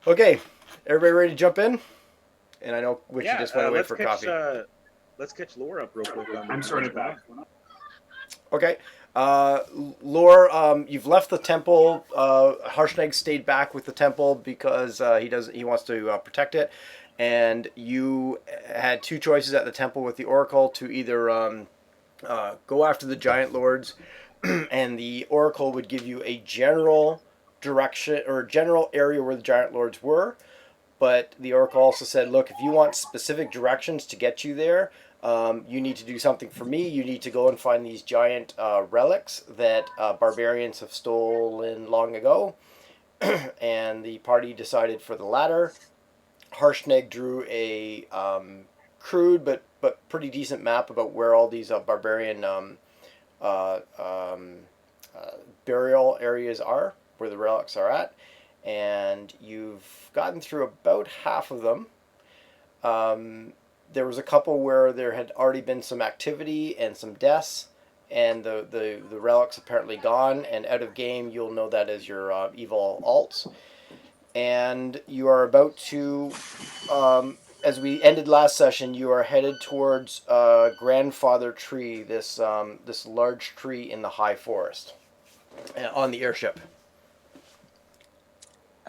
Okay, everybody ready to jump in? And I know Witchy Yeah, just went away let's for catch coffee. Let's catch Laura up real quick I'm on sort what's of going back. on. Okay, Lore, you've left the temple. Harshnag stayed back with the temple because he wants to protect it, and you had two choices at the temple with the oracle to either go after the giant lords, and the oracle would give you a general direction or general area where the giant lords were. But the oracle also said, look, if you want specific directions to get you there, you need to do something for me. You need to go and find these giant relics that barbarians have stolen long ago. And the party decided for the latter. Harshneg drew a crude but pretty decent map about where all these barbarian uh, um, uh, burial areas are, where the relics are at, and you've gotten through about half of them. Um, there was a couple where there had already been some activity and some deaths, and the relics apparently gone and out of game. You'll know that as your evil alts, and you are about to. As we ended last session, you are headed towards Grandfather Tree, this large tree in the high forest, on the airship.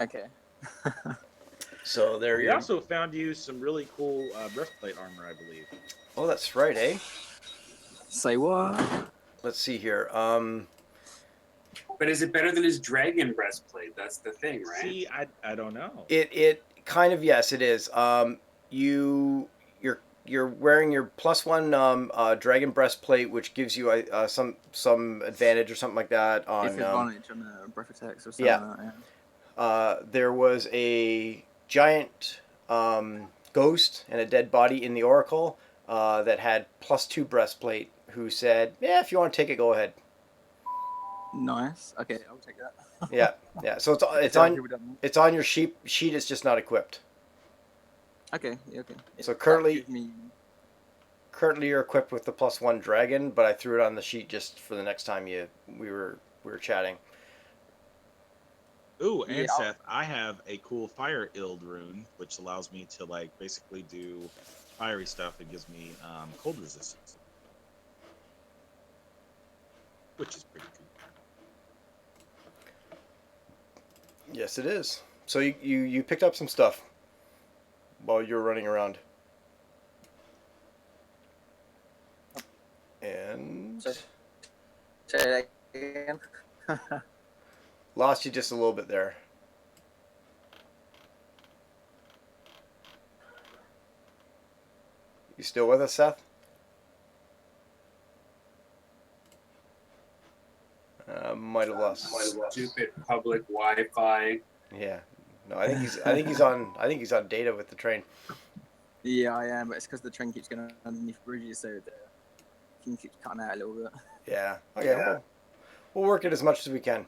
Okay. So there We you're. also found you some really cool breastplate armor, I believe. Oh, that's right, eh? Say what? Let's see here. But is it better than his dragon breastplate? That's the thing, right? See, I don't know. It kind of, yes, it is. You you're wearing your plus one dragon breastplate, which gives you some advantage or something like that on Disadvantage on the breath attacks or something yeah. like that, yeah. There was a giant ghost and a dead body in the oracle that had plus two breastplate. Who said, "Yeah, if you want to take it, go ahead." Nice. Okay, I'll take that. Yeah, yeah. So it's Tell on people don't- it's on your sheet. It's just not equipped. Okay, yeah, okay. So That currently gives me... currently you're equipped with the plus one dragon, but I threw it on the sheet just for the next time we were chatting. Ooh, Yeah, and Seth, I have a cool fire ild rune, which allows me to like basically do fiery stuff and gives me cold resistance, which is pretty cool. Yes, it is. So you picked up some stuff while you were running around, and So- say that again. lost you just a little bit there. You still with us, Seth? Might have lost. Stupid public Wi-Fi. Yeah. No, I think he's on data with the train. Yeah, I am, but it's because the train keeps going underneath bridges, so the thing keeps cutting out a little bit. Yeah. Okay. Yeah. We'll work it as much as we can.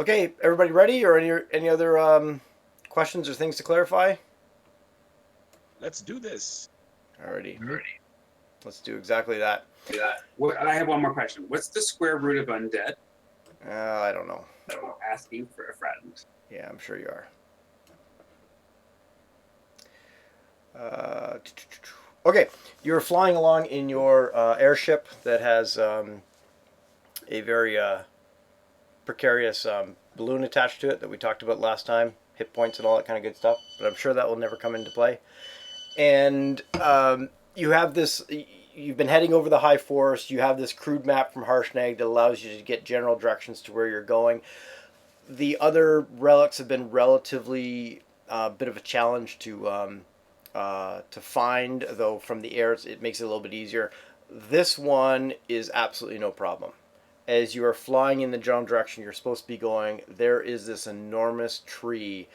Okay, everybody ready? Or any other questions or things to clarify? Let's do this. Alrighty. Let's do exactly that. Well, I have one more question. What's the square root of undead? I don't know. Asking for a friend. Yeah, I'm sure you are. Okay, you're flying along in your airship that has a very precarious balloon attached to it that we talked about last time, hit points and all that kind of good stuff. But I'm sure that will never come into play. And you have this. You've been heading over the high forest. You have this crude map from Harshnag that allows you to get general directions to where you're going. The other relics have been relatively bit of a challenge to find, though from the air it makes it a little bit easier. This one is absolutely no problem. As you are flying in the general direction you're supposed to be going, there is this enormous tree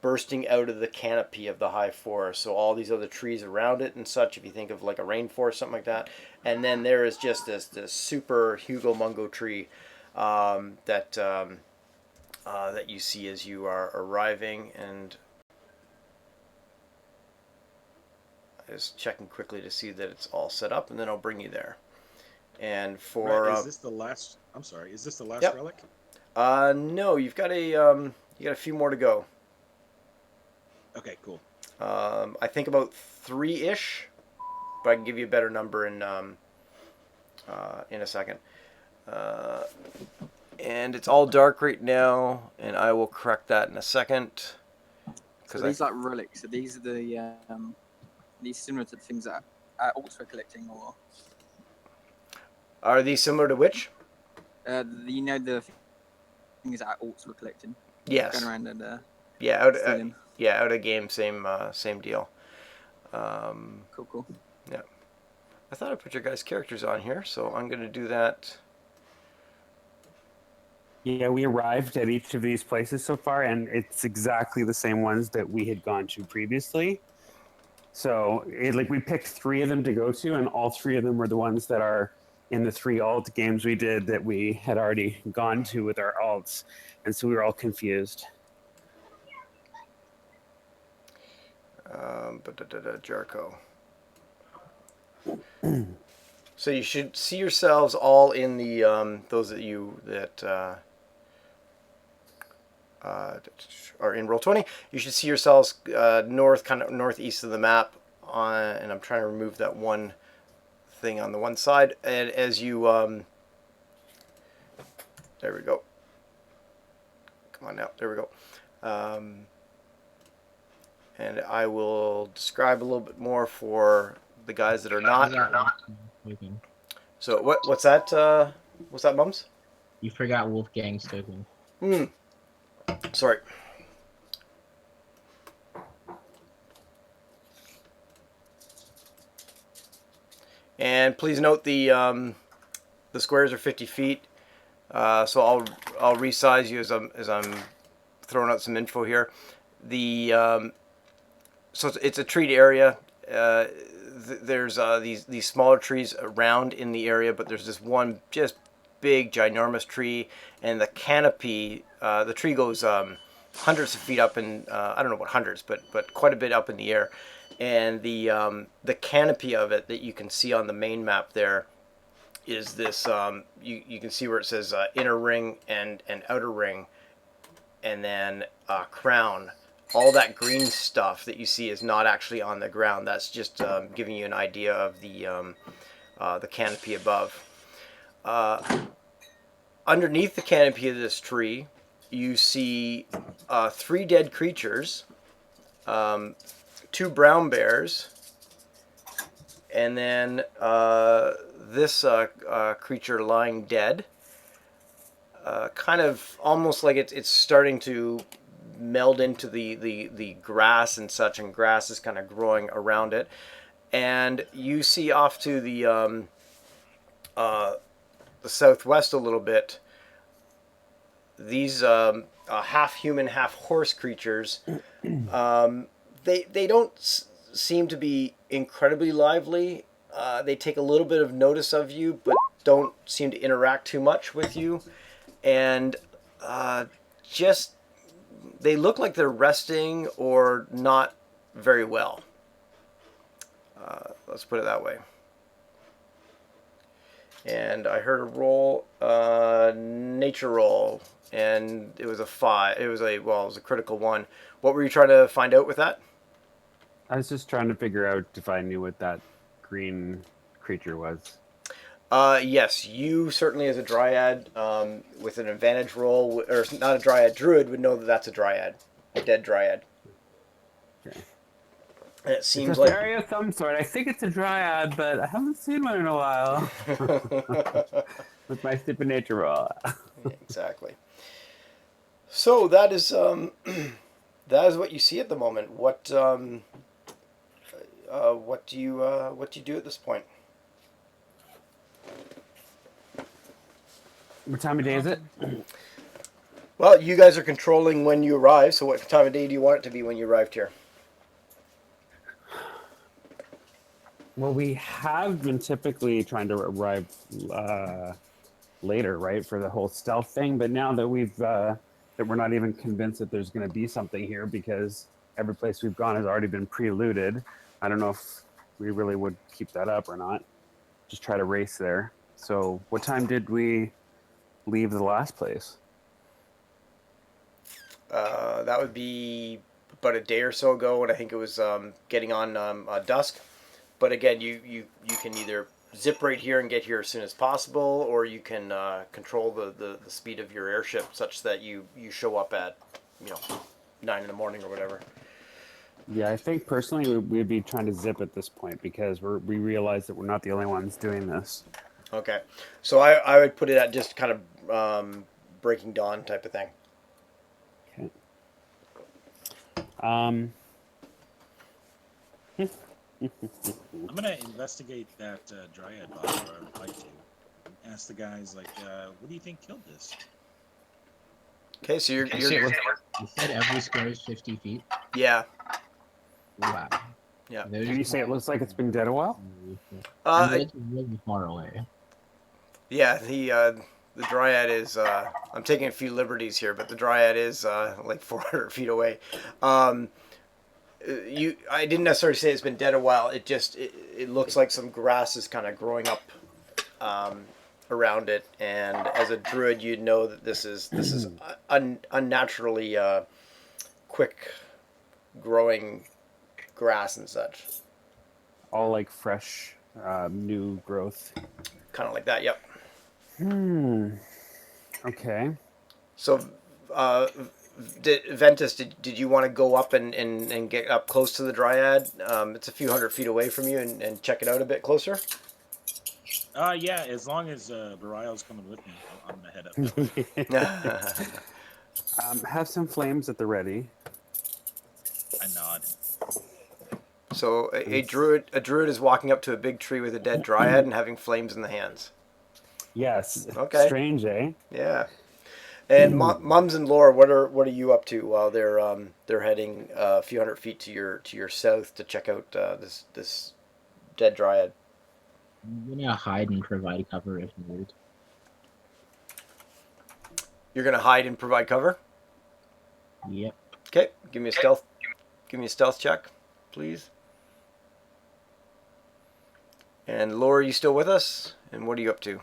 bursting out of the canopy of the high forest. So all these other trees around it and such, if you think of like a rainforest, something like that. And then there is just this super Hugo Mungo tree that you see as you are arriving. And just checking quickly to see that it's all set up, and then I'll bring you there. And for Right, is this the last? I'm sorry. Is this the last yep. relic? No, you've got a few more to go. Okay, cool. I think about 3-ish, but I can give you a better number in a second. And it's all dark right now, and I will correct that in a second. So these like relics. So these are the these similar to the things that orcs were collecting, or Are these similar to which? you know the things that orcs were collecting, Yes. going around and Yeah. stealing. Out of game, same deal. Cool. Yeah. I thought I put your guys' characters on here, so I'm going to do that. Yeah, we arrived at each of these places so far, and it's exactly the same ones that we had gone to previously. So, we picked 3 of them to go to, and all 3 of them were the ones that are in the 3 alt games we did that we had already gone to with our alts, and so we were all confused. Jericho. So you should see yourselves all in the those that are in Roll20. You should see yourselves north, kind of northeast of the map. And I'm trying to remove that one thing on the one side. And as you, there we go. Come on now, there we go. And I will describe a little bit more for the guys that are not. So what's that? What's that, Mums? You forgot Wolfgang's token. Sorry. And please note the squares are 50 feet. So I'll resize you as I'm throwing out some info here. So it's a treed area. There's these smaller trees around in the area, but there's this one just big, ginormous tree, and the canopy. The tree goes hundreds of feet up in I don't know what hundreds, but quite a bit up in the air, and the canopy of it that you can see on the main map there is this. You can see where it says inner ring and outer ring, and then crown. All that green stuff that you see is not actually on the ground. That's just giving you an idea of the canopy above. Underneath the canopy of this tree, you see 3 dead creatures, 2 brown bears, and then this creature lying dead. Kind of almost like it's starting to meld into the grass and such, and grass is kind of growing around it. And you see off to the southwest a little bit these half human, half horse creatures. They don't seem to be incredibly lively. They take a little bit of notice of you, but don't seem to interact too much with you. And just they look like they're resting or not very well. Let's put it that way. And I heard a roll, nature roll, and it was a 5. It was a critical 1. What were you trying to find out with that? I was just trying to figure out if I knew what that green creature was. Yes, you certainly as a dryad with an advantage roll, or not a dryad, druid would know that that's a dryad, a dead dryad. Okay. And it seems it's a like fairy of some sort. I think it's a dryad, but I haven't seen one in a while. With my stupid nature roll. Exactly. So that is what you see at the moment. What do you do at this point? What time of day is it? Well, you guys are controlling when you arrive, so what time of day do you want it to be when you arrived here? Well, we have been typically trying to arrive later, right, for the whole stealth thing. But now that we're not even convinced that there's going to be something here because every place we've gone has already been pre-looted, I don't know if we really would keep that up or not. Just try to race there. So what time did we leave the last place? That would be about a day or so ago, and I think it was getting on dusk. But again, you can either zip right here and get here as soon as possible, or you can control the speed of your airship such that you show up at 9 in the morning or whatever. Yeah, I think personally we'd be trying to zip at this point because we realize that we're not the only ones doing this. Okay, so I would put it at just kind of breaking dawn type of thing. Okay. I'm gonna investigate that dryad body, or I would like to. Ask the guys, like, what do you think killed this? Okay, so you're You said every square is 50 feet. yeah. Wow. Yeah. There's Can you say it looks like it's been dead a while? it's really far away. Yeah, the dryad is. I'm taking a few liberties here, but the dryad is like 400 feet away. I didn't necessarily say it's been dead a while. It looks like some grass is kind of growing up around it, and as a druid, you'd know that this is unnaturally quick growing grass and such. All like fresh, new growth. Kind of like that. Yep. Okay. So, Ventus, did you want to go up and get up close to the dryad? It's a few hundred feet away from you, and check it out a bit closer. Yeah, as long as Barial's coming with me, I'm gonna head up. Have some flames at the ready. I nod. So a druid is walking up to a big tree with a dead dryad and having flames in the hands. Yes. Okay. Strange, eh? Yeah. And Mums and Laura, what are you up to while they're heading a few hundred feet to your south to check out this dead dryad? I'm gonna hide and provide cover if needed. You're gonna hide and provide cover. Yep. Okay. Give me a stealth check, please. And Laura, are you still with us? And what are you up to?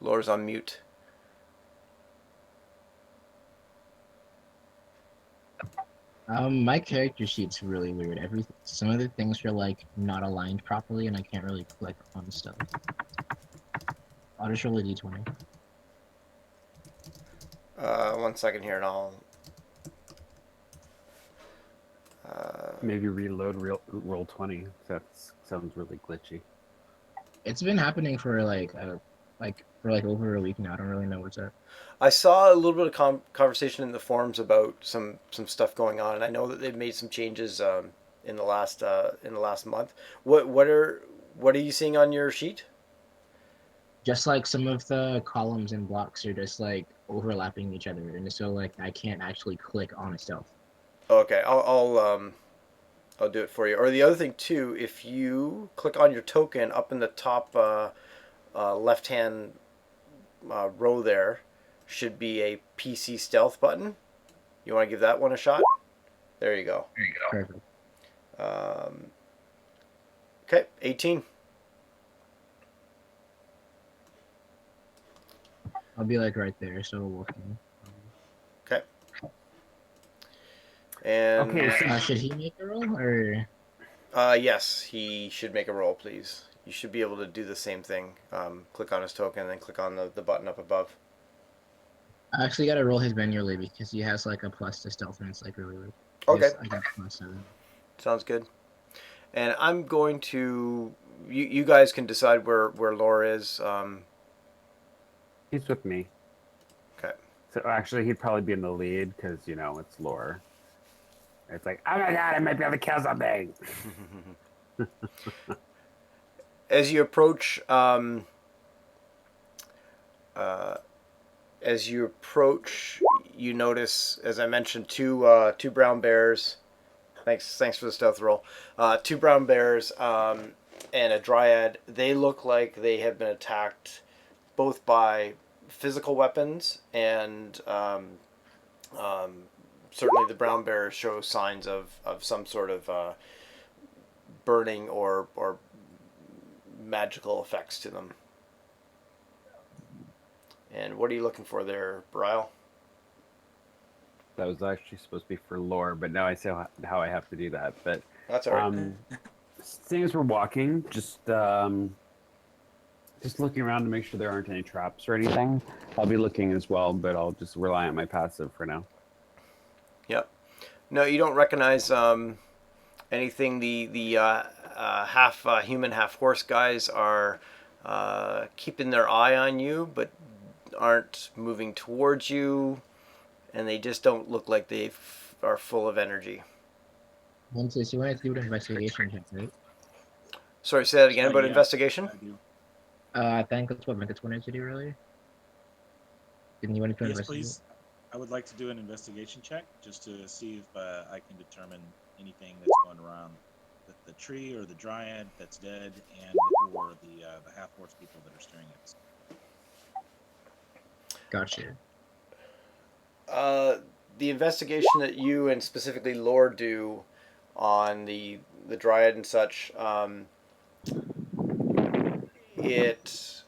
Laura's on mute. My character sheet's really weird. Some of the things are like not aligned properly, and I can't really click on stuff. I'll just roll a d20. 1 second here, and I'll. Maybe reload Roll20. That sounds really glitchy. It's been happening for like over a week now. I don't really know what's up. I saw a little bit of conversation in the forums about some stuff going on, and I know that they've made some changes in the last month. What are you seeing on your sheet? Just like some of the columns and blocks are just like overlapping each other, and so like I can't actually click on a stealth. Okay, I'll do it for you. Or the other thing too, if you click on your token up in the top left hand row, there should be a PC stealth button. You want to give that one a shot? There you go. Perfect. Okay, 18. I'll be like right there, so we'll walk in. Okay. And Okay, Should he make a roll or? yes, he should make a roll, please. You should be able to do the same thing. Click on his token and then click on the button up above. I actually gotta roll his manually because he has like a plus to stealth and it's like really weird. Okay. I got +7. Sounds good. And I'm going to. You guys can decide where Laura is. he's with me. Okay. So actually, he'd probably be in the lead because it's lore. It's like, oh my god, I might be able to kill something. As you approach, you notice, as I mentioned, two brown bears. Thanks for the stealth roll. Two brown bears and a dryad. They look like they have been attacked both by physical weapons and certainly the brown bears show signs of some sort of burning or magical effects to them. And what are you looking for there, Brile? That was actually supposed to be for lore, but now I see how I have to do that. But That's all right. seeing as we're walking, just looking around to make sure there aren't any traps or anything. I'll be looking as well, but I'll just rely on my passive for now. Yep. No, you don't recognize anything. The half human, half horse guys are keeping their eye on you, but aren't moving towards you, and they just don't look like they are full of energy. Once you want to do an investigation check, right? Sorry, say that again about Yeah, investigation. I do. I think that's what Megatron wanted to do earlier. Didn't you want to Yes, investigate? please. I would like to do an investigation check just to see if I can determine anything that's going around the tree or the dryad that's dead, and or the half horse people that are staring at us. Gotcha. The investigation that you and specifically Lord do on the dryad and such, it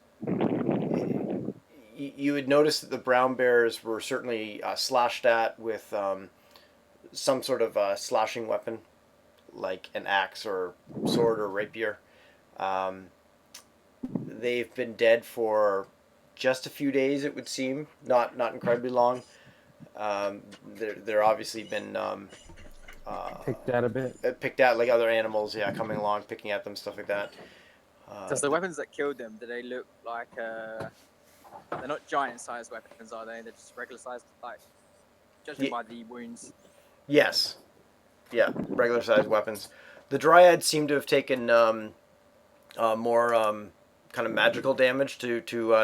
you would notice that the brown bears were certainly slashed at with some sort of slashing weapon, like an axe or sword or rapier. Um, they've been dead for just a few days, it would seem, not incredibly long. They're obviously been Picked at a bit. picked at like other animals, yeah, coming along, picking at them, stuff like that. Does the weapons that killed them, do they look like they're not giant-sized weapons, are they? They're just regular-sized, like judging by the wounds. Yes, yeah, regular sized weapons. The dryads seem to have taken more kind of magical damage to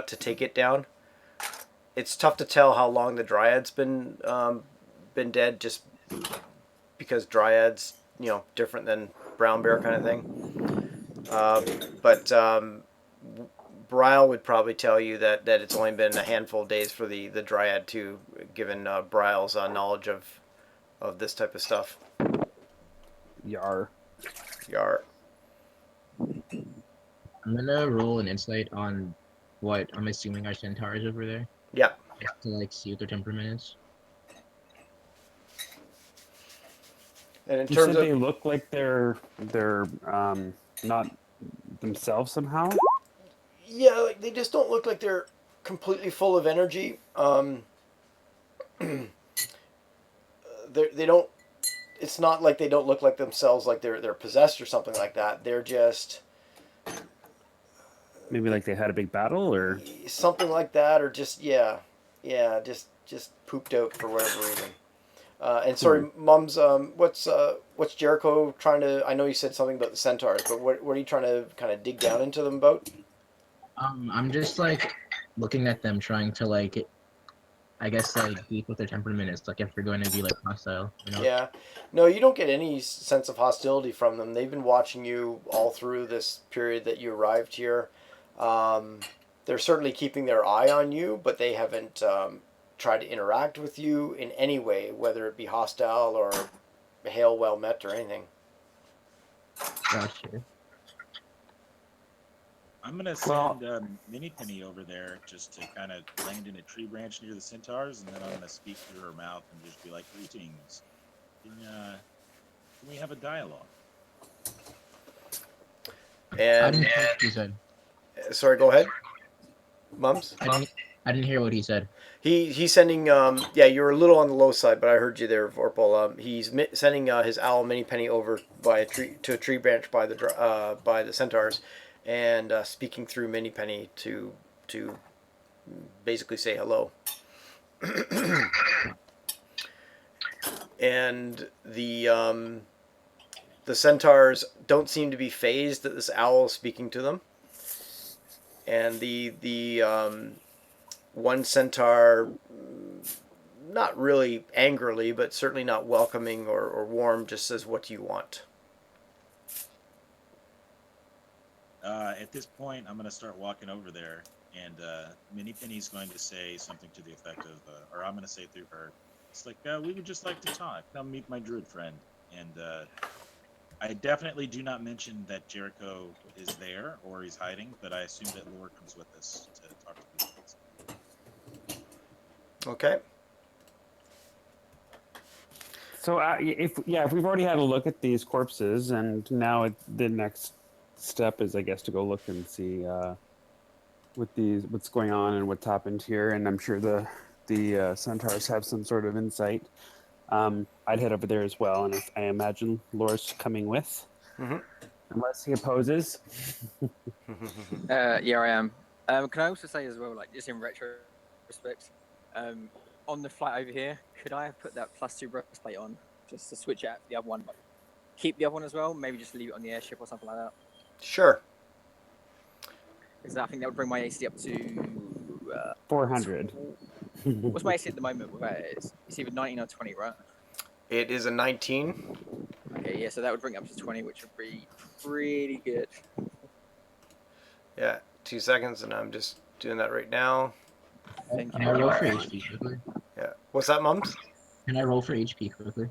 take it down. It's tough to tell how long the dryad's been dead, just because dryads, different than brown bear kind of thing. But Bryle would probably tell you that it's only been a handful of days for the dryad too, given Bryle's knowledge of this type of stuff. Yar. Yar. I'm gonna roll an insight on what I'm assuming are centaurs over there. Yeah. Just to like see what their temperament is. And in You terms said of they look like they're not themselves somehow. yeah, like they just don't look like they're completely full of energy. They don't. It's not like they don't look like themselves, like they're possessed or something like that. They're just Maybe like they had a big battle, or something like that, or just just pooped out for whatever reason. And sorry, Mums, what's Jericho trying to? I know you said something about the centaurs, but what are you trying to kind of dig down into them about? I'm just like looking at them, trying to like, I guess like deep what their temperament is. Like if they're going to be like hostile, you know? Yeah, no, you don't get any sense of hostility from them. They've been watching you all through this period that you arrived here. They're certainly keeping their eye on you, but they haven't tried to interact with you in any way, whether it be hostile or hail well met or anything. Gotcha. I'm gonna send Mini Penny over there just to kind of land in a tree branch near the centaurs, and then I'm gonna speak through her mouth and just be like, "Greetings. Can we have a dialogue?" I And didn't hear what he said. sorry, go ahead, Mums. I didn't hear what he said. He's sending yeah, you were a little on the low side, but I heard you there, Vorpal. He's sending his owl Mini Penny over by a tree branch by the centaurs, and speaking through Mini Penny to basically say hello. And the centaurs don't seem to be phased that this owl is speaking to them, and the one centaur, not really angrily, but certainly not welcoming or warm, just says, "What do you want?" At this point, I'm gonna start walking over there, and Mini Penny's going to say something to the effect of, or I'm gonna say through her, it's like, "We would just like to talk. Come meet my druid friend." And I definitely do not mention that Jericho is there or he's hiding, but I assume that Lore comes with us to talk to these folks. Okay. So if we've already had a look at these corpses, and now the next step is, I guess, to go look and see what's going on and what's happened here. And I'm sure the centaurs have some sort of insight. I'd head over there as well, and I imagine Lore's coming with, Mm-hmm. unless he opposes. Yeah, I am. Can I also say as well, like just in retrospect, on the flight over here, could I have put that +2 breastplate on just to switch out the other one, but keep the other one as well? Maybe just leave it on the airship or something like that. Sure. Because I think that would bring my AC up to 400. What's my AC at the moment with that? It's either 19 or 20, right? It is a 19. Okay, yeah, so that would bring it up to 20, which would be pretty good. Yeah, 2 seconds, and I'm just doing that right now. Thank Can you. I roll for HP quickly? Yeah. What's that, Mums? Can I roll for HP quickly?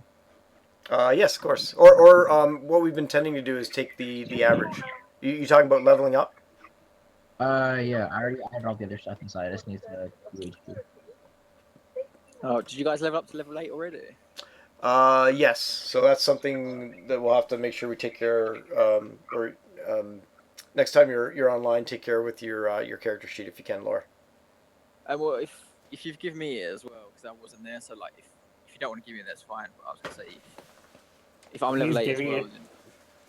Yes, of course. Or what we've been tending to do is take the average. You talking about leveling up? Yeah, I already had all the other stuff inside. I just need to do HP. Oh, did you guys level up to level 8 already? Yes. So that's something that we'll have to make sure we take care. Next time you're online, take care with your character sheet if you can, Laura. Well, if you've given me it as well, because I wasn't there, so like if you don't want to give me it, that's fine. But I was gonna say if I'm level 8 as well, then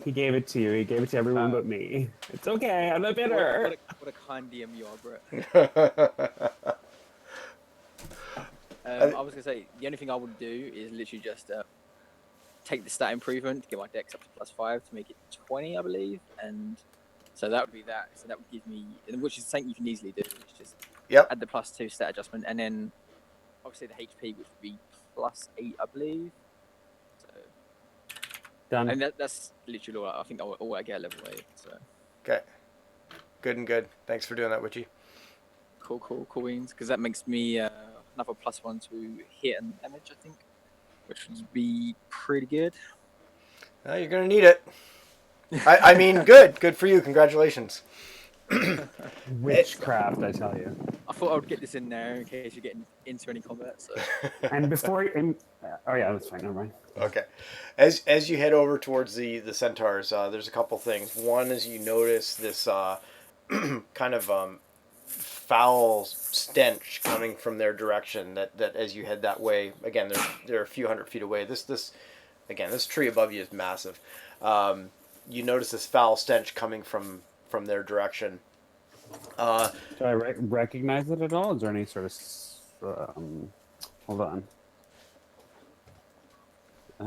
He gave it to you. He gave it to everyone but me. It's okay. I'm not bitter. what a kind DM you are, Brett. I was gonna say the only thing I would do is literally just take the stat improvement to get my dex up to +5 to make it 20, I believe, and so that would be that. So that would give me, which is something you can easily do. It's just add the +2 stat adjustment, and then obviously the HP, which would be +8, I believe. So Done. and that's literally all I think. All I get level 8. So Okay. Good and good. Thanks for doing that, Witchy. cool beans, because that makes me another +1 to hit and damage, I think, which would be pretty good. You're gonna need it. I mean, good for you. Congratulations. Witchcraft, I tell you. I thought I would get this in there in case you're getting into any combat. So. And oh yeah, that's fine. Never mind. Okay. As you head over towards the centaurs, there's a couple things. One is you notice this kind of foul stench coming from their direction. That as you head that way, again, they're a few hundred feet away. This tree above you is massive. You notice this foul stench coming from their direction. Do I recognize it at all? Is there any sort of hold on. I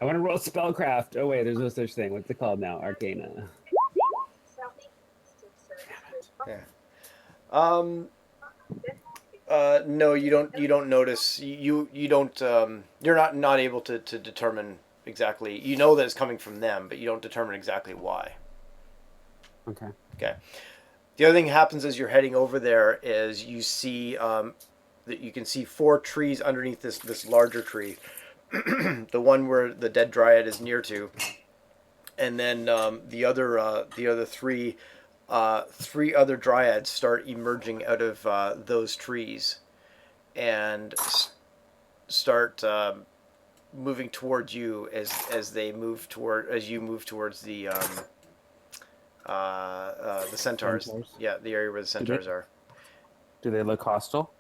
want to roll spellcraft. Oh wait, there's no such thing. What's it called now? Arcana. Yeah. No, you don't notice. You don't. You're not able to determine exactly. You know that it's coming from them, but you don't determine exactly why. Okay. Okay. The other thing that happens as you're heading over there is you see that you can see 4 trees underneath this larger tree, the one where the dead dryad is near to, and then the other three other dryads start emerging out of those trees, and start moving towards you as you move towards the centaurs. Yeah, the area where the centaurs are. Do they look hostile?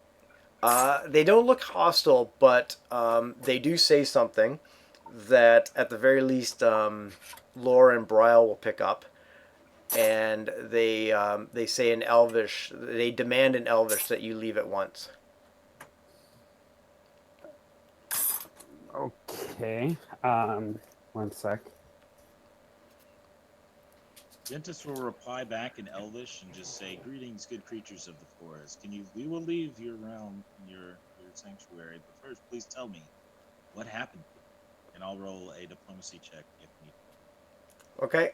They don't look hostile, but they do say something that at the very least Laura and Bryle will pick up, and they say in Elvish, they demand in Elvish that you leave at once. Okay. One sec. Ventus will reply back in Elvish and just say, "Greetings, good creatures of the forest. We will leave your realm, your sanctuary, but first, please tell me what happened." And I'll roll a diplomacy check if needed. Okay.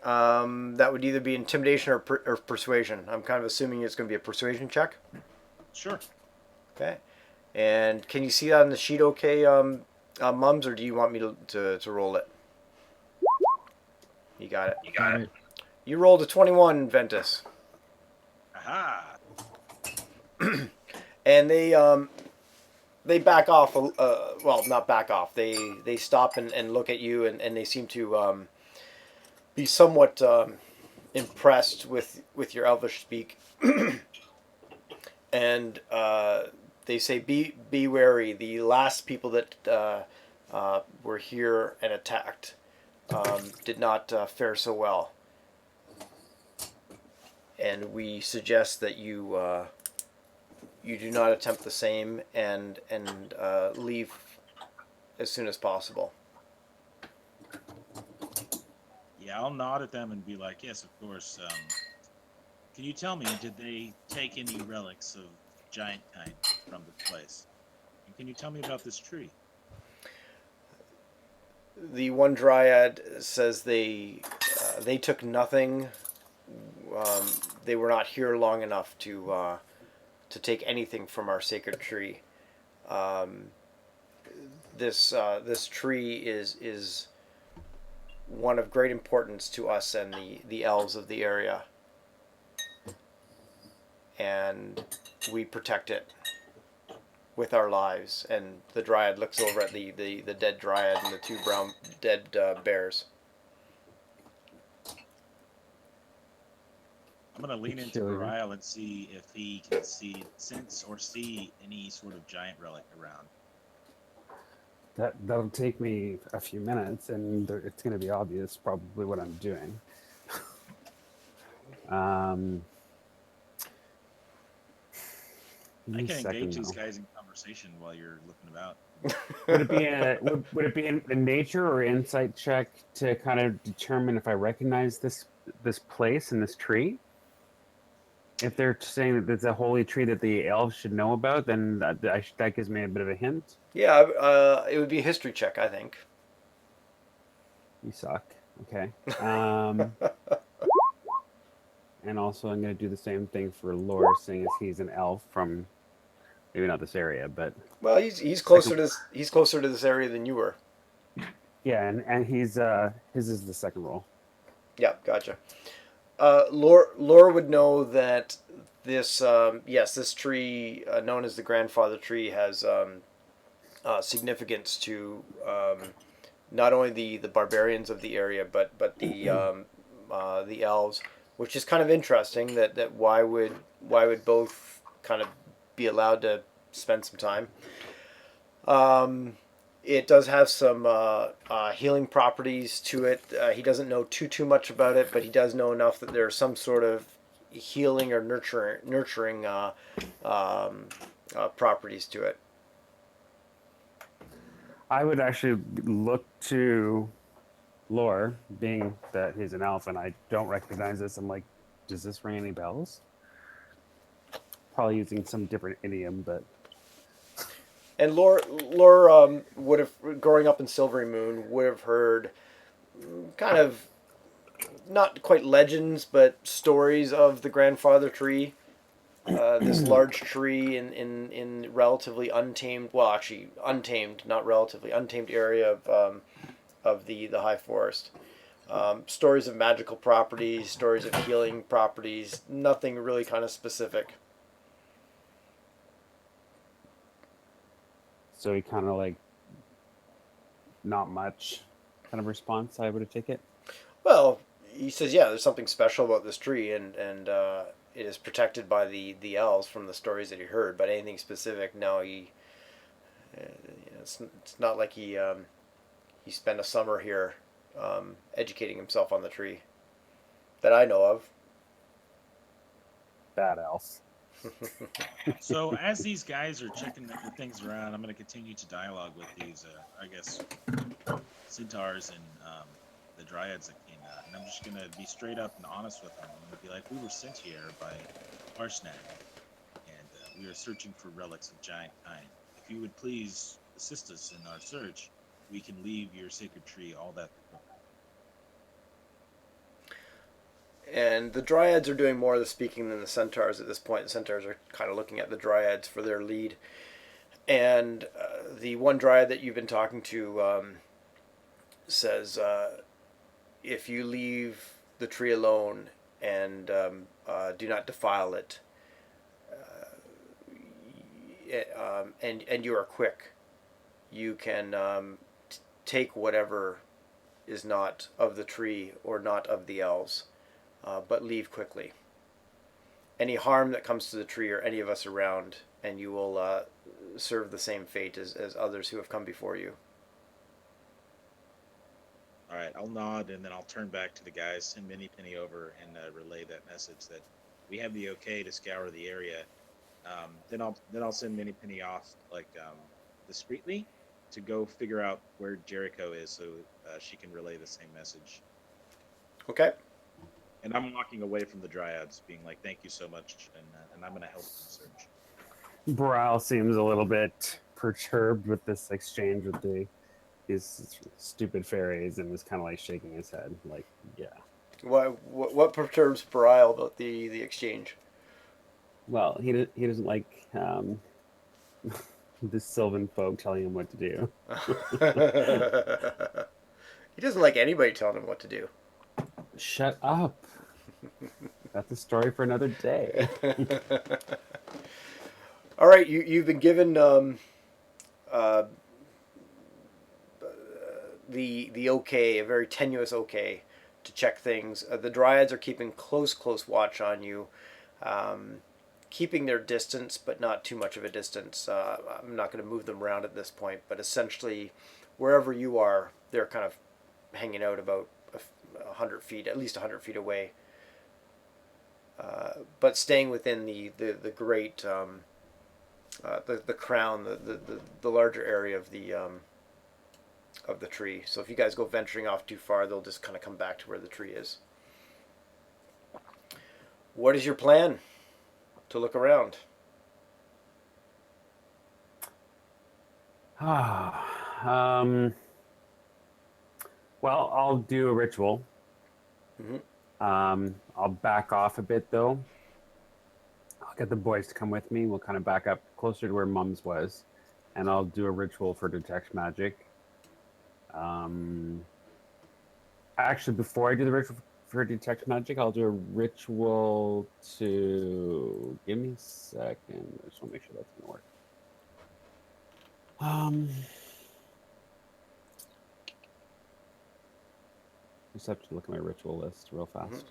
That would either be intimidation or persuasion. I'm kind of assuming it's going to be a persuasion check. Sure. Okay. And can you see that on the sheet? Okay, Mums, or do you want me to roll it? You got it. You rolled a 21, Ventus. Aha! And they they back off. Well, not back off. They stop and look at you, and they seem to be somewhat impressed with your Elvish speak, and they say, "Be wary. The last people that were here and attacked did not fare so well, and we suggest that you do not attempt the same and leave as soon as possible." Yeah, I'll nod at them and be like, yes, of course. Can you tell me, did they take any relics of giant kind from this place? And can you tell me about this tree? The one dryad says they took nothing. They were not here long enough to take anything from our sacred tree. Um, this tree is one of great importance to us and the elves of the area, and we protect it with our lives. And the dryad looks over at the dead dryad and the two brown dead bears. I'm gonna lean into Sure. Barial and see if he can sense or see any sort of giant relic around. That'll take me a few minutes, and it's going to be obvious probably what I'm doing. Give I me a can second, engage these though. guys in conversation while you're looking about. Would it be would it be a nature or insight check to kind of determine if I recognize this place and this tree? If they're saying that it's a holy tree that the elves should know about, then that gives me a bit of a hint. Yeah, it would be a history check, I think. You suck. Okay. And also, I'm going to do the same thing for Lore, seeing as he's an elf from maybe not this area, but Well, he's closer to this area than you were. yeah, and he's his is the second roll. Yeah, gotcha. Lore would know that this this tree known as the grandfather tree has significance to not only the barbarians of the area but the elves, which is kind of interesting. That why would both kind of be allowed to spend some time. It does have some healing properties to it. He doesn't know too much about it, but he does know enough that there's some sort of healing or nurturing properties to it. I would actually look to Lore, being that he's an elf and I don't recognize this. I'm like, does this ring any bells? Probably using some different idiom, but And Lore would have, growing up in Silvery Moon, would have heard kind of not quite legends, but stories of the grandfather tree. This large tree in relatively untamed, well, actually untamed, not relatively untamed area of the high forest. Stories of magical properties, stories of healing properties. Nothing really kind of specific. so he kind of like not much kind of response. I would have taken it. Well, he says, yeah, there's something special about this tree, and it is protected by the elves from the stories that he heard. But anything specific, no, it's not like he spent a summer here educating himself on the tree that I know of. Bad elf. So as these guys are checking the things around, I'm going to continue to dialogue with these, I guess, centaurs and the dryads that came out, and I'm just going to be straight up and honest with them. I'm going to be like, we were sent here by Harshnag, and we are searching for relics of giant kind. If you would please assist us in our search, we can leave your sacred tree all that. And the dryads are doing more of the speaking than the centaurs at this point. The centaurs are kind of looking at the dryads for their lead. And the one dryad that you've been talking to says, if you leave the tree alone and do not defile it, and you are quick. You can take whatever is not of the tree or not of the elves, but leave quickly. Any harm that comes to the tree or any of us around, and you will serve the same fate as others who have come before you. All right, I'll nod and then I'll turn back to the guys, send Minnie Penny over, and relay that message that we have the okay to scour the area. Then I'll send Minnie Penny off discreetly to go figure out where Jericho is, so she can relay the same message. Okay. And I'm walking away from the Dryads, being like, "Thank you so much," and I'm going to help them search. Brow seems a little bit perturbed with this exchange with these stupid fairies, and is kind of like shaking his head, like, yeah. What perturbs Brile about the exchange? Well, he doesn't like the Sylvan folk telling him what to do. He doesn't like anybody telling him what to do. Shut up. That's a story for another day. All right, you've been given the okay, a very tenuous okay, to check things. The Dryads are keeping close watch on you, keeping their distance, but not too much of a distance. I'm not going to move them around at this point, but essentially, wherever you are, they're kind of hanging out about 100 feet, at least 100 feet away. But staying within the great the crown, the larger area of the tree. So if you guys go venturing off too far, they'll just kind of come back to where the tree is. What is your plan to look around? Well, I'll do a ritual. Mm-hmm. I'll back off a bit, though. I'll get the boys to come with me. We'll kind of back up closer to where Mum's was, and I'll do a ritual for detect magic. Actually, before I do the ritual for detect magic, I'll do a ritual to... Give me a second. I just want to make sure that's going to work. Just have to look at my ritual list real fast. Mm-hmm.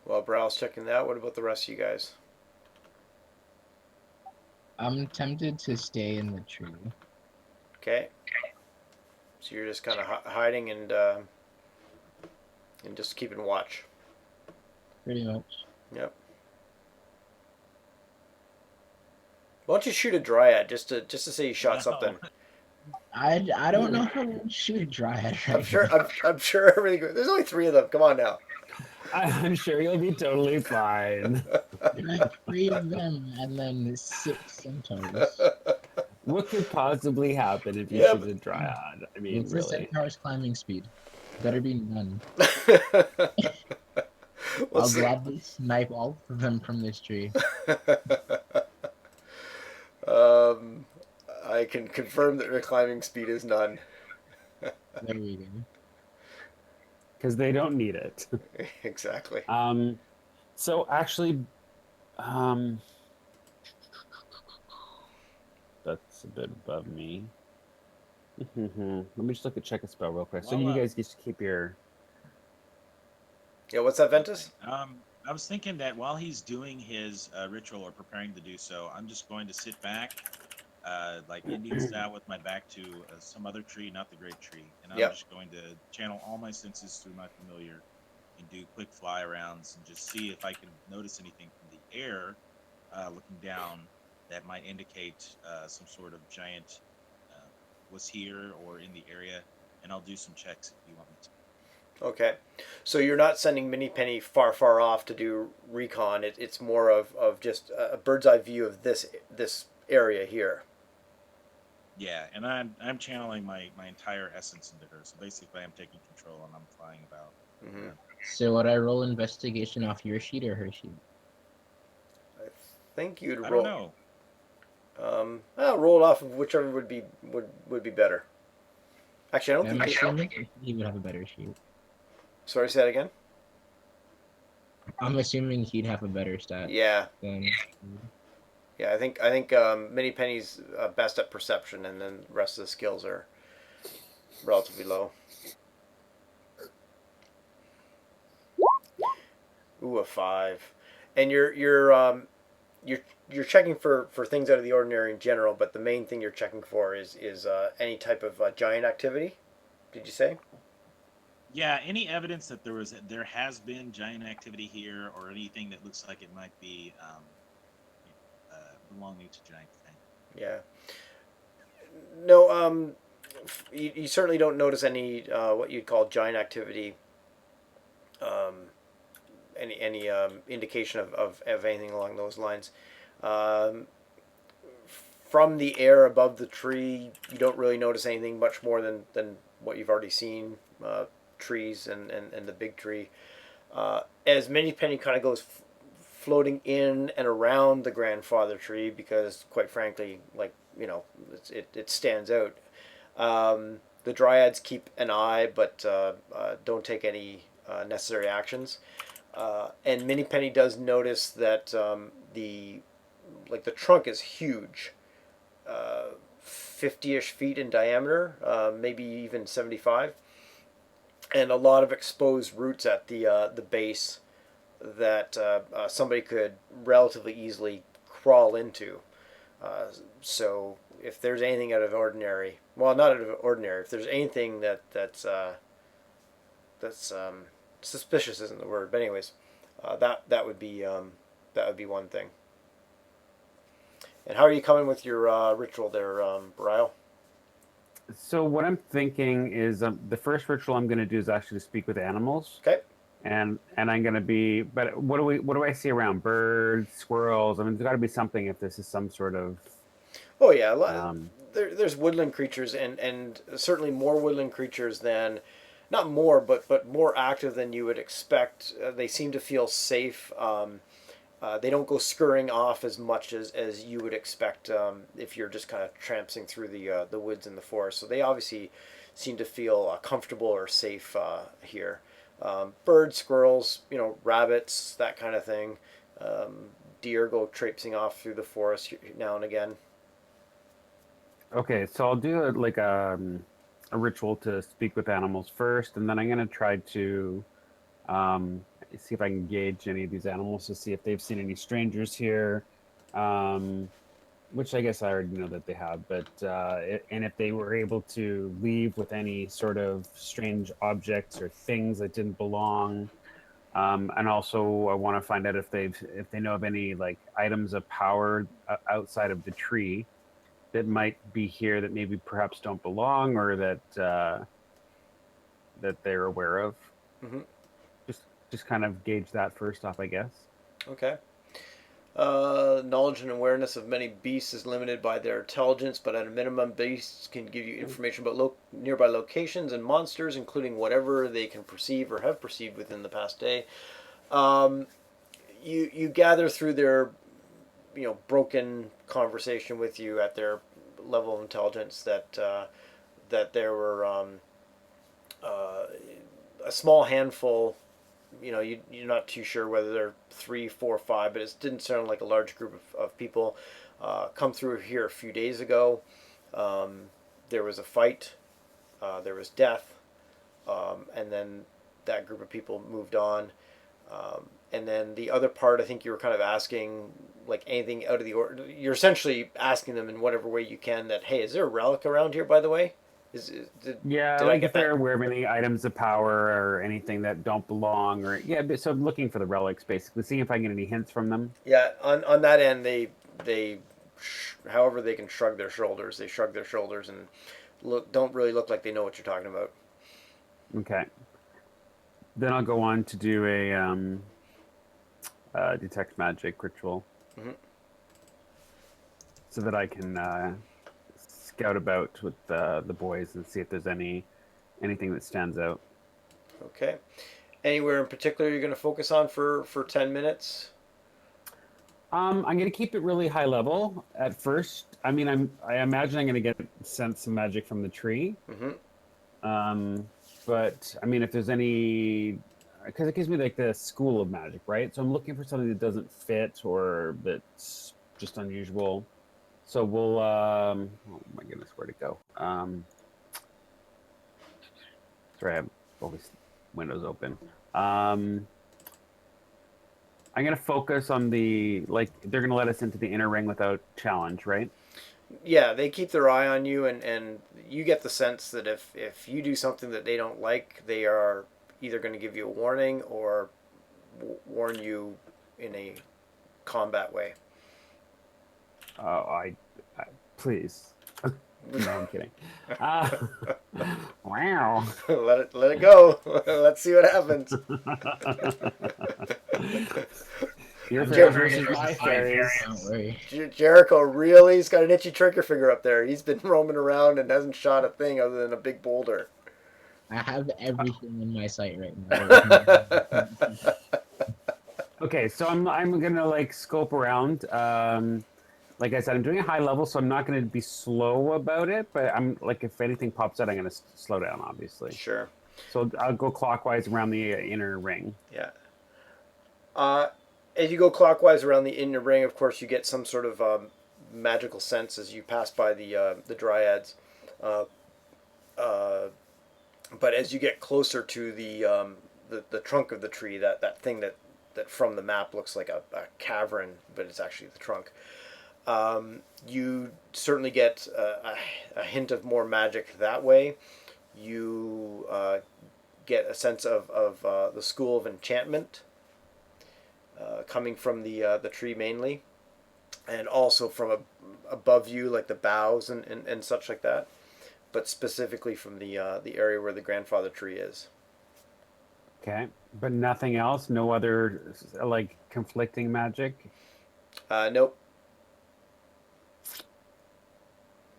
Well, Brow's checking that. What about the rest of you guys? I'm tempted to stay in the tree. Okay. So you're just kind of hiding and just keeping watch. Pretty much. Yep. Why don't you shoot a Dryad just to say you shot something? I don't know how to shoot a Dryad right I'm sure. now. I'm sure everything. There's only 3 of them. Come on now. I'm sure you'll be totally fine. 3 of them and then 6 centaurs. What could possibly happen if you Yeah, shoot a Dryad? I mean, What's the really. centaur's climbing speed? Better be none. Well, I'll gladly snipe all of them from this tree. I can confirm that their climbing speed is none. There we go. Because they don't need it. Exactly. So actually, that's a bit above me. Let me just check a spell real quick. So Well, you guys just keep your... Yeah, what's that, Ventus? I was thinking that while he's doing his ritual or preparing to do so, I'm just going to sit back, like Indian style, with my back to some other tree, not the great tree, and I'm just going to channel all my senses through my familiar and do quick fly arounds and just see if I can notice anything from the air, looking down, that might indicate some sort of giant was here or in the area, and I'll do some checks if you want me to. Okay. So you're not sending Minnie Penny far off to do recon. It's more of just a bird's eye view of this area here. Yeah, and I'm channeling my entire essence into her. So basically, I'm taking control and I'm flying about. Mm-hmm. So would I roll investigation off your sheet or her sheet? I think you'd roll. I don't know. I'll roll it off of whichever would be better. Actually, I don't I'm think. assuming he would have a better sheet. Sorry, say that again. I'm assuming he'd have a better stat Yeah. than. Yeah, I think Mini Penny's best at perception, and then the rest of the skills are relatively low. Ooh, a 5. And you're checking for things out of the ordinary in general, but the main thing you're checking for is any type of giant activity. Did you say? Yeah, any evidence that there has been giant activity here, or anything that looks like it might be belonging to giant thing. Yeah. No. You certainly don't notice any what you'd call giant activity. Any indication of anything along those lines. Um, from the air above the tree, you don't really notice anything much more than what you've already seen. Trees and the big tree. As Mini Penny kind of goes floating in and around the grandfather tree, because quite frankly, like, it stands out. The dryads keep an eye, but don't take any necessary actions. And Mini Penny does notice that the trunk is huge, 50-ish feet in diameter, maybe even 75, and a lot of exposed roots at the base that somebody could relatively easily crawl into. So if there's anything out of ordinary, well, not out of ordinary, if there's anything that's suspicious isn't the word, but anyways, that would be one thing. And how are you coming with your ritual there, Brio? So what I'm thinking is the first ritual I'm going to do is actually to speak with animals. Okay. And I'm going to be, but what do I see around? Birds, squirrels? I mean, there's got to be something if this is some sort of. Oh yeah, Um, there's woodland creatures, and certainly more woodland creatures than, not more, but more active than you would expect. They seem to feel safe. They don't go scurrying off as much as you would expect if you're just kind of tramping through the woods and the forest. So they obviously seem to feel comfortable or safe here. Birds, squirrels, rabbits, that kind of thing. Deer go traipsing off through the forest now and again. okay, so I'll do a ritual to speak with animals first, and then I'm going to try to see if I can gauge any of these animals to see if they've seen any strangers here, um, which I guess I already know that they have. But and if they were able to leave with any sort of strange objects or things that didn't belong, and also I want to find out if they know of any like items of power outside of the tree that might be here that maybe perhaps don't belong or that they're aware of. Hmm. Just just kind of gauge that first off, I guess. Okay. Knowledge and awareness of many beasts is limited by their intelligence, but at a minimum, beasts can give you information about nearby locations and monsters, including whatever they can perceive or have perceived within the past day. Um, you gather through their broken conversation with you at their level of intelligence that there were uh, a small handful. You're not too sure whether they're 3, 4, 5, but it didn't sound like a large group of people come through here a few days ago. There was a fight, there was death, and then that group of people moved on. And then the other part, I think you were kind of asking, like, anything out of the order. You're essentially asking them in whatever way you can that, hey, is there a relic around here, by the way? Yeah, Did I like get if they're that? aware of any items of power or anything that don't belong, or yeah, so I'm looking for the relics basically, seeing if I can get any hints from them. Yeah, on that end, however they can shrug their shoulders, they shrug their shoulders and don't really look like they know what you're talking about. Okay, then I'll go on to do a detect magic ritual Hmm. so that I can scout about with the boys and see if there's anything that stands out. Okay. Anywhere in particular you're going to focus on for 10 minutes? I'm gonna keep it really high level at first. I mean, I imagine I'm gonna get sense some magic from the tree. Hmm. Um, but I mean, if there's any, because it gives me like the school of magic, right? So I'm looking for something that doesn't fit or that's just unusual. So we'll. Oh my goodness, where'd it go? Sorry, I have all these windows open. I'm gonna focus on the they're gonna let us into the inner ring without challenge, right? Yeah, they keep their eye on you, and you get the sense that if you do something that they don't like, they are either going to give you a warning or warn you in a combat way. I please. No, I'm kidding. Uh, wow. let it go. Let's see what happens. Your Jer- fairies versus my fairies. Don't worry. Jericho really's got an itchy trigger finger up there. He's been roaming around and hasn't shot a thing other than a big boulder. I have everything in my sight right now. Okay, so I'm gonna scope around. Like I said, I'm doing a high level, so I'm not gonna be slow about it. But I'm if anything pops out, I'm gonna slow down, obviously. Sure. So I'll go clockwise around the inner ring. Yeah. As you go clockwise around the inner ring, of course, you get some sort of magical sense as you pass by the dryads. Uh, but as you get closer to the trunk of the tree, that thing that from the map looks like a cavern, but it's actually the trunk. You certainly get a hint of more magic that way. You get a sense of the school of enchantment coming from the tree mainly, and also from above you, like the boughs and such like that, but specifically from the area where the grandfather tree is. Okay, but nothing else. No other conflicting magic. Nope.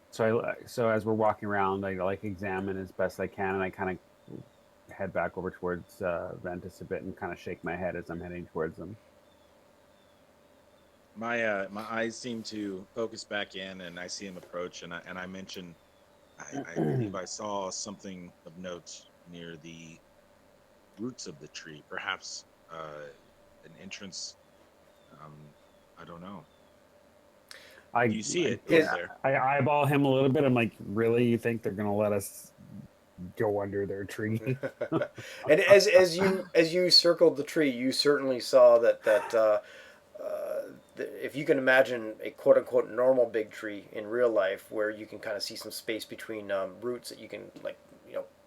So as we're walking around, I examine as best I can, and I kind of head back over towards Ventus a bit and kind of shake my head as I'm heading towards them. My eyes seem to focus back in, and I see him approach, and I mention, I believe I saw something of note near the roots of the tree, perhaps an entrance. I don't know. You see it over there. I eyeball him a little bit. I'm like, really? You think they're gonna let us go under their tree? And as you circled the tree, you certainly saw that if you can imagine a quote unquote normal big tree in real life, where you can kind of see some space between roots that you can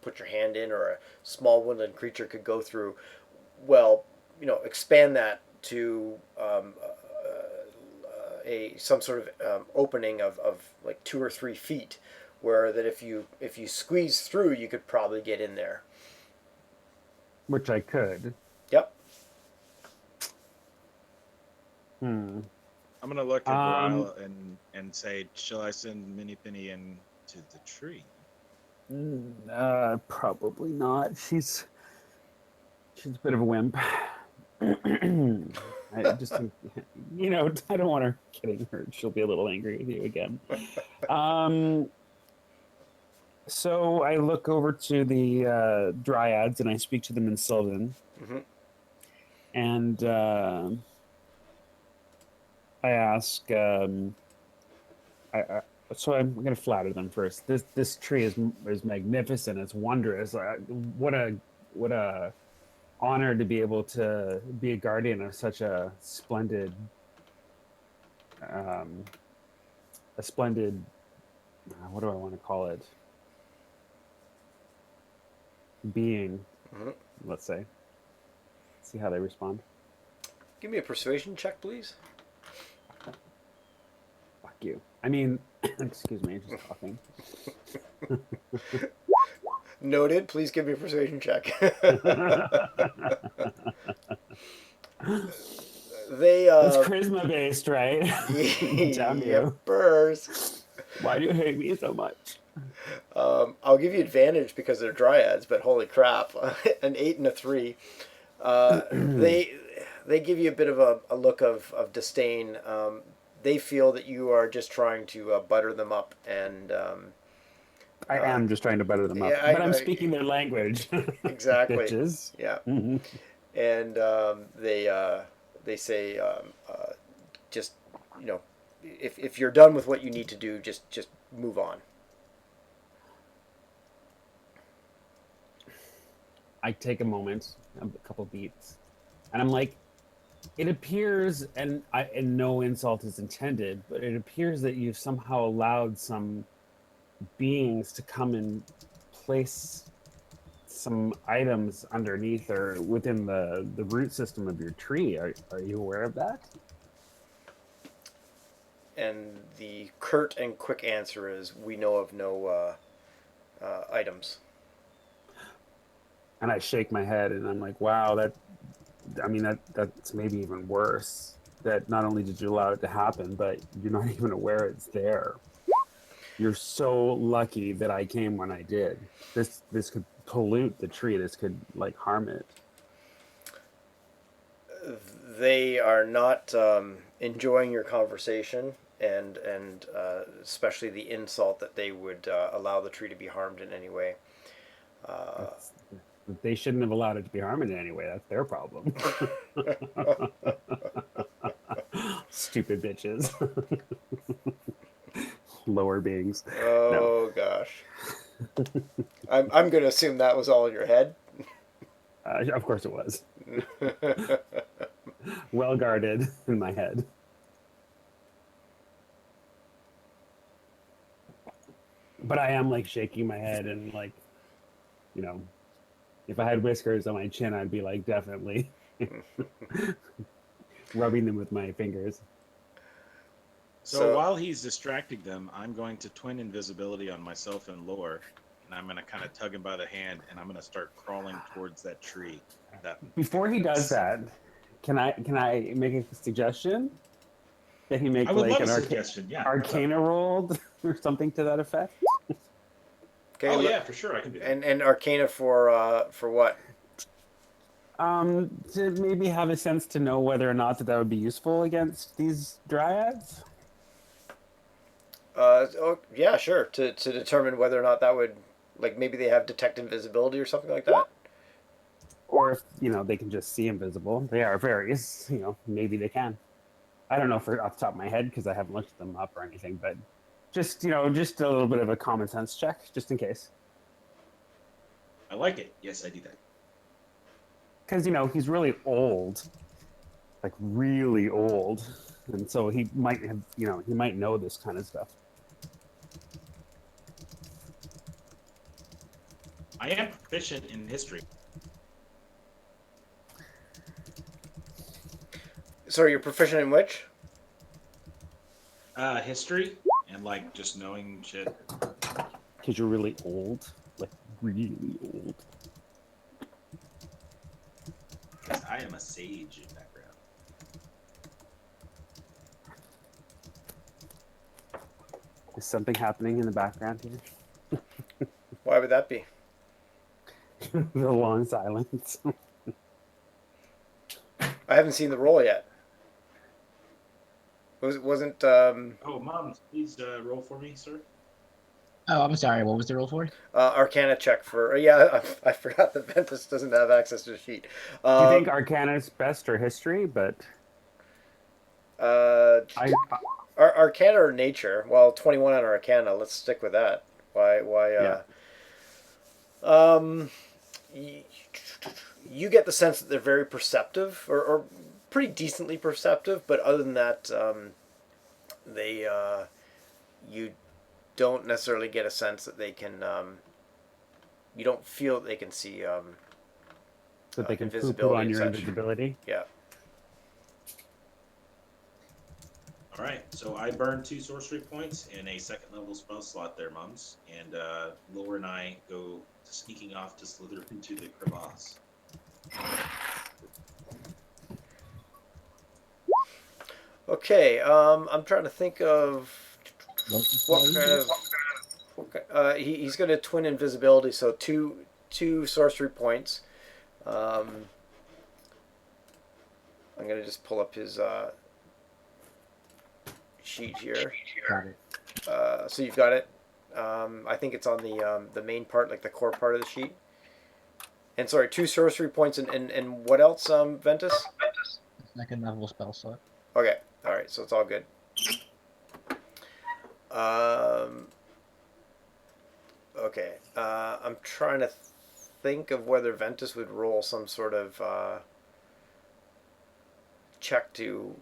put your hand in, or a small woodland creature could go through. Well, expand that to some sort of opening of like 2 or 3 feet, where that if you squeeze through, you could probably get in there. Which I could. Yep. Hmm. I'm gonna look at Borile and say, shall I send Minnie Penny in to the tree? Probably not. She's a bit of a wimp. I just, I don't want her getting hurt. She'll be a little angry with you again. So I look over to the dryads and I speak to them in Sylvan. Mm-hmm. And I ask, so I'm going to flatter them first. This tree is magnificent. It's wondrous. What a honor to be able to be a guardian of such a splendid what do I want to call it? Being, Mm-hmm. let's say. See how they respond. Give me a persuasion check, please. Fuck you. I mean, excuse me, just talking. Noted. Please give me a persuasion check. It's charisma based, right? Damn you. Yippers. Why do you hate me so much? I'll give you advantage because they're dryads, but holy crap, an 8 and a 3. They give you a bit of a look of disdain. They feel that you are just trying to butter them up, and I am just trying to butter them up, yeah, but I'm speaking their language. Exactly. Bitches. Yeah. Mm-hmm. And they say just if you're done with what you need to do, just move on. I take a moment, a couple beats, and I'm like, it appears, and no insult is intended, but it appears that you've somehow allowed some beings to come and place some items underneath or within the root system of your tree. Are you aware of that? And the curt and quick answer is, we know of no items. And I shake my head and I'm like, wow, that's maybe even worse. That not only did you allow it to happen, but you're not even aware it's there. You're so lucky that I came when I did. This could pollute the tree. This could like harm it. They are not enjoying your conversation, and especially the insult that they would allow the tree to be harmed in any way. They shouldn't have allowed it to be harmed in any way. That's their problem. Stupid bitches. Lower beings. Oh gosh. I'm going to assume that was all in your head. Of course it was. Well guarded in my head. But I am like shaking my head and like, you know, if I had whiskers on my chin, I'd be like definitely rubbing them with my fingers. So while he's distracting them, I'm going to twin invisibility on myself and Lore, and I'm going to kind of tug him by the hand, and I'm going to start crawling towards that tree. Before he does that, can I make a suggestion? That he make I would like love an a suggestion. Yeah. Arcana roll or something to that effect? Okay, Oh yeah, for sure I can do that. And Arcana for what? To maybe have a sense to know whether or not that would be useful against these dryads. Oh yeah, sure. To determine whether or not that would, like, maybe they have detect invisibility or something like that. Or if they can just see invisible. They are various. Maybe they can. I don't know off the top of my head because I haven't looked them up or anything, but just just a little bit of a common sense check, just in case. I like it. Yes, I do that. Because he's really old, like really old, and so he might have he might know this kind of stuff. I am proficient in history. So you're proficient in which? History and like just knowing shit. Because you're really old, like really old. I am a sage in background. Is something happening in the background here? Why would that be? The long silence. I haven't seen the roll yet. Wasn't Oh, Mom, please roll for me, sir. Oh, I'm sorry. What was the roll for? Arcana check for yeah. I forgot that Ventus doesn't have access to the sheet. Do you think Arcana is best or history? But Arcana or nature? Well, 21 on Arcana. Let's stick with that. Why? Yeah. You get the sense that they're very perceptive, or pretty decently perceptive, but other than that, they you don't necessarily get a sense that they can. You don't feel that they can see. that they can invisibility poo-poo on and your such. invisibility. Yeah. All right, so I burned 2 sorcery points in a 2nd level spell slot there, Mums, and Lower and I go sneaking off to slither into the crevasse. Okay. I'm trying to think of what kind of. He's going to twin invisibility, so two sorcery points. I'm going to just pull up his sheet here. Got it. So you've got it. I think it's on the main part, like the core part of the sheet. And sorry, 2 sorcery points and what else, Ventus? 2nd level spell slot. Okay. All right. So it's all good. Okay. I'm trying to think of whether Ventus would roll some sort of check to,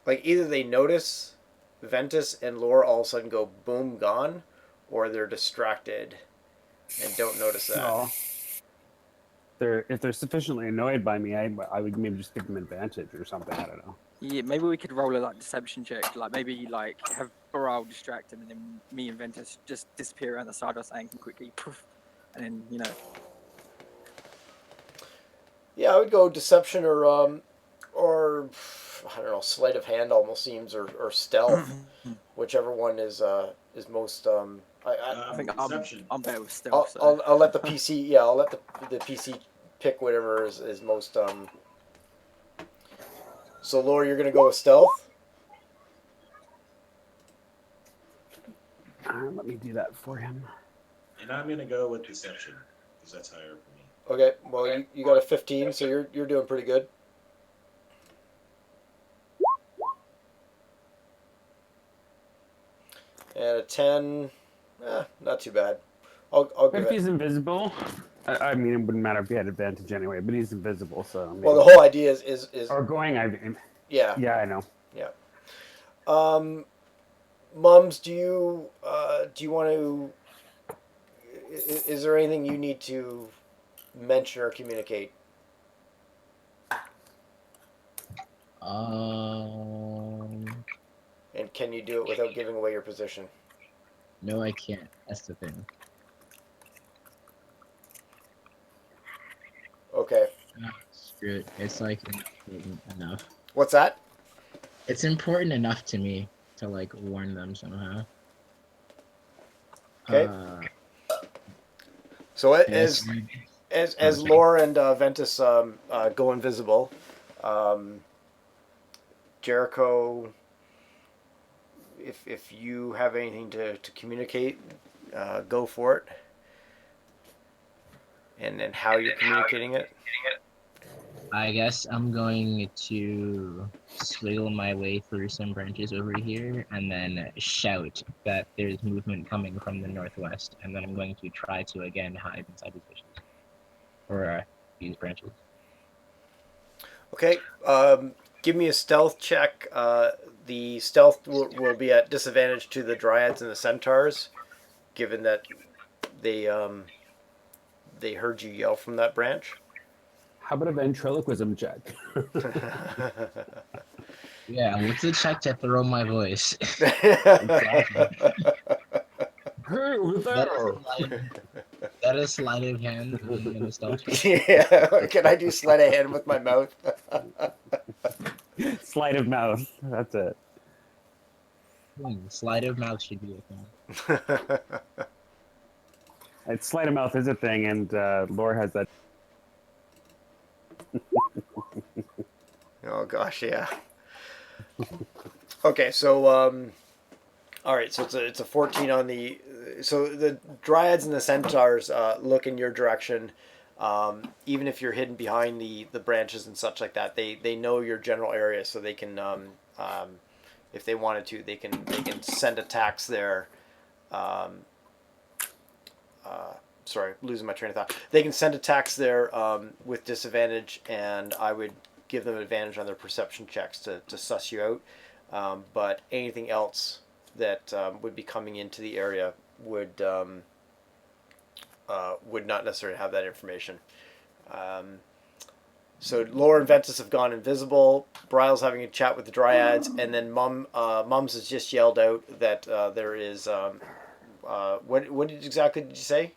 like, either they notice Ventus and Lore all of a sudden go boom gone, or they're distracted and don't notice that. So, if they're sufficiently annoyed by me, I would maybe just give them advantage or something. I don't know. Yeah, maybe we could roll a like deception check, like maybe like have Boral distract him, and then me and Ventus just disappear around the side or something and quickly poof, and then Yeah, I would go deception or I don't know, sleight of hand almost seems, or stealth, whichever one is most. I think Deception. I'm better with stealth. I'll let the PC. Yeah, I'll let the PC pick whatever is most. So Laura, you're gonna go with stealth. Let me do that for him. And I'm gonna go with deception because that's higher for me. Okay, well you got a 15, so you're doing pretty good. And a 10, not too bad. I'll But give if it. he's invisible, I mean, it wouldn't matter if he had advantage anyway. But he's invisible, so. Maybe. Well, the whole idea is Or going, yeah. Yeah, I know. Yeah. Mums, do you want to? Is there anything you need to mention or communicate? And can you do it without giving away your position? No, I can't. That's the thing. Okay. Screw it. It's like important enough. What's that? It's important enough to me to like warn them somehow. Okay. So Yes, as Lore and Ventus go invisible, Jericho, if you have anything to communicate, go for it. And then how you're communicating it. I guess I'm going to swiggle my way through some branches over here and then shout that there's movement coming from the northwest, and then I'm going to try to again hide inside these bushes or these branches. Okay. Give me a stealth check. The stealth will be at disadvantage to the dryads and the centaurs, given that they heard you yell from that branch. How about a ventriloquism check? Yeah, what's the check to throw my voice? Hey, over there! That is sleight of hand in a stealth check. Yeah. Can I do sleight of hand with my mouth? Sleight of mouth. That's it. Sleight of mouth should be a thing. Sleight of mouth is a thing, and Lore has that. Oh gosh, yeah. Okay, so all right, so it's a 14 on the. So the dryads and the centaurs look in your direction. Even if you're hidden behind the branches and such like that, they know your general area, so they can, if they wanted to, they can send attacks there. Sorry, losing my train of thought. They can send attacks there with disadvantage, and I would give them advantage on their perception checks to suss you out. But anything else that would be coming into the area would not necessarily have that information. So Lore and Ventus have gone invisible. Bryle's having a chat with the dryads, and then Mums has just yelled out that there is. What exactly did you say?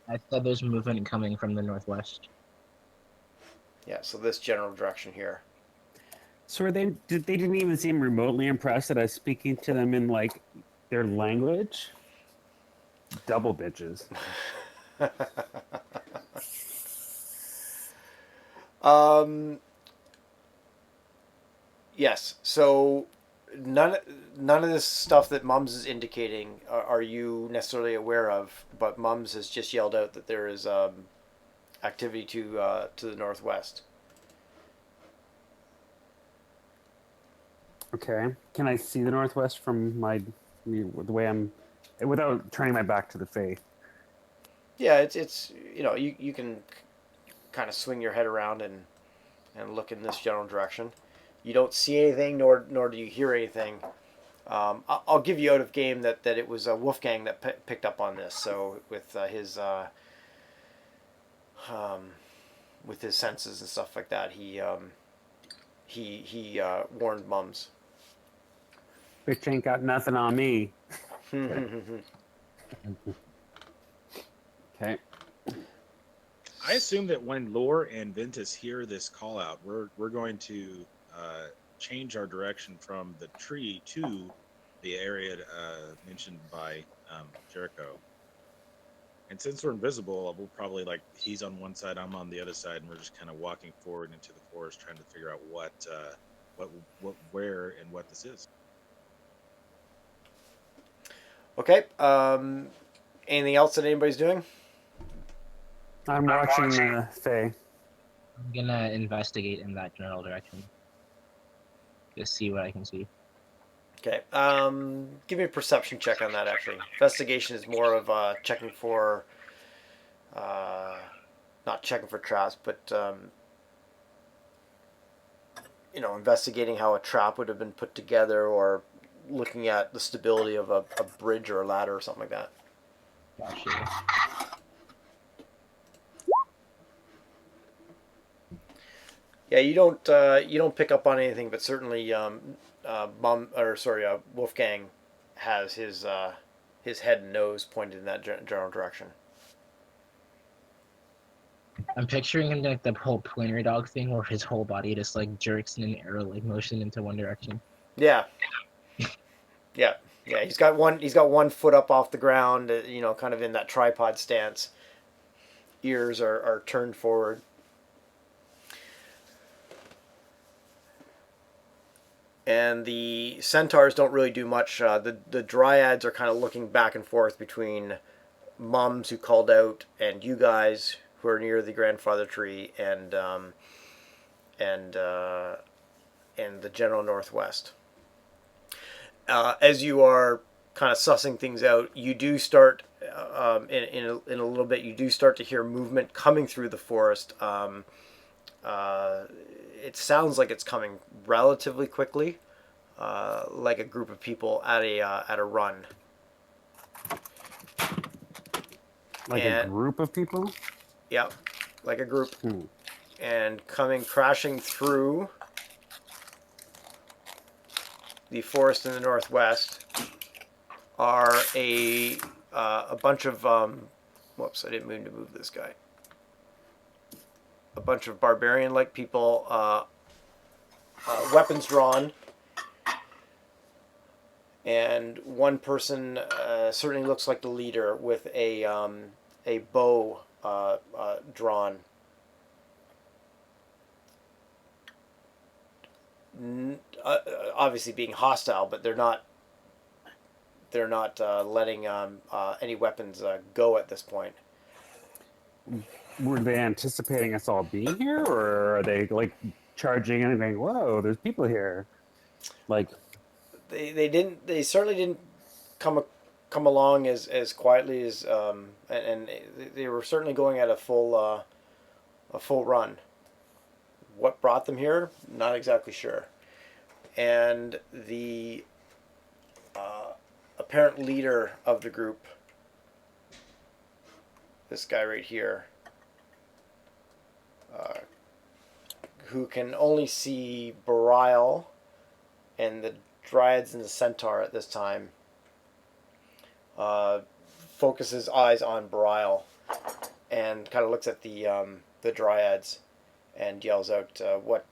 I said there's movement coming from the northwest. Yeah, so this general direction here. So they didn't even seem remotely impressed at us speaking to them in like their language. Double bitches. Yes. So none of this stuff that Mums is indicating are you necessarily aware of, but Mums has just yelled out that there is activity to the northwest. Okay. Can I see the northwest from the way I'm, without turning my back to the faith? Yeah, it's you can kind of swing your head around and look in this general direction. You don't see anything, nor do you hear anything. I'll give you out of game that it was Wolfgang that picked up on this. So um, with his senses and stuff like that, he warned Mums. Bitch ain't got nothing on me. Okay. I assume that when Lore and Ventus hear this call out, we're going to change our direction from the tree to the area mentioned by Jericho. And since we're invisible, we'll probably he's on one side, I'm on the other side, and we're just kind of walking forward into the forest, trying to figure out where, and what this is. Okay. Anything else that anybody's doing? I'm watching Faye. I'm gonna investigate in that general direction. Just see what I can see. Okay. Give me a perception check on that. Actually, investigation is more of checking for, not checking for traps, but investigating how a trap would have been put together, or looking at the stability of a bridge or a ladder or something like that. Gotcha. Yeah, you don't pick up on anything, but certainly, Wolfgang has his head and nose pointed in that general direction. I'm picturing him like the whole pointer dog thing, where his whole body just jerks in an arrow motion into one direction. Yeah. Yeah. Yeah. He's got one foot up off the ground, kind of in that tripod stance. Ears are turned forward. And the centaurs don't really do much. The dryads are kind of looking back and forth between Mums, who called out, and you guys who are near the grandfather tree, and the general northwest. As you are kind of sussing things out, you do start in a little bit. You do start to hear movement coming through the forest. It sounds like it's coming relatively quickly, like a group of people at a run. Like a group of people? Yeah, like a group. And coming crashing through the forest in the northwest are a bunch of whoops, I didn't mean to move this guy. A bunch of barbarian-like people, weapons drawn, and one person certainly looks like the leader with a bow drawn. Obviously being hostile, but they're not letting any weapons go at this point. Were they anticipating us all being here, or are they charging and going, "Whoa, there's people here"? They certainly didn't come along as quietly as and they were certainly going at a full run. What brought them here? Not exactly sure. And the apparent leader of the group, this guy right here, who can only see Belial and the Dryads and the Centaur at this time, focuses eyes on Belial and kind of looks at the Dryads and yells out, what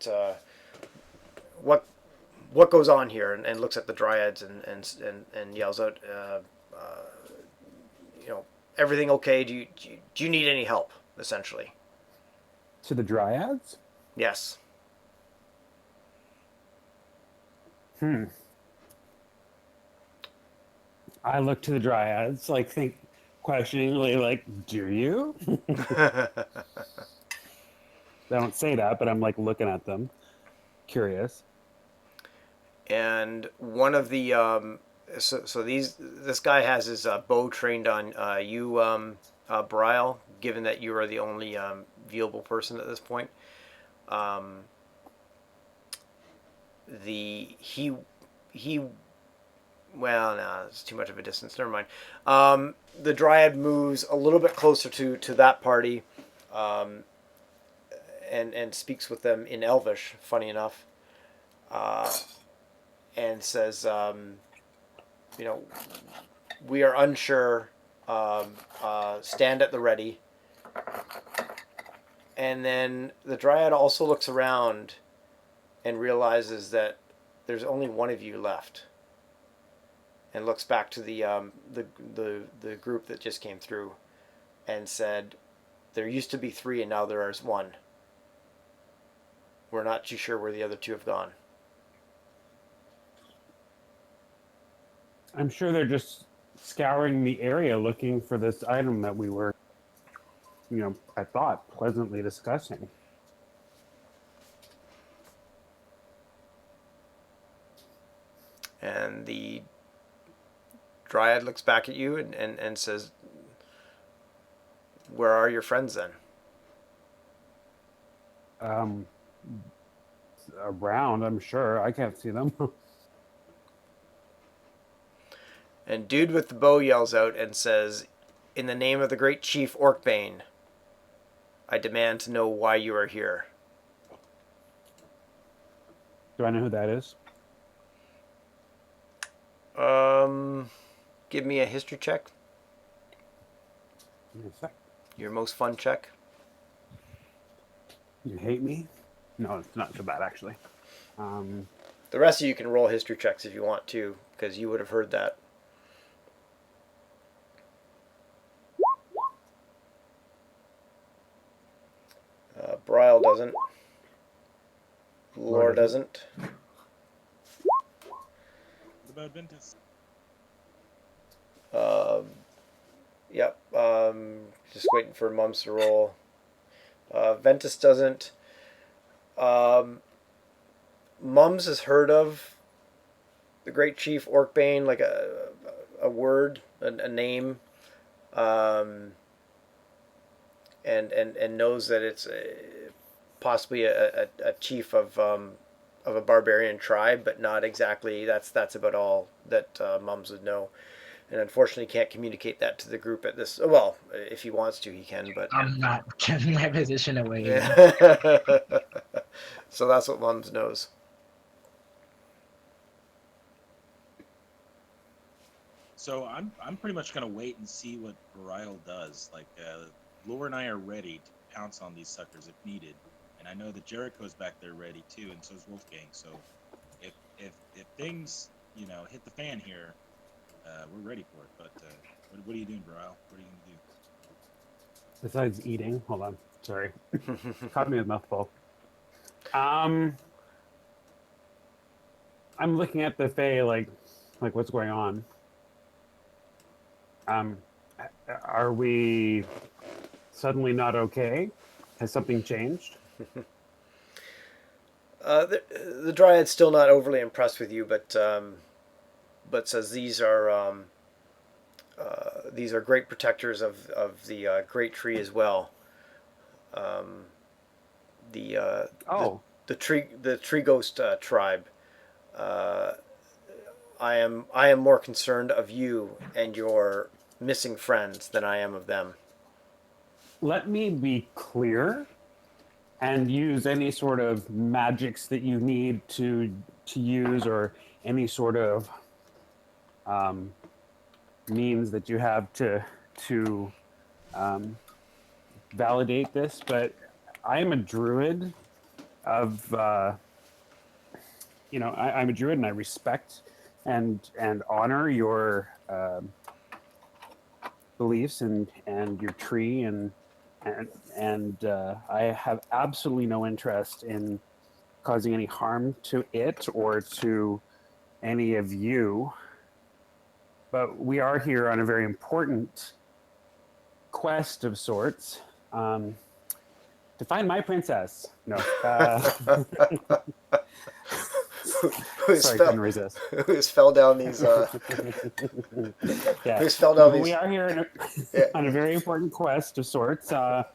goes on here? And looks at the Dryads and yells out, everything okay? Do you need any help? Essentially. To the Dryads? Yes. I look to the Dryads, think questioningly, do you? I don't say that, but I'm looking at them, curious. and one of the this guy has his bow trained on you, Brile, given that you are the only viewable person at this point. Um, the he well, no, it's too much of a distance. Never mind. The Dryad moves a little bit closer to that party, um, and speaks with them in Elvish. Funny enough, and says, you know, we are unsure. Stand at the ready. And then the Dryad also looks around and realizes that there's only one of you left, and looks back to the group that just came through, and said, "There used to be three, and now there is one. We're not too sure where the other two have gone." I'm sure they're just scouring the area looking for this item that we were, I thought, pleasantly discussing. And the Dryad looks back at you and says, "Where are your friends then?" Around, I'm sure. I can't see them. And dude with the bow yells out and says, "In the name of the great chief Orkbane, I demand to know why you are here." Do I know who that is? Give me a history check. Give me a sec. Your most fun check. You hate me? No, it's not so bad, actually. The rest of you can roll history checks if you want to, because you would have heard that. Brile doesn't. Lore doesn't. What about Ventus? Yep. Just waiting for Mums to roll. Ventus doesn't. Mums has heard of the Great Chief Orkbane, like a word, a name, and knows that it's possibly a chief of a barbarian tribe, but not exactly. That's about all that Mums would know. And unfortunately can't communicate that to the group at this. Well, if he wants to, he can. But I'm not giving my position away. So that's what Mums knows. So I'm pretty much gonna wait and see what Brile does. Like, Lore and I are ready to pounce on these suckers if needed, and I know that Jericho's back there ready too, and so's Wolfgang. So if things hit the fan here, we're ready for it. But what are you doing, Brile? What are you gonna do? Besides eating, hold on, sorry, caught me with mouthful. I'm looking at the Fae like what's going on. Are we suddenly not okay? Has something changed? The Dryad's still not overly impressed with you, but says these are great protectors of the great tree as well. The tree ghost tribe. I am more concerned of you and your missing friends than I am of them. Let me be clear and use any sort of magics that you need to use, or any sort of means that you have to validate this. But I am a druid of I'm a druid, and I respect and honor your beliefs and your tree, and I have absolutely no interest in causing any harm to it or to any of you. But we are here on a very important quest of sorts, to find my princess. No. who's Sorry, fell couldn't resist. who's fell down these Yeah. who's fell No, down but these we are here yeah. on a very important quest of sorts that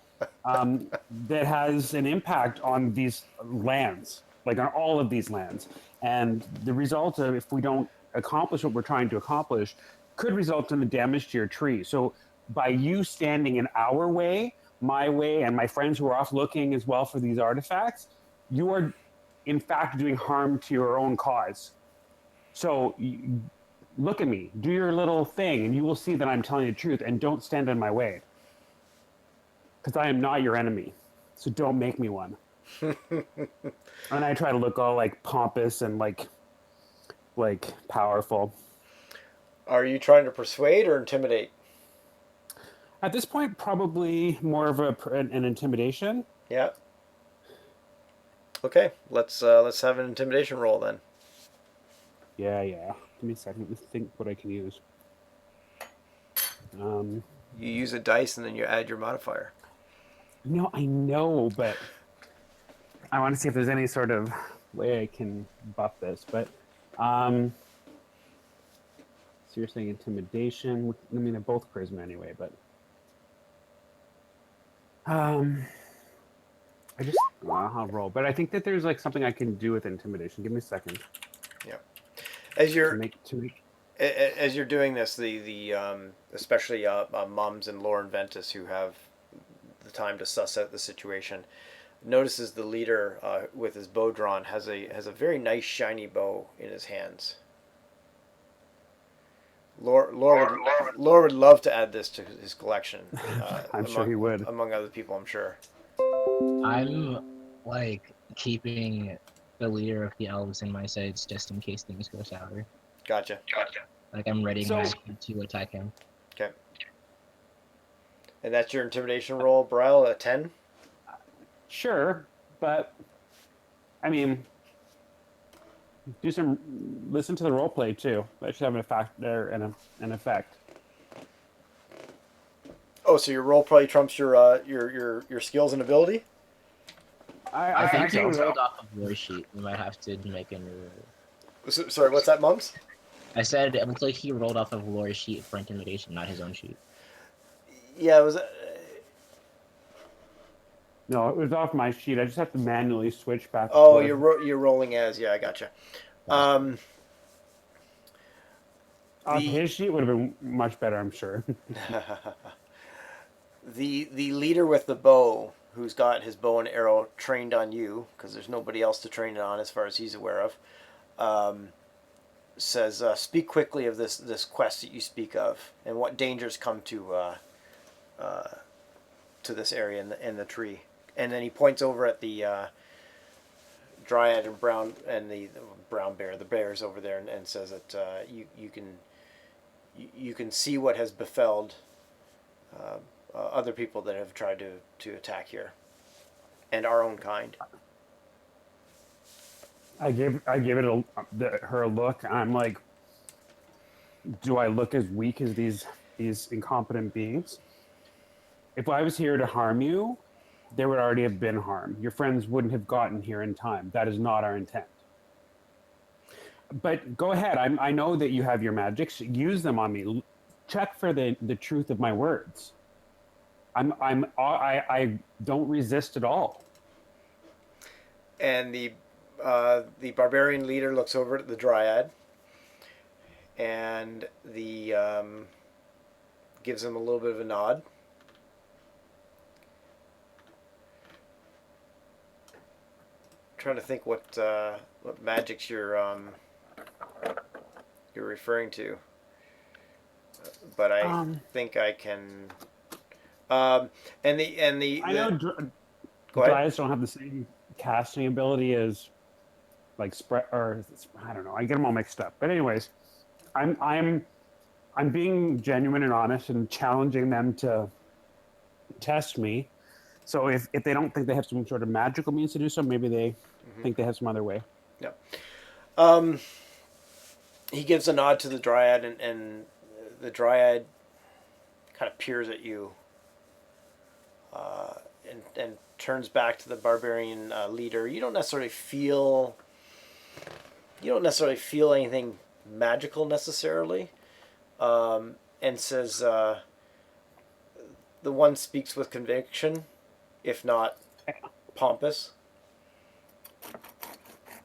has an impact on these lands, like on all of these lands. And the result of, if we don't accomplish what we're trying to accomplish, could result in the damage to your tree. So by you standing in our way, my way, and my friends who are off looking as well for these artifacts, you are in fact doing harm to your own cause. So look at me, do your little thing, and you will see that I'm telling the truth, and don't stand in my way. Because I am not your enemy. So don't make me one. And I try to look all like pompous and like powerful. Are you trying to persuade or intimidate? At this point, probably more of an intimidation. Yeah. Okay, let's have an intimidation roll then. Yeah. Give me a second to think what I can use. You use a dice and then you add your modifier. No, I know, but I want to see if there's any sort of way I can buff this. But so you're saying intimidation? I mean, they're both charisma anyway. But I just I'll roll. But I think that there's like something I can do with intimidation. Give me a second. Yeah. As you're To make as you're doing this, the especially Mums and Lauren Ventus, who have the time to suss out the situation, notices the leader with his bow drawn has a very nice shiny bow in his hands. Lore would love to add this to his collection. I'm sure he would. Among other people, I'm sure. I'm like keeping the leader of the elves in my sights just in case things go sour. Gotcha. Like I'm ready to attack him. Okay. And that's your intimidation roll, Brile, a 10? Sure, but I mean, listen to the role play too. That should have an effect there and an effect. Oh, so your roll probably trumps your skills and ability? I think think you so. rolled off of lore sheet. We might have to make a new roll. Sorry, what's that, Mums? I said it looks like he rolled off of lore sheet for intimidation, not his own sheet. Yeah, it was. No, it was off my sheet. I just have to manually switch back. Oh, you're rolling as. Yeah, I gotcha. Off his sheet would have been much better, I'm sure. The leader with the bow, who's got his bow and arrow trained on you, because there's nobody else to train it on as far as he's aware of, says, "Speak quickly of this quest that you speak of, and what dangers come to this area in the tree." And then he points over at the Dryad and the brown bear, the bears over there, and says that you can see what has befelled other people that have tried to attack here, and our own kind. I give it her a look. I'm like, do I look as weak as these incompetent beings? If I was here to harm you, there would already have been harm. Your friends wouldn't have gotten here in time. That is not our intent. But go ahead. I know that you have your magics. Use them on me. Check for the truth of my words. I don't resist at all. And the barbarian leader looks over at the Dryad, and gives him a little bit of a nod. Trying to think what magics you're referring to, but I think I can. I know Dryads don't have the same casting ability as like spread, or I don't know. I get them all mixed up. But anyways, I'm being genuine and honest and challenging them to test me. So if they don't think they have some sort of magical means to do so, maybe they think they have some other way. Yeah. He gives a nod to the Dryad, and the Dryad kind of peers at you, and turns back to the barbarian leader. You don't necessarily feel you don't necessarily feel anything magical necessarily, and says, the one speaks with conviction, if not pompous.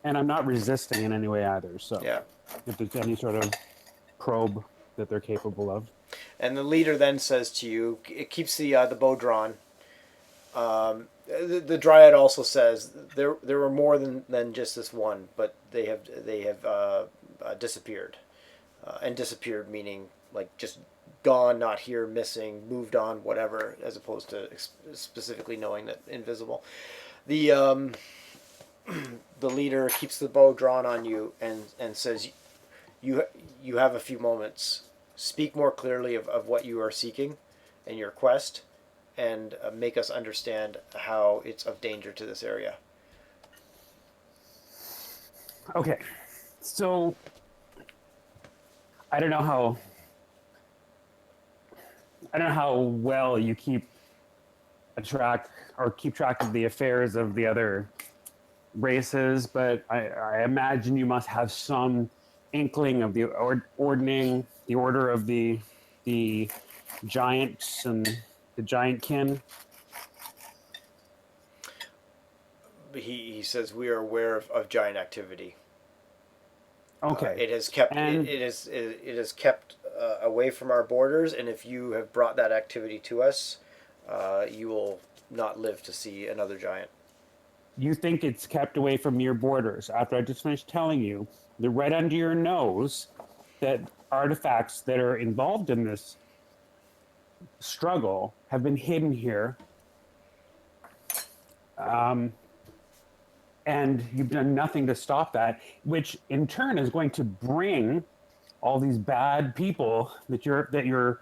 And I'm not resisting in any way either. So Yeah. if there's any sort of probe that they're capable of. And the leader then says to you, it keeps the bow drawn. The dryad also says there were more than just this one, but they have disappeared, and disappeared meaning like just gone, not here, missing, moved on, whatever, as opposed to specifically knowing that invisible. The the leader keeps the bow drawn on you and says, you have a few moments. Speak more clearly of what you are seeking in your quest, and make us understand how it's of danger to this area. Okay, so I don't know how well you keep track of the affairs of the other races, but I imagine you must have some inkling of the order of the giants and the giant kin. He says we are aware of giant activity. Okay. It has kept And- it has kept away from our borders, and if you have brought that activity to us, you will not live to see another giant. You think it's kept away from your borders after I just finished telling you that right under your nose that artifacts that are involved in this struggle have been hidden here. And you've done nothing to stop that, which in turn is going to bring all these bad people that you're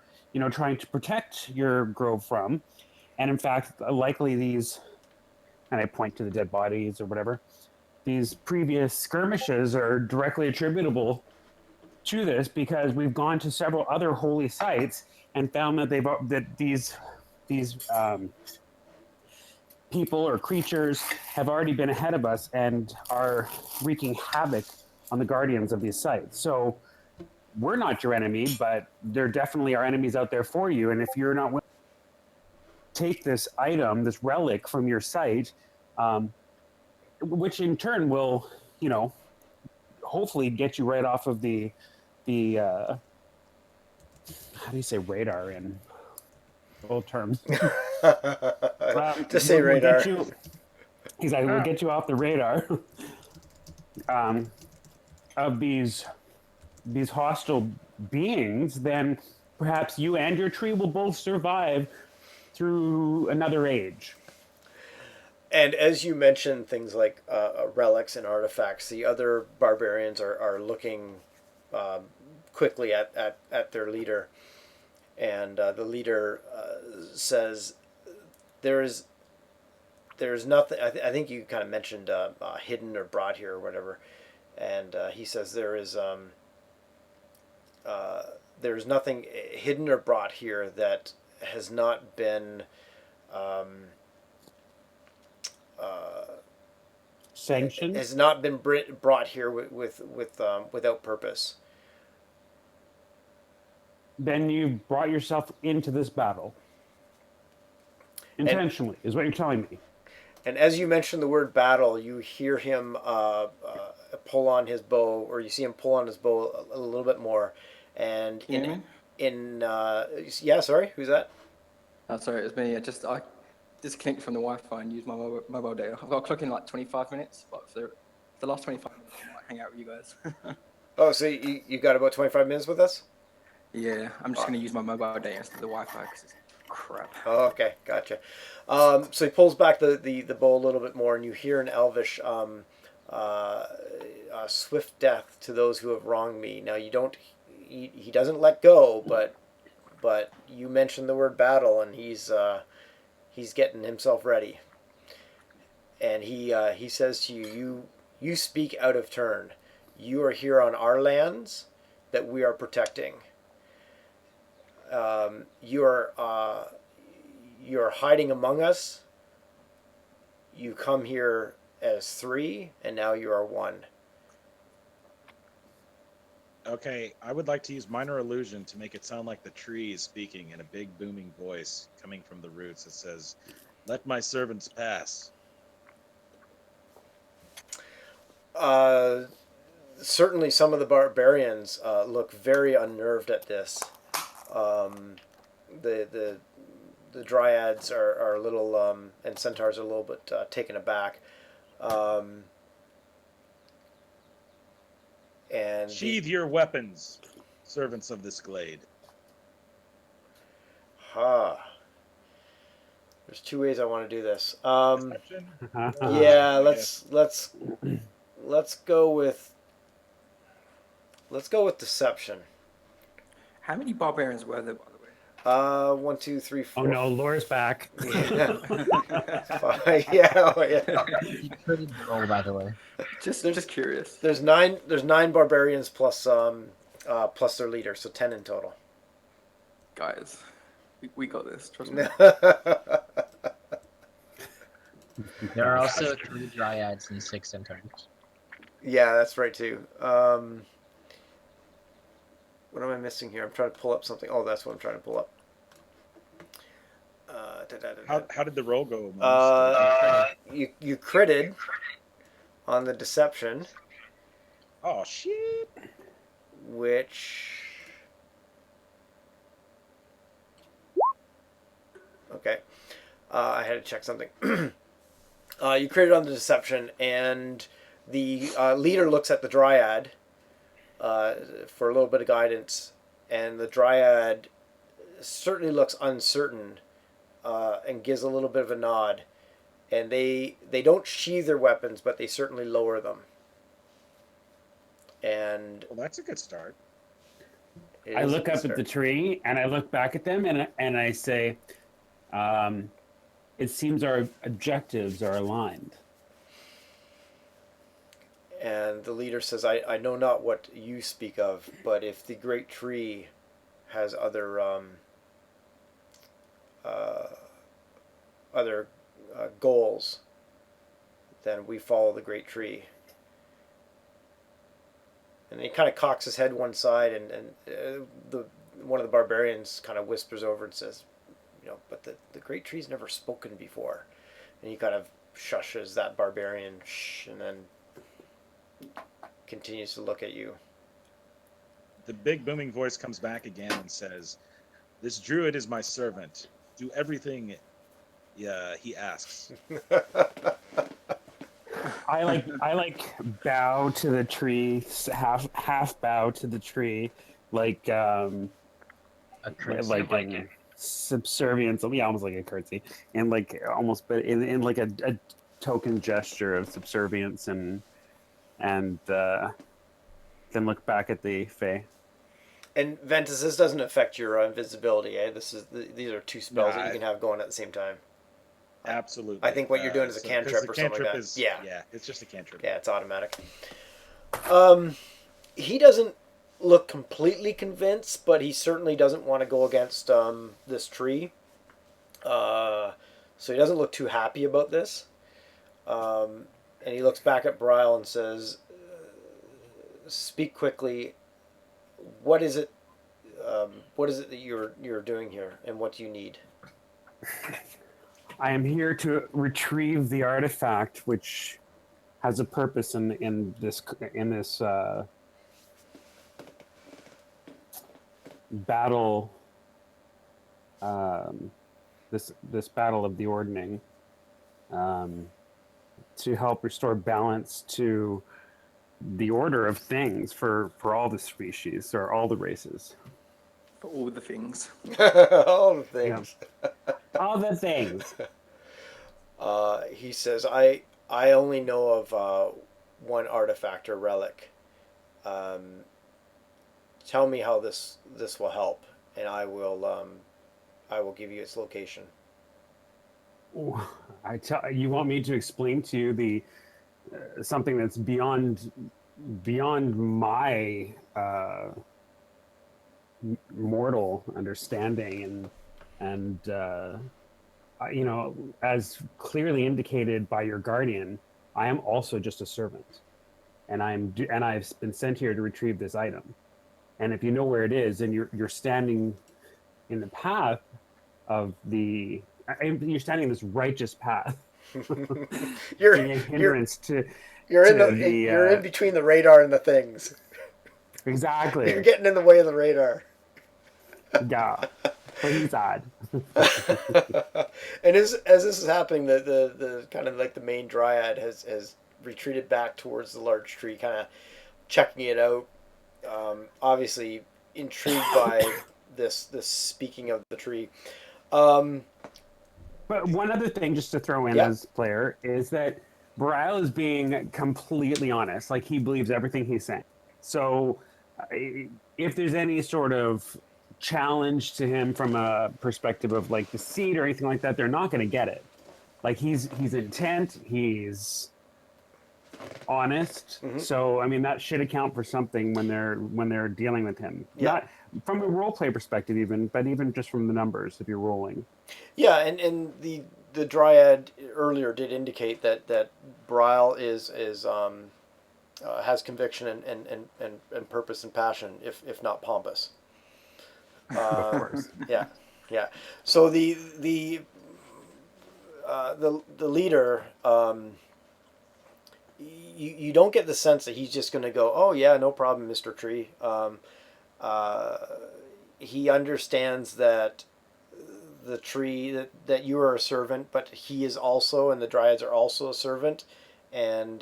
trying to protect your grove from. And in fact, likely these, and I point to the dead bodies or whatever, these previous skirmishes are directly attributable to this, because we've gone to several other holy sites and found that these people or creatures have already been ahead of us and are wreaking havoc on the guardians of these sites. So we're not your enemy, but there definitely are enemies out there for you. And if you're not willing to take this item, this relic from your site, which in turn will, hopefully get you right off of the how do you say radar in old terms? Just say We'll radar. get you, exactly, we'll get you off the radar of these hostile beings. Then perhaps you and your tree will both survive through another age. And as you mentioned things like relics and artifacts, the other barbarians are looking quickly at their leader. And the leader says, there's nothing. I think you kind of mentioned hidden or brought here or whatever. And he says there's nothing hidden or brought here that has not been Sanctioned? has not been brought here without purpose. Then you've brought yourself into this battle intentionally, is what you're telling me. And as you mention the word battle, you hear him pull on his bow, or you see him pull on his bow a little bit more. And Can you hear me? yeah, sorry, who's that? Oh, sorry, it was me. I disconnected from the Wi-Fi and used my mobile data. I've got a clock in like 25 minutes, but for the last 25 minutes, I might hang out with you guys. Oh, so you got about 25 minutes with us? Yeah, I'm just going to use my mobile data instead of the Wi-Fi because it's crap. Oh, okay, gotcha. So he pulls back the bow a little bit more, and you hear in Elvish, "Swift death to those who have wronged me." Now you don't. He doesn't let go, but you mentioned the word battle, and he's getting himself ready. And he says to you, you speak out of turn. You are here on our lands that we are protecting. You're hiding among us. You come here as three, and now you are one. Okay, I would like to use minor illusion to make it sound like the tree is speaking in a big booming voice coming from the roots. It says, "Let my servants pass." Uh, certainly, some of the barbarians look very unnerved at this. Um, the the the dryads are a little and centaurs are a little bit taken aback. Um, and Sheathe your weapons, servants of this glade. there's two ways I want to do this. Deception? Yeah, Okay. let's go with deception. How many barbarians were there, by the way? 1, 2, 3, 4. Oh no, Laura's back. Yeah. Yeah, oh, yeah. You couldn't roll, by the way. Just curious. There's nine barbarians plus plus their leader, so 10 in total. Guys, we got this. Trust me. There are also 3 dryads and 6 centaurs. Yeah, that's right too. What am I missing here? I'm trying to pull up something. Oh, that's what I'm trying to pull up. How did the roll go? You critted on the deception, Oh shit! which. Okay, I had to check something. You critted on the deception, and the leader looks at the dryad for a little bit of guidance, and the dryad certainly looks uncertain and gives a little bit of a nod. And they don't sheathe their weapons, but they certainly lower them. And Well, that's a good start. it I is a look good up start. at the tree and I look back at them and I say, it seems our objectives are aligned. And the leader says, I know not what you speak of, but if the great tree has other goals, then we follow the great tree. And he kind of cocks his head one side, and one of the barbarians kind of whispers over and says, but the great tree's never spoken before. And he kind of shushes that barbarian, and then continues to look at you. The big booming voice comes back again and says, "This druid is my servant. Do everything he asks." I bow to the tree, half bow to the tree, like A curtsy. like in subservience, yeah, almost like a curtsy, and like almost, but in like a token gesture of subservience, and then look back at the Fae. And Ventus, this doesn't affect your invisibility, eh? These are two spells that you can have going at the same time. Absolutely. I think what you're doing is a 'cause cantrip the or something like cantrip that. Yeah, it's just a cantrip. yeah, it's automatic. He doesn't look completely convinced, but he certainly doesn't want to go against this tree. So he doesn't look too happy about this. And he looks back at Bryle and says, "Speak quickly. What is it? What is it that you're doing here, and what do you need?" I am here to retrieve the artifact, which has a purpose in this battle. This battle of the Ordning, to help restore balance to the order of things for all the species or all the races. For all the things. All the things. All the things. He says, I only know of one artifact or relic. Tell me how this will help, and I will give you its location." You want me to explain to you the something that's beyond my mortal understanding, and as clearly indicated by your guardian, I am also just a servant, and I've been sent here to retrieve this item. And if you know where it is, and you're standing in the path of you're standing in this righteous path, you're being a you're hindrance to you're in between the radar and the things. You're exactly. getting in the way of the radar. Yeah, but he's odd. And as this is happening, the kind of like the main dryad has retreated back towards the large tree, kind of checking it out. Obviously intrigued by this speaking of the tree. Um, But one other thing, just to throw in yeah, as player, is that Brile is being completely honest. Like he believes everything he's saying. So if there's any sort of challenge to him from a perspective of like deceit or anything like that, they're not going to get it. Like he's intent. He's honest. mm-hmm. So I mean that should account for something when they're dealing with him. Yeah. Not from a role play perspective even, but even just from the numbers if you're rolling. Yeah, and the dryad earlier did indicate that Brile is has conviction and purpose and passion, if not pompous. Of course. Yeah, yeah. So the leader, you don't get the sense that he's just going to go, oh yeah, no problem, Mr. Tree. Uh, he understands that the tree that you are a servant, but he is also, and the dryads are also a servant, and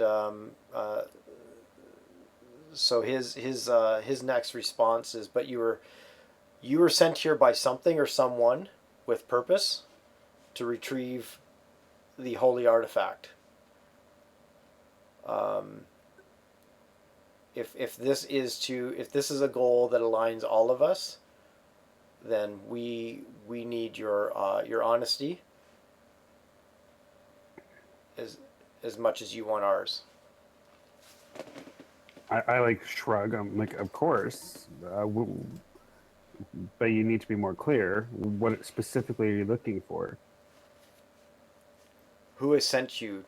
so his next response is, but you were sent here by something or someone with purpose to retrieve the holy artifact. If this is a goal that aligns all of us, then we need your honesty as much as you want ours. I like shrug. I'm like, of course, but you need to be more clear. What specifically are you looking for? Who has sent you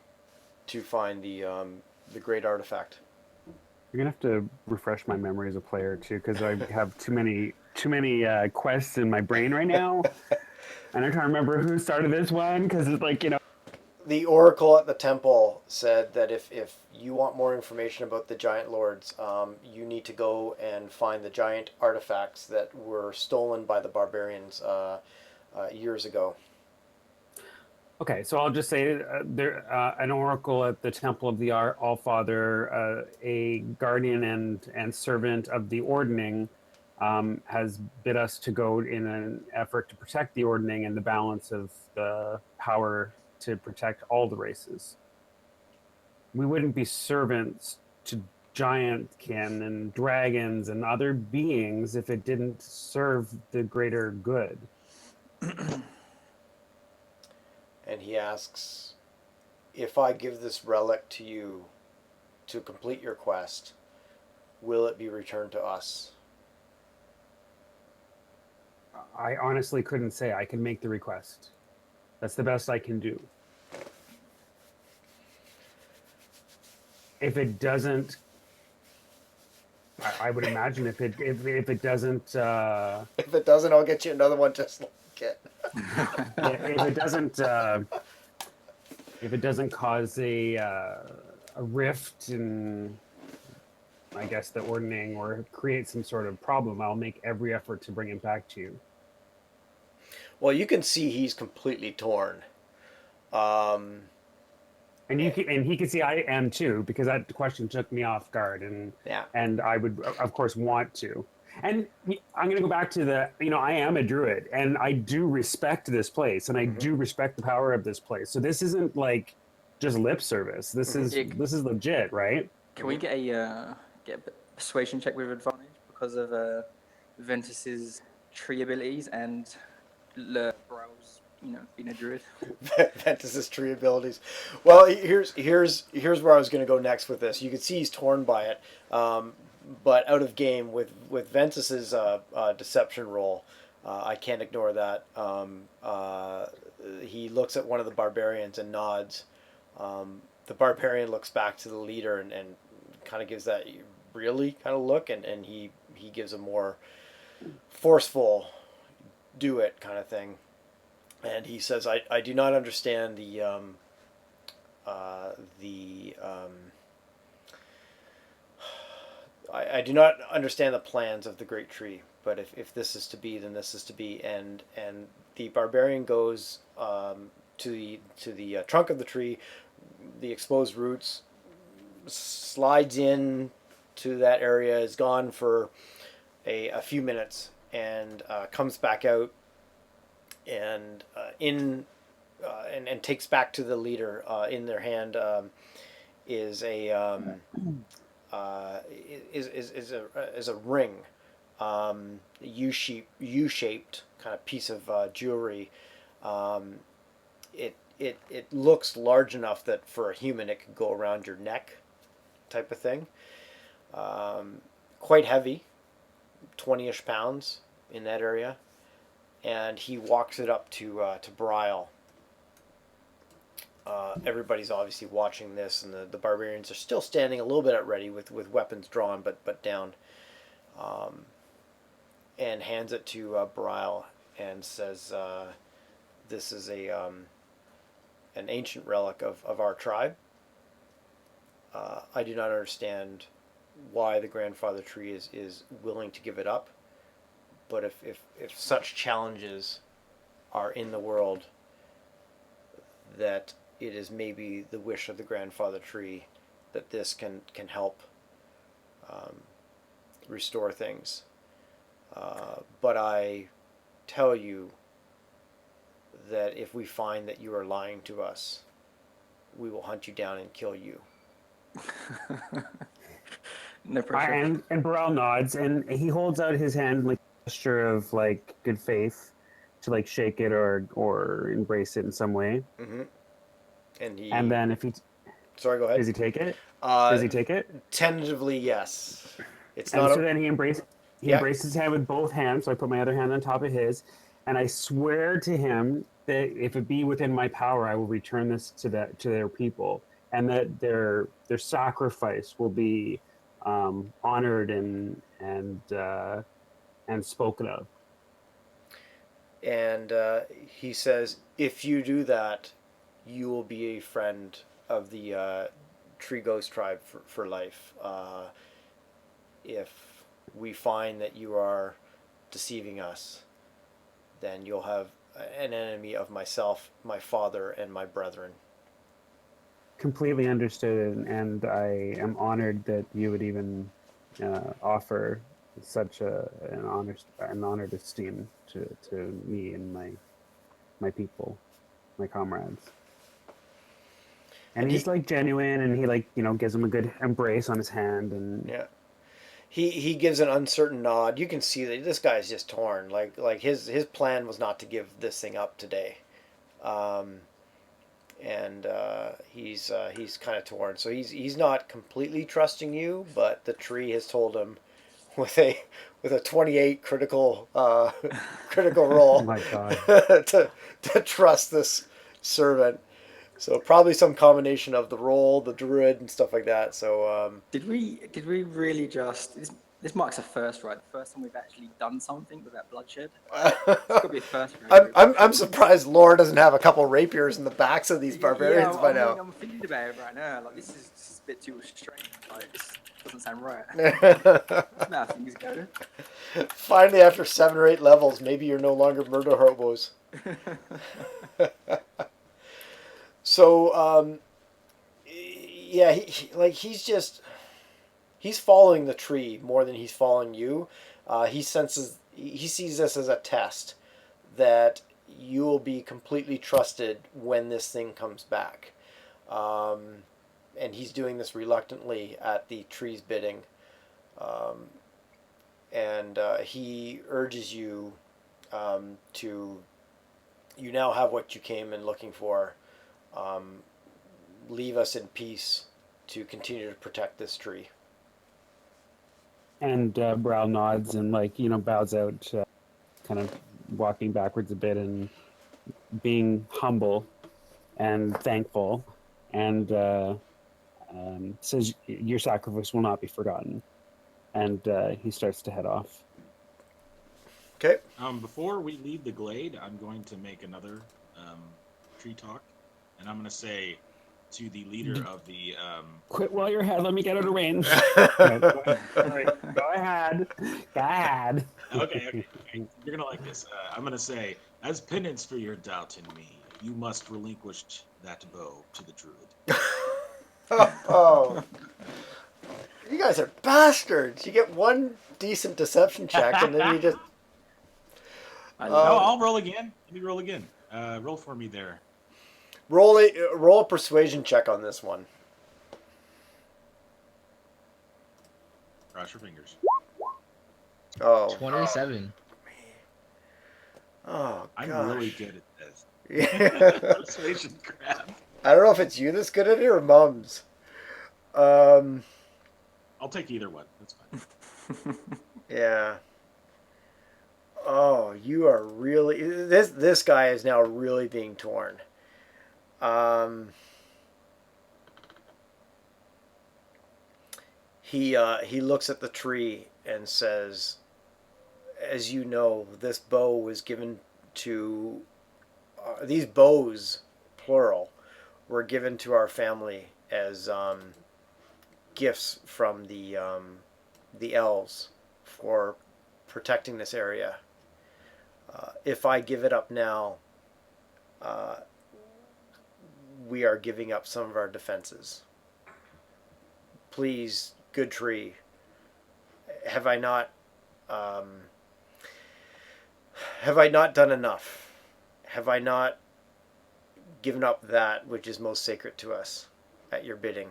to find the great artifact? You're gonna have to refresh my memory as a player too, because I have too many quests in my brain right now, and I can't remember who started this one because it's like The oracle at the temple said that if you want more information about the giant lords, you need to go and find the giant artifacts that were stolen by the barbarians years ago. Okay, so I'll just say there an oracle at the temple of the Allfather, a guardian and servant of the ordning, has bid us to go in an effort to protect the ordning and the balance of the power to protect all the races. We wouldn't be servants to giantkin and dragons and other beings if it didn't serve the greater good. And he asks, if I give this relic to you to complete your quest, will it be returned to us? I honestly couldn't say. I can make the request. That's the best I can do. If it doesn't, I would imagine if it doesn't, If it doesn't, I'll get you another one just like it. if it doesn't cause a rift in, I guess, the ordning or create some sort of problem, I'll make every effort to bring it back to you. Well, you can see he's completely torn. And he can see I am too, because that question took me off guard, and I would of course want to. And I'm going to go back to I am a druid, and I do respect this place, and I do respect the power of this place. So this isn't like just lip service. This is legit, right? Can we get a persuasion check with advantage because of Ventus's tree abilities and Brow's, being a druid? Ventus's tree abilities. Well, here's where I was going to go next with this. You can see he's torn by it, but out of game with Ventus's deception roll, I can't ignore that. He looks at one of the barbarians and nods. The barbarian looks back to the leader and kind of gives that really kind of look, and he he gives a more forceful do it kind of thing. And he says, I do not understand I do not understand the plans of the great tree, but if this is to be, then this is to be. And the barbarian goes to the trunk of the tree, the exposed roots, slides in to that area, is gone for a few minutes, and comes back out and and takes back to the leader. In their hand is a is a ring, U-shaped kind of piece of jewelry. It looks large enough that for a human it could go around your neck, type of thing. Quite heavy, 20-ish pounds in that area, and he walks it up to Brile. Everybody's obviously watching this, and the barbarians are still standing a little bit at ready with weapons drawn but down, and hands it to Brile and says, "This is an ancient relic of our tribe. I do not understand why the grandfather tree is willing to give it up, but if such challenges are in the world, that it is maybe the wish of the grandfather tree that this can help restore things. But I tell you that if we find that you are lying to us, we will hunt you down and kill you." No pressure. And Burrell nods, and he holds out his hand like a gesture of like good faith to like shake it or embrace it in some way. Mm-hmm. And then if he sorry, go ahead. does he take it? Does he take it? Tentatively, yes. It's And not. so then he embraces his hand with both hands. So I put my other hand on top of his, and I swear to him that if it be within my power, I will return this to their people, and that their sacrifice will be honored and spoken of. And he says, if you do that, you will be a friend of the Tree Ghost tribe for life. If we find that you are deceiving us, then you'll have an enemy of myself, my father, and my brethren. Completely understood, and I am honored that you would even offer such an honored esteem to me and my people, my comrades. And he's like genuine, and he like gives him a good embrace on his hand, and yeah, he gives an uncertain nod. You can see that this guy's just torn. Like his plan was not to give this thing up today, and he's kind of torn. So he's not completely trusting you, but the tree has told him with a 28 critical roll oh my God. to trust this servant. So probably some combination of the roll, the druid, and stuff like that. So Did we really just this marks a first, right? The first time we've actually done something with that bloodshed. It's got to be a first. I'm surprised Laura doesn't have a couple rapiers in the backs of these barbarians by now. I'm thinking about it right now. Like this is a bit too strange. Like this doesn't sound right. That's how things go. Finally, after 7 or 8 levels, maybe you're no longer murder hobos. So, yeah, he's following the tree more than he's following you. He sees this as a test that you will be completely trusted when this thing comes back. And he's doing this reluctantly at the tree's bidding. And he urges you to, you now have what you came in looking for. Leave us in peace to continue to protect this tree. And Brow nods and bows out, kind of walking backwards a bit and being humble and thankful, and says your sacrifice will not be forgotten. and he starts to head off. Okay. Before we leave the glade, I'm going to make another tree talk, and I'm going to say to the leader of the. Quit while you're ahead. Let me get out of range. No, go ahead. Sorry. Go ahead. Go ahead. Okay. You're going to like this. I'm going to say, as penance for your doubt in me, you must relinquish that bow to the druid. Oh. You guys are bastards. You get one decent deception check, and then you just... I No, love I'll roll again. Let me roll again. Roll for me there. roll a persuasion check on this one. Cross your fingers. Oh. 27. Oh, I'm gosh. really good at this. Yeah. Persuasion crap. I don't know if it's you that's good at it or Mums. I'll take either one. That's fine. Yeah. Oh, you are really... This guy is now really being torn. He looks at the tree and says, as you know, this bow was given to... these bows, plural, were given to our family as gifts from the elves for protecting this area. If I give it up now, we are giving up some of our defenses. Please, good tree, have I not done enough? Have I not given up that which is most sacred to us at your bidding?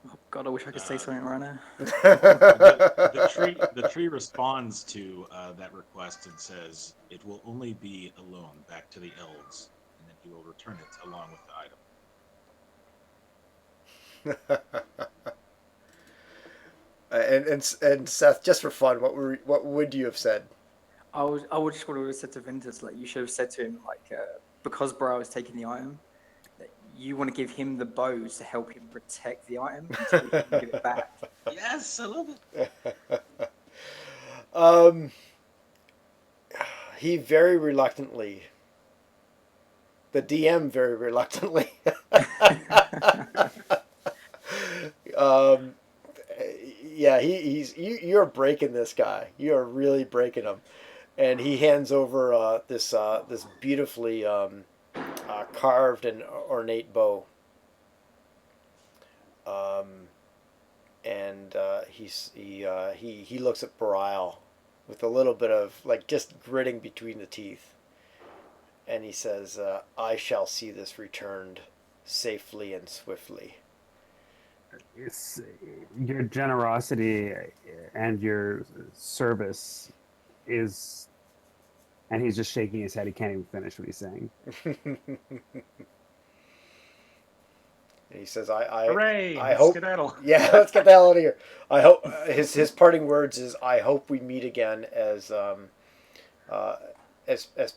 Oh God, I wish I could say something right now. The tree responds to that request and says, "It will only be a loan back to the elves, and that you will return it along with the item." And Seth, just for fun, what would you have said? I would just want to have said to Ventus, like, you should have said to him, like, because Bro is taking the item, that you want to give him the bows to help him protect the item until he can give it back. Yes, I love it. He very reluctantly, the DM very reluctantly, yeah, you're breaking this guy. You are really breaking him, and he hands over this beautifully carved and ornate bow. And he looks at Belial with a little bit of, like, just gritting between the teeth, and he says, "I shall see this returned safely and swiftly." It's, your generosity and your service is, and he's just shaking his head. He can't even finish what he's saying. And he says, Hooray! I Let's hope, skedaddle. yeah, let's get the hell out of here. I hope his parting words is, I hope we meet again as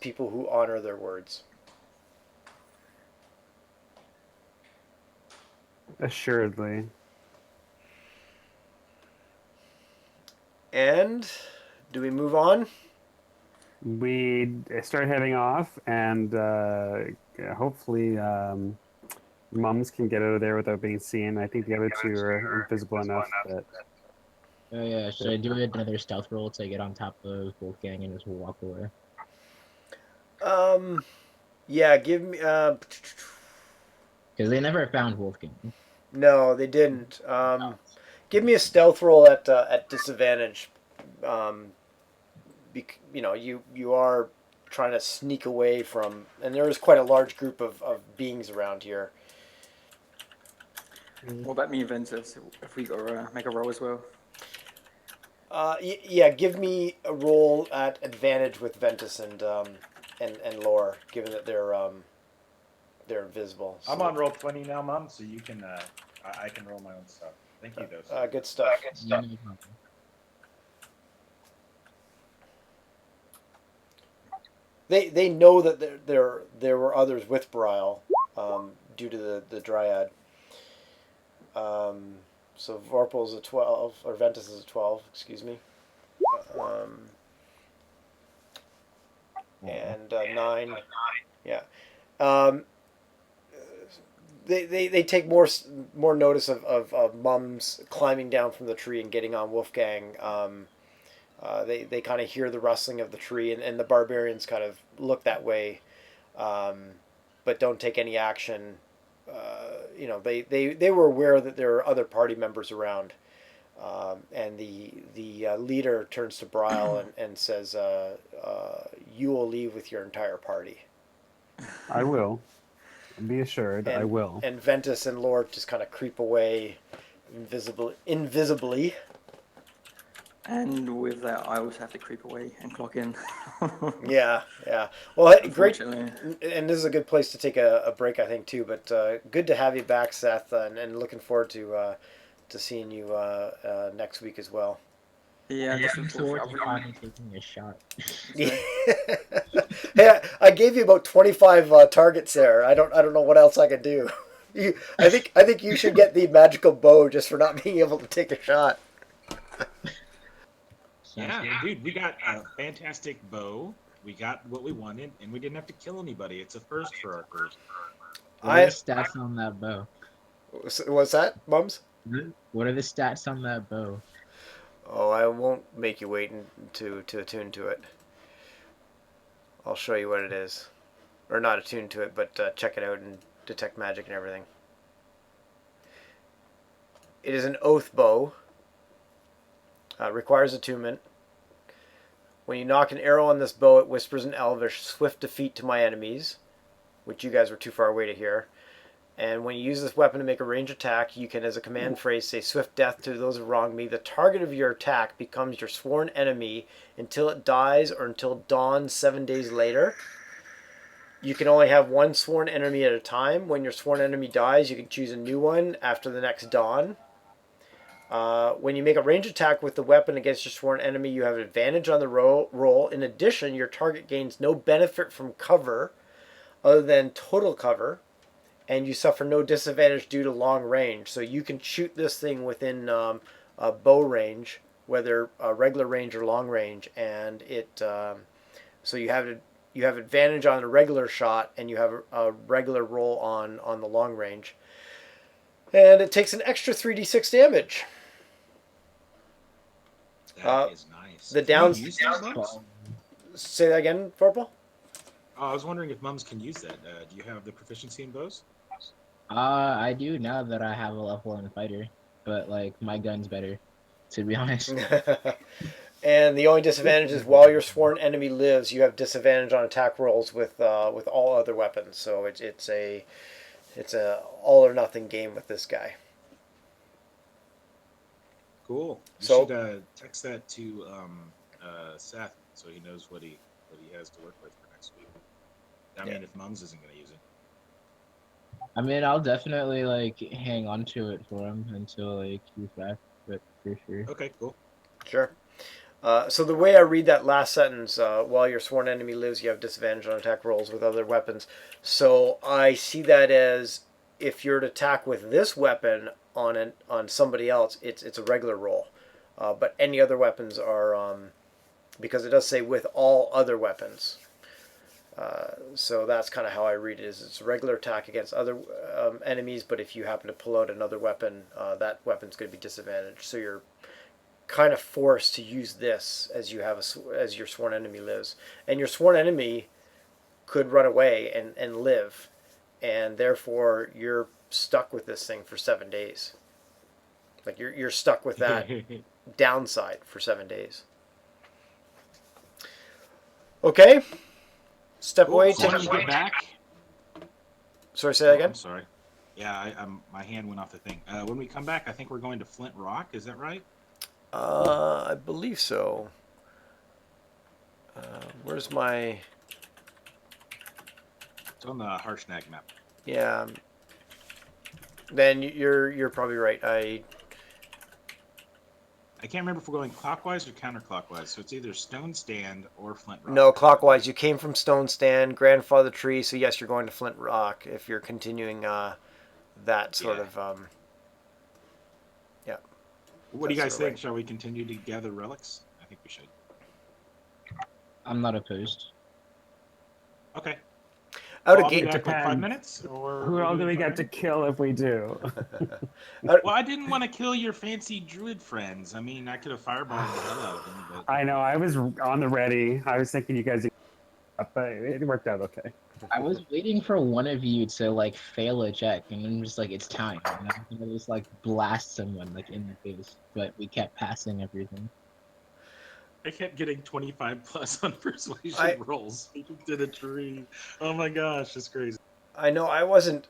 people who honor their words. Assuredly. And do we move on? We start heading off, and hopefully Mums can get out of there without being seen. I think the other two are invisible enough that... Oh yeah, should I do another stealth roll to get on top of Wolfgang and just walk away? Yeah, give me Because they never found Wolfgang. no, they didn't. Give me a stealth roll at disadvantage. You are trying to sneak away from, and there is quite a large group of beings around here. What about me and Ventus? If we got to make a roll as well? Yeah, give me a roll at advantage with Ventus and Lore, given that they're invisible. So. I'm on Roll20 now, Mom, so you can I can roll my own stuff. Thank you, though. Good stuff. Yeah, no problem. They know that there were others with Belial, due to the dryad. So Vorpal's a 12, or Ventus is a 12. Excuse me. And 9. Yeah. Um, they take more notice of Mums climbing down from the tree and getting on Wolfgang. They kind of hear the rustling of the tree, and the barbarians kind of look that way, but don't take any action. They were aware that there are other party members around, and the leader turns to Bryle and says, "You will leave with your entire party." I will. Be assured, I will. And Ventus and Lord just kind of creep away invisibly. And with that, I also have to creep away and clock in. Yeah. Well, great. Unfortunately. And this is a good place to take a break, I think, too. But good to have you back, Seth, and looking forward to seeing you next week as well. Yeah, Yeah, just I'm unfortunately, forward to finally taking a shot. Hey, I gave you about 25 targets there. I don't know what else I can do. I think you should get the magical bow just for not being able to take a shot. Yeah, dude, we got a fantastic bow. We got what we wanted, and we didn't have to kill anybody. It's a first for our group. What are the stats on that bow? What's that, Mums? What are the stats on that bow? Oh, I won't make you wait to attune to it. I'll show you what it is. Or not attune to it, but check it out and detect magic and everything. It is an oath bow. Requires attunement. When you knock an arrow on this bow, it whispers in Elvish, "Swift defeat to my enemies," which you guys were too far away to hear. And when you use this weapon to make a range attack, you can, as a command phrase, say, "Swift death to those who wrong me." The target of your attack becomes your sworn enemy until it dies or until dawn 7 days later. You can only have one sworn enemy at a time. When your sworn enemy dies, you can choose a new one after the next dawn. When you make a range attack with the weapon against your sworn enemy, you have advantage on the roll. In addition, your target gains no benefit from cover other than total cover, and you suffer no disadvantage due to long range. So you can shoot this thing within a bow range, whether regular range or long range, and so you have advantage on a regular shot, and you have a regular roll on the long range, and it takes an extra 3d6 damage. That is nice. The Can downs. you use those, Mums? Say that again, Vorpal? Oh, I was wondering if Mums can use that. Do you have the proficiency in bows? I do now that I have a level 1 fighter, but like my gun's better, to be honest. And the only disadvantage is while your sworn enemy lives, you have disadvantage on attack rolls with all other weapons. So it's a all or nothing game with this guy. Cool. You So- should text that to Seth so he knows what he has to work with for next week. I mean, if Mums isn't going to use it. I mean, I'll definitely like hang on to it for him until like he's back, but for sure. Okay, cool. Sure. So the way I read that last sentence, while your sworn enemy lives, you have disadvantage on attack rolls with other weapons. So I see that as if you're to attack with this weapon on somebody else, it's a regular roll. But any other weapons are because it does say with all other weapons. So that's kind of how I read it. Is it's a regular attack against other enemies, but if you happen to pull out another weapon, that weapon's going to be disadvantaged. So you're kind of forced to use this as as your sworn enemy lives, and your sworn enemy could run away and live, and therefore you're stuck with this thing for 7 days. Like you're stuck with that downside for 7 days. Okay. Step Cool. away. So when you get back. Sorry, say that Oh, again. I'm sorry. Yeah, my hand went off the thing. When we come back, I think we're going to Flint Rock. Is that right? I believe so. Where's my? It's on the Harshnag map. Yeah. Then you're probably right. I can't remember if we're going clockwise or counterclockwise. So it's either Stone Stand or Flint Rock. No, clockwise. You came from Stone Stand, Grandfather Tree. So yes, you're going to Flint Rock if you're continuing that sort of. Yeah. What do you That's guys the think? Shall we continue to gather relics? I think we should. I'm not opposed. Okay. Out Well, of I'll be game. back like 5 Depends. minutes, or Who we'll all do in we 5 get to minutes? kill if we do? Well, I didn't want to kill your fancy druid friends. I mean, I could have fireballed the hell out of them, but I know. I was on the ready. I was thinking you guys, but it worked out okay. I was waiting for one of you to like fail a check, and I'm just like, it's time. And I'm gonna just like blast someone like in the face, but we kept passing everything. I kept getting 25 plus on persuasion I- rolls. We did a tree. Oh my gosh, it's crazy. I know I wasn't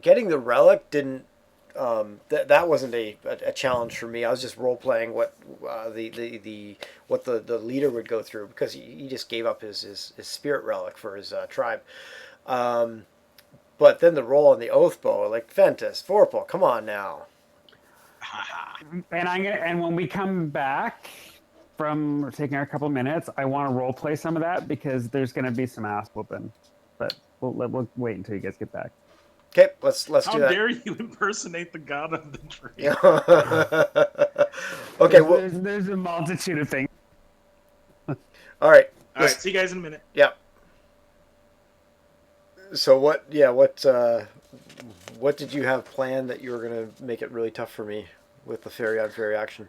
getting the relic didn't that wasn't a challenge for me. I was just role playing what the what the leader would go through because he just gave up his spirit relic for his tribe. But then the roll on the oath bow, like Ventus, Vorpal, come on now. And when we come back from taking our couple minutes, I want to role play some of that because there's going to be some ass whooping. But we'll wait until you guys get back. Okay, let's How do that. dare you impersonate the god of the tree? Yeah. Okay, well, There's a multitude of things. all right. All right, Listen, see you guys in a minute. yeah. So what? Yeah, what did you have planned that you were gonna make it really tough for me with the fairy on fairy action?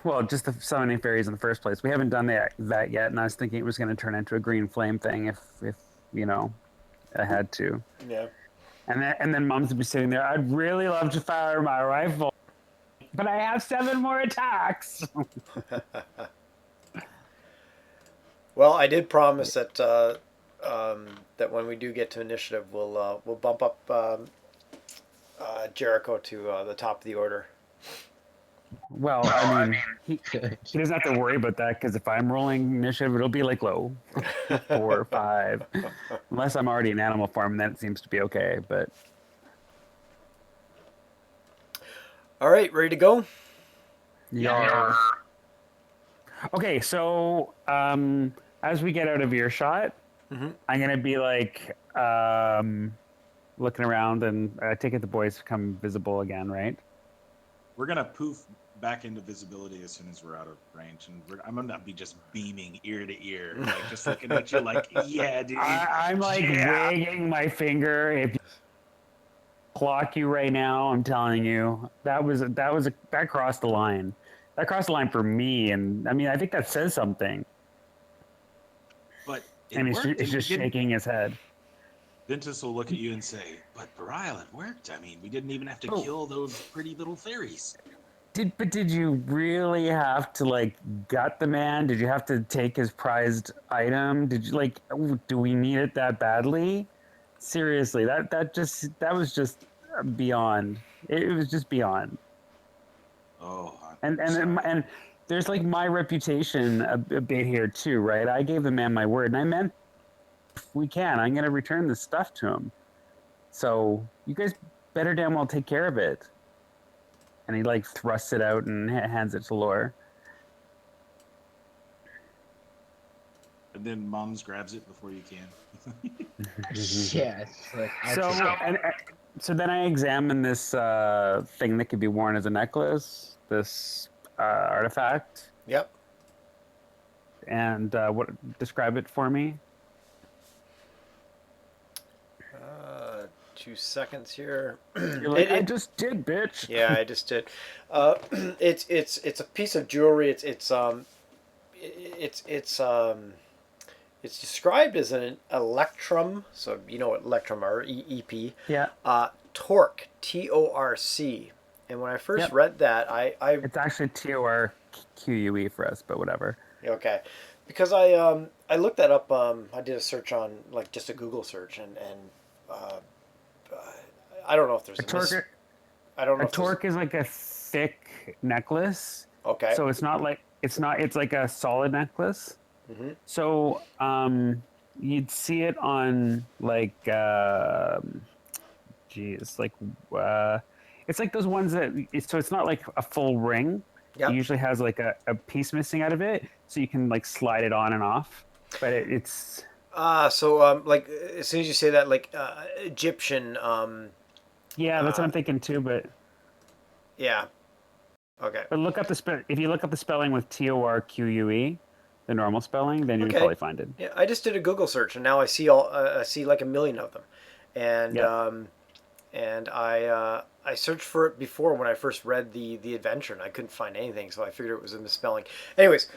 Well, just the summoning fairies in the first place. We haven't done that yet, and I was thinking it was going to turn into a green flame thing if you know I had to. Yeah. And then Mom's would be sitting there. I'd really love to fire my rifle, but I have 7 more attacks. Well, I did promise that that when we do get to initiative, we'll bump up Jericho to the top of the order. Well, I mean, Good. he doesn't have to worry about that because if I'm rolling initiative, it'll be like low, 4 or 5, unless I'm already in animal form. Then it seems to be okay. But All right, ready to go? yeah. Okay, so as we get out of earshot, Mhm. I'm gonna be like looking around, and I take it the boys become visible again, right? We're gonna poof back into visibility as soon as we're out of range, and I'm gonna be just beaming ear to ear, like just looking at you, like, yeah, dude. I'm like wagging my finger. If you clock you right now, I'm telling you that crossed the line. That crossed the line for me, and I mean I think that says something. But it And worked. he's just shaking his head. Ventus will look at you and say, "But Barial, it worked. I mean, we didn't even have to Oh. kill those pretty little fairies." Did you really have to like gut the man? Did you have to take his prized item? Did you like? Do we need it that badly? Seriously, that was just beyond. It was just beyond. Oh, And sorry. and there's like my reputation a bit here too, right? I gave the man my word, and I meant if we can, I'm gonna return this stuff to him. So you guys better damn well take care of it. And he like thrusts it out and hands it to Lore. And then Mom's grabs it before you can. Yeah. It's like, So then I examine this thing that could be worn as a necklace, this artifact, Yep. and describe it for me. 2 seconds here. You're like, I just did, bitch. Yeah, I just did. It's a piece of jewelry. It's described as an electrum. So you know what electrum are, EP. Yeah. Torque, TORC. And when I first Yep. read that, I It's actually TORQUE for us, but whatever. okay, because I looked that up. I did a search on like just a Google search, and I don't know if there's I don't know. A if there's- torque is like a thick necklace. Okay. So it's like a solid necklace. Mhm. So you'd see it on like it's like those ones that so it's not like a full ring. Yep. It usually has like a piece missing out of it, so you can like slide it on and off. But it's So like as soon as you say that, like Egyptian, yeah, that's what I'm thinking too. But yeah, Okay. But look up the if you look up the spelling with Torque, the normal spelling, then you can Okay. probably find it. Yeah, I just did a Google search, and now I see like a million of them, and Yep. I searched for it before when I first read the adventure, and I couldn't find anything, so I figured it was a misspelling. Anyways,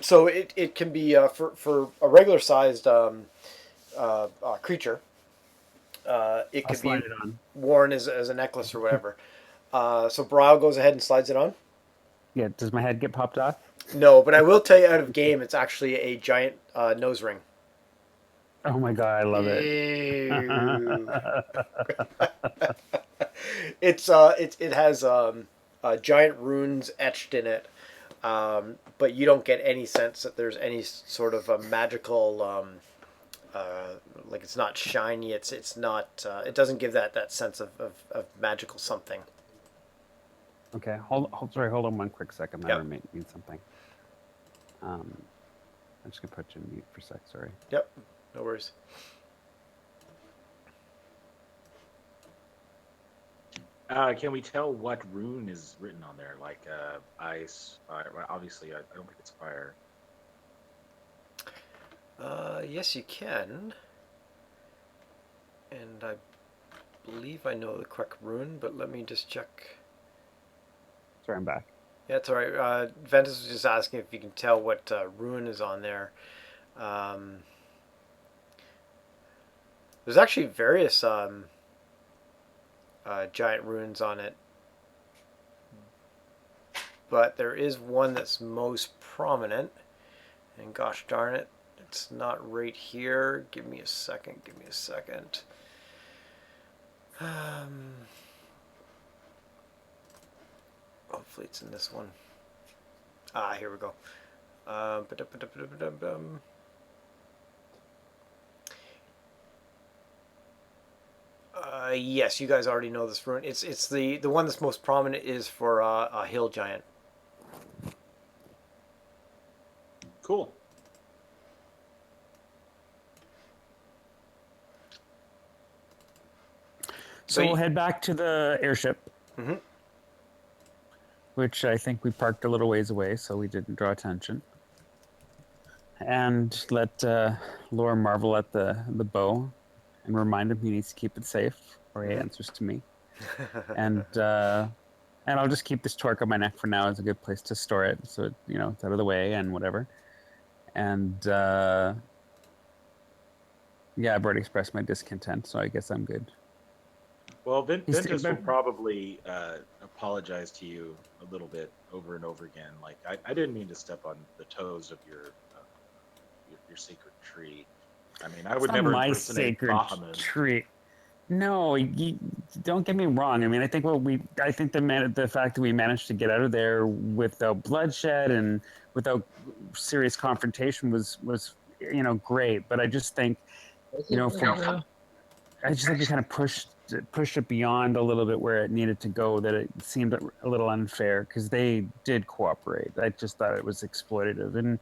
so it can be for a regular sized creature. It I'll could be slide it on. worn as a necklace or whatever. So Brow goes ahead and slides it on. Yeah. Does my head get popped off? No, but I will tell you out of game, it's actually a giant nose ring. Oh my god, I love it. Ew. It has giant runes etched in it, but you don't get any sense that there's any sort of a magical like it's not shiny. It's not. It doesn't give that sense of magical something. Okay, hold on one quick second. My Yep. roommate needs something. I'm just gonna put you in mute for a sec. Sorry. Yep. No worries. Can we tell what rune is written on there? Like ice, fire? Well, obviously, I don't think it's fire. Yes, you can. And I believe I know the correct rune, but let me just check. Sorry, I'm back. Yeah, it's all right. Ventus was just asking if you can tell what rune is on there. There's actually various giant runes on it, but there is one that's most prominent. And gosh darn it, it's not right here. Give me a second. Give me a second. Hopefully it's in this one. Ah, here we go. Yes, you guys already know this rune. It's the one that's most prominent is for a hill giant. Cool. So we'll head back to the airship, Mhm. which I think we parked a little ways away, so we didn't draw attention. And let Laura marvel at the bow, and remind him he needs to keep it safe, or he answers to me. And I'll just keep this torque on my neck for now as a good place to store it, so it, it's out of the way and whatever. And yeah, I've already expressed my discontent, so I guess I'm good. Well, He's Ventus still- will probably apologize to you a little bit over and over again. Like, I didn't mean to step on the toes of your sacred tree. I mean, I would It's not never my impersonate sacred Bahamut. tree. No, don't get me wrong. I mean, I think the fact that we managed to get out of there without bloodshed and without serious confrontation was great. But I just think I just think we kind of pushed it beyond a little bit where it needed to go. That it seemed a little unfair because they did cooperate. I just thought it was exploitative, and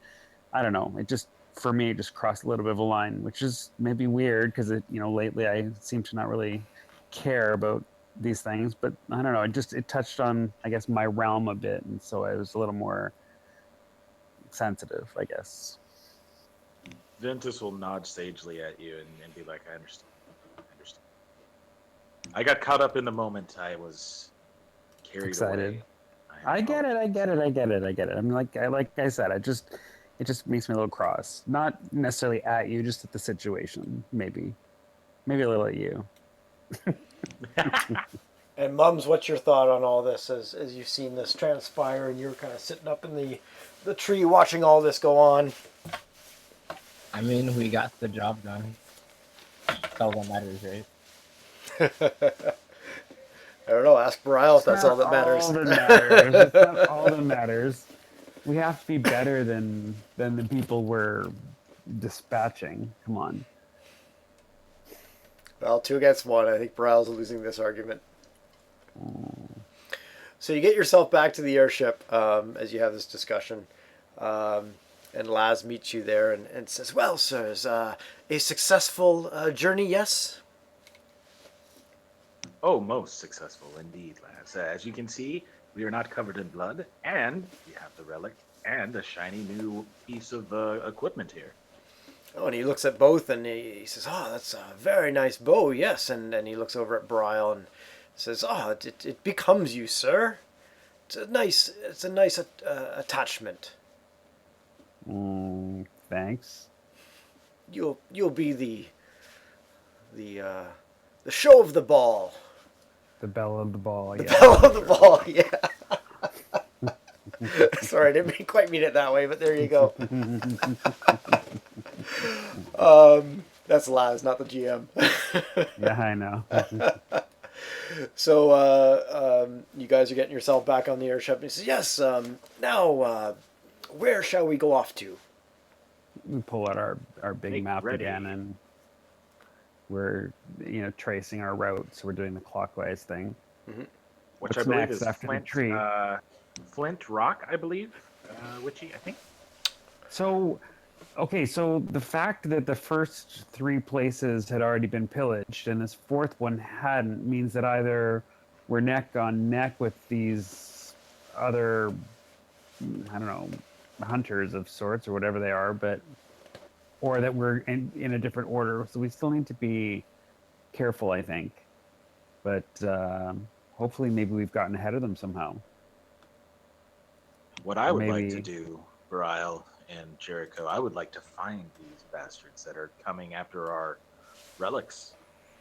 I don't know. It just for me it just crossed a little bit of a line, which is maybe weird because lately I seem to not really care about these things. But I don't know. It touched on I guess my realm a bit, and so I was a little more sensitive, I guess. Ventus will nod sagely at you and be like, I understand. I got caught up in the moment. I was carried Excited. away. I get it. I mean, like I said, it just makes me a little cross. Not necessarily at you, just at the situation. Maybe a little at you. And Mums, what's your thought on all this as you've seen this transpire and you're kind of sitting up in the tree watching all this go on? I mean, we got the job done. That's all that matters, right? I don't know. Ask Briles if that's all that matters. That's not all that matters. We have to be better than the people we're dispatching. Come on. Well, 2 against 1. I think Briles is losing this argument. So you get yourself back to the airship as you have this discussion. And Laz meets you there and says, well, sirs, a successful journey, yes? Oh, most successful indeed, lads. As you can see, We are not covered in blood, and we have the relic and a shiny new piece of equipment here. Oh, and he looks at both and he says, "Oh, that's a very nice bow, yes." And he looks over at Bryle and says, "Oh, it becomes you, sir. It's a nice attachment. Thanks. You'll be the show of the ball, The bell of the ball. the Yeah. bell of the ball." Yeah. Sorry, I didn't quite mean it that way, but there you go. That's Laz, not the GM. Yeah, I know. So you guys are getting yourself back on the airship. And he says, "Yes. Now, where shall we go off to?" We pull out our big Make map ready. again, and we're tracing our route. So we're doing the clockwise thing. Which What's I believe next is after the Flint, tree? Flint Rock, I believe. Witchy, I think. So, okay, so the fact that the first three places had already been pillaged and this fourth one hadn't means that either we're neck on neck with these other, I don't know, hunters of sorts or whatever they are, or that we're in a different order. So we still need to be careful, I think. But hopefully, maybe we've gotten ahead of them somehow. What I would like to Maybe- do, Brile and Jericho, I would like to find these bastards that are coming after our relics.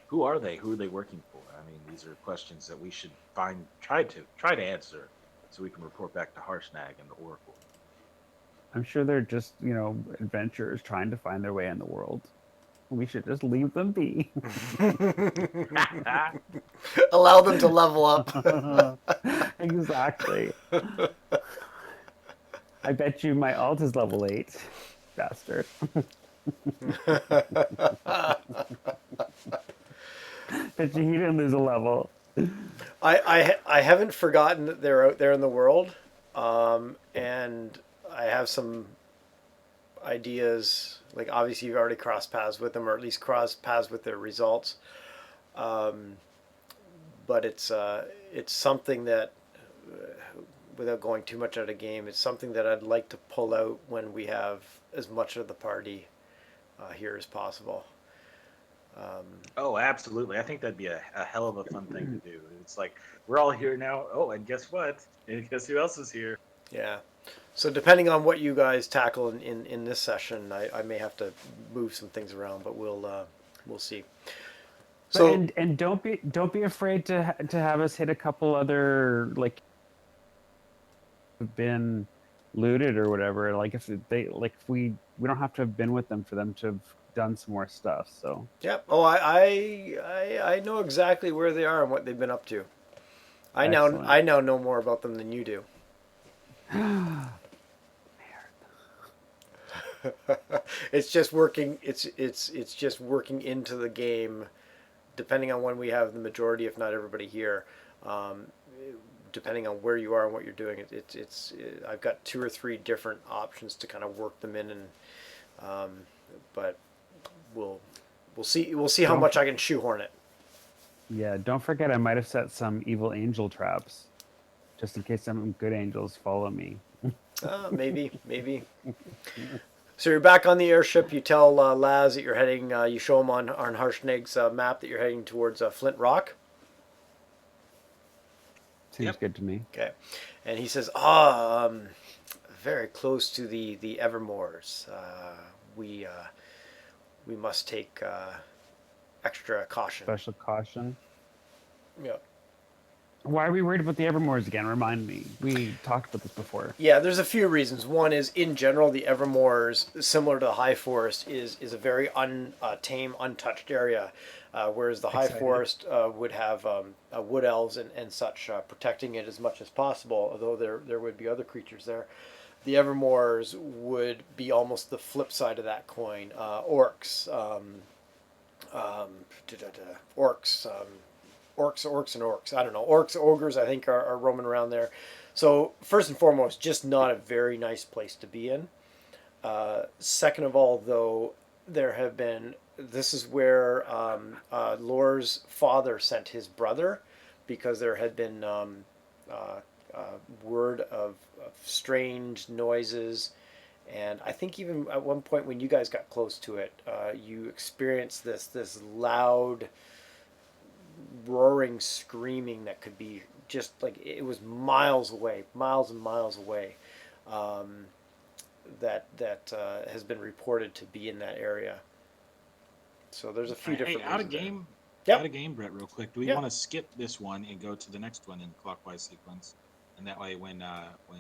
Who are they? Who are they working for? I mean, these are questions that we should try to answer, so we can report back to Harshnag and the Oracle. I'm sure they're just, adventurers trying to find their way in the world. We should just leave them be. Allow them to level up. Exactly. I bet you my alt is level 8, bastard. Bet you he didn't lose a level. I haven't forgotten that they're out there in the world, and I have some ideas. Like, obviously you've already crossed paths with them, or at least crossed paths with their results. But it's something that, without going too much out of game, it's something that I'd like to pull out when we have as much of the party here as possible. Oh, absolutely. I think that'd be a hell of a fun thing to do. It's like, we're all here now. Oh, and guess what? And guess who else is here? Yeah. So depending on what you guys tackle in this session, I may have to move some things around, but we'll see. So and don't be afraid to have us hit a couple other have been looted or whatever. Like if we don't have to have been with them for them to have done some more stuff. So yeah. Oh, I know exactly where they are and what they've been up to. I Excellent. now know more about them than you do. It's just working. It's just working into the game, depending on when we have the majority, if not everybody here. Depending on where you are and what you're doing, I've got 2 or 3 different options to kind of work them in, and but we'll see how much I can shoehorn it. Yeah, don't forget I might have set some evil angel traps, just in case some good angels follow me. Maybe. So you're back on the airship. You tell Laz that you're heading. You show him on Harshnag's map that you're heading towards Flint Rock. Seems Yep. good to me. Okay, and he says, very close to the Evermores. We must take extra caution." Special caution. Yeah. Why are we worried about the Evermores again? Remind me. We talked about this before. Yeah, there's a few reasons. One is, in general, the Evermores, similar to the High Forest, is a very untamed, untouched area, whereas the High Excited. Forest would have wood elves and such protecting it as much as possible, although there would be other creatures there. The Evermores would be almost the flip side of that coin. Orcs, orcs and orcs. I don't know. Orcs, ogres, I think, are roaming around there. So, first and foremost, just not a very nice place to be in. Second of all, though, there have been. This is where Lore's father sent his brother, because there had been word of strange noises. And I think even at one point when you guys got close to it, you experienced this loud roaring screaming that could be just like it was miles away, miles and miles away. Um, that has been reported to be in that area. So there's a few different Hey, out of reasons there. game. Yep. Out of game, Brett. Real quick, do we Yeah. want to skip this one and go to the next one in clockwise sequence? And that way, when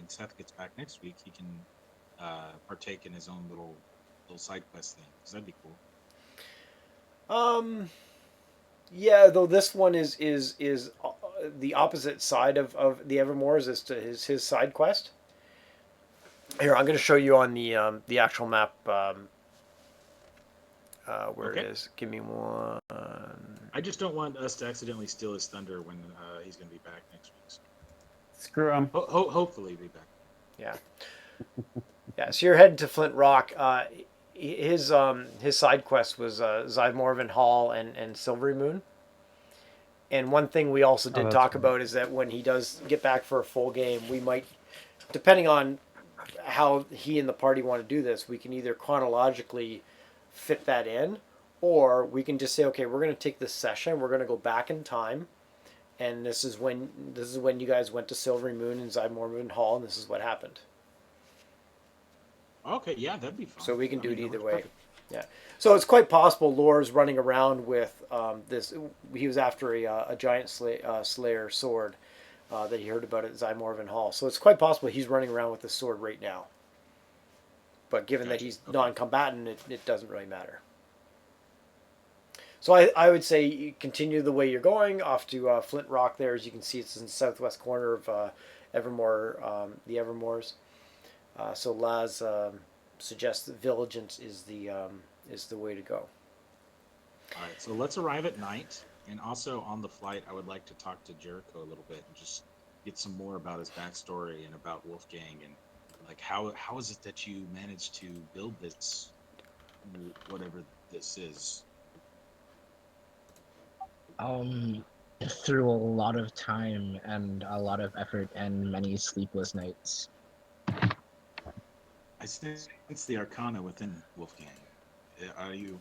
Seth gets back next week, he can partake in his own little side quest thing. Because that'd be cool. Yeah, though this one is the opposite side of the Evermoors as to his side quest. Here, I'm going to show you on the actual map where Okay. it is. Give me one. I just don't want us to accidentally steal his thunder when he's going to be back next week. So Screw him. hopefully be back. Yeah. Yeah, so you're heading to Flint Rock. His side quest was Zymorvan Hall and Silvery Moon. And one thing we also did that's talk right. about is that when he does get back for a full game, we might, depending on how he and the party want to do this, we can either chronologically fit that in, or we can just say, okay, we're going to take this session, we're going to go back in time, and this is when you guys went to Silvery Moon and Zymorvan Hall, and this is what happened. Okay, yeah, that'd be fun. So we can I do mean, it that either works way. perfect. Yeah. So it's quite possible Lore's running around with this. He was after a giant slayer sword that he heard about at Zymorvan Hall. So it's quite possible he's running around with this sword right now. But given that Gotcha. he's Okay. non-combatant, it doesn't really matter. So I would say you continue the way you're going off to Flint Rock there. As you can see, it's in the southwest corner of Evermore, the Evermores. So Laz suggests that Vigilance is the way to go. All right, so let's arrive at night, and also on the flight, I would like to talk to Jericho a little bit and just get some more about his backstory and about Wolfgang and like how is it that you managed to build this, whatever this is. Through a lot of time and a lot of effort and many sleepless nights. I sense the arcana within Wolfgang. Are you?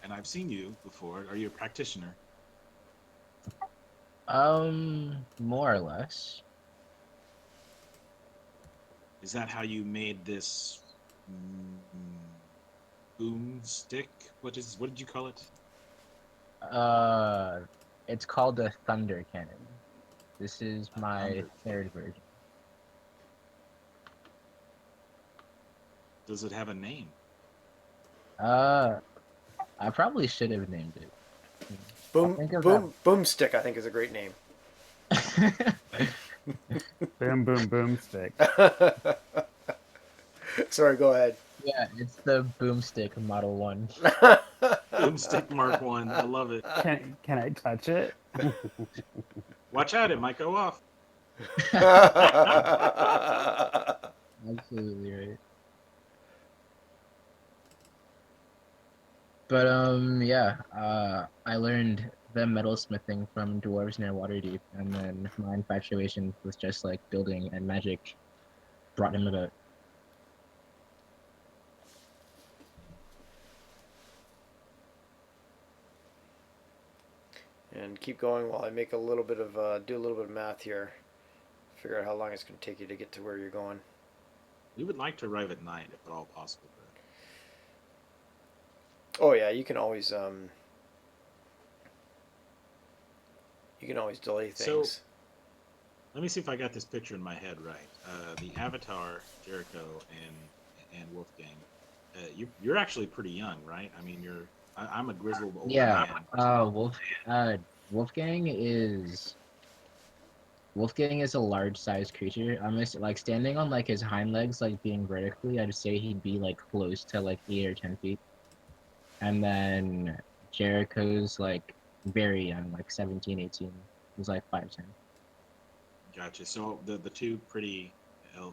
And I've seen you before. Are you a practitioner? More or less. Is that how you made this boomstick? What did you call it? It's called a thunder cannon. This is my Thunder. third version. Does it have a name? I probably should have named it. Boomstick, I think, is a great name. Boom, boom, boom stick. Sorry, go ahead. Yeah, it's the Boomstick Model 1. Boomstick Mark 1. I love it. Can I touch it? Watch out, it might go off. Absolutely right. But yeah, I learned the metalsmithing from dwarves near Waterdeep, and then my infatuation with just like building and magic brought him about. And keep going while I make a little bit of do a little bit of math here. Figure out how long it's going to take you to get to where you're going. We would like to arrive at night if at all possible. Oh yeah, you can always delay So- things. Let me see if I got this picture in my head right. The Avatar, Jericho, and Wolfgang. You're actually pretty young, right? I mean, I'm a grizzled old Yeah, man. Wolfgang is a large-sized creature. I'm just like standing on like his hind legs, like being vertically. I'd say he'd be like close to like 8 or 10 feet. And then Jericho's like very young, like 17, 18. He's like 5'10". Gotcha. So the two pretty,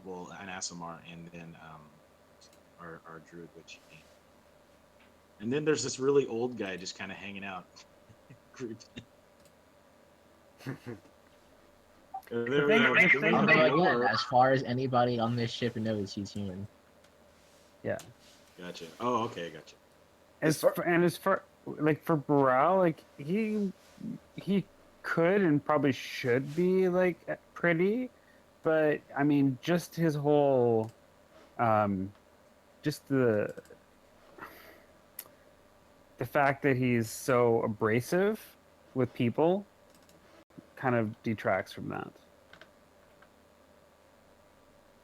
well, an Asimar and then our druid witch. And then there's this really old guy just kind of hanging out. Again, as far as anybody on this ship knows, he's human. Yeah. Gotcha. Oh, okay, gotcha. As for like for Burrell, like he could and probably should be like pretty, but I mean just his whole just the fact that he's so abrasive with people kind of detracts from that.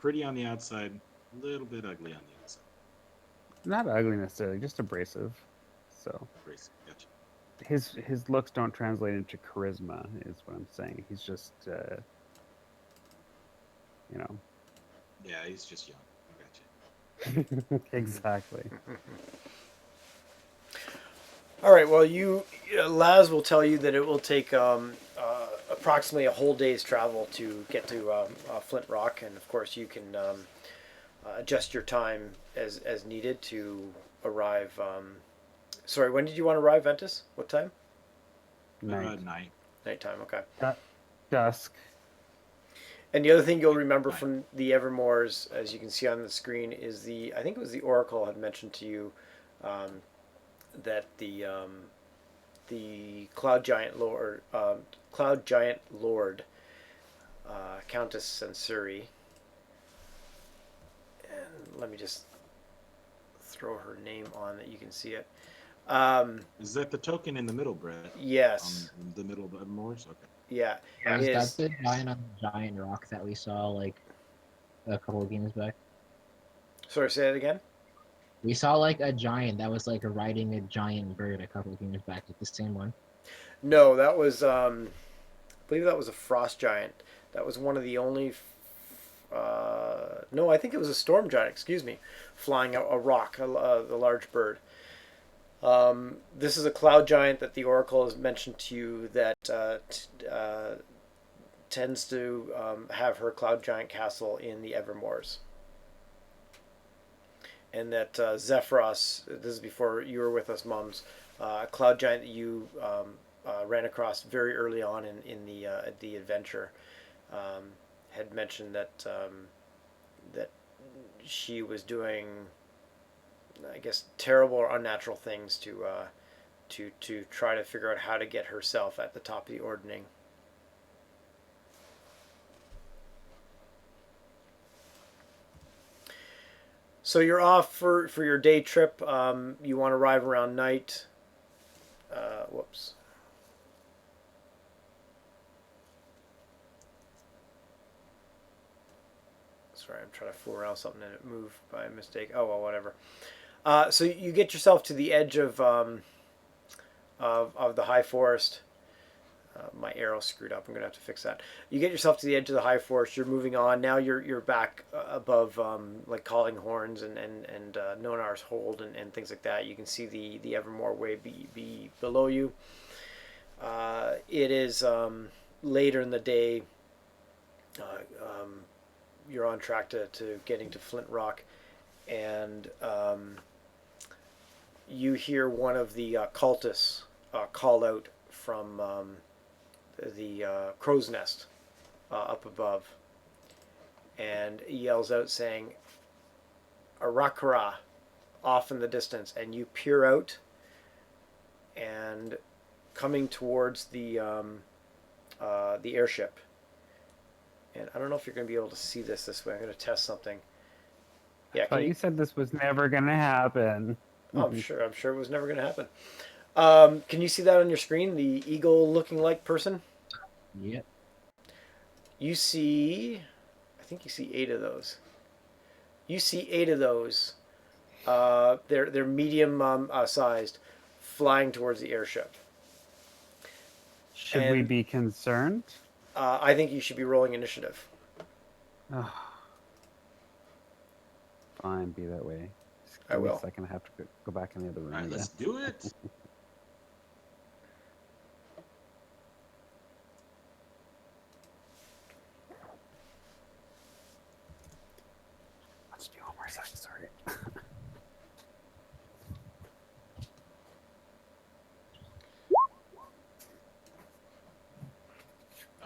Pretty on the outside, a little bit ugly on the inside. Not ugly necessarily, just abrasive. So Brace. Gotcha. his looks don't translate into charisma, is what I'm saying. He's just you know. Yeah, he's just young. I gotcha. Exactly. All right. Well, Laz will tell you that it will take approximately a whole day's travel to get to Flint Rock, and of course you can adjust your time as needed to arrive. Sorry, when did you want to arrive, Ventus? What time? Night. Nighttime. Okay. Dusk. And the other thing you'll remember from the Evermores, as you can see on the screen, is I think it was the Oracle had mentioned to you that the Cloud Giant Lord, Countess Sensuri, and let me just throw her name on that you can see it. Is that the token in the middle, Brett? Yes. On the middle of the Evermores? Okay. Yeah. Is that the giant on the giant rock that we saw like a couple of games back? Sorry, say that again. We saw like a giant that was like riding a giant bird a couple of games back. Is the same one? No, that was I believe that was a frost giant. That was one of the only. No, I think it was a storm giant. Excuse me, flying a rock, the large bird. This is a cloud giant that the Oracle has mentioned to you that tends to have her cloud giant castle in the Evermores. And that Zephyros, this is before you were with us, Mums, cloud giant that you ran across very early on in the adventure, had mentioned that that she was doing, I guess, terrible or unnatural things to try to figure out how to get herself at the top of the ordning. So you're off for your day trip. You want to arrive around night. Whoops. Sorry, I'm trying to fool around something and it moved by mistake. Oh well, whatever. So you get yourself to the edge of the high forest. My arrow screwed up. I'm gonna have to fix that. You get yourself to the edge of the high forest. You're moving on. Now you're back above like Calling Horns and Nonar's Hold and things like that. You can see the Evermore way be below you. It is later in the day. You're on track to getting to Flint Rock, and you hear one of the cultists call out from the crow's nest up above, and he yells out saying, "Arakara," off in the distance, and you peer out, and coming towards the airship. And I don't know if you're going to be able to see this way. I'm going to test something. Yeah, But you said this was never going to happen. Oh, I'm sure it was never going to happen. Can you see that on your screen? The eagle-looking like person. Yep. You see, I think you see 8 of those. You see 8 of those. They're medium sized, flying towards the airship. Should we be concerned? I think you should be rolling initiative. Oh. Fine, be that way. I will. I can have to go back in the other room. All right, let's do it. Let's do one more second. Sorry.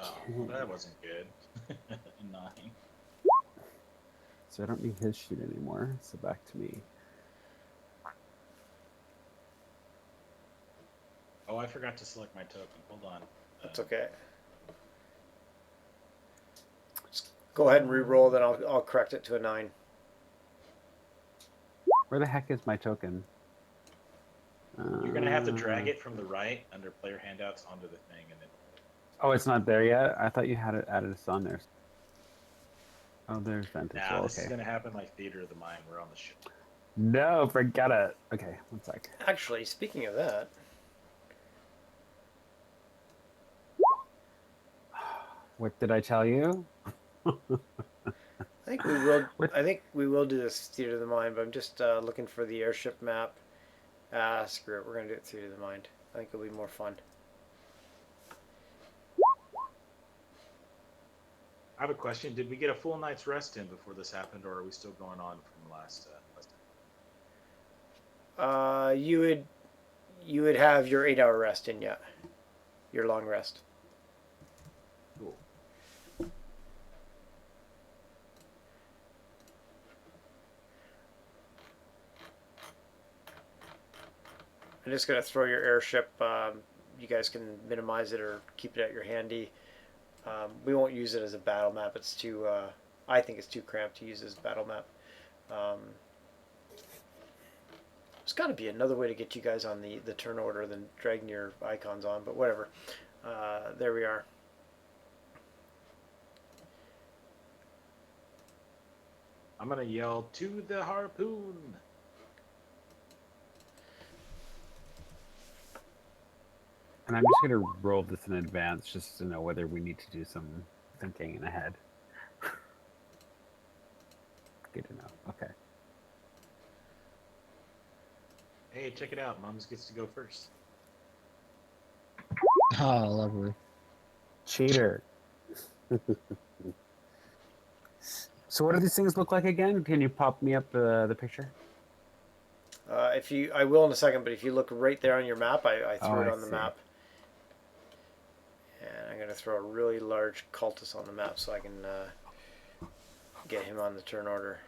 Oh, Well, that wasn't good. A 9. So I don't need his sheet anymore. So back to me. Oh, I forgot to select my token. Hold on. That's okay. Just go ahead and re-roll, then I'll correct it to a 9. Where the heck is my token? You're gonna have to drag it from the right under player handouts onto the thing, and then. Oh, it's not there yet? I thought you had it added on there. Oh, there's Ventus. Nah, Well, this is okay. gonna happen like Theater of the Mind. We're on the ship. No, forget it. Okay, one sec. Actually, speaking of that, What did I tell you? I think we will. What? I think we will do this Theater of the Mind, but I'm just looking for the airship map. Screw it. We're gonna do it Theater of the Mind. I think it'll be more fun. I have a question. Did we get a full night's rest in before this happened, or are we still going on from last time? You would have your 8-hour rest in yet. Your long rest. Cool. I'm just gonna throw your airship. You guys can minimize it or keep it at your handy. We won't use it as a battle map. It's too. I think it's too cramped to use as a battle map. There's got to be another way to get you guys on the turn order than dragging your icons on, but whatever. There we are. I'm gonna yell to the harpoon. And I'm just going to roll this in advance just to know whether we need to do some thinking ahead. Good to know. Okay. Hey, check it out. Mums gets to go first. Oh, lovely. Cheater. So what do these things look like again? Can you pop me up the picture? I will in a second, but if you look right there on your map, I threw it I on the see. map. And I'm going to throw a really large cultist on the map so I can get him on the turn order.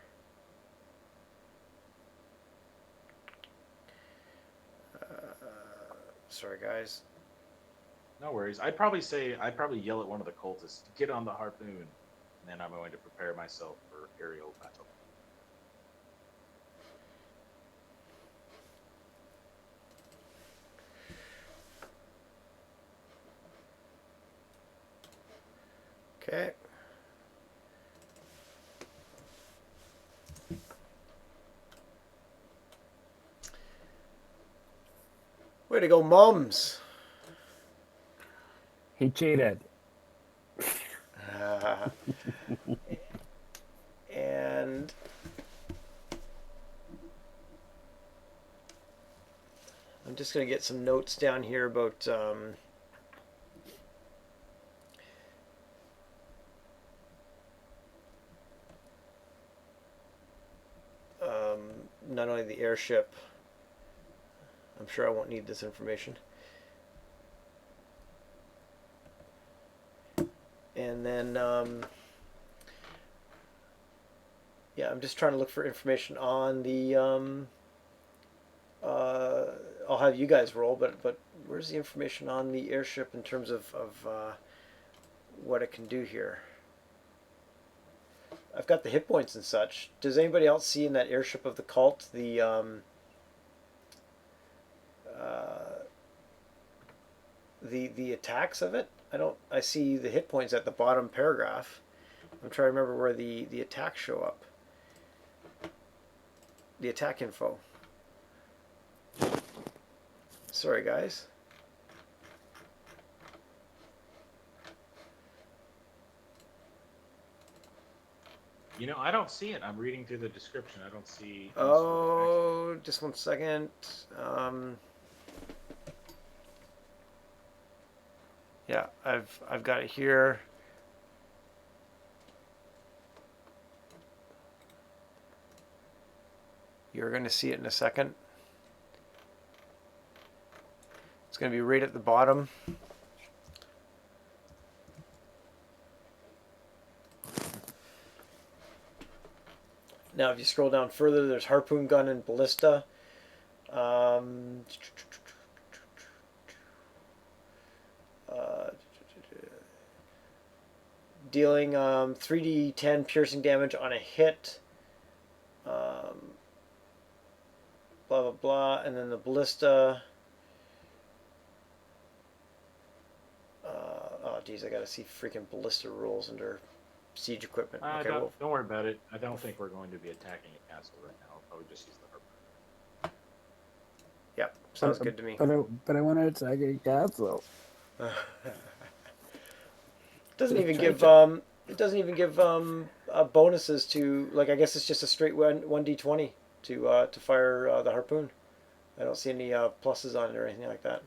Sorry, guys. No worries. I'd probably yell at one of the cultists, get on the harpoon, and then I'm going to prepare myself for aerial battle. Okay. Way to go, Mums! He cheated. And I'm just going to get some notes down here about not only the airship. I'm sure I won't need this information. And then, yeah, I'm just trying to look for information on the. I'll have you guys roll, but where's the information on the airship in terms of what it can do here? I've got the hit points and such. Does anybody else see in that airship of the cult the attacks of it? I see the hit points at the bottom paragraph. I'm trying to remember where the attacks show up. The attack info. Sorry, guys. You know, I don't see it. I'm reading through the description. I don't see. Oh, just one second. Yeah, I've got it here. You're going to see it in a second. It's going to be right at the bottom. Now, if you scroll down further, there's harpoon gun and ballista. Um, uh, dealing 3d10 piercing damage on a hit. Blah blah blah, and then the ballista. Oh geez, I gotta see freaking ballista rules under siege equipment. Okay, well, Don't worry about it. I don't think we're going to be attacking a castle right now. I'll probably just use the harpoon. yeah, sounds good to me. But I want to attack a castle. Doesn't even give it doesn't even give bonuses to, like, I guess it's just a straight 1d20 to fire the harpoon. I don't see any pluses on it or anything like that.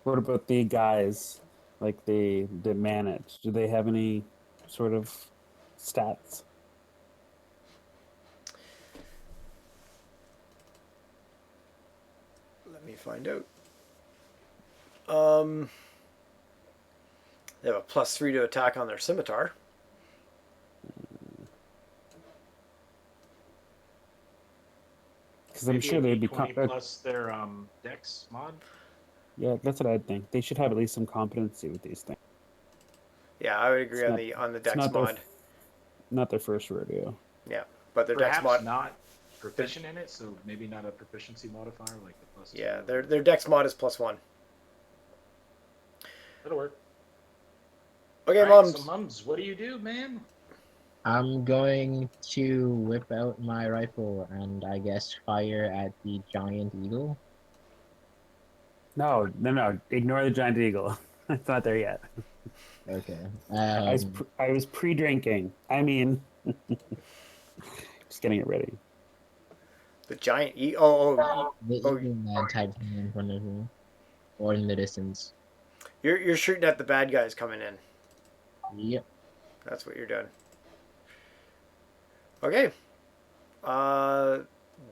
What about the guys, like the manage? Do they have any sort of stats? Let me find out. They have a +3 to attack on their scimitar. Because I'm Maybe sure a they'd be. D20 plus their dex mod. Yeah, that's what I'd think. They should have at least some competency with these things. Yeah, I would agree It's on not- the It's dex not mod. not their first rodeo. Yeah, but their dex Perhaps mod. not proficient in it, so maybe not a proficiency modifier like the +2. Yeah, their dex mod is +1. That'll work. Okay, All right, Mums. So Mums, what do you do, man? I'm going to whip out my rifle and I guess fire at the giant eagle. No. Ignore the giant eagle. It's not there yet. Okay. I was pre-drinking. I mean, just getting it ready. The giant oh, The oh, eagle man types me in front of me, or in the distance. you're shooting at the bad guys coming in. Yep. That's what you're doing. Okay.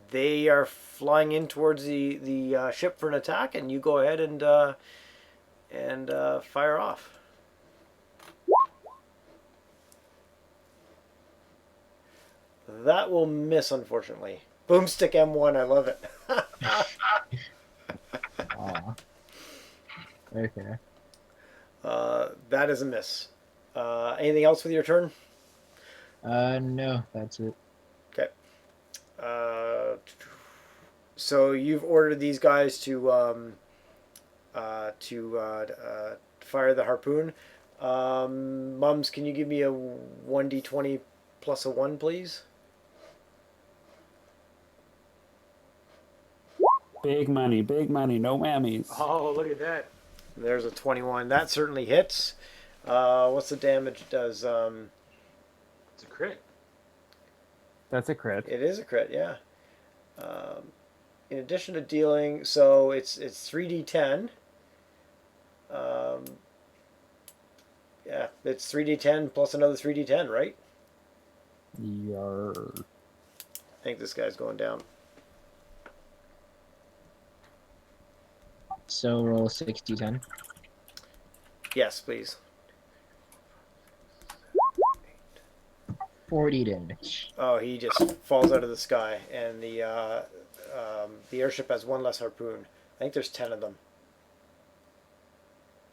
They are flying in towards the ship for an attack, and you go ahead and fire off. That will miss, unfortunately. Boomstick M1, I love it. Aw. Okay. That is a miss. Anything else with your turn? No, that's it. Okay. So you've ordered these guys to fire the harpoon. Mums, can you give me a 1d20 plus a 1, please? Big money, no whammies. Oh, look at that. There's a 21. That certainly hits. What's the damage it does? It's a crit. That's a crit. It is a crit, yeah. In addition to dealing, so it's 3d10. Yeah, it's 3d10 plus another 3d10, right? Yarr. I think this guy's going down. So roll 60-10. Yes, please. 40 damage. Oh, he just falls out of the sky, and the airship has one less harpoon. I think there's 10 of them,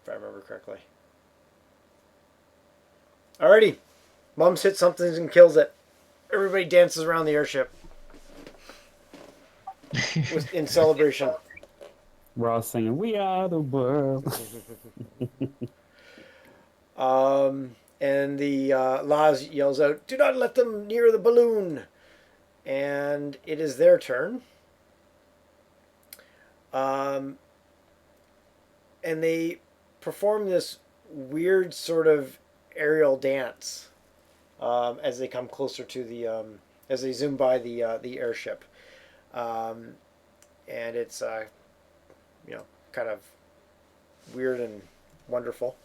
if I remember correctly. Alrighty, Mums hits something and kills it. Everybody dances around the airship in celebration. We're all singing, "We are the world." And the Laz yells out, "Do not let them near the balloon!" And it is their turn. And they perform this weird sort of aerial dance as they come closer to the as they zoom by the airship, and it's kind of weird and wonderful.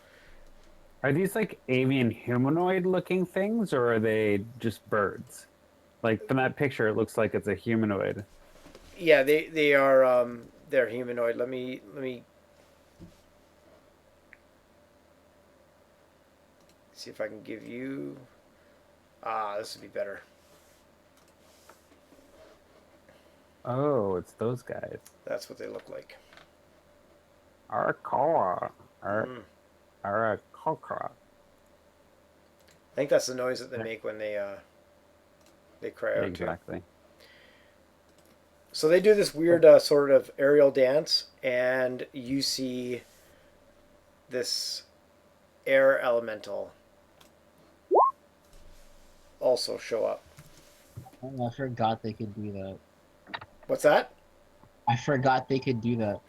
Are these like avian humanoid looking things, or are they just birds? Like from that picture, it looks like it's a humanoid. Yeah, they are they're humanoid. Let me see if I can give you. This would be better. Oh, it's those guys. That's what they look like. Arakawa. Mm. Arakokra. I think that's the noise that they make when they cry out too. Exactly. So they do this weird sort of aerial dance, and you see this air elemental also show up. Oh, I forgot they could do that. What's that? I forgot they could do that.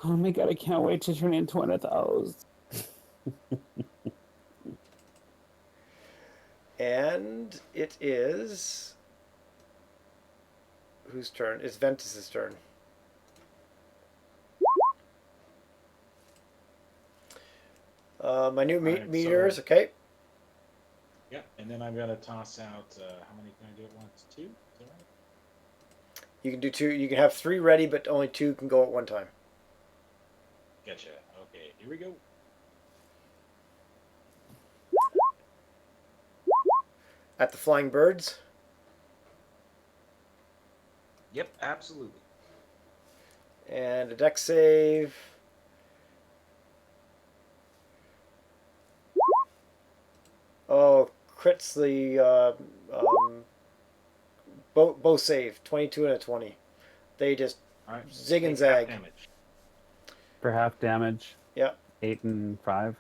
Oh my god, I can't wait to turn into one of those. And it is whose turn? It's Ventus's turn. My new Alright, meters, so- okay. Yeah, and then I'm gonna toss out. How many can I do at once? 2. Is that right? You can do 2. You can have 3 ready, but only 2 can go at one time. Gotcha. Okay, here we go. At the flying birds. Yep, absolutely. And a dex save. Oh, crits the both save. 22 and a 20. They just All right. zig and Take half zag. damage. For half damage. Yep. 8 and 5.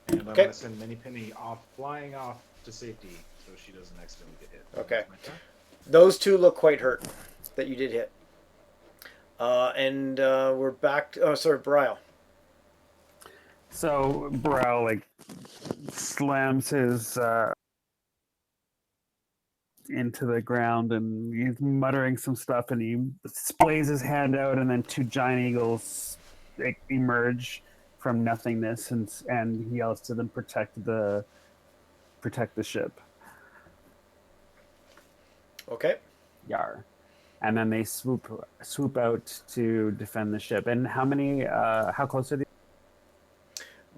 And I'm Okay. gonna send Mini Penny flying off to safety, so she doesn't accidentally get hit. Okay. That's my turn. Those 2 look quite hurt that you did hit. And we're back. Oh, sorry, Brile. So Brow like slams his into the ground and he's muttering some stuff and he splays his hand out and then 2 giant eagles emerge from nothingness and he yells to them, protect the ship. Okay. Yar. And then they swoop out to defend the ship. And how close are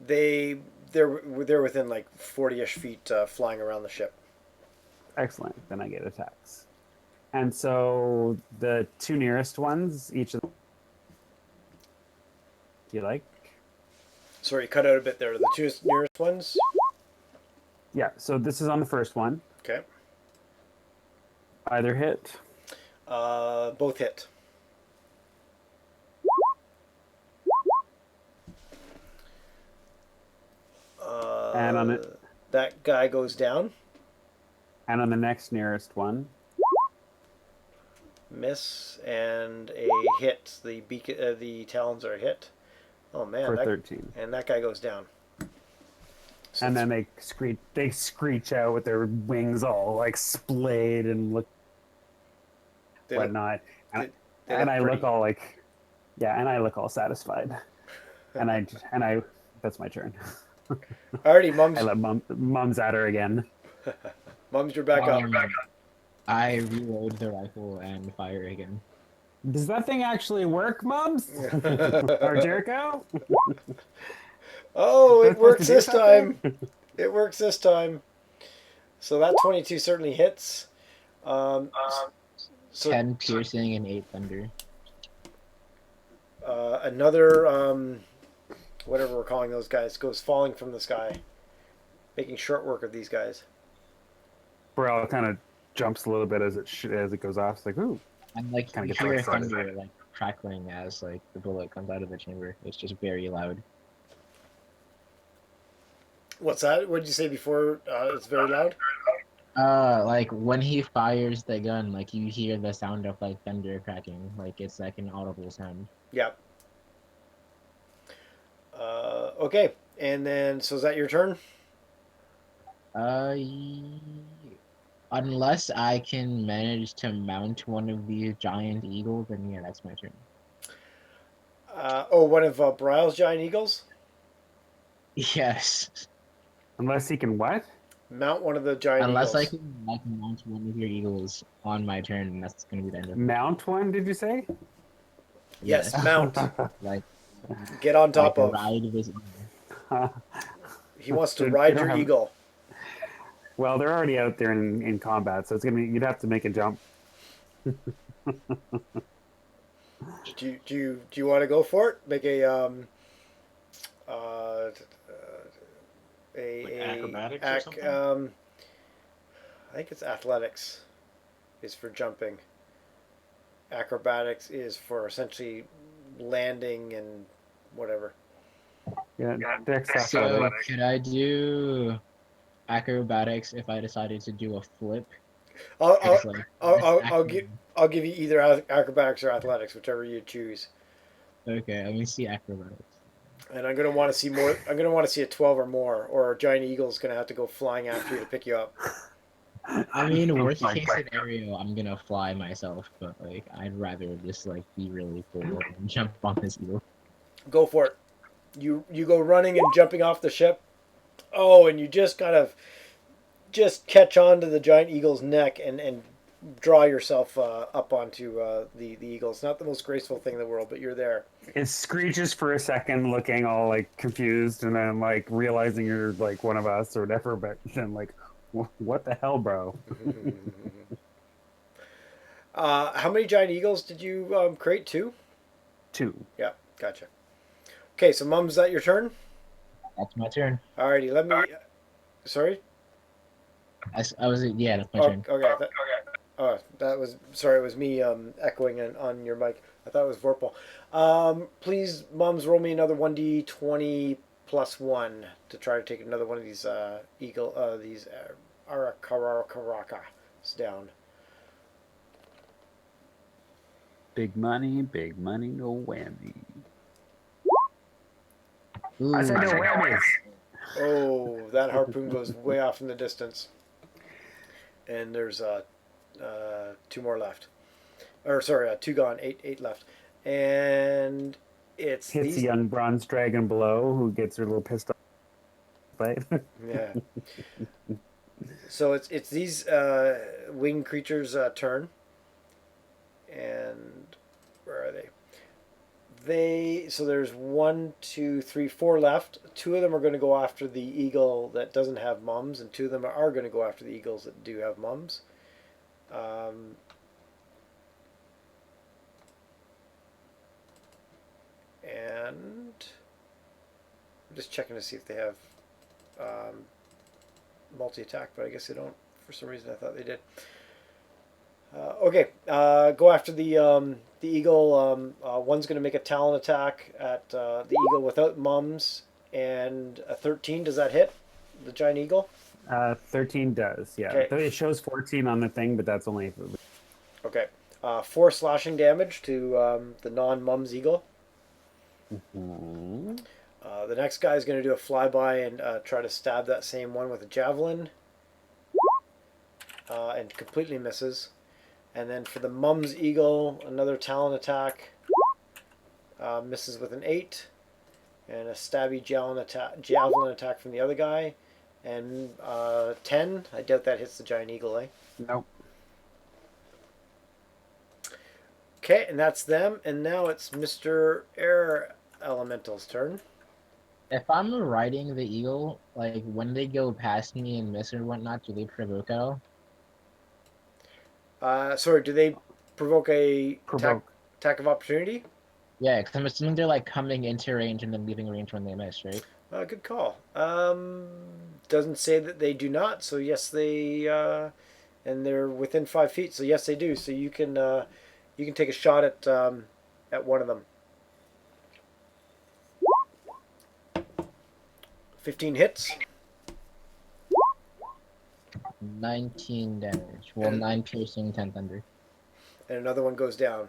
they? They're within like 40-ish feet flying around the ship. Excellent. Then I get attacks. And so the 2 nearest ones, each of them. Do you like? Sorry, you cut out a bit there. The 2 nearest ones. Yeah, so this is on the first one. Okay. Either hit. Both hit. And on it. That guy goes down. And on the next nearest one. Miss and a hit. The beacon, the talons are a hit. Oh man, For 13. And that guy goes down. So And then they screech out with their wings all like splayed and look whatnot. And I look all like, yeah, and I look all satisfied. and I that's my turn. Alrighty, Mums. I let Mum's at her again. Mums, you're back up. I reload the rifle and fire again. Does that thing actually work, Mums? Or Jericho? Oh, it works this something? time. It works this time. So that 22 certainly hits. So 10 piercing and 8 thunder. another whatever we're calling those guys goes falling from the sky, making short work of these guys. Burrell kind of jumps a little bit as it goes off. It's like, ooh. And like Kinda you gets hear excited. thunder like crackling as like the bullet comes out of the chamber. It's just very loud. What's that? What did you say before? It's very loud. Like when he fires the gun, like you hear the sound of like thunder cracking. Like it's like an audible sound. Yeah. Okay, and then so is that your turn? Unless I can manage to mount one of these giant eagles, then yeah, that's my turn. One of Brile's giant eagles. Yes. Unless he can what? Mount one of the giant Unless I eagles. can like mount one of your eagles on my turn, and that's gonna be the end of it. Mount one, did you say? Yes, Yeah. mount. Like Get on top like of. ride this. He wants to They ride don't your have- eagle. Well, they're already out there in combat, so it's gonna be, you'd have to make a jump. Do you want to go for it? Make uh, Like acrobatics or ac- something? I think it's athletics is for jumping. Acrobatics is for essentially landing and whatever. Yeah, Dex So athletics. could I do acrobatics if I decided to do a flip? I'll I'll It's like I'll, that's I'll, I'll acro- give I'll give you either acrobatics or athletics, whichever you choose. Okay, let me see acrobatics. And I'm gonna want to see more. I'm gonna want to see a 12 or more, or a giant eagle's gonna have to go flying after you to pick you up. I mean, Oh worst my case God. scenario, I'm gonna fly myself, but like I'd rather just like be really cool and jump on this eagle. Go for it. You go running and jumping off the ship. Oh, and you just kind of just catch on to the giant eagle's neck and draw yourself up onto the eagle. It's not the most graceful thing in the world, but you're there. It screeches for a second, looking all like confused, and then like realizing you're like one of us or whatever. But then like, what the hell, bro? How many giant eagles did you create? Two? 2. Yeah, gotcha. Okay, so Mum, is that your turn? That's my turn. Alrighty, let me. Sorry. I was yeah, that's my Oh, turn. okay. Oh, that was sorry. It was me echoing on your mic. I thought it was Vorpal. Please, Mums, roll me another 1d20 plus 1 to try to take another one of these these Arakarakaraka down. Big money, no whammy. Ooh, I said no whammies. Oh, that harpoon goes way off in the distance. And there's 2 more left. Or sorry, 2 gone, 8 left. And it's Hits these. a young bronze dragon below, who gets her little pissed off. Right? Yeah. So it's these winged creatures' turn. And where are they? So there's 1, 2, 3, 4 left. 2 of them are going to go after the eagle that doesn't have mums, and 2 of them are going to go after the eagles that do have mums. And I'm just checking to see if they have multi-attack, but I guess they don't. For some reason, I thought they did. Okay, go after the eagle. One's going to make a talon attack at the eagle without mums, and a 13. Does that hit the giant eagle? 13 does, yeah. Okay. Though it shows 14 on the thing, but that's only. Okay. 4 slashing damage to the non-mums eagle. Mhm. The next guy is going to do a flyby and try to stab that same one with a javelin, and completely misses. And then for the mums eagle, another talon attack, misses with an 8, and a stabby javelin attack from the other guy, and 10. I doubt that hits the giant eagle, eh? Nope. Okay, and that's them. And now it's Mr. Air Elemental's turn. If I'm riding the eagle, like when they go past me and miss or whatnot, do they provoke at all? Sorry, do they provoke a Provoke. attack of opportunity? Yeah, because I'm assuming they're like coming into range and then leaving range when they miss, right? Good call. Doesn't say that they do not. So yes, they and they're within 5 feet. So yes, they do. So you can take a shot at one of them. 15 hits. 19 damage. Well, And- 9 piercing, 10 thunder. And another one goes down.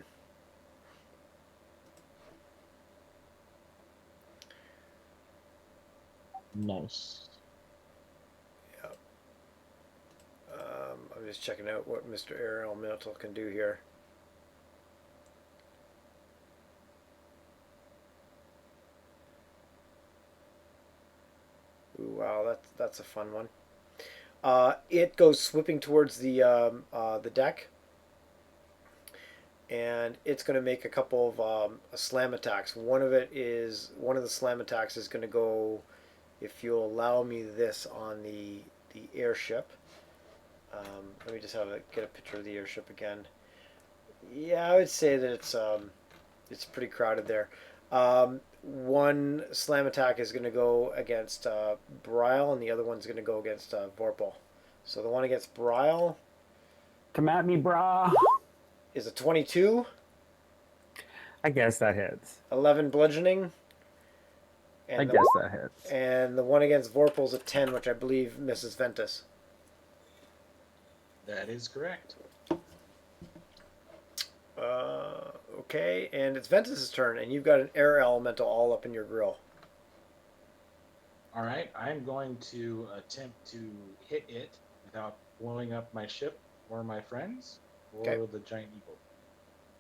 Nice. I'm just checking out what Mr. Air Elemental can do here. Ooh, wow, that's a fun one. It goes swooping towards the deck, and it's going to make a couple of slam attacks. One of the slam attacks is going to go if you'll allow me this on the airship. Let me just get a picture of the airship again. Yeah, I would say that it's pretty crowded there. One slam attack is going to go against Brile, and the other one's going to go against Vorpal. So the one against Brile Come at me, brah. is a 22, I guess that hits. 11 bludgeoning, and I guess that hits. and the one against Vorpal is a 10, which I believe misses Ventus. That is correct. Okay, and it's Ventus's turn, and you've got an air elemental all up in your grill. All right, I'm going to attempt to hit it without blowing up my ship or my friends or Okay. the giant eagle.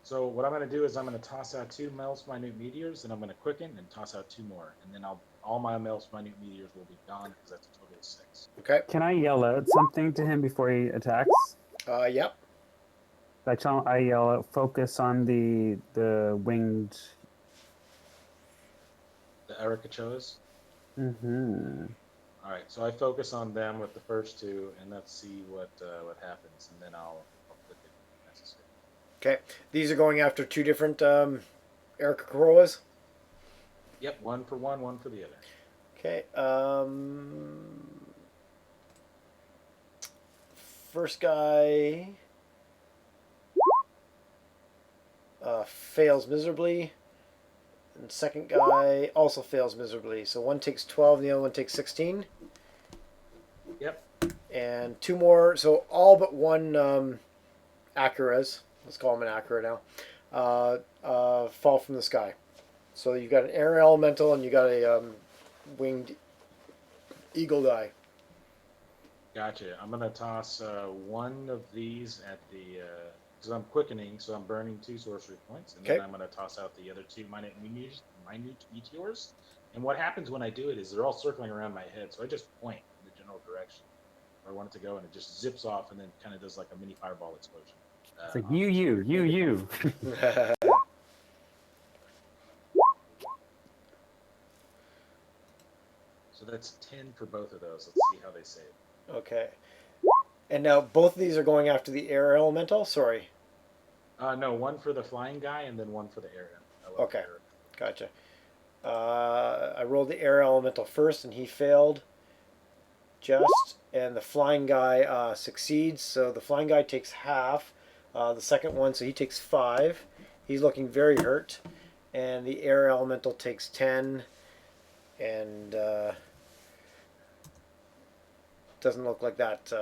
So what I'm going to do is I'm going to toss out 2 Mel's minute meteors, and I'm going to quicken and toss out 2 more, and then all my Mel's minute meteors will be gone because that's a total of 6. Okay. Can I yell out something to him before he attacks? Yep. I yell out, focus on the winged. The Ericachoas. Mm-hmm. All right, so I focus on them with the first 2, and let's see what happens, and then I'll click it if necessary. Okay. These are going after 2 different Erica Coroas. Yep, one for one, one for the other. Okay. First guy fails miserably, and second guy also fails miserably. So one takes 12, and the other one takes 16. Yep. And 2 more. So all but one Acuras, let's call him an Acura now, fall from the sky. So you've got an air elemental, and you got a winged eagle guy. Gotcha. I'm gonna toss one of these at the because I'm quickening, so I'm burning 2 sorcery points, and then Okay. I'm gonna toss out the other 2 minute meteors. And what happens when I do it is they're all circling around my head, so I just point in the general direction where I want it to go, and it just zips off, and then kind of does like a mini fireball explosion. It's like you. So that's 10 for both of those. Let's see how they save. Okay. And now both of these are going after the air elemental? Sorry. No, one for the flying guy, and then one for the air. Okay. Gotcha. I rolled the air elemental first, and he failed. Just. And the flying guy succeeds, so the flying guy takes half. The second one, so he takes 5. He's looking very hurt. And the air elemental takes 10. And doesn't look like that.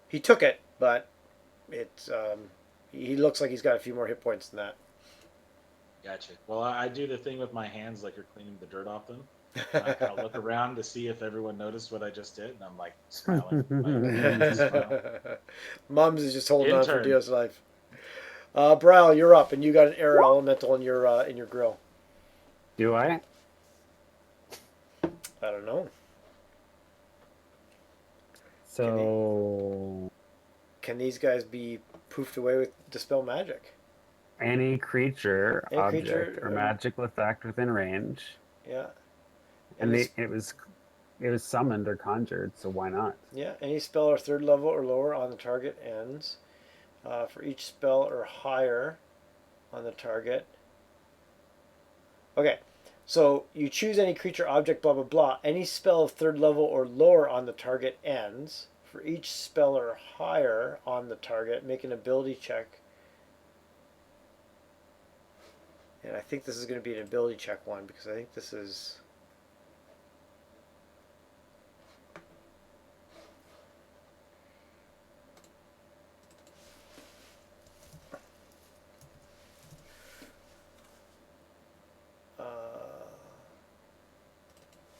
He took it, but he looks like he's got a few more hit points than that. Gotcha. Well, I do the thing with my hands like you're cleaning the dirt off them. I kind of look around to see if everyone noticed what I just did, and I'm like smiling. Mums is just holding on for Intern. Dio's life. Brile, you're up, and you got an air elemental in your grill. Do I? I don't know. So Can these guys be poofed away with dispel magic? any creature, Any object, creature, or magical effect within range, Yeah. and Any it was summoned or conjured. So why not? Yeah, any spell or 3rd level or lower on the target ends. For each spell or higher on the target. Okay, so you choose any creature, object, blah, blah, blah. Any spell of 3rd level or lower on the target ends. For each spell or higher on the target, make an ability check. And I think this is going to be an ability check one, because I think this is...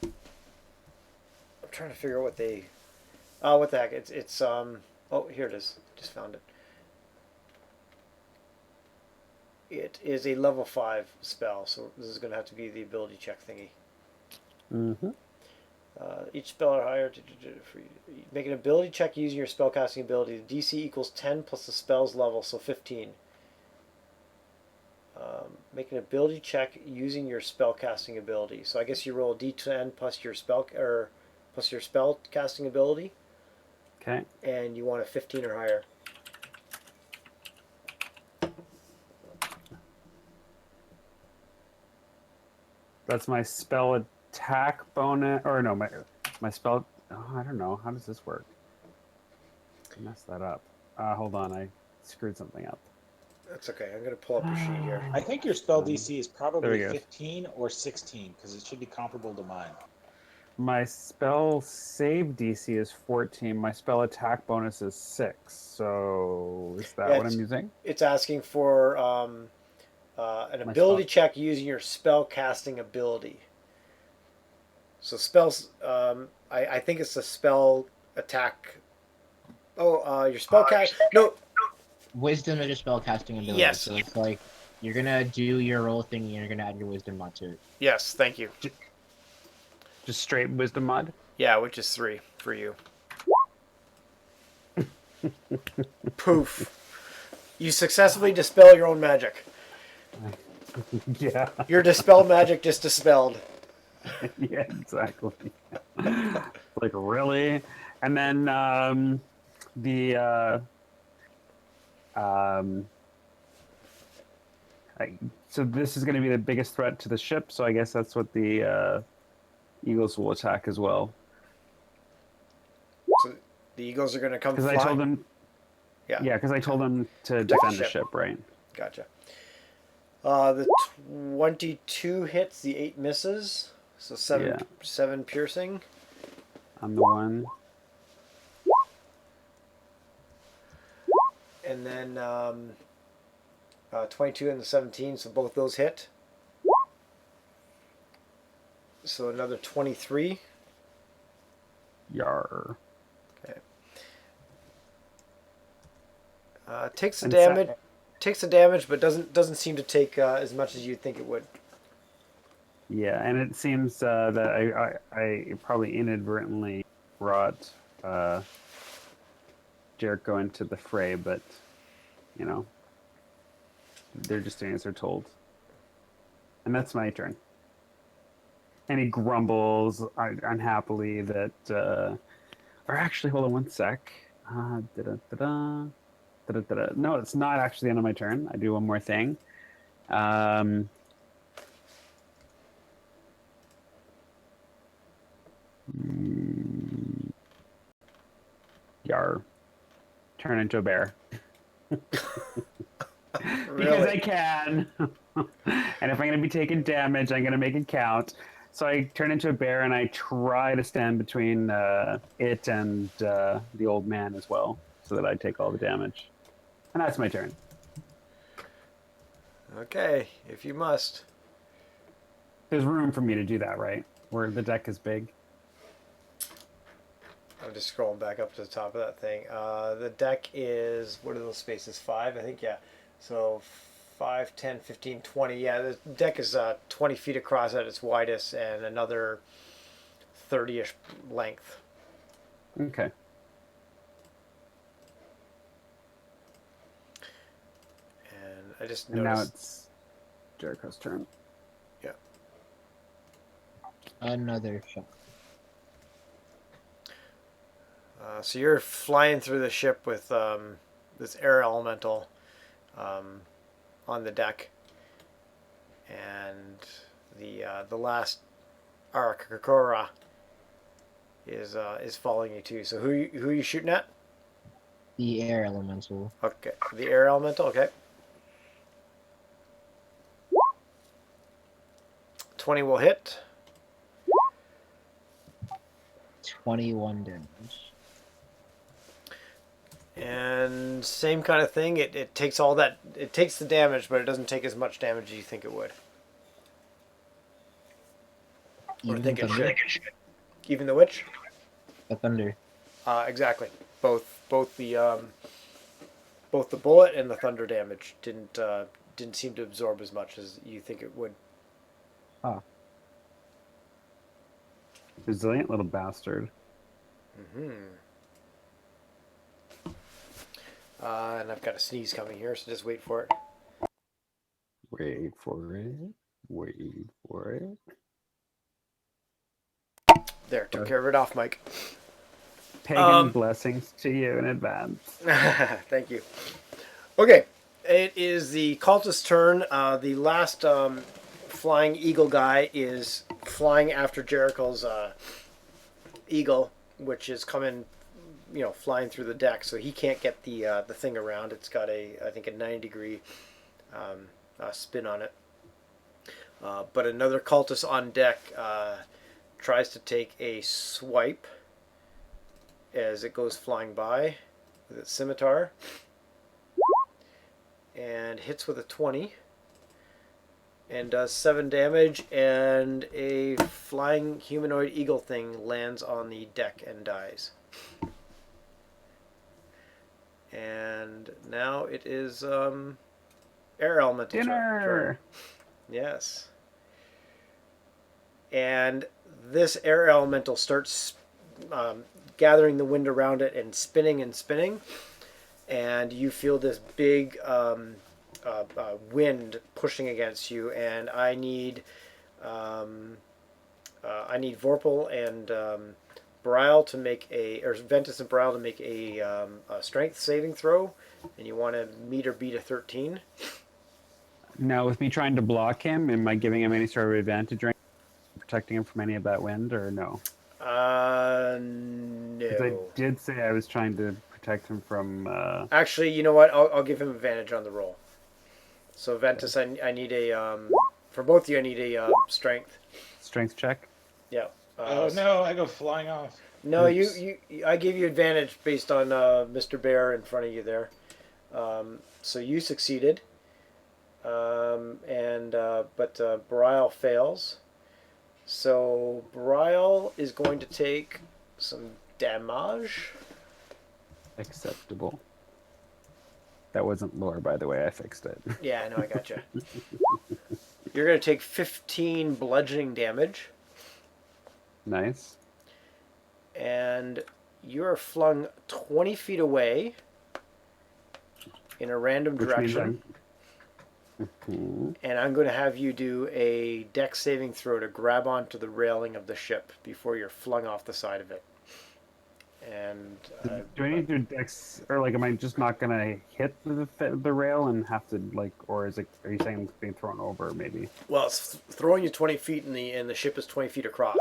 I'm trying to figure out what they... Oh, what the heck? It's oh, here it is. Just found it. It is a level 5 spell, so this is going to have to be the ability check thingy. Mm-hmm. Each spell or higher, make an ability check using your spellcasting ability. The DC equals 10 plus the spell's level, so 15. Make an ability check using your spell casting ability. So I guess you roll a d10 plus your spell casting ability, Okay. and you want a 15 or higher. That's my spell attack bonus, or no, my spell. Oh, I don't know. How does this work? I messed that up. Hold on, I screwed something up. That's okay. I'm gonna pull up your sheet here. I think your spell DC is There we probably go. 15 or 16 because it should be comparable to mine. My spell save DC is 14. My spell attack bonus is 6. So is that Yeah, what I'm using? It's asking for an My ability spell. check using your spell casting ability. So spells, I think it's a spell attack. Oh, your spell cast. No, Wisdom is your spell casting ability. Yes. So it's like you're gonna do your roll thing and you're gonna add your wisdom mod to it. yes, thank you. Just straight wisdom mod? Yeah, which is 3 for you. Poof. You successfully dispel your own magic. Yeah. Your dispel magic just dispelled. Yeah, exactly. Like, really? And then so this is going to be the biggest threat to the ship, so I guess that's what the Eagles will attack as well. So the Eagles are going to come Because flying. I told them, Yeah, because I told them to Protect the defend the ship. ship, right? Gotcha. The 22 hits, the 8 misses. So 7 piercing. I'm the one. And then 22 and the 17, so both those hit. So another 23. Yar. Okay. Takes the And damage. Takes the damage, but doesn't seem to take as much as you'd think it would. Yeah, and it seems that I probably inadvertently brought Jericho into the fray, but you know, they're just doing as they're told. And that's my turn. And he grumbles unhappily that, or actually, hold on one sec. Da-da-da-da. Da-da-da-da. No, it's not actually the end of my turn. I do one more thing. Yar. Turn into a bear. Because I can. And if I'm going to be taking damage, I'm going to make it count. So I turn into a bear and I try to stand between it and the old man as well, so that I take all the damage. And that's my turn. Okay, if you must. There's room for me to do that, right? Where the deck is big. I'm just scrolling back up to the top of that thing. The deck is, what are those spaces? 5, I think, yeah. So 5, 10, 15, 20. Yeah, the deck is 20 feet across at its widest and another 30-ish length. Okay. And I just And now noticed. it's Jericho's turn. Yeah. Another shot. So you're flying through the ship with this air elemental on the deck, and the last Arakakora is following you too. So who are you shooting at? The air elemental. Okay, the air elemental. Okay. 20 will hit. 21 damage. And same kind of thing. It takes all that. It takes the damage, but it doesn't take as much damage as you think it would. Or Even think it thunder? should. Even the witch. The thunder. Exactly. Both the bullet and the thunder damage didn't seem to absorb as much as you think it would. Huh. Resilient little bastard. Mm-hmm. And I've got a sneeze coming here, so just wait for it. Wait for it. Wait for it. There, took care of it off, Mike. Pagan blessings to you in advance. Thank you. Okay, it is the cultist's turn. The last flying eagle guy is flying after Jericho's eagle, which is coming, flying through the deck. So he can't get the thing around. It's got I think a 90-degree spin on it. But another cultist on deck tries to take a swipe as it goes flying by with its scimitar, and hits with a 20 and does 7 damage, and a flying humanoid eagle thing lands on the deck and dies. And now it is air elemental turn. Yes. And this air elemental starts gathering the wind around it and spinning, and you feel this big wind pushing against you, and I need Vorpal and Brile to make Ventus and Brile to make a strength saving throw, and you want to meet or beat a 13. Now, with me trying to block him, am I giving him any sort of advantage or protecting him from any of that wind, or no? No. Because I did say I was trying to protect him from... Actually, you know what? I'll give him advantage on the roll. So Ventus, I need a... for both of you, I need a strength. Strength check? Yeah. Oh no, I go flying off. No, I gave you advantage based on Mr. Bear in front of you there. So you succeeded. But Brile fails. So Brile is going to take some damage. Acceptable. That wasn't lore, by the way. I fixed it. Yeah, I know. I gotcha. You're going to take 15 bludgeoning damage. Nice. And you're flung 20 feet away in a random direction. And I'm going to have you do a dex saving throw to grab onto the railing of the ship before you're flung off the side of it. And do I need to do dex, or like, am I just not going to hit the rail and have to or is it? Are you saying it's being thrown over? Maybe. Well, it's throwing you 20 feet, and the ship is 20 feet across.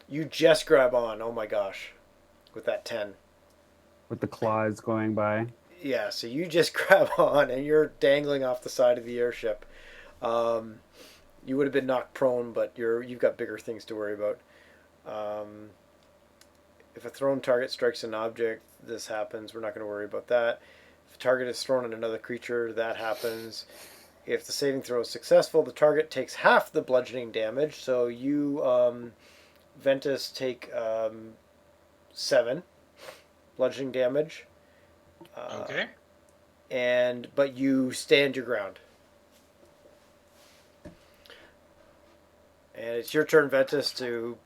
You just grab on. Oh my gosh, with that 10. With the claws going by. Yeah, so you just grab on, and you're dangling off the side of the airship. You would have been knocked prone, but you've got bigger things to worry about. If a thrown target strikes an object, this happens. We're not going to worry about that. If a target is thrown at another creature, that happens. If the saving throw is successful, the target takes half the bludgeoning damage. So you, Ventus, take 7 bludgeoning damage. Okay. But you stand your ground. And it's your turn, Ventus, to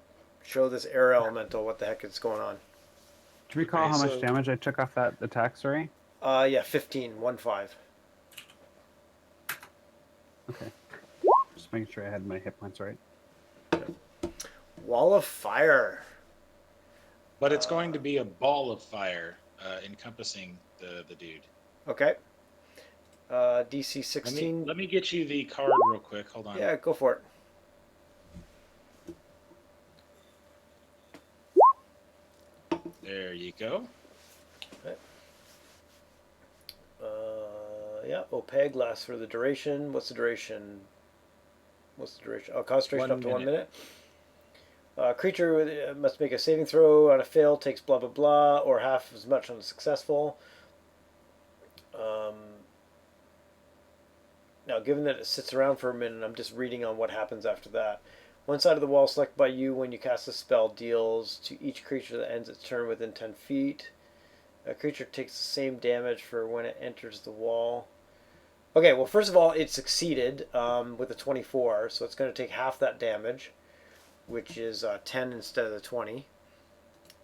show this air elemental what the heck is going on. Do you recall how much damage I took off that attack, sorry? Yeah, 15, 1-5. Okay. Just making sure I had my hit points right. Wall of fire. But it's going to be a ball of fire encompassing the dude. Okay. DC 16. Let me get you the card real quick. Hold on. Yeah, go for it. There you go. Okay. Yeah, opaque lasts for the duration. What's the duration? Oh, concentration up to 1 minute. Creature must make a saving throw on a fail, takes blah blah blah, or half as much on a successful. Now, given that it sits around for a minute, I'm just reading on what happens after that. One side of the wall selected by you when you cast a spell deals to each creature that ends its turn within 10 feet. A creature takes the same damage for when it enters the wall. Okay, well, first of all, it succeeded with a 24, so it's going to take half that damage, which is 10 instead of the 20.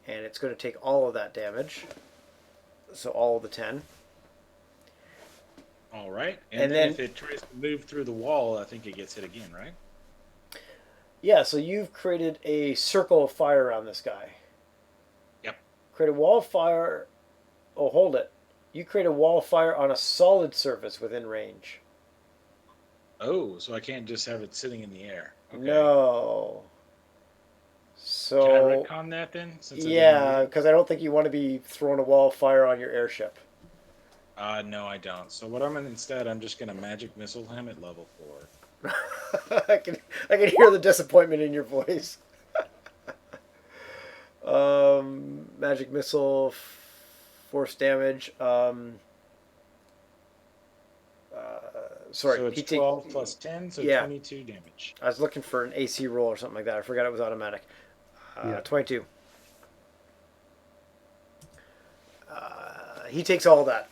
And it's going to take all of that damage, so all of the 10. All right. And And then then- if it tries to move through the wall, I think it gets hit again, right? Yeah, so you've created a circle of fire around this guy. Yep. Create a wall of fire. Oh, hold it. You create a wall of fire on a solid surface within range. Oh, so I can't just have it sitting in the air. Okay. No. So Can I retcon that then? Since I didn't yeah, move it? because I don't think you want to be throwing a wall of fire on your airship. No, I don't. So what I'm just gonna magic missile him at level 4. I can hear the disappointment in your voice. Magic missile, force damage. Sorry, So it's he take- 12 plus 10, so Yeah. 22 damage. I was looking for an AC roll or something like that. I forgot it was automatic. Yeah. 22. He takes all that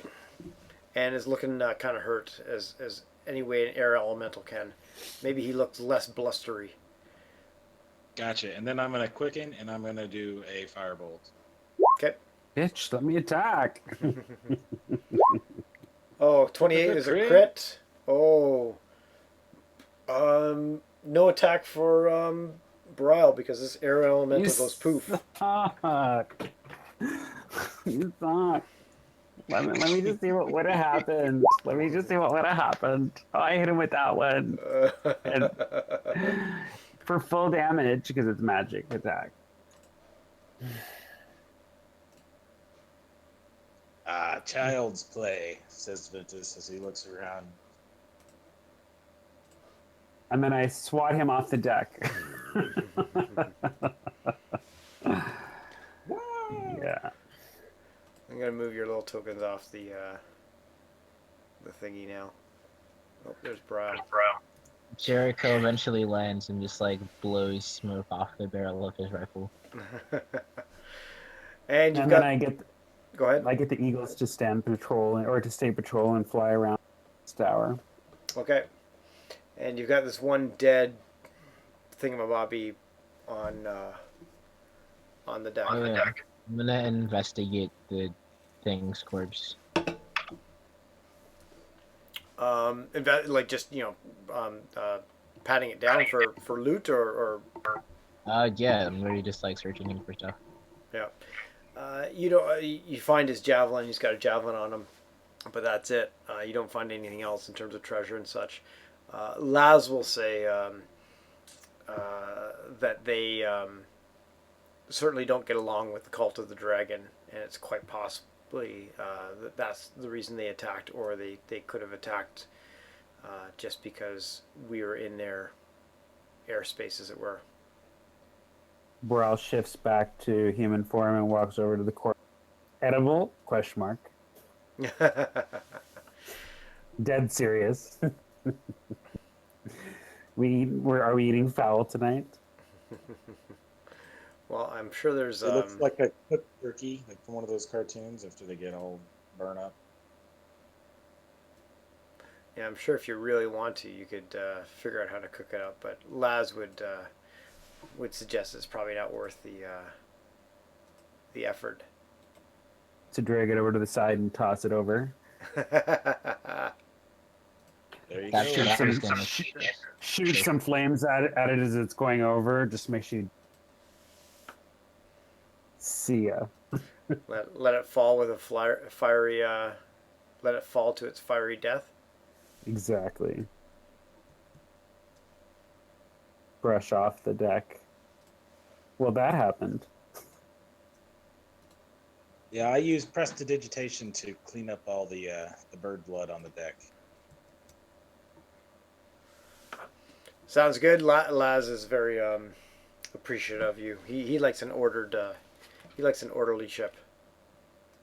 and is looking kind of hurt as any way an air elemental can. Maybe he looks less blustery. Gotcha. And then I'm gonna quicken and I'm gonna do a firebolt. Okay. Bitch, let me attack. Oh, 28 is a Crit. crit. Oh. No attack for Brile because this air elemental goes poof. Suck. You suck. Let me just see what would have happened. Let me just see what would have happened. Oh, I hit him with that one. And for full damage because it's magic attack. Child's play, says Ventus as he looks around. And then I swat him off the deck. Yeah. I'm gonna move your little tokens off the thingy now. Oh, there's Brile. Jericho eventually lands and just like blows smoke off the barrel of his rifle. And you've And got. then Go ahead. I get the eagles to stand patrol or to stay patrol and fly around this tower. Okay. And you've got this one dead thingamabobby on the deck. Oh, yeah. I'm gonna investigate the thing's corpse. Like just patting it down for loot or Yeah, I'm really just like searching him for stuff. yeah. You find his javelin. He's got a javelin on him, but that's it. You don't find anything else in terms of treasure and such. Laz will say that they certainly don't get along with the cult of the dragon, and it's quite possibly that's the reason they attacked, or they could have attacked just because we were in their airspace, as it were. Boral shifts back to human form and walks over to the corpse. Edible? Question mark. Dead serious. Are we eating fowl tonight? Well, I'm sure there's. It looks like a cooked turkey, like from one of those cartoons after they get all burned up. Yeah, I'm sure if you really want to, you could figure out how to cook it up. But Laz would suggest it's probably not worth the effort. To drag it over to the side and toss it over. There you That's go. what I was Some- gonna Shoot some flames at it as it's going over. Just make sure you see ya. let it fall with a fiery. Let it fall to its fiery death. Exactly. Brush off the deck. Well, that happened. Yeah, I use prestidigitation to clean up all the bird blood on the deck. Sounds good. Laz is very appreciative of you. He likes an orderly ship.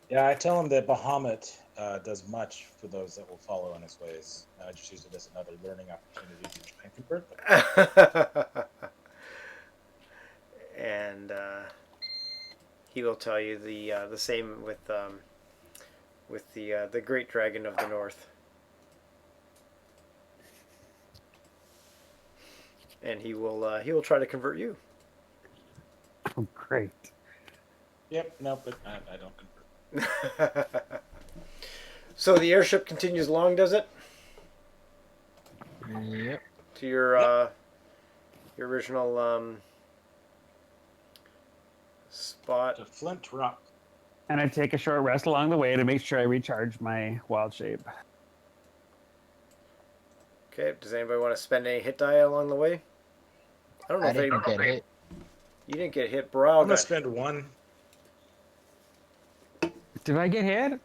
Yeah, I tell him that Bahamut does much for those that will follow in his ways. I just use it as another learning opportunity to try and convert them. And he will tell you the same with the great dragon of the north. And he will try to convert you. Oh, great. Yep, no, but I don't convert. So the airship continues along, does it? Yep. To your original spot. To Flint Rock. And I take a short rest along the way to make sure I recharge my wild shape. Okay. Does anybody want to spend any hit die along the way? I don't know I if any. didn't get hit. You didn't get hit. Brow I'm gonna got. spend one. Did I get hit?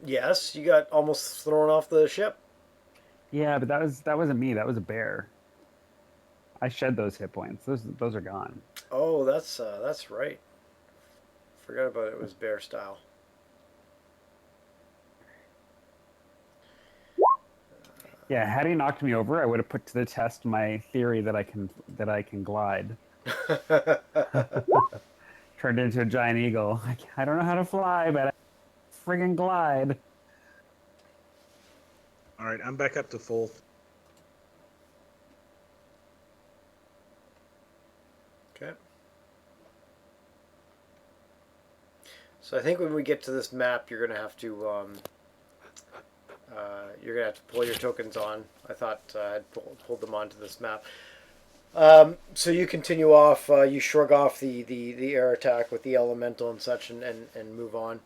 Yes, you got almost thrown off the ship. Yeah, but that wasn't me. That was a bear. I shed those hit points. Those are gone. Oh, that's right. Forgot about it. It was bear style. Yeah, had he knocked me over, I would have put to the test my theory that I can glide. Turned into a giant eagle. I don't know how to fly, but I friggin' glide. All right, I'm back up to full. Okay. So I think when we get to this map, you're gonna have to pull your tokens on. I thought I'd pulled them onto this map. So you continue off. You shrug off the air attack with the elemental and such, and move on.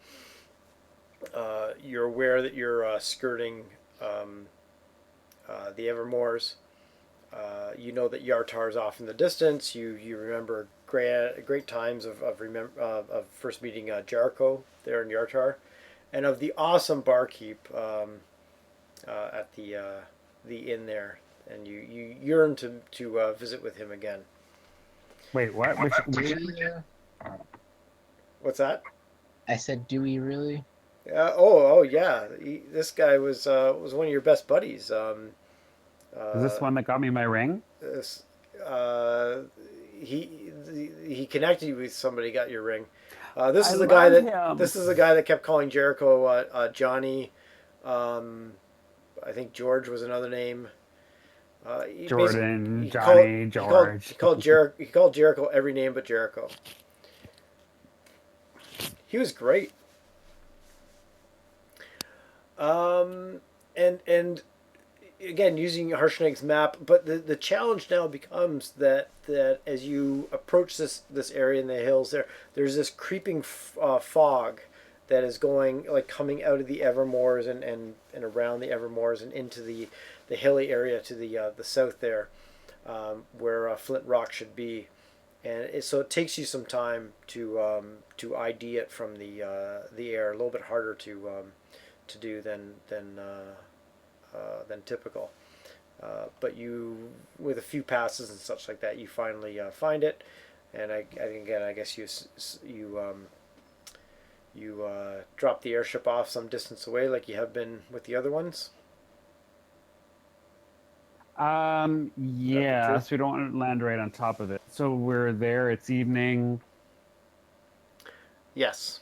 You're aware that you're skirting the Evermoors. You know that Yartar's off in the distance. You remember great times of first meeting Jericho there in Yartar, and of the awesome barkeep at the inn there, and you yearn to visit with him again. Wait, what? What's that? I said, do we really? Oh yeah. This guy was one of your best buddies. Is this one that got me my ring? This, he connected you with somebody, got your ring. This is the guy that kept calling Jericho Johnny. I think George was another name. Jordan, Johnny, George. He called Jericho every name but Jericho. He was great. And again, using Harshnag's map, but the challenge now becomes that as you approach this area in the hills, there's this creeping fog that is coming out of the Evermoors and around the Evermoors and into the hilly area to the south there, where Flint Rock should be, and so it takes you some time to ID it from the air. A little bit harder to do than typical. But you, with a few passes and such like that, you finally find it. And I guess you drop the airship off some distance away, like you have been with the other ones. Yeah, so we don't want to land right on top of it. So we're there. It's evening. Yes.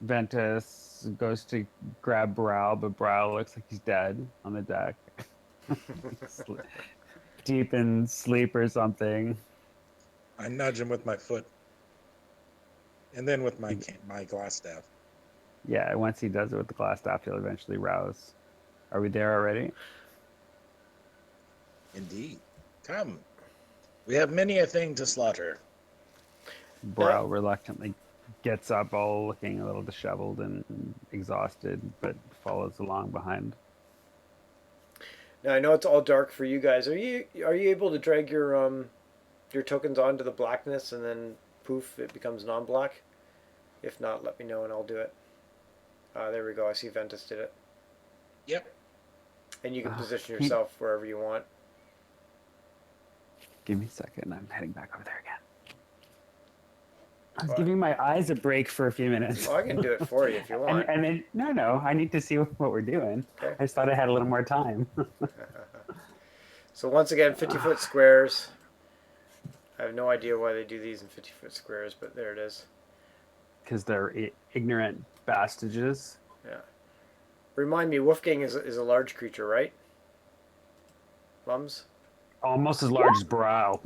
Ventus goes to grab Brow, but Brow looks like he's dead on the deck. Deep in sleep or something. I nudge him with my foot. And then with my glass staff. Yeah, once he does it with the glass staff, he'll eventually rouse. Are we there already? Indeed. Come. We have many a thing to slaughter. Brow reluctantly gets up, all looking a little disheveled and exhausted, but follows along behind. Now I know it's all dark for you guys. Are you able to drag your tokens onto the blackness and then poof, it becomes non-black? If not, let me know and I'll do it. There we go. I see Ventus did it. Yep. And you can position yourself wherever you want. Give me a second. I'm heading back over there again. I was giving my eyes a break for a few minutes. Oh, I can do it for you if you want. and then, no, I need to see what we're doing. Okay. I just thought I had a little more time. So once again, 50-foot squares. I have no idea why they do these in 50-foot squares, but there it is. Because they're ignorant bastages. Yeah. Remind me, Wolfgang is a large creature, right? Mums? Almost as large as Brow.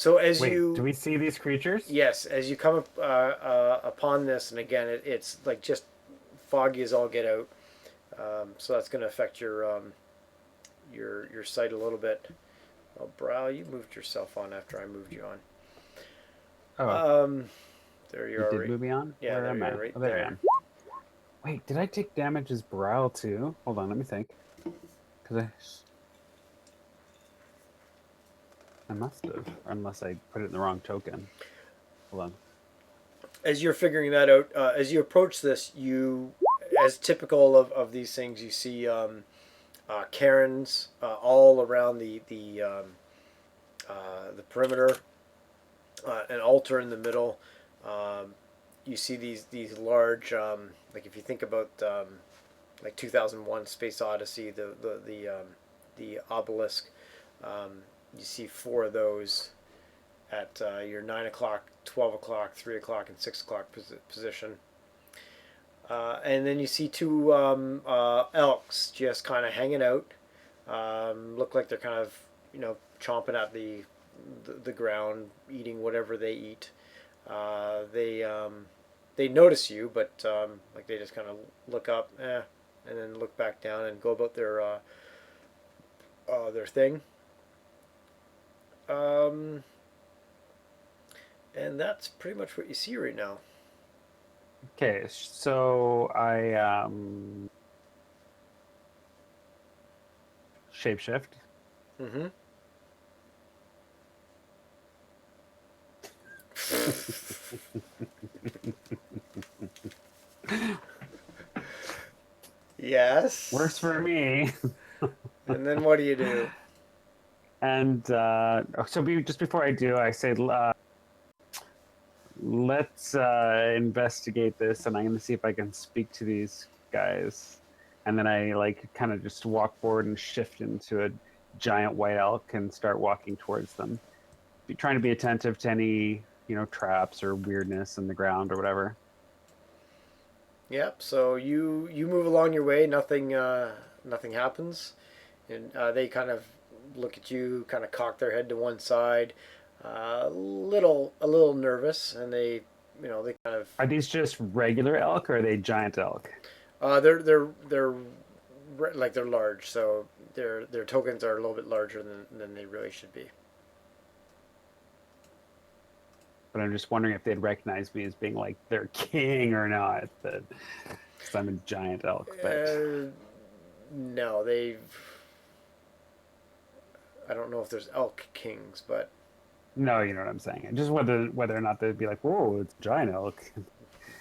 So as Wait, you do we see these creatures? yes, as you come upon this, and again, it's like just foggy as all get out. So that's going to affect your sight a little bit. Oh, Brow, you moved yourself on after I moved you on. Oh, There you you are. did Right, move me on? yeah, Where there am you I? are, right Oh, there I there. am. Wait, did I take damage as Brow too? Hold on, let me think. Because I must have, unless I put it in the wrong token. Hold on. As you're figuring that out, as you approach this, as typical of these things, you see Karens all around the perimeter, an altar in the middle. Um, you see these large, like if you think about like 2001: Space Odyssey, the obelisk. You see four of those at your 9 o'clock, 12 o'clock, 3 o'clock, and 6 o'clock position. And then you see two elks just kind of hanging out. Look like they're kind of chomping at the ground, eating whatever they eat. They notice you, but like they just kind of look up, and then look back down and go about their thing. And that's pretty much what you see right now. Okay, so I shapeshift. Mm-hmm. Yes. Works for me. And then what do you do? And so just before I do, I say, let's investigate this, and I'm going to see if I can speak to these guys. And then I like kind of just walk forward and shift into a giant white elk and start walking towards them, trying to be attentive to any traps or weirdness in the ground or whatever. Yep. So you move along your way. Nothing happens, and they kind of look at you, kind of cock their head to one side, a little nervous, and they kind of Are these just regular elk or are they giant elk? they're like they're large, so their tokens are a little bit larger than they really should be. But I'm just wondering if they'd recognize me as being like their king or not. Because I'm a giant elk. But No, I don't know if there's elk kings, but no, you know what I'm saying. Just whether or not they'd be like, whoa, it's a giant elk.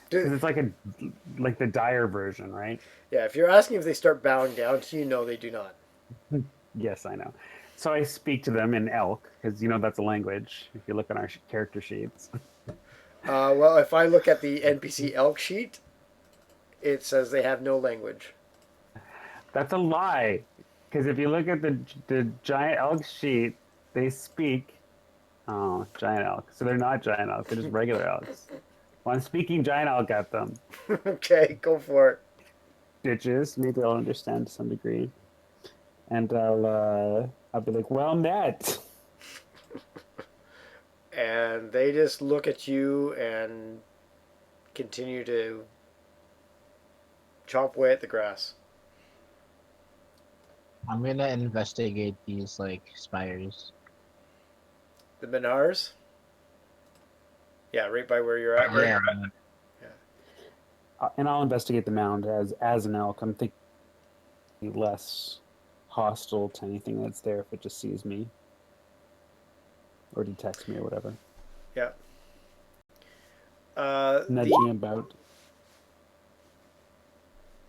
Because it's like the dire version, right? yeah, if you're asking if they start bowing down to you, no, they do not. Yes, I know. So I speak to them in elk because that's a language. If you look on our character sheets. Well, if I look at the NPC elk sheet, it says they have no language. That's a lie. Because if you look at the giant elk sheet, they speak. Oh, giant elk. So they're not giant elk. They're just regular elks. Well, I'm speaking giant elk at them. Okay, go for it. Bitches. Maybe I'll understand to some degree. And I'll be like, well met. And they just look at you and continue to chomp away at the grass. I'm gonna investigate these like spires. The Minars? Yeah, right by where you're at. Right? Yeah. And I'll investigate the mound as an elk. I'm thinking less hostile to anything that's there if it just sees me or detects me or whatever. Yeah. Nudging about.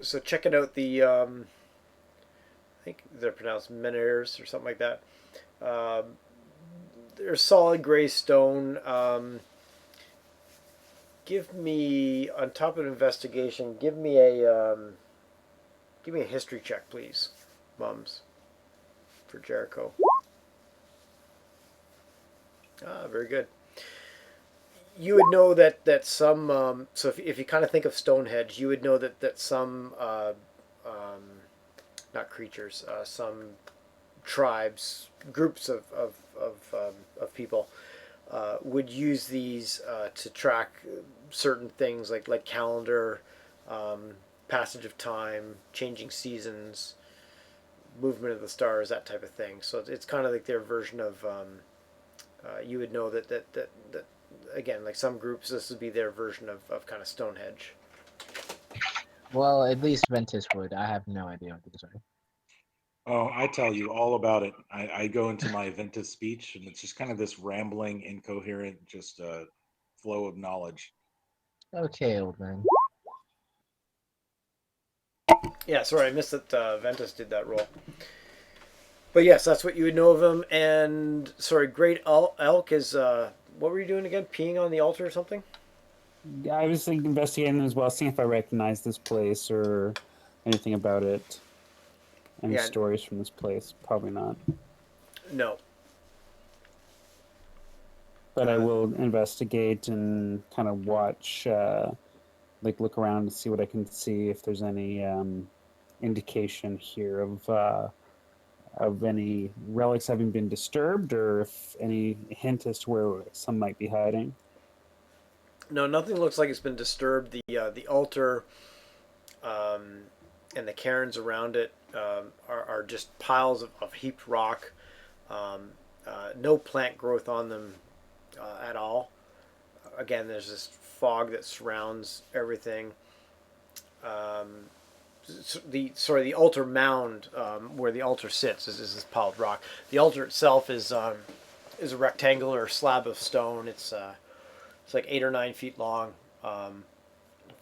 So checking out I think they're pronounced menhirs or something like that. They're solid gray stone. Give me, on top of investigation, give me a history check, please, Mums, for Jericho. Very good. You would know that some. So if you kind of think of Stonehenge, you would know that some, not creatures, some tribes, groups of people, would use these to track certain things like calendar, passage of time, changing seasons, movement of the stars, that type of thing. So it's kind of like their version of you would know that again, like some groups, this would be their version of kind of Stonehenge. Well, at least Ventus would. I have no idea what these are. Oh, I tell you all about it. I go into my Ventus speech, and it's just kind of this rambling, incoherent, just flow of knowledge. Okay, old man. Yeah, sorry, I missed that Ventus did that role. But yes, that's what you would know of him. And sorry, Great Elk is what were you doing again? Peeing on the altar or something? I was like, investigating as well, seeing if I recognize this place or anything about it. Any Yeah. stories from this place? Probably not. No. But I will investigate and kind of watch, like look around and see what I can see if there's any indication here of any relics having been disturbed, or if any hint as to where some might be hiding. No, nothing looks like it's been disturbed. The altar and the cairns around it are just piles of heaped rock. No plant growth on them at all. Again, there's this fog that surrounds everything. The altar mound where the altar sits is this pile of rock. The altar itself is a rectangular slab of stone. It's like 8 or 9 feet long, 5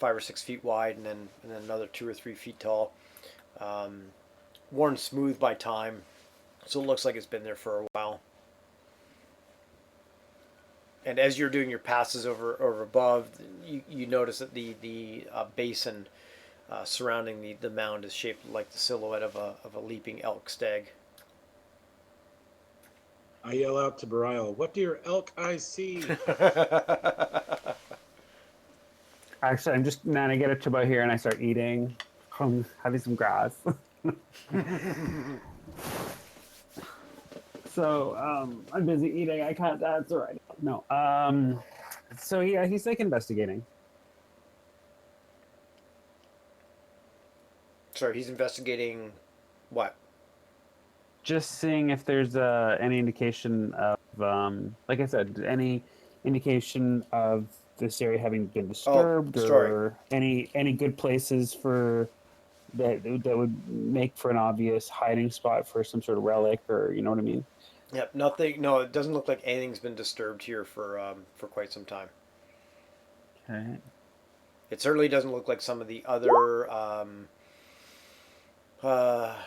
or 6 feet wide, and then another 2 or 3 feet tall. Worn smooth by time, so it looks like it's been there for a while. And as you're doing your passes over above, you notice that the basin surrounding the mound is shaped like the silhouette of a leaping elk stag. I yell out to Barial, "What do your elk eyes see?" Actually, I'm just then I get it to about here and I start eating, having some grass. So I'm busy eating. I can't. That's all right. No. So yeah, he's like investigating. Sorry, he's investigating what? Just seeing if there's any indication of, like I said, any indication of this area having been disturbed, story. or any good places for that would make for an obvious hiding spot for some sort of relic, or you know what I mean. Yep, nothing. No, it doesn't look like anything's been disturbed here for quite some time. Okay. It certainly doesn't look like some of the other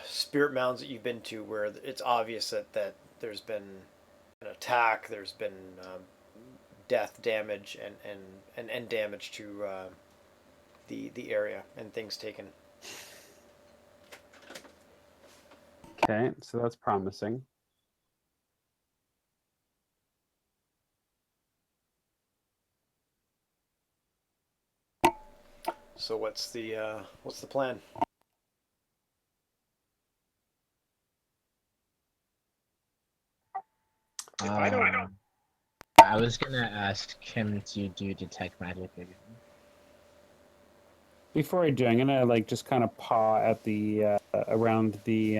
spirit mounds that you've been to, where it's obvious that there's been an attack, there's been death, damage, and damage to the area, and things taken. Okay, so that's promising. So what's the plan? If I don't, I was gonna ask him to do detect magic again. Before I do, I'm gonna like just kind of paw at the around the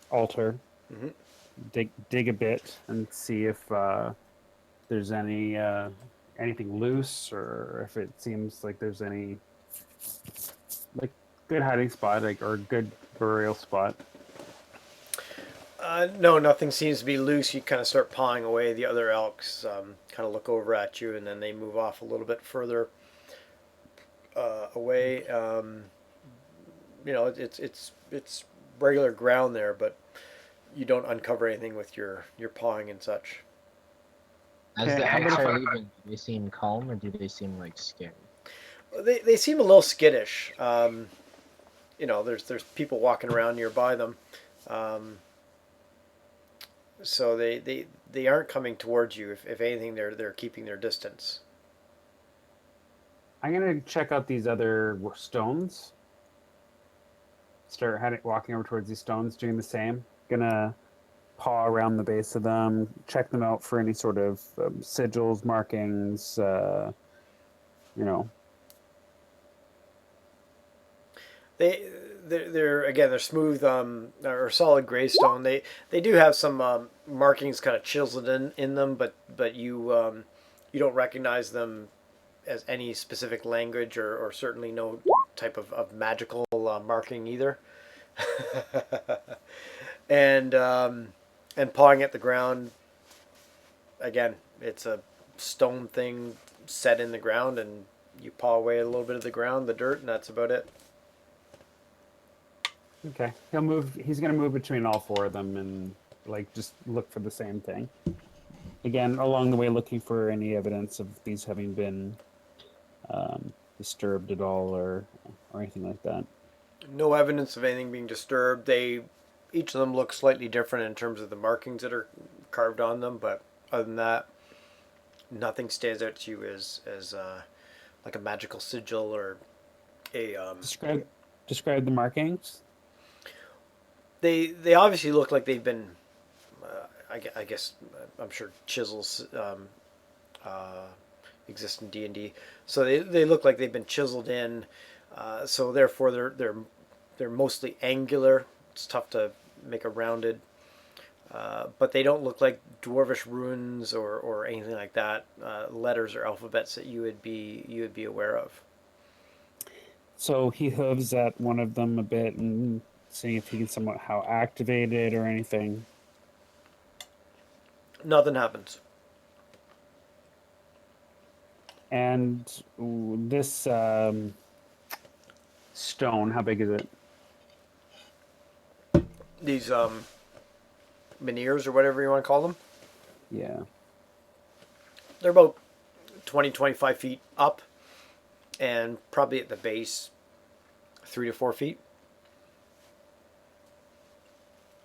altar, Mm-hmm. dig a bit, and see if there's anything loose, or if it seems like there's any like good hiding spot, like or good burial spot. No, nothing seems to be loose. You kind of start pawing away. The other elks kind of look over at you, and then they move off a little bit further away. It's regular ground there, but you don't uncover anything with your pawing and such. As Okay, the how about elks if are I- leaving, do they seem calm or do they seem like scared? They seem a little skittish. There's people walking around nearby them. So they aren't coming towards you. If anything, they're keeping their distance. I'm gonna check out these other stones. Start walking over towards these stones, doing the same. Gonna paw around the base of them, check them out for any sort of sigils, markings, you know. They're again they're smooth or solid gray stone. They do have some markings kind of chiseled in them, but you don't recognize them as any specific language or certainly no type of magical marking either. and and pawing at the ground again, it's a stone thing set in the ground, and you paw away a little bit of the ground, the dirt, and that's about it. Okay, he'll move. He's gonna move between all four of them and like just look for the same thing. Again, along the way, looking for any evidence of these having been disturbed at all or anything like that. No evidence of anything being disturbed. Each of them look slightly different in terms of the markings that are carved on them, but other than that, nothing stands out to you as like a magical sigil or a. Describe the markings. They obviously look like they've been. I guess I'm sure chisels exist in D&D, so they look like they've been chiseled in. So therefore they're mostly angular. It's tough to make a rounded, but they don't look like dwarvish runes or anything like that. Letters or alphabets that you would be aware of. So he hooves at one of them a bit and seeing if he can somehow activate it or anything. Nothing happens. And this stone, how big is it? These menhirs or whatever you want to call them, Yeah. they're about 20-25 feet up, and probably at the base 3 to 4 feet.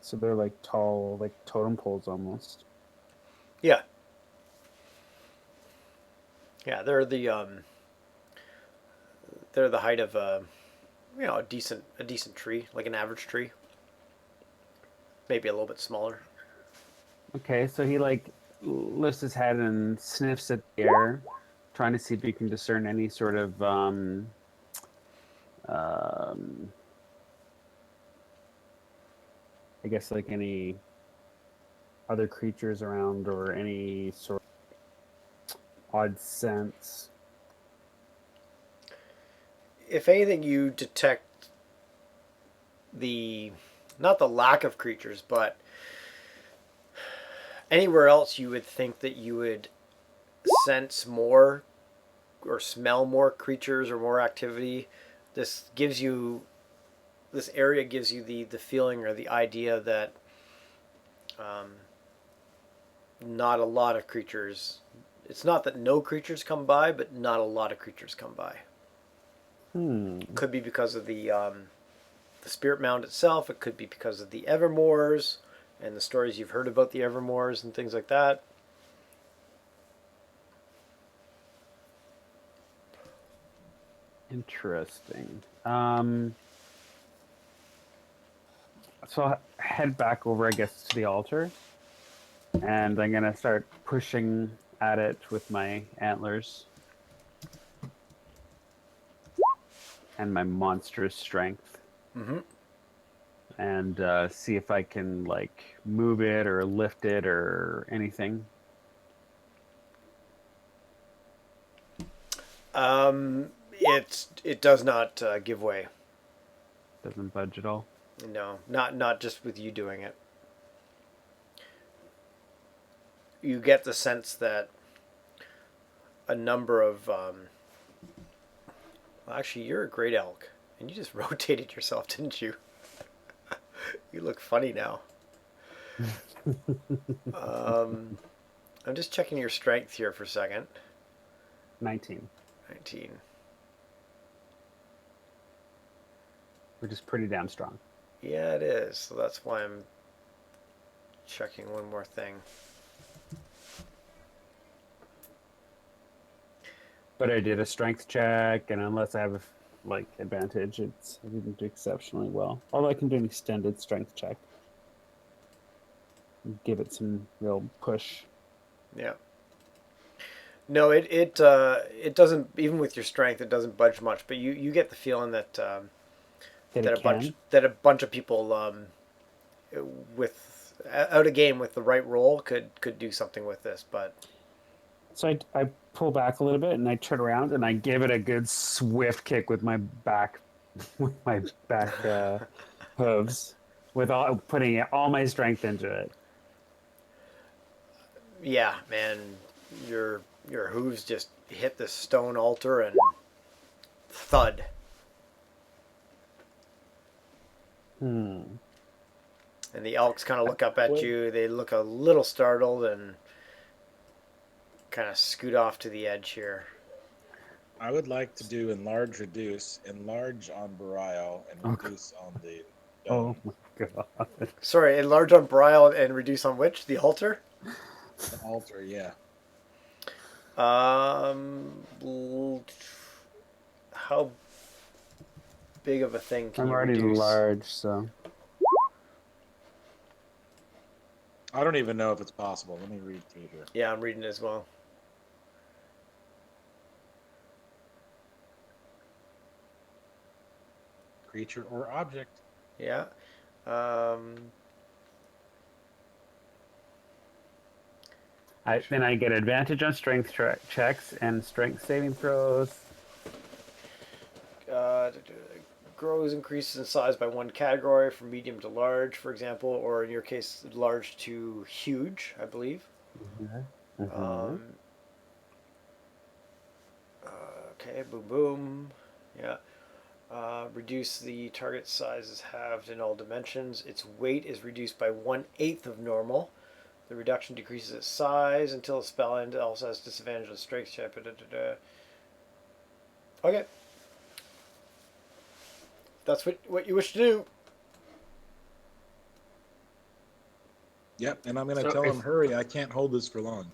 So they're like tall, like totem poles almost. Yeah. Yeah, they're the height of a decent tree, like an average tree. Maybe a little bit smaller. Okay, so he like lifts his head and sniffs at the air, trying to see if he can discern any sort of I guess like any other creatures around or any sort of odd sense. If anything, you detect not the lack of creatures, but anywhere else you would think that you would sense more or smell more creatures or more activity. This area gives you the feeling or the idea that not a lot of creatures. It's not that no creatures come by, but not a lot of creatures come by. Could be because of the spirit mound itself. It could be because of the Evermores and the stories you've heard about the Evermores and things like that. Interesting. So I'll head back over, I guess, to the altar, and I'm gonna start pushing at it with my antlers and my monstrous strength, and see if I can like move it or lift it or anything. It does not give way. Doesn't budge at all. No, not just with you doing it. You get the sense that a number of actually, you're a great elk, and you just rotated yourself, didn't you? You look funny now. I'm just checking your strength here for a second. 19. 19. Which is pretty damn strong. Yeah, it is. So that's why I'm checking one more thing. But I did a strength check, and unless I have like advantage, I didn't do exceptionally well. Although I can do an extended strength check. give it some real push. Yeah. No, it doesn't, even with your strength, it doesn't budge much. But you get the feeling that That it can. a bunch of people with out of game with the right roll could do something with this. But So I pull back a little bit and I turn around and I give it a good swift kick with my back with my back hooves, with all putting all my strength into it. yeah, man, your hooves just hit the stone altar and thud. Hmm. And the elks kind of look up at you. They look a little startled and kind of scoot off to the edge here. I would like to do enlarge, reduce, enlarge on Burial, and Okay. reduce on the Oh dome. my god. Sorry, enlarge on Brile and reduce on which? The altar? The altar, yeah. How big of a thing can I'm you already reduce? large, so I don't even know if it's possible. Let me read through here. Yeah, I'm reading as well. Creature or object. Yeah. then I get advantage on strength checks and strength saving throws. Grows, increases in size by one category from medium to large, for example, or in your case, large to huge, I believe. Mm-hmm. Okay, boom, boom. Yeah. Reduce the target size is halved in all dimensions. Its weight is reduced by 1/8 of normal. The reduction decreases its size until the spell ends. It also has disadvantage on strength check. Okay. That's what you wish to do. Yep, and I'm going to So tell if- him, hurry, I can't hold this for long.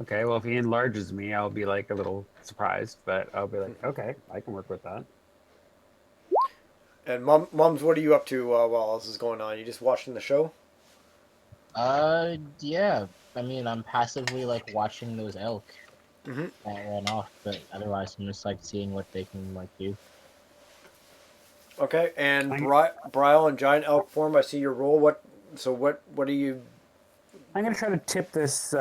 Okay, well, if he enlarges me, I'll be like a little surprised, but I'll be like, okay, I can work with that. And Mums, what are you up to while all this is going on? You just watching the show? Yeah. I mean, I'm passively like watching those elk Mm-hmm. that ran off, but otherwise, I'm just like seeing what they can like do. Okay, and I'm- Brile and Giant Elk form. I see your roll. What are you? I'm going to try to tip this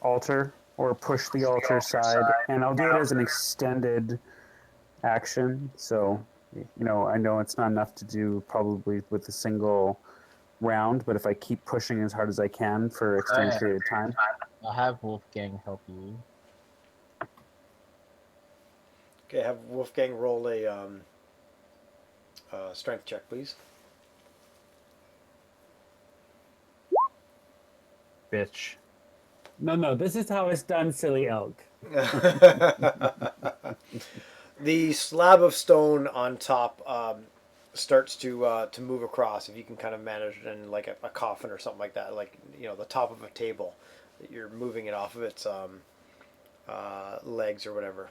altar or push the altar side, and I'll do it as an extended action. So, I know it's not enough to do probably with a single round, but if I keep pushing as hard as I can for an extended Yeah. period of time. I'll have Wolfgang help you. Okay, have Wolfgang roll a strength check, please. Bitch. No, this is how it's done, silly elk. The slab of stone on top starts to move across. If you can kind of manage it in like a coffin or something like that, like the top of a table, that you're moving it off of its legs or whatever.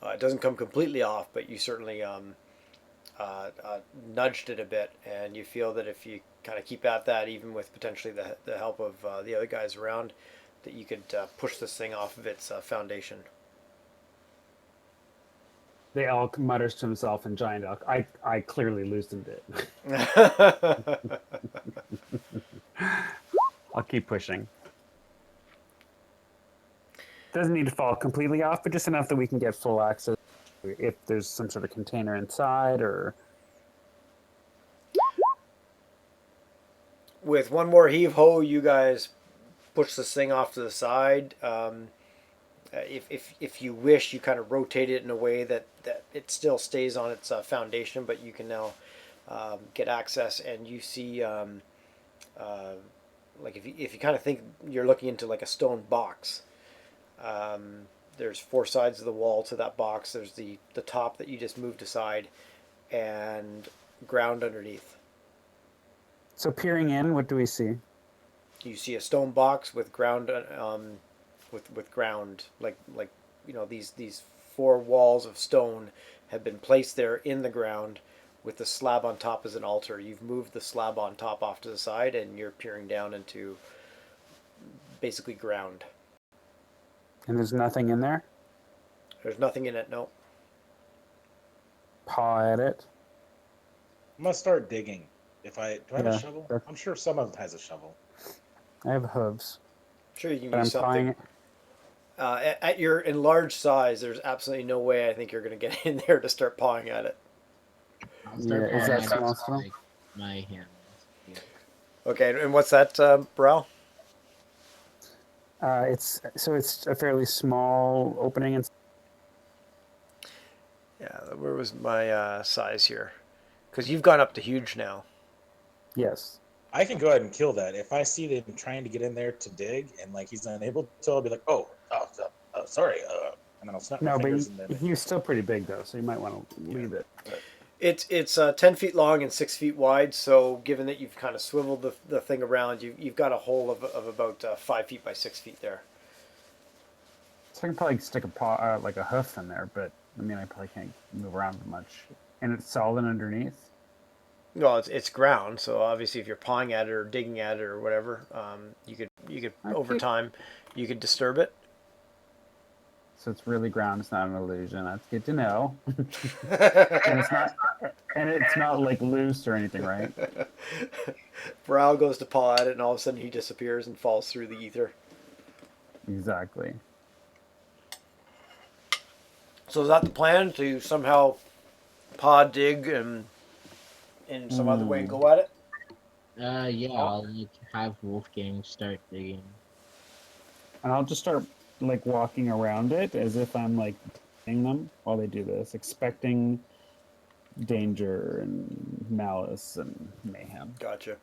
It doesn't come completely off, but you certainly nudged it a bit, and you feel that if you kind of keep at that, even with potentially the help of the other guys around, that you could push this thing off of its foundation. The elk mutters to himself, and giant elk, I clearly loosened it. I'll keep pushing. Doesn't need to fall completely off, but just enough that we can get full access if there's some sort of container inside or... With one more heave ho, you guys push this thing off to the side. If you wish, you kind of rotate it in a way that it still stays on its foundation, but you can now get access, and you see like if you kind of think you're looking into like a stone box. There's four sides of the wall to that box. There's the top that you just moved aside, and ground underneath. So peering in, what do we see? You see a stone box with ground, with ground, like these four walls of stone have been placed there in the ground with the slab on top as an altar. You've moved the slab on top off to the side, and you're peering down into basically ground. And there's nothing in there? There's nothing in it. No. Paw at it? I'm gonna start digging. Do I have Yeah, a shovel? that's- I'm sure someone has a shovel. I have hooves. Sure, you can But I'm use something. pawing At your enlarged size, there's absolutely no way I think you're going to get in there to start pawing at it. I'll start Yeah, is pawing that at it small with, still? like, my hands. Yeah. Okay, and what's that, Brow? it's a fairly small opening and Yeah, where was my size here? Because you've gone up to huge now. yes. I can go ahead and kill that. If I see them trying to get in there to dig and like he's unable to, I'll be like, sorry, and then I'll snap my No, fingers but and then. he was still pretty big though, so you might want to leave it. It's 10 feet long and 6 feet wide. So given that you've kind of swiveled the thing around, you've got a hole of about 5 feet by 6 feet there. So I can probably stick a paw, like a hoof in there, but I mean, I probably can't move around much. And it's solid underneath. Well, it's ground, so obviously if you're pawing at it or digging at it or whatever, you could over time you could disturb it. So it's really ground. It's not an illusion. That's good to know. And it's not like loose or anything, right? Brow goes to paw at it, and all of a sudden he disappears and falls through the ether. Exactly. So is that the plan, to somehow paw, dig, and in some other way go at it? Yeah, I'll like have Wolfgang start digging. And I'll just start like walking around it as if I'm like hitting them while they do this, expecting danger and malice and mayhem. Gotcha.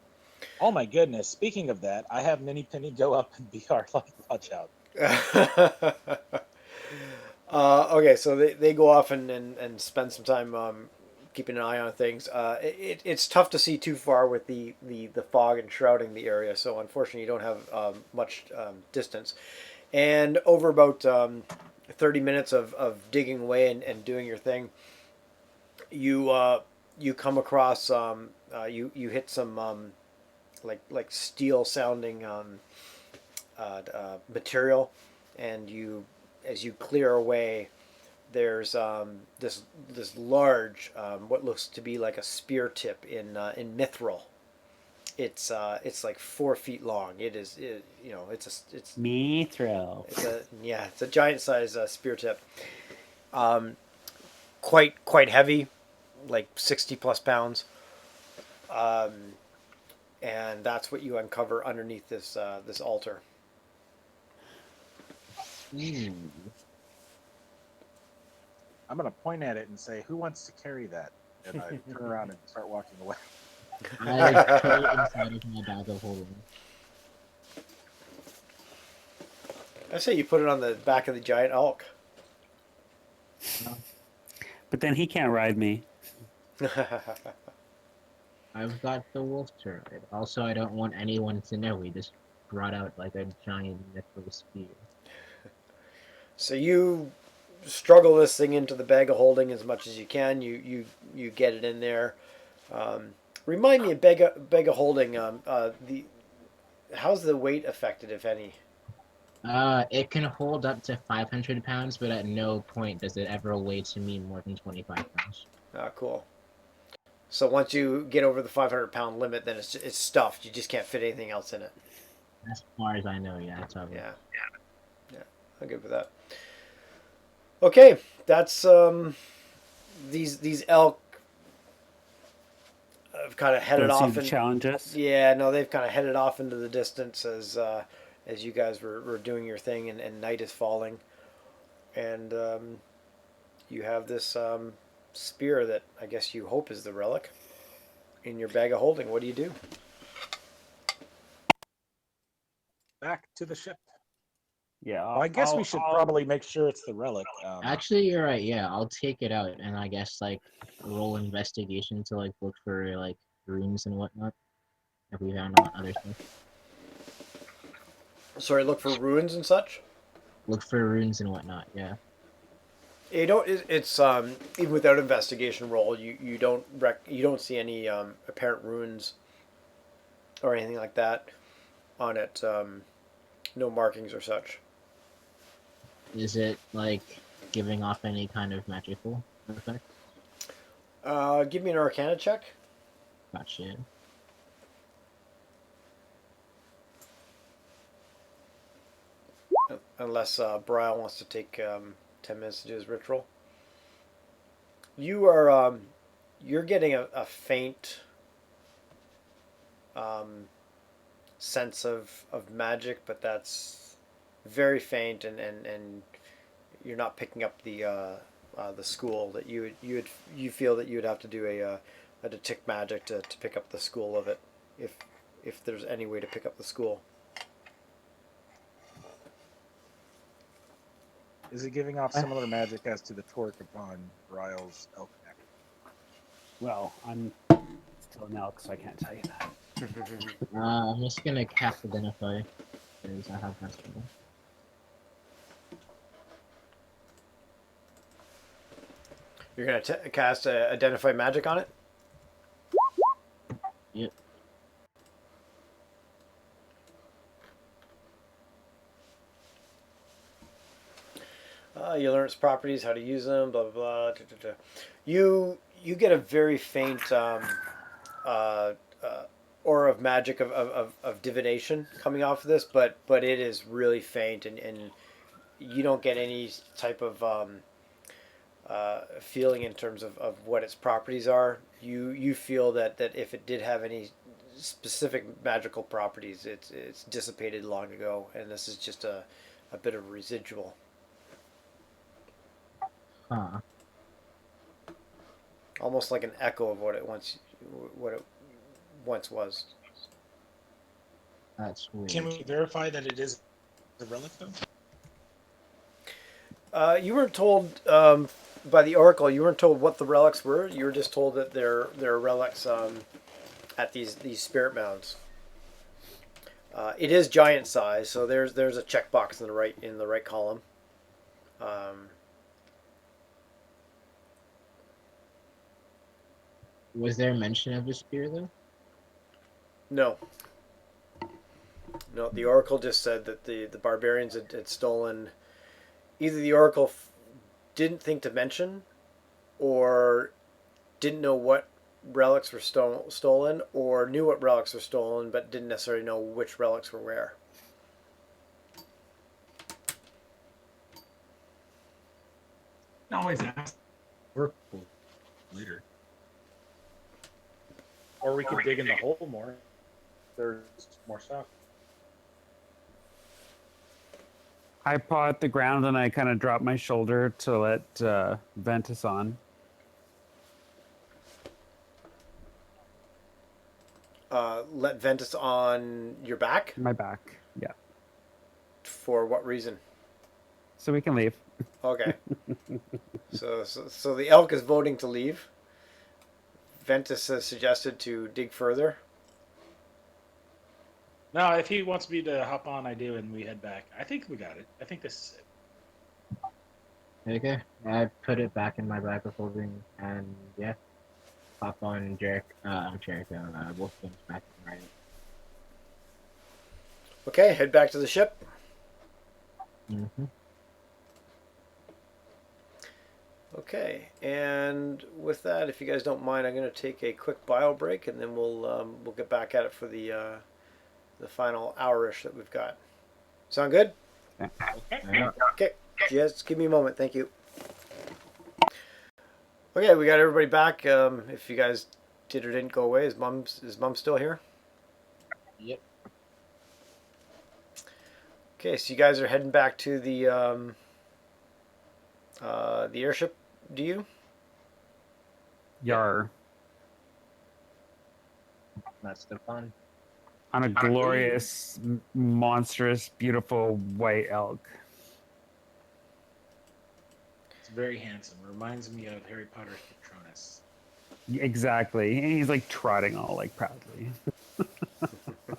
Oh my goodness! Speaking of that, I have Mini Penny go up and be our like watch out. Okay, so they go off and spend some time keeping an eye on things. It's tough to see too far with the fog enshrouding the area, so unfortunately you don't have much distance. And over about 30 minutes of digging away and doing your thing, you come across you hit some like steel sounding material, and as you clear away, there's this large what looks to be like a spear tip in mithril. It's like 4 feet long. It's Mithril. it's a giant size spear tip. Quite heavy, like 60 plus pounds. And that's what you uncover underneath this altar. I'm gonna point at it and say, "Who wants to carry that?" And I turn around and start walking away. I put it inside of my bag of holding. I say you put it on the back of the giant elk. But then he can't ride me. I've got the wolf turret. Also, I don't want anyone to know we just brought out like a giant mithril spear. So you struggle this thing into the bag of holding as much as you can. You get it in there. Remind me, bag of holding. How's the weight affected, if any? It can hold up to 500 pounds, but at no point does it ever weigh to me more than 25 pounds. Ah, cool. So once you get over the 500-pound limit, then it's stuffed. You just can't fit anything else in it. As far as I know, yeah, it's over. Yeah. I'm good with that. Okay, that's these elk have kind of headed Don't off seem to challenge us. Yeah, no, they've kind of headed off into the distance as you guys were doing your thing, and night is falling, and you have this spear that I guess you hope is the relic in your bag of holding. What do you do? Back to the ship. Yeah. Well, I guess we should probably make sure it's the relic. Actually, you're right. Yeah, I'll take it out and I guess like roll investigation to like look for like runes and whatnot. If we found out other stuff. Sorry, look for ruins and such? Look for runes and whatnot. Yeah. You don't. It's even without investigation roll, you don't you don't see any apparent runes or anything like that on it. No markings or such. Is it like giving off any kind of magical effect? Give me an Arcana check. Gotcha. Unless Brian wants to take 10 minutes to do his ritual. You are you're getting a faint sense of magic, but that's very faint, and you're not picking up the school that you feel that you would have to do a detect magic to pick up the school of it, if there's any way to pick up the school. Is it giving off similar magic as to the torque upon Ryle's elk neck? Well, I'm still an elk, so I can't tell you that. I'm just gonna cast Identify, because I have that spell. You're gonna cast identify magic on it. Yep. You learn its properties, how to use them, blah blah blah. Da, da, da. You get a very faint aura of magic of divination coming off of this, but it is really faint, and you don't get any type of feeling in terms of what its properties are. You feel that if it did have any specific magical properties, it's dissipated long ago, and this is just a bit of residual. Huh. Almost like an echo of what it once was. That's weird. Can we verify that it is a relic, though? You weren't told by the oracle. You weren't told what the relics were. You were just told that they're relics at these spirit mounds. It is giant size, so there's a checkbox in the right column. Was there mention of a spear though? No. No, the oracle just said that the barbarians had stolen. Either the oracle didn't think to mention, or didn't know what relics were stolen, or knew what relics were stolen but didn't necessarily know which relics were where. Always ask. Work later. Or we could dig in the hole more. There's more stuff. I paw at the ground and I kind of drop my shoulder to let Ventus on. Let Ventus on your back? My back, yeah. For what reason? So we can leave. Okay. So the elk is voting to leave. Ventus has suggested to dig further. No, if he wants me to hop on, I do, and we head back. I think we got it. I think this is it. Okay. I put it back in my bag of holding, and yeah, hop on Wolfgang's back right. Okay, head back to the ship. Mm-hmm. Okay, and with that, if you guys don't mind, I'm going to take a quick bio break, and then we'll get back at it for the final hour-ish that we've got. Sound good? Yeah. Okay, just give me a moment. Thank you. Okay, we got everybody back. If you guys did or didn't go away, is mom still here? Yep. Okay, so you guys are heading back to the airship. Do you? Yar. That's the fun. On a glorious, monstrous, beautiful white elk. It's very handsome. Reminds me of Harry Potter's Patronus. Exactly. And he's like trotting all like proudly.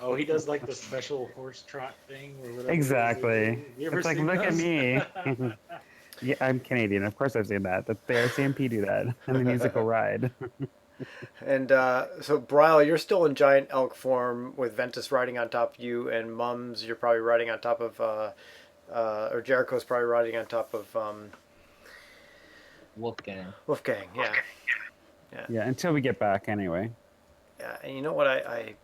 Oh, he does like the special horse trot thing or whatever. Exactly. You ever It's like, seen look at those? me. Yeah, I'm Canadian. Of course I've seen that. The RCMP do that. And the musical ride. And so, Bryle, you're still in giant elk form with Ventus riding on top of you, and Mums, you're probably riding on top of, or Jericho's probably riding on top of Wolfgang. Wolfgang. Yeah, Yeah, until we get back anyway. yeah. And you know what? I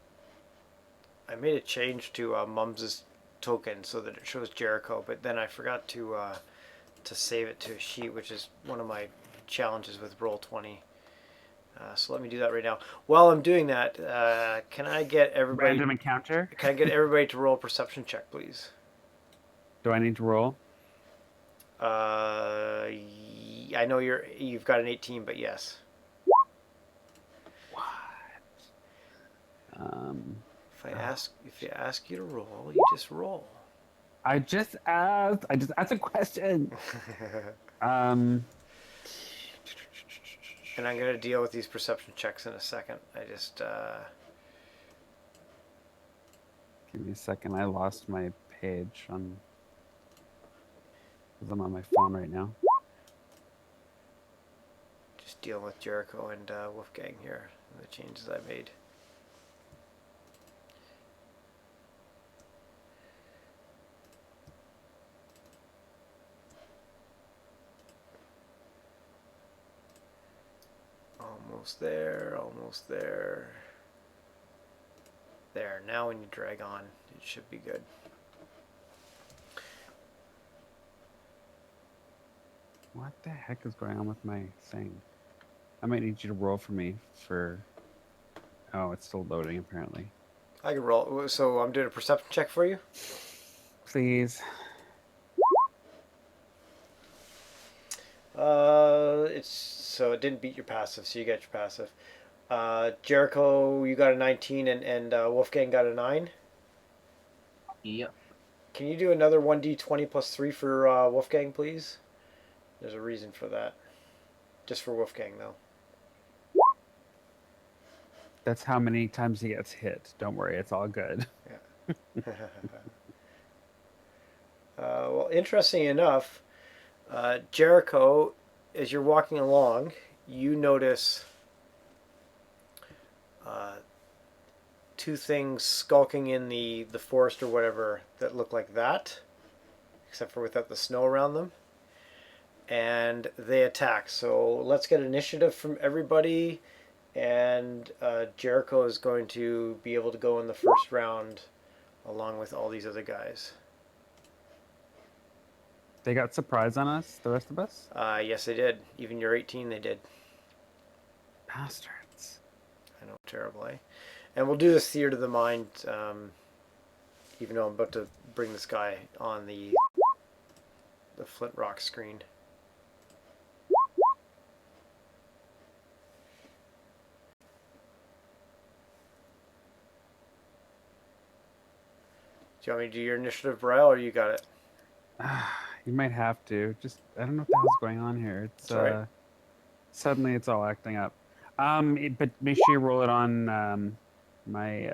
made a change to Mums's token so that it shows Jericho, but then I forgot to save it to a sheet, which is one of my challenges with Roll20. So let me do that right now. While I'm doing that, can I get everybody? Random encounter? Can I get everybody to roll a perception check, please? Do I need to roll? I know you've got an 18, but yes. What? If you ask you to roll, you just roll. I just asked a question. And I'm gonna deal with these perception checks in a second. I just Give me a second. I lost my page on because I'm on my phone right now. just dealing with Jericho and Wolfgang here and the changes I made. Almost there, almost there. There, now when you drag on, it should be good. What the heck is going on with my thing? I might need you to roll for me for... Oh, it's still loading apparently. I can roll. So I'm doing a perception check for you. Please. It didn't beat your passive, so you get your passive. Jericho, you got a 19, and Wolfgang got a 9. Yep. Can you do another 1d20 plus 3 for Wolfgang, please? There's a reason for that. Just for Wolfgang, though. That's how many times he gets hit. Don't worry, it's all good. Well, interesting enough, Jericho, as you're walking along, you notice two things skulking in the forest or whatever that look like that, except for without the snow around them. And they attack. So let's get initiative from everybody. And Jericho is going to be able to go in the first round along with all these other guys. They got surprise on us, the rest of us? Yes, they did. Even your 18, they did. Bastards. I know, terrible, eh? And we'll do this theater of the mind, even though I'm about to bring this guy on the Flint Rock screen. Do you want me to do your initiative, Bryle, or you got it? You might have to. Just, I don't know what the hell's going on here. It's right. Suddenly it's all acting up. But make sure you roll it on my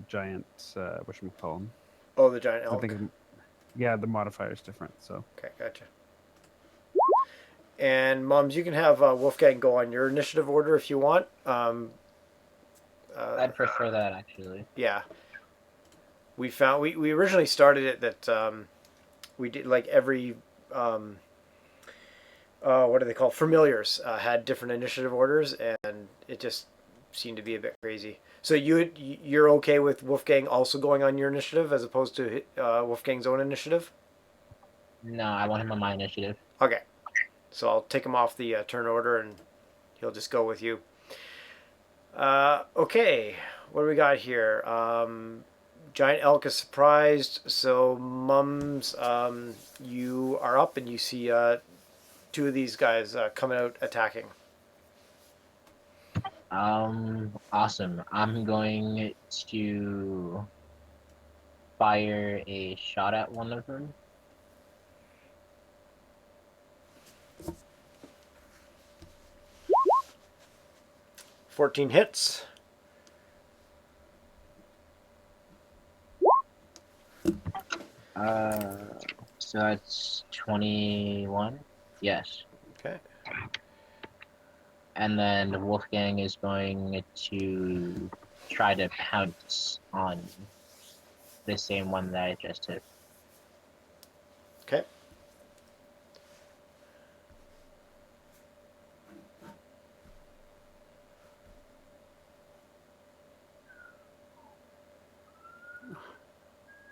giant whatchamacallem. Oh, the giant elk. I think yeah, the modifier is different. So okay, gotcha. And Mums, you can have Wolfgang go on your initiative order if you want. I'd prefer that actually. Yeah. We originally started it that we did like every what do they call familiars had different initiative orders, and it just seemed to be a bit crazy. So you're okay with Wolfgang also going on your initiative as opposed to Wolfgang's own initiative? No, I want him on my initiative. Okay, so I'll take him off the turn order and he'll just go with you. Okay, what do we got here? Giant elk is surprised, so Mums, you are up and you see two of these guys coming out attacking. Awesome. I'm going to fire a shot at one of them. $14 hits. So that's 21. Yes. Okay. And then Wolfgang is going to try to pounce on the same one that I just hit. Okay.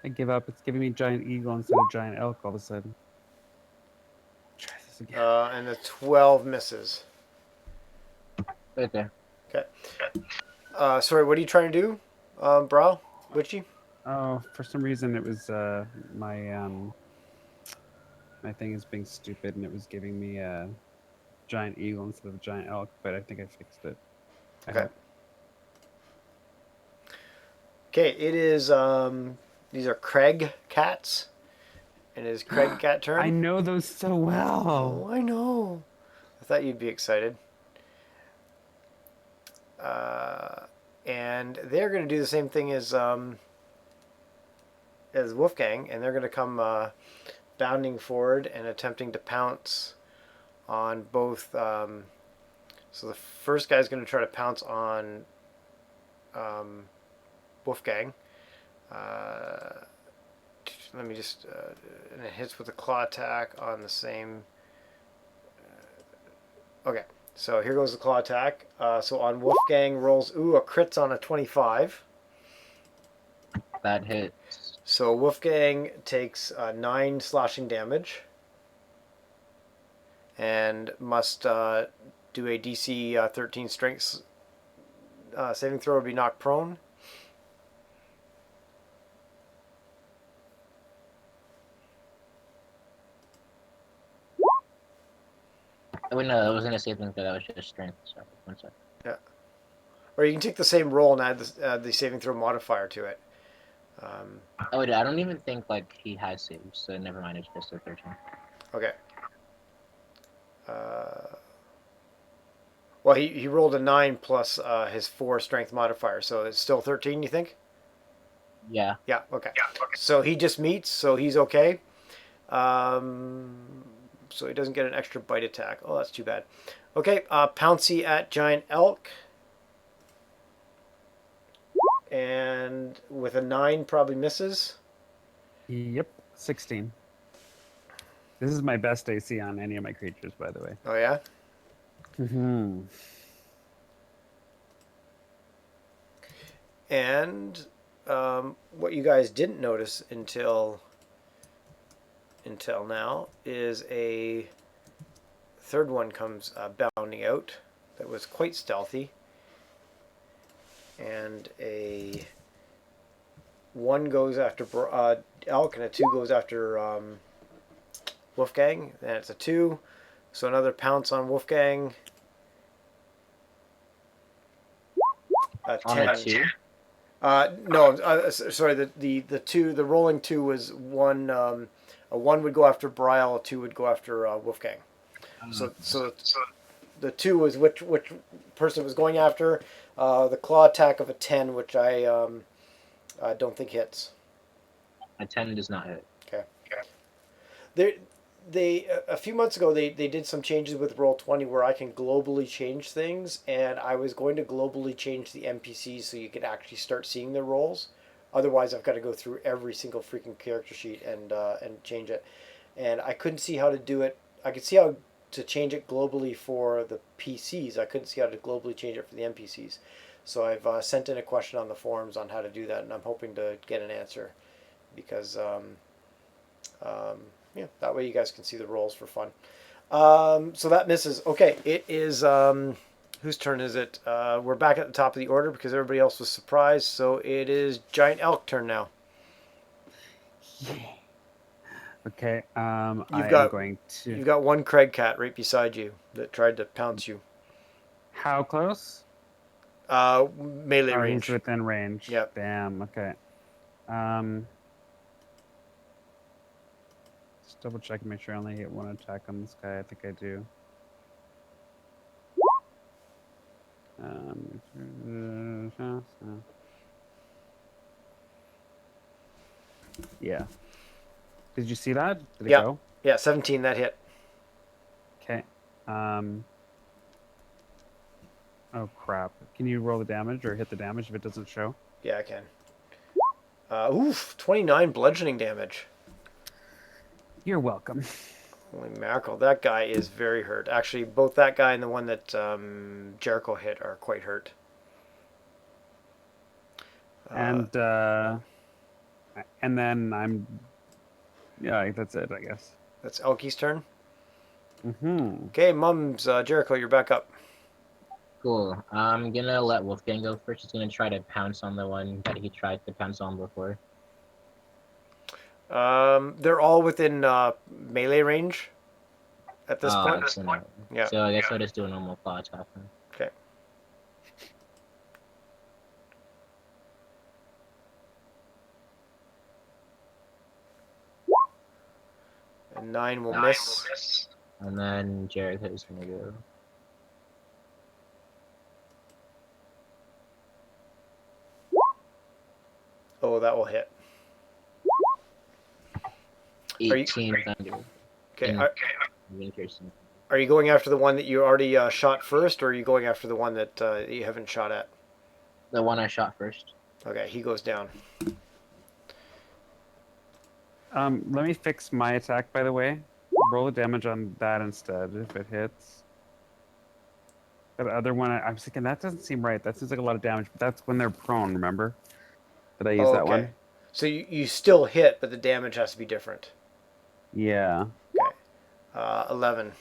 I give up. It's giving me giant eagle instead of giant elk all of a sudden. Try this again. And the 12 misses. Okay. Okay. Sorry, what are you trying to do, Brow? Witchy? Oh, for some reason it was my my thing is being stupid and it was giving me a giant eagle instead of a giant elk, but I think I fixed it. I Okay. hope. Okay, it is, these are Craig cats. And it is Craig cat turn. I know those so well. Oh, I know. I thought you'd be excited. And they're going to do the same thing as Wolfgang, and they're going to come bounding forward and attempting to pounce on both. So the first guy's going to try to pounce on Wolfgang. Let me just. And it hits with a claw attack on the same. Okay, so here goes the claw attack. So on Wolfgang rolls, a crit's on a 25. That hits. So Wolfgang takes 9 slashing damage and must do a DC 13 strength saving throw or be knocked prone. Oh, no, I was going to say things, but that was just strength. Sorry, one second. Yeah. Or you can take the same roll and add the saving throw modifier to it. Oh, wait, I don't even think like he has saves, so never mind. It's just a 13. Okay. Well, he rolled a 9 plus his 4 strength modifier, so it's still 13, you think? Yeah. Yeah, okay. So he just meets, so he's okay. So he doesn't get an extra bite attack. Oh, that's too bad. Okay, Pouncy at Giant Elk. And with a 9 probably misses. Yep, 16. This is my best AC on any of my creatures, by the way. Oh, yeah? Mm-hmm. And what you guys didn't notice until now is a third one comes bounding out that was quite stealthy. And a 1 goes after Elk and a 2 goes after Wolfgang. Then it's a 2. So another pounce on Wolfgang. On 10. a 2? No, sorry. The rolling 2 was 1. A 1 would go after Brial, a 2 would go after Wolfgang. So the 2 was which person was going after. The claw attack of a 10, which I don't think hits. A 10 does not hit. Okay. They a few months ago they did some changes with Roll20 where I can globally change things, and I was going to globally change the NPCs so you could actually start seeing their rolls. Otherwise, I've got to go through every single freaking character sheet and change it, and I couldn't see how to do it. I could see how to change it globally for the PCs. I couldn't see how to globally change it for the NPCs. So I've sent in a question on the forums on how to do that, and I'm hoping to get an answer because. Yeah, that way you guys can see the rolls for fun. So that misses. Okay, it is whose turn is it? We're back at the top of the order because everybody else was surprised. So it is Giant Elk turn now. Okay, You've I'm got- going to... You've got 1 Craig cat right beside you that tried to pounce you. How close? Melee Oh, range. he's within range. Yep. Damn, okay. Just double check and make sure I only hit 1 attack on this guy. I think I do. Yeah. Did you see that? Did it Yeah. go? Yeah, 17, that hit. Okay. Oh crap! Can you roll the damage or hit the damage if it doesn't show? Yeah, I can. Oof, 29 bludgeoning damage. You're welcome. Holy mackerel, that guy is very hurt. Actually, both that guy and the one that Jericho hit are quite hurt. And then yeah, that's it, I guess. That's Elky's turn. Mm-hmm. Okay, Mums, Jericho, you're back up. Cool. I'm gonna let Wolfgang go first. He's gonna try to pounce on the one that he tried to pounce on before. They're all within melee range at this point. So, no. Yeah. So I guess I'll just do a normal claw attack then. Okay. And 9 will miss. And then Jericho's gonna go. Oh, that will hit. 18 thunder. Okay. In piercing. Are you going after the one that you already shot first, or are you going after the one that you haven't shot at? The one I shot first. Okay, he goes down. Let me fix my attack, by the way. Roll the damage on that instead if it hits. That other one, I was thinking, that doesn't seem right. That seems like a lot of damage, but that's when they're prone, remember? Did I use that one? So you still hit, but the damage has to be different. Yeah. Okay. 11.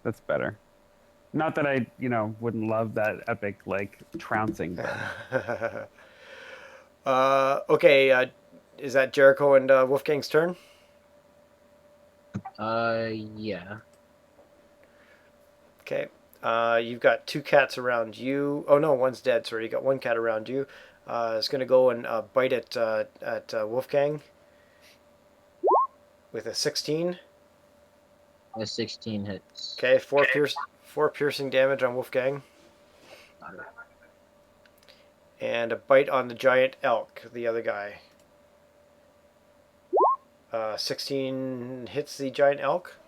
That's better. Not that I, wouldn't love that epic, trouncing. But... Okay, is that Jericho and Wolfgang's turn? Yeah. Okay. You've got 2 cats around you. Oh no, one's dead. Sorry, you got 1 cat around you. It's going to go and bite at Wolfgang with a 16. A 16 hits. Okay, 4 piercing damage on Wolfgang. And a bite on the giant elk, the other guy. 16 hits the giant elk.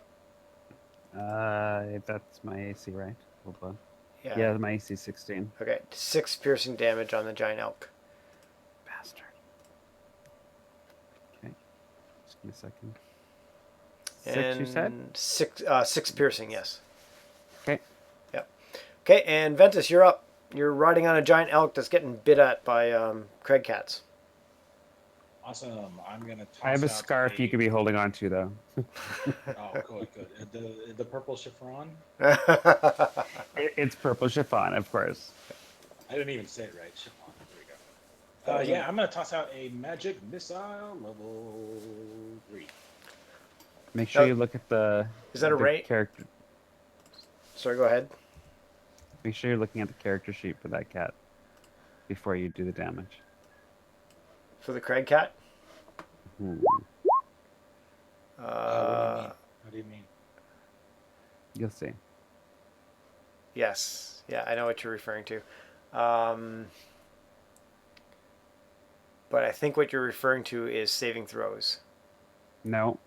That's my AC, right? Hold on. Yeah. Yeah, my AC 16. Okay, 6 piercing damage on the giant elk. Bastard. Okay. Just give me a second. And 6, you said? 6 piercing, yes. Okay. Yep. Okay, and Ventus, you're up. You're riding on a giant elk that's getting bit at by Craig cats. Awesome. I'm gonna. Toss I have a out scarf you could be holding on to, though. Oh, good. The purple chiffon. It's purple chiffon, of course. I didn't even say it right. Chiffon. There we go. Yeah, I'm gonna toss out a magic missile level 3. Make sure you look at the. Is that a rate? Character. Sorry, go ahead. Make sure you're looking at the character sheet for that cat before you do the damage. For the Craig cat? Hmm. What do you mean? You'll see. Yes. Yeah, I know what you're referring to. But I think what you're referring to is saving throws. No.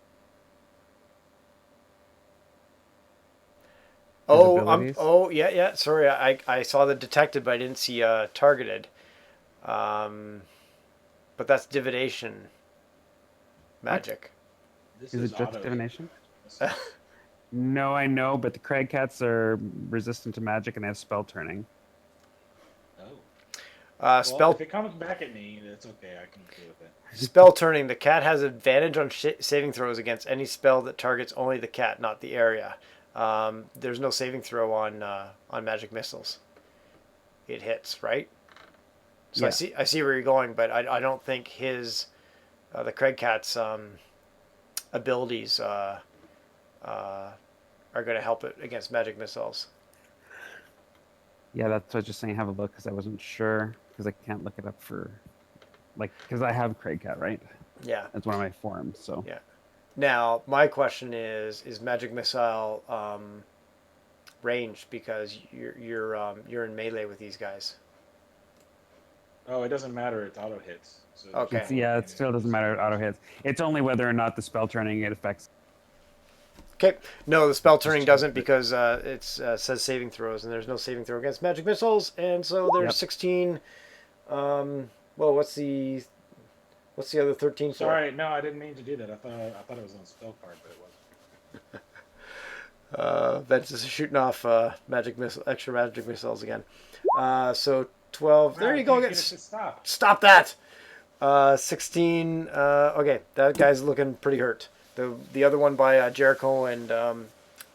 Oh, yeah. Sorry, I saw the detected, but I didn't see targeted. But that's divination magic. This Is it just auto- divination? No, I know, but the Craig cats are resistant to magic and they have spell turning. Oh. Spell Well, if it comes back at me, that's okay. I can deal with it. spell turning. The cat has advantage on saving throws against any spell that targets only the cat, not the area. There's no saving throw on magic missiles. It hits, right? So Yeah. I see where you're going, but I don't think his the Craig cat's abilities are going to help it against magic missiles. Yeah, that's what I was just saying. Have a look because I wasn't sure because I can't look it up for, because I have Craig cat, right? Yeah. That's one of my forms. So Yeah. Now my question is magic missile ranged because you're in melee with these guys? Oh, it doesn't matter. It's auto hits. So there's Okay. It's, no yeah, it advantage. still doesn't matter. It auto hits. It's only whether or not the spell turning it affects. Okay. No, the spell Just turning check doesn't it. because it says saving throws, and there's no saving throw against magic missiles, and so there's Yep. 16. Well, what's the other 13 for? Sorry, no, I didn't mean to do that. I thought it was on a spell card, but it wasn't. Ventus is shooting off extra magic missiles again. So 12. There Wow, I you go. can't get it to stop. Stop that. 16. Okay, that guy's looking pretty hurt. The other one by Jericho and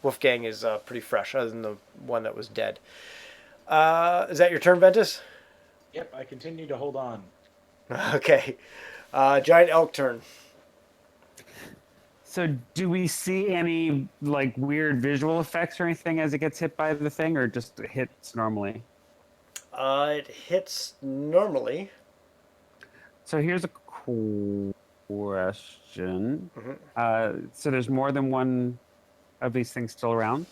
Wolfgang is pretty fresh, other than the one that was dead. Is that your turn, Ventus? Yep, I continue to hold on. Okay. Giant elk turn. So, do we see any like weird visual effects or anything as it gets hit by the thing, or just hits normally? It hits normally. So here's a question. Mhm. So there's more than one of these things still around.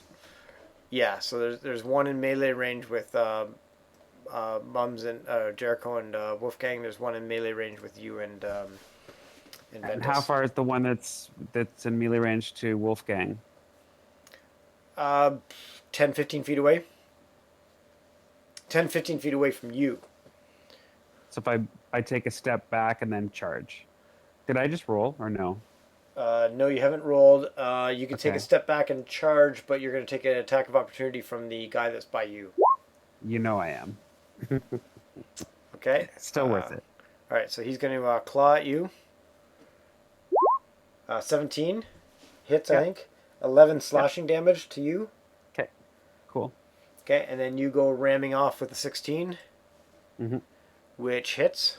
Yeah, so there's one in melee range with Mums and Jericho and Wolfgang. There's one in melee range with you and And Ventus. how far is the one that's in melee range to Wolfgang? 10, 15 feet away. 10, 15 feet away from you. So if I take a step back and then charge, did I just roll or no? No, you haven't rolled. You can take Okay. a step back and charge, but you're going to take an attack of opportunity from the guy that's by you. You know I am. Okay? Still worth it. All right, so he's going to claw at you. 17 hits, Yeah. I think. 11 slashing damage to you. Okay, cool. Okay, and then you go ramming off with a 16, Mhm. which hits.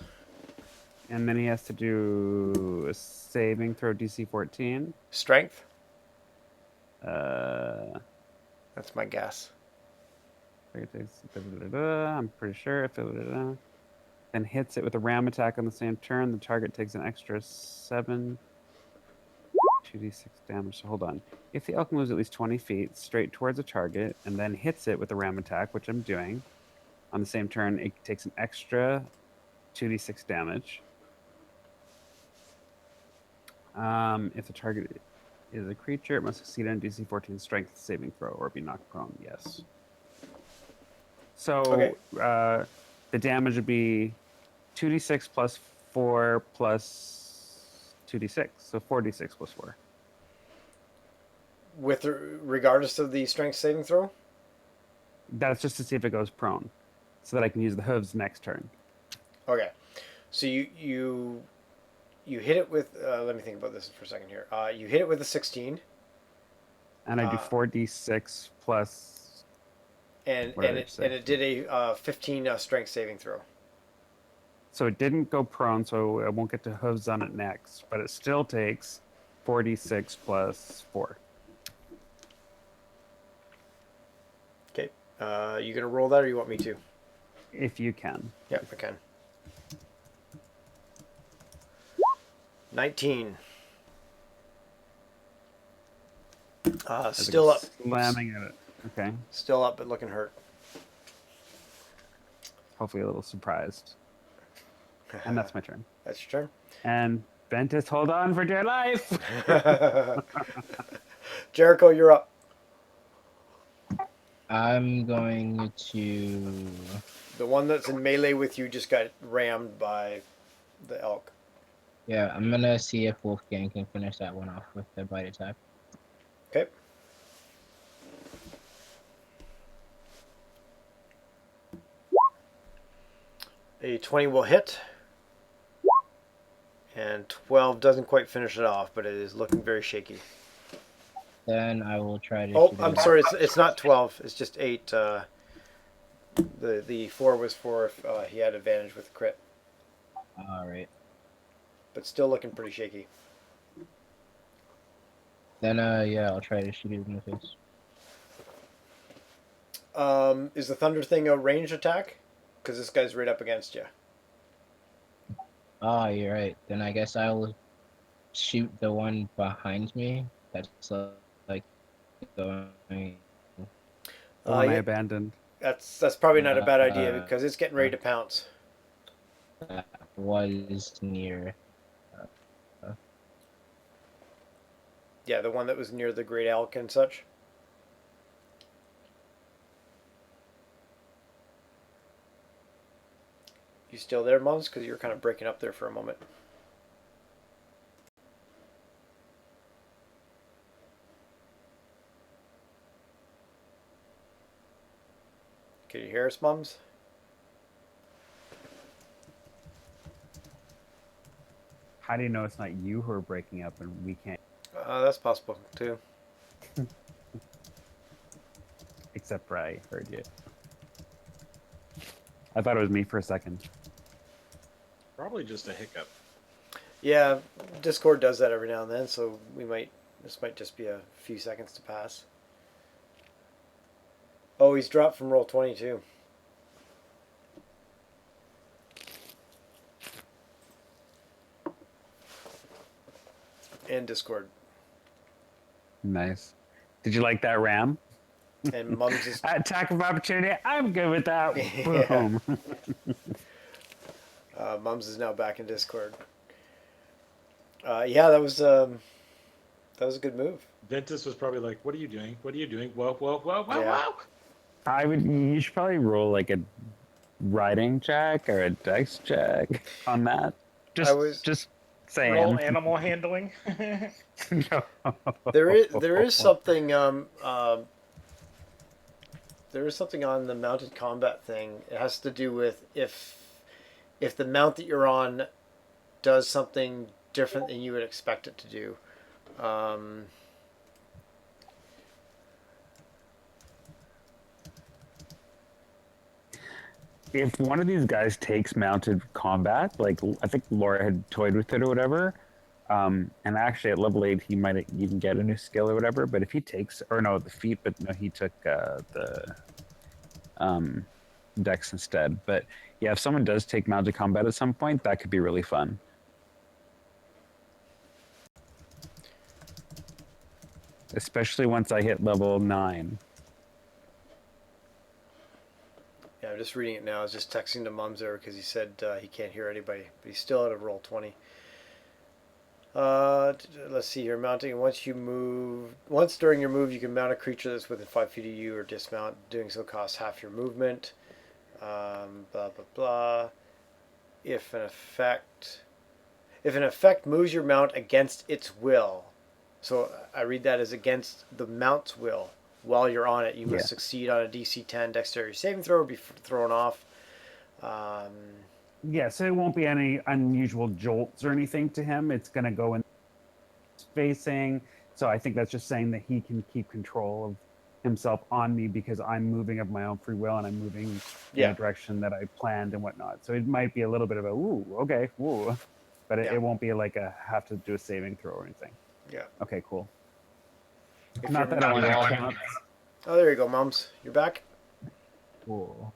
And then he has to do a saving throw DC 14. Strength. Uh, That's my guess. I'm pretty sure if it then hits it with a ram attack on the same turn, the target takes an extra 7 2d6 damage. So hold on. If the elk moves at least 20 feet straight towards a target and then hits it with a ram attack, which I'm doing, on the same turn, it takes an extra 2d6 damage. If the target is a creature, it must succeed on DC 14 strength saving throw or be knocked prone. Yes. So Okay. the damage would be 2d6 plus 4 plus 2d6. So 4d6 plus 4. Regardless of the strength saving throw? That's just to see if it goes prone, so that I can use the hooves next turn. Okay. So you hit it with. Let me think about this for a second here. You hit it with a 16. And I do 4d6 plus. And What did I say? it did a 15 strength saving throw. So it didn't go prone, so I won't get to hooves on it next, but it still takes 4d6 plus 4. Okay. You gonna roll that, or you want me to? If you can. Yeah, I can. 19. Still up. Slamming at it. Okay. Still up, but looking hurt. Hopefully a little surprised. And that's my turn. That's your turn. And Ventus, hold on for dear life. Jericho, you're up. I'm going to. The one that's in melee with you just got rammed by the elk. Yeah, I'm gonna see if Wolfgang can finish that one off with the bite attack. Okay. A 20 will hit. And 12 doesn't quite finish it off, but it is looking very shaky. Then I will try to. Oh, shoot I'm it. sorry. It's not 12. It's just 8. The 4 was for if he had advantage with the crit, All right. but still looking pretty shaky. Then yeah, I'll try to shoot it in the face. Is the thunder thing a ranged attack? Because this guy's right up against you. Oh, you're right. Then I guess I'll shoot the one behind me. That's like going. The one I Yeah, abandoned. that's probably not a bad idea Uh, because it's getting ready to pounce. that was near. Yeah, the one that was near the Great Elk and such. You still there, Mums? Because you're kind of breaking up there for a moment. Can you hear us, Mums? How do you know it's not you who are breaking up and we can't? That's possible too. Except for I heard you. I thought it was me for a second. Probably just a hiccup. Yeah, Discord does that every now and then, so this might just be a few seconds to pass. Oh, he's dropped from Roll20 too. And Discord. Nice. Did you like that ram? And Mums is Attack of opportunity. I'm good with that. Yeah. Boom. Mums is now back in Discord. Yeah, that was a good move. Ventus was probably like, "What are you doing? What are you doing? Whoa, whoa, whoa, whoa, Yeah. whoa!" You should probably roll like a riding check or a dex check on that. Just saying. Roll animal handling. No. There is something there is something on the mounted combat thing. It has to do with if the mount that you're on does something different than you would expect it to do. If one of these guys takes mounted combat, like I think Laura had toyed with it or whatever, and actually at level 8 he might even get a new skill or whatever. But if he takes, or no, the feat, but no, he took the dex instead. But yeah, if someone does take mounted combat at some point, that could be really fun. Especially once I hit level 9. Yeah, I'm just reading it now. I was just texting to Mums there because he said he can't hear anybody, but he's still at a Roll20. Let's see here. Mounting. Once during your move, you can mount a creature that's within 5 feet of you or dismount. Doing so costs half your movement. Blah blah blah. If an effect moves your mount against its will, so I read that as against the mount's will. While you're on it, you must succeed on a DC 10 dexterity saving throw or be thrown off. Yeah, so it won't be any unusual jolts or anything to him. It's going to go in spacing. So I think that's just saying that he can keep control of himself on me because I'm moving of my own free will and I'm moving in a direction that I planned and whatnot. So it might be a little bit of a, ooh, okay, ooh. But it won't be like a have to do a saving throw or anything. Yeah. Okay, cool. If Not that I want to count. Oh, there you go, Mums. You're back? Cool.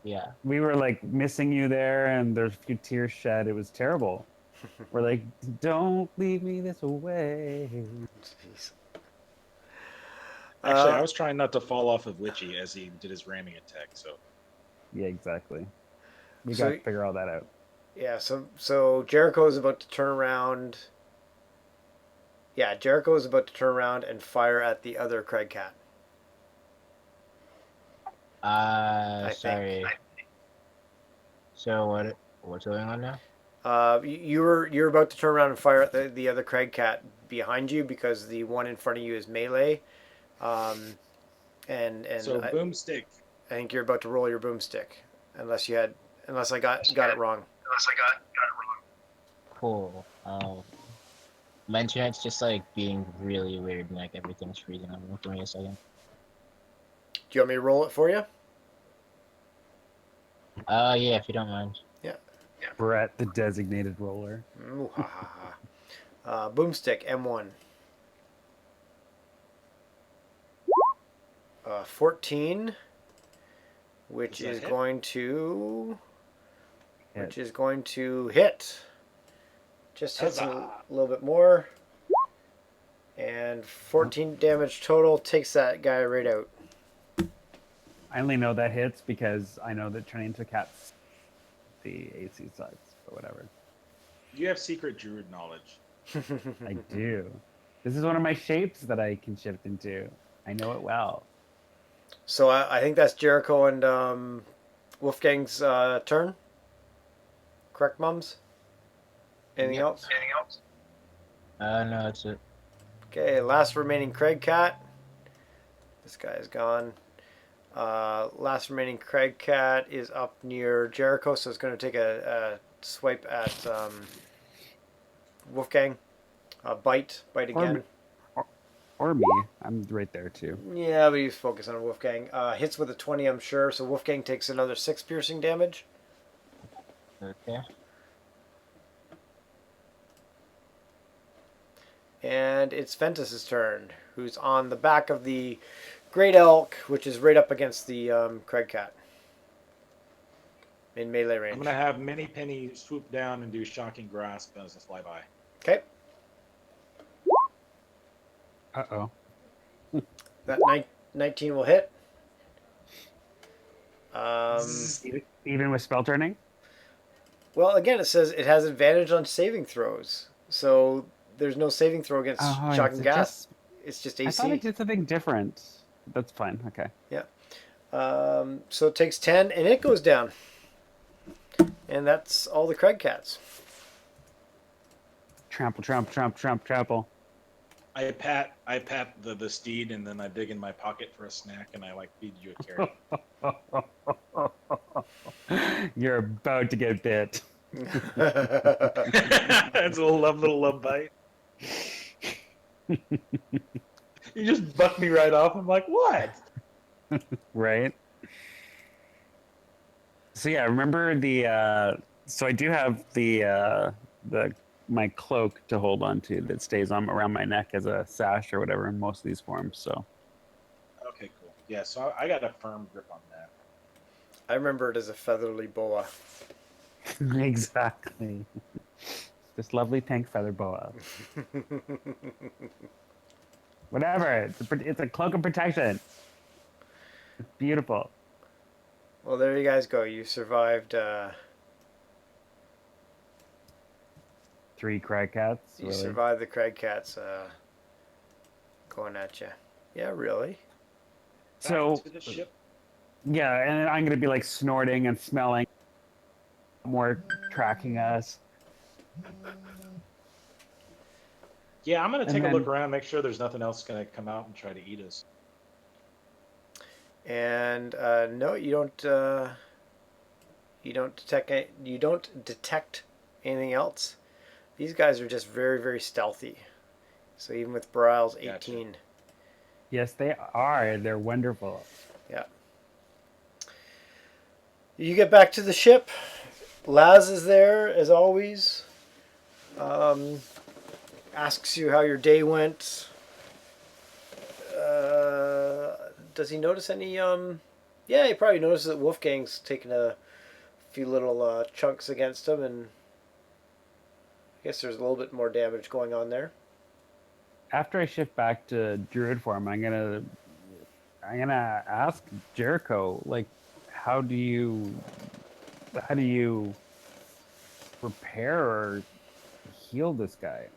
Yeah. We were like missing you there and there's a few tears shed. It was terrible. We're like, don't leave me this way. Jeez. Actually, I was trying not to fall off of Witchy as he did his ramming attack. So Yeah, exactly. We got to figure all that out. Yeah, so Jericho is about to turn around. Yeah, Jericho is about to turn around and fire at the other Craig Cat. Sorry. So what's going on now? You're about to turn around and fire at the other Craig Cat behind you because the one in front of you is melee. And so boomstick. I think you're about to roll your boomstick, unless I got it wrong. Cool. My internet's just like being really weird and like everything's freezing on me. Give me a second. Do you want me to roll it for you? Yeah, if you don't mind. Yeah. Brett, the designated roller. Ooh, ha, ha, ha. Boomstick, M1. 14, which is going to hit. Just hits a little bit more. And 14 damage total takes that guy right out. I only know that hits because I know that turning into cats the AC sucks, but whatever. You have secret druid knowledge. I do. This is one of my shapes that I can shift into. I know it well. So I think that's Jericho and Wolfgang's turn. Correct, mums? Anything Yep. else? No, that's it. Okay, last remaining Craig Cat. This guy is gone. Last remaining Craig Cat is up near Jericho, so it's going to take a swipe at Wolfgang. Bite again. Or me. I'm right there too. Yeah, but he's focused on Wolfgang. Hits with a 20, I'm sure, so Wolfgang takes another 6 piercing damage. Okay. And it's Ventus's turn, who's on the back of the Great Elk, which is right up against the Craig Cat. In melee range. I'm gonna have Mini Penny swoop down and do shocking grasp as a flyby. Okay. Uh-oh. That 19 will hit. Even with spell turning? Well, again, it says it has advantage on saving throws. So there's no saving throw against shocking gas. It's just AC. I thought it did something different. That's fine. Okay. Yeah. So it takes 10, and it goes down. And that's all the Craig Cats. Trample, trample, trample, trample, trample. I pat the steed, and then I dig in my pocket for a snack, and I feed you a carrot. You're about to get bit. That's a little love bite. You just buck me right off. I'm like, what? Right. So yeah, remember the. So I do have the my cloak to hold on to that stays on around my neck as a sash or whatever in most of these forms. So. Okay, cool. Yeah, so I got a firm grip on that. I remember it as a featherly boa. Exactly. This lovely pink feather boa. Whatever. It's a cloak of protection. It's beautiful. Well, there you guys go. You survived. 3 Craig Cats. You really? survived the Craig Cats going at you. Yeah, really. So. Back to the ship. Yeah, and I'm gonna be snorting and smelling. More tracking us. Yeah, I'm gonna take And a look then- around, make sure there's nothing else gonna come out and try to eat us. And no, you don't. You don't detect anything else. These guys are just very, very stealthy. So even with Brile's 18. Gotcha. Yes, they are. They're wonderful. Yeah. You get back to the ship. Laz is there as always. Asks you how your day went. Does he notice any? Yeah, he probably notices that Wolfgang's taking a few little chunks against him, and I guess there's a little bit more damage going on there. After I shift back to druid form, I'm gonna ask Jericho, how do you repair or heal this guy?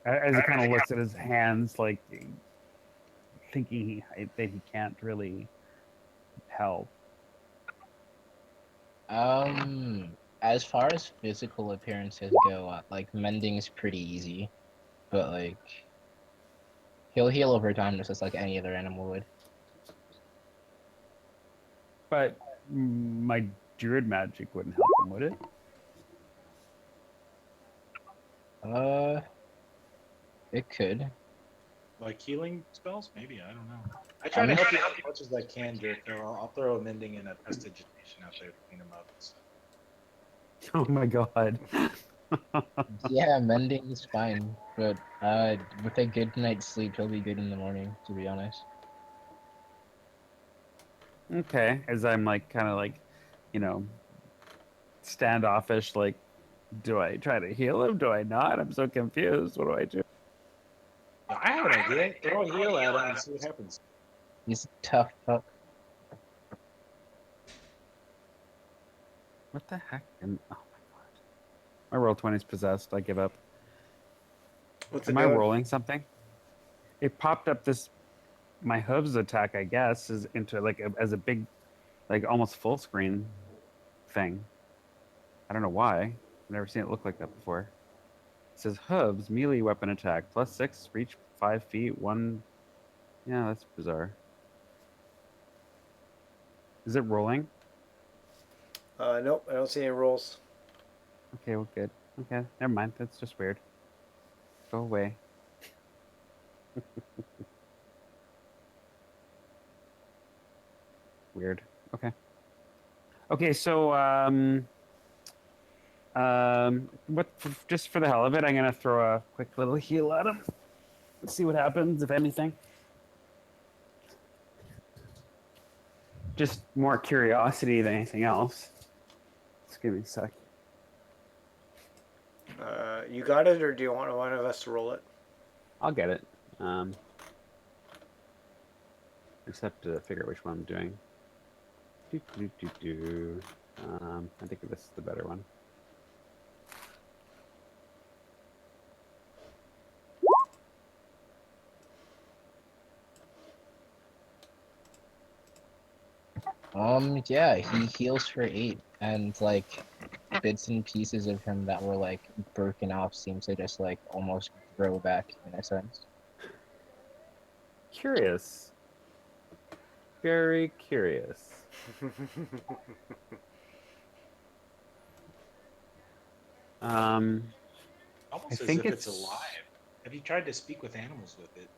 As he kind of looks at his hands, thinking that he can't really help. As far as physical appearances go, mending is pretty easy, but he'll heal over time just like any other animal would. But my druid magic wouldn't help him, would it? It could. Like healing spells? Maybe, I don't know. I try to help you as much as I can, Jericho. I'll throw a mending and a prestidigitation out there to clean them up. So. Oh my god. Yeah, mending is fine, but with a good night's sleep, he'll be good in the morning, to be honest. Okay, as I'm standoffish, do I try to heal him? Do I not? I'm so confused. What do I do? I have an idea. Throw a heal at him and see what happens. He's a tough pup. What the heck? Oh my god. My Roll20 is possessed. I give up. What's it Am I doing? rolling something? It popped up this my hooves attack, I guess, is into like as a big, like almost full screen thing. I don't know why. I've never seen it look like that before. It says hooves, melee weapon attack, +6, reach 5 feet, 1. Yeah, that's bizarre. Is it rolling? Nope, I don't see any rolls. Okay, well, good. Okay, never mind. That's just weird. Go away. Weird. Okay. Okay, so what? Just for the hell of it, I'm gonna throw a quick little heal at him. Let's see what happens, if anything. Just more curiosity than anything else. Just give me a sec. You got it, or do you want one of us to roll it? I'll get it. I just have to figure out which one I'm doing. I think this is the better one. Yeah, he heals for 8, and like bits and pieces of him that were like broken off seem to just like almost grow back in a sense. Curious. Very curious. Almost I as think if it's it's alive. Have you tried to speak with animals with it?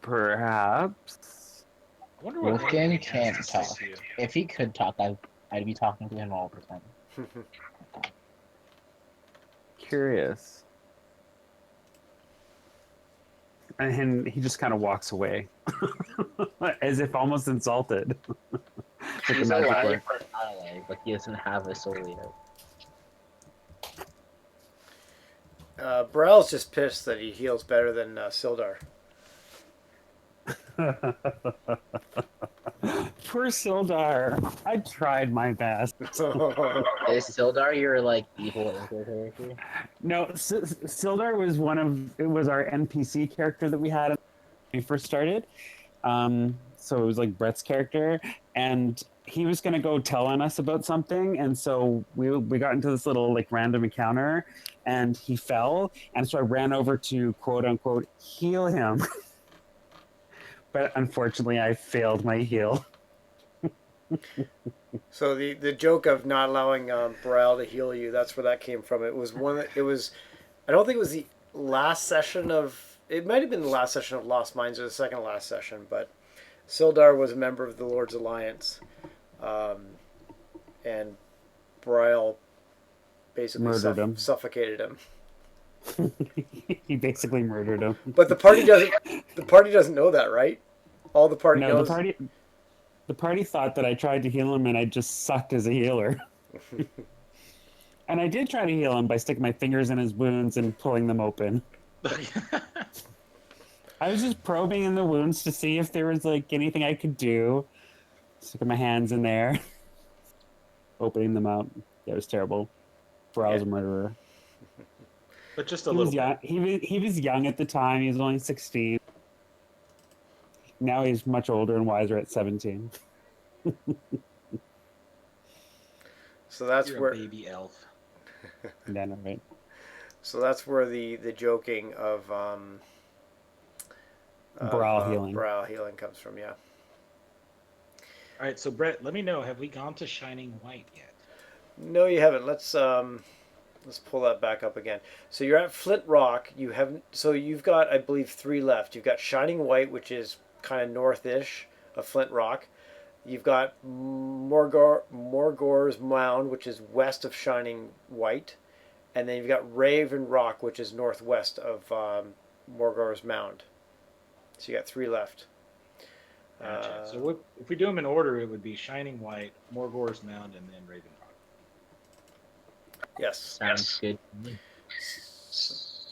Perhaps. I wonder what Wolfgang Wolfgang has can't to say talk. to you. If he could talk, I'd be talking to him all the time. Curious. And he just kind of walks away, as if almost insulted. Like He's the magic alive word. or not alive, but he doesn't have a soul yet. Brel's just pissed that he heals better than Sildar. Poor Sildar. I tried my best. Is Sildar your like evil anchor character? No, Sildar was it was our NPC character that we had when we first started. So it was like Brett's character, and he was gonna go tell on us about something, and so we got into this little like random encounter, and he fell, and so I ran over to quote unquote heal him, but unfortunately I failed my heal. So the joke of not allowing Brel to heal you, that's where that came from. It was I don't think it was the last session of, it might have been the last session of Lost Mines or the second to last session, but Sildar was a member of the Lord's Alliance, and Brel basically Murdered him. suffocated him. He basically murdered him. But the party doesn't know that, right? All the party knows. The party thought that I tried to heal him and I just sucked as a healer. And I did try to heal him by sticking my fingers in his wounds and pulling them open. I was just probing in the wounds to see if there was like anything I could do. Sticking my hands in there, opening them up. Yeah, it was terrible. For I was a murderer. But just a little bit. He was young at the time. He was only 16. Now he's much older and wiser at 17. So that's You're where a baby elf. Yeah, no, right. So that's where the joking of Brow healing. Brow healing comes from. Yeah. All right, so Brett, let me know. Have we gone to Shining White yet? No, you haven't. Let's pull that back up again. So you're at Flint Rock. You haven't. So you've got, I believe, 3 left. You've got Shining White, which is kind of north-ish of Flint Rock. You've got Morgor's Mound, which is west of Shining White, and then you've got Raven Rock, which is northwest of Morgor's Mound. So you got 3 left. Gotcha. So if we do them in order, it would be Shining White, Morgor's Mound, and then Raven Rock. Yes. Sounds good to me.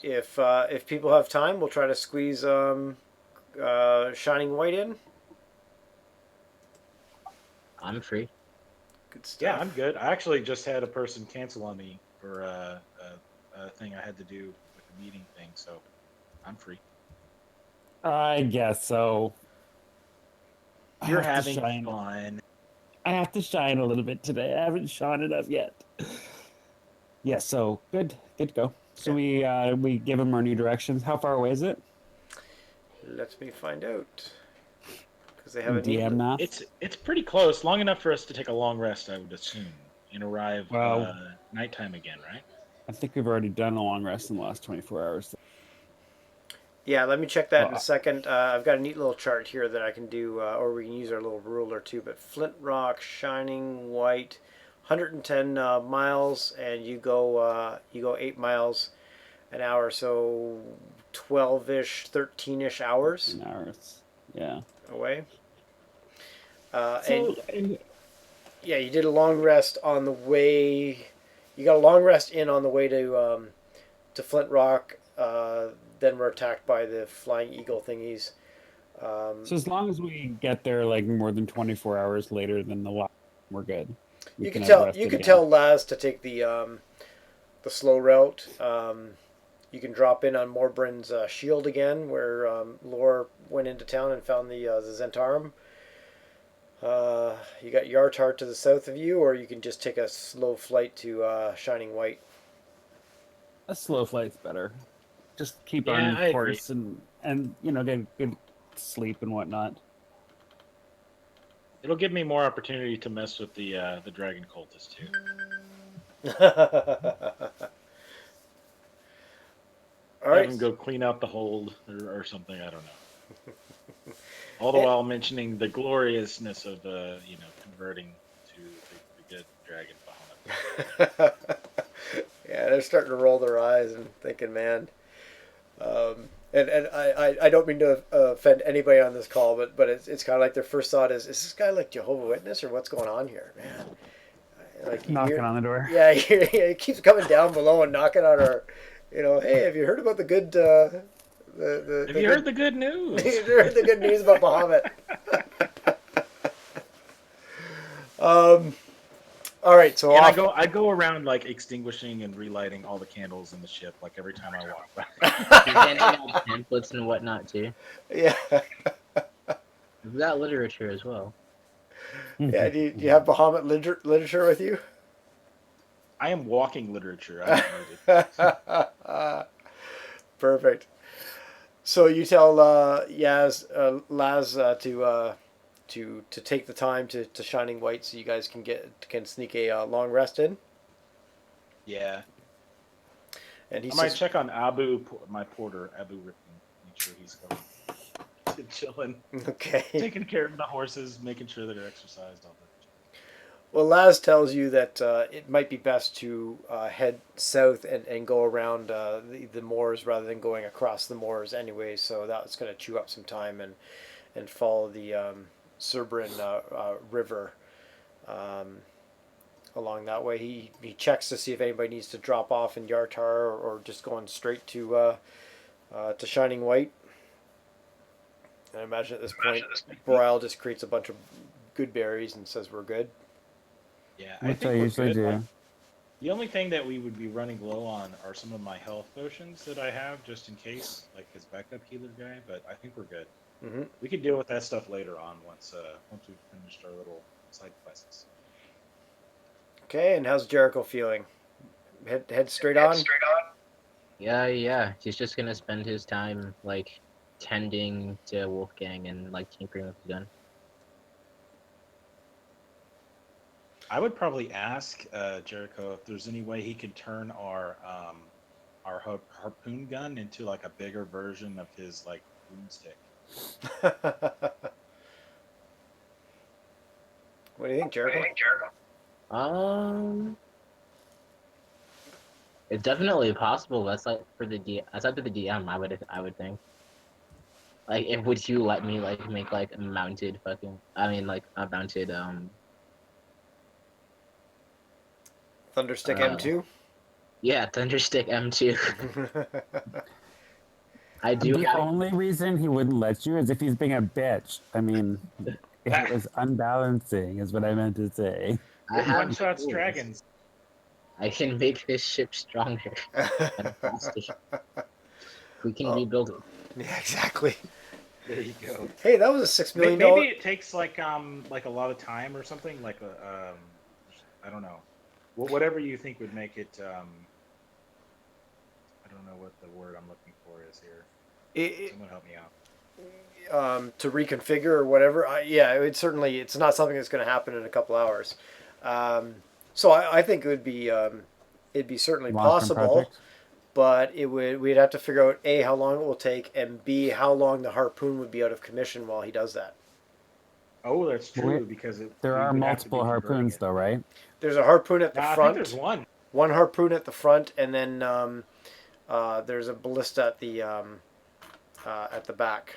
If people have time, we'll try to squeeze Shining White in. I'm free. Good stuff. Yeah, I'm good. I actually just had a person cancel on me for a thing I had to do with the meeting thing, so I'm free. I guess so. I You're have to having shine. fun. I have to shine a little bit today. I haven't shone enough yet. Yeah, so good to go. So we give him our new directions. How far away is it? Let me find out. Because they have a DM neat. math. It's pretty close, long enough for us to take a long rest, I would assume, and arrive Well- nighttime again, right? I think we've already done a long rest in the last 24 hours. Yeah, let me check that in a Well, second. I've got a neat little chart here that I can do, or we can use our little ruler too. But Flint Rock, Shining White, 110 miles, and you go 8 miles an hour, so 12-ish, 13-ish hours 13 hours. Yeah. away. So, And yeah, you did a long rest on the way. You got a long rest in on the way to Flint Rock. Then we're attacked by the flying eagle thingies. so as long as we get there like more than 24 hours later than the last, we're good. We You can could have tell. rest You could again. tell Laz to take the slow route. You can drop in on Morbrin's shield again, where Lore went into town and found the Zentarum. You got Yartar to the south of you, or you can just take a slow flight to Shining White. A slow flight's better. Just keep Yeah, on I agree. course and get good sleep and whatnot. It'll give me more opportunity to mess with the dragon cultist too. All Have right. him go clean out the hold or something. I don't know. All the while mentioning the gloriousness of converting to the good dragon Bahamut. Yeah, they're starting to roll their eyes and thinking, man. And I don't mean to offend anybody on this call, but it's kind of like their first thought is this guy like Jehovah's Witness or what's going on here, man? Like Knocking on the door. Yeah, he keeps coming down below and knocking on our, hey, have you heard about the good Have you heard the good news? you heard the good news about Bahamut? All right, so And off. I go around like extinguishing and relighting all the candles in the ship, like every time I walk by. You're handing out pamphlets and whatnot too. Yeah, We've got literature as well. yeah. Do you have Bahamut literature with you? I am walking literature. I don't know it. Perfect. So you tell Laz to take the time to Shining White so you guys can sneak a long rest in. Yeah. And he I might says, check on Abu, my porter, Abu Rippin, make sure he's going chilling, okay. taking care of the horses, making sure that they're exercised. All that. Well, Laz tells you that it might be best to head south and go around the moors rather than going across the moors anyway. So that's going to chew up some time and follow the Cerberin River along that way. He checks to see if anybody needs to drop off in Yartar or just going straight to Shining White. I imagine at this point, Broyle just creates a bunch of good berries and says we're good. Yeah, Which I we're usually good. do. The only thing that we would be running low on are some of my health potions that I have, just in case, like his backup healer guy. But I think we're good. Mm-hmm. We can deal with that stuff later on once we've finished our little side quests. Okay, and how's Jericho feeling? Head straight on? Yeah. He's just gonna spend his time like tending to Wolfgang and like tinkering with the gun. I would probably ask Jericho if there's any way he could turn our harpoon gun into like a bigger version of his like boomstick. What do you think, Jericho? It's definitely possible. That's like that's up to the DM. I would think. Like, would you let me like make like a mounted like a mounted Thunderstick M2? Yeah, Thunderstick M2. I do The have only reason he wouldn't let you is if he's being a bitch. I mean, It was unbalancing, is what I meant to say. I It have one my shots tools. dragons. I can make this ship stronger and faster. We can Oh. rebuild it. Yeah, exactly. There you go. Hey, that was a $6 million. Maybe it takes like a lot of time or something. Like I don't know. Whatever you think would make it. I don't know what the word I'm looking for is here. Someone help me out. To reconfigure or whatever. Yeah, it's not something that's going to happen in a couple hours. So I think it'd be certainly Long-term possible, project? but we'd have to figure out A, how long it will take, and B, how long the harpoon would be out of commission while he does that. Oh, that's true Wait, because There we are would have to be multiple converting harpoons, it. though, right? There's a harpoon at the Nah, I think front. there's one. One harpoon at the front, and then there's a ballista at the back.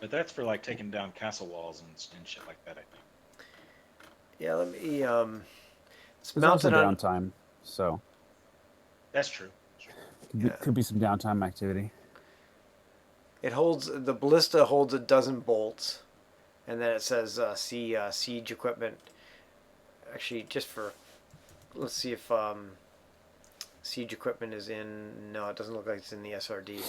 But that's for like taking down castle walls and shit like that, I think. Yeah, let me. It's There's also mounted on. downtime, so That's true. could be some downtime activity. The ballista holds a dozen bolts, and then it says siege equipment. Actually, let's see if siege equipment is in. No, it doesn't look like it's in the SRD.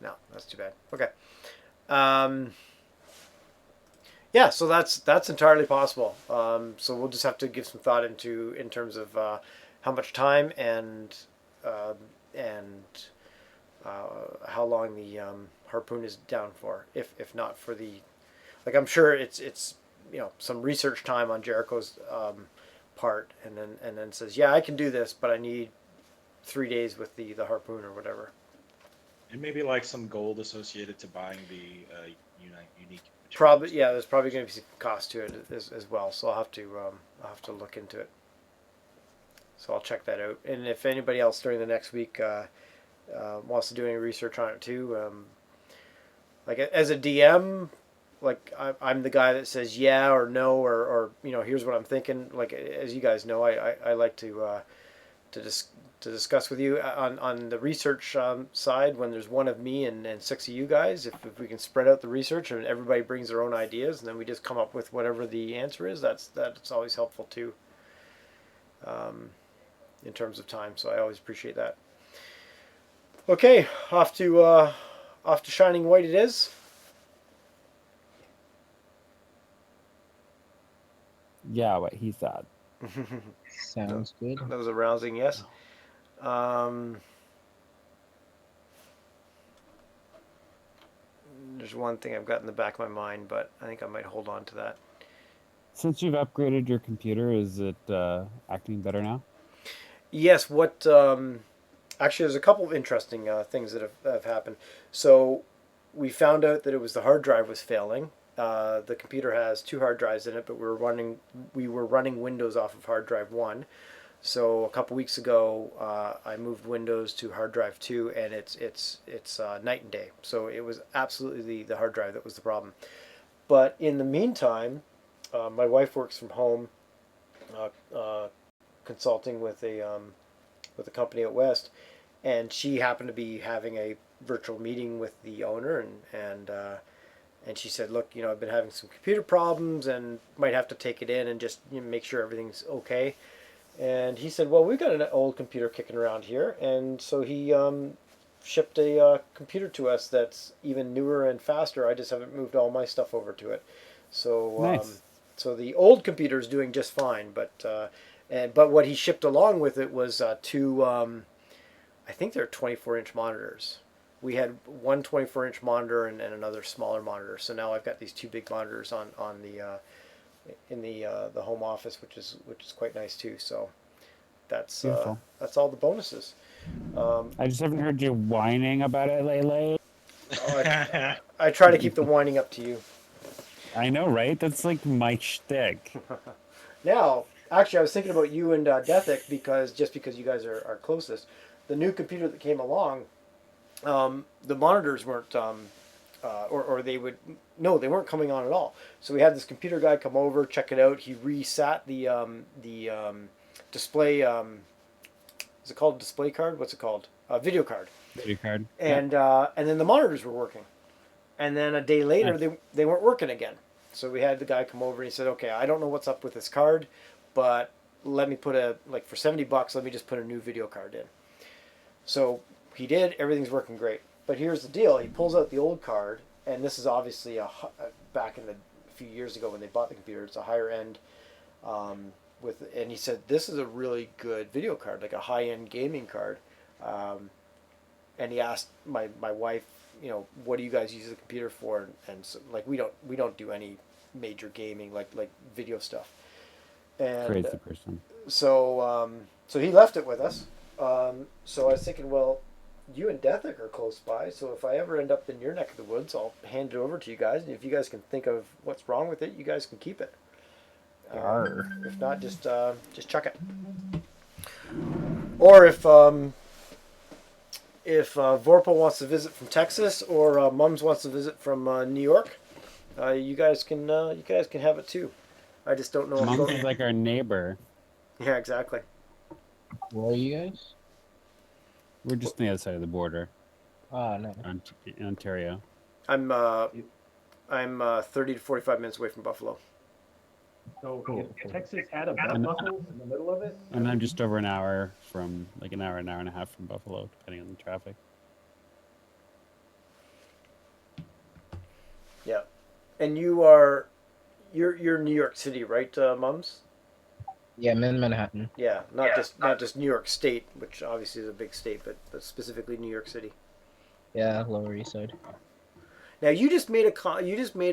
No, that's too bad. Okay. Yeah, so that's entirely possible. So we'll just have to give some thought in terms of how much time and how long the harpoon is down for. If not for the, like, I'm sure it's some research time on Jericho's part, and then says, yeah, I can do this, but I need 3 days with the harpoon or whatever. And maybe like some gold associated to buying the unique. Probably, yeah. There's probably going to be some cost to it as well. So I'll have to look into it. So I'll check that out. And if anybody else during the next week wants to do any research on it too, like as a DM, like I'm the guy that says yeah or no or here's what I'm thinking. Like, as you guys know, I like to discuss with you on the research side. When there's one of me and 6 of you guys, if we can spread out the research and everybody brings their own ideas, and then we just come up with whatever the answer is, that's always helpful too, in terms of time. So I always appreciate that. Okay, off to Shining White it is. Yeah, what he said. Sounds good. That was a rousing yes. There's one thing I've got in the back of my mind, but I think I might hold on to that. Since you've upgraded your computer, is it acting better now? Yes. Actually, there's a couple of interesting things that have happened. So we found out that it was the hard drive was failing. The computer has 2 hard drives in it, but we were running Windows off of hard drive 1. So a couple weeks ago, I moved Windows to hard drive 2, and it's night and day. So it was absolutely the hard drive that was the problem. But in the meantime, my wife works from home, consulting with a company out west, and she happened to be having a virtual meeting with the owner, and she said, look, I've been having some computer problems and might have to take it in and just make sure everything's okay. And he said, well, we've got an old computer kicking around here. And so he shipped a computer to us that's even newer and faster. I just haven't moved all my stuff over to it. So Nice. so the old computer is doing just fine. But what he shipped along with it was 2, I think they're 24-inch monitors. We had one 24-inch monitor and another smaller monitor. So now I've got these 2 big monitors on the in the home office, which is quite nice too. So that's all the bonuses. I just haven't heard you whining about it lately. I try to keep the whining up to you. I know, right? That's like my shtick. Now, actually, I was thinking about you and Dethick because you guys are closest. The new computer that came along, the monitors weren't. Or they weren't coming on at all. So we had this computer guy come over, check it out. He reset the display. Is it called display card? What's it called? Video card. Video card. and then the monitors were working. And then a day later, Nice. they weren't working again. So we had the guy come over and he said, "Okay, I don't know what's up with this card, but let me put for $70, let me just put a new video card in." So he did. Everything's working great. But here's the deal: he pulls out the old card, and this is obviously back in the few years ago when they bought the computer. It's a higher end. And he said, "This is a really good video card, like a high end gaming card." And he asked my wife, "What do you guys use the computer for?" And so, like, we don't do any major gaming, like video stuff. And Crazy person. so he left it with us. So I was thinking, well, you and Dethick are close by, so if I ever end up in your neck of the woods, I'll hand it over to you guys, and if you guys can think of what's wrong with it, you guys can keep it. If not, just chuck it. Or if Vorpal wants to visit from Texas, or Mums wants to visit from New York, you guys can have it too. I just don't know. Mom is like our neighbor. Yeah, exactly. Where are you guys? We're just on the other side of the border. Oh, no. In Ontario. I'm 30 to 45 minutes away from Buffalo. So Cool. if Texas had a belt buckle in the middle of it, And I'm just over an hour an hour and a half from Buffalo, depending on the traffic. Yeah, and you're New York City, right, Mums? Yeah, I'm in Manhattan. Yeah, not just New York State, which obviously is a big state, but specifically New York City. Yeah, Lower East Side. Now you just made a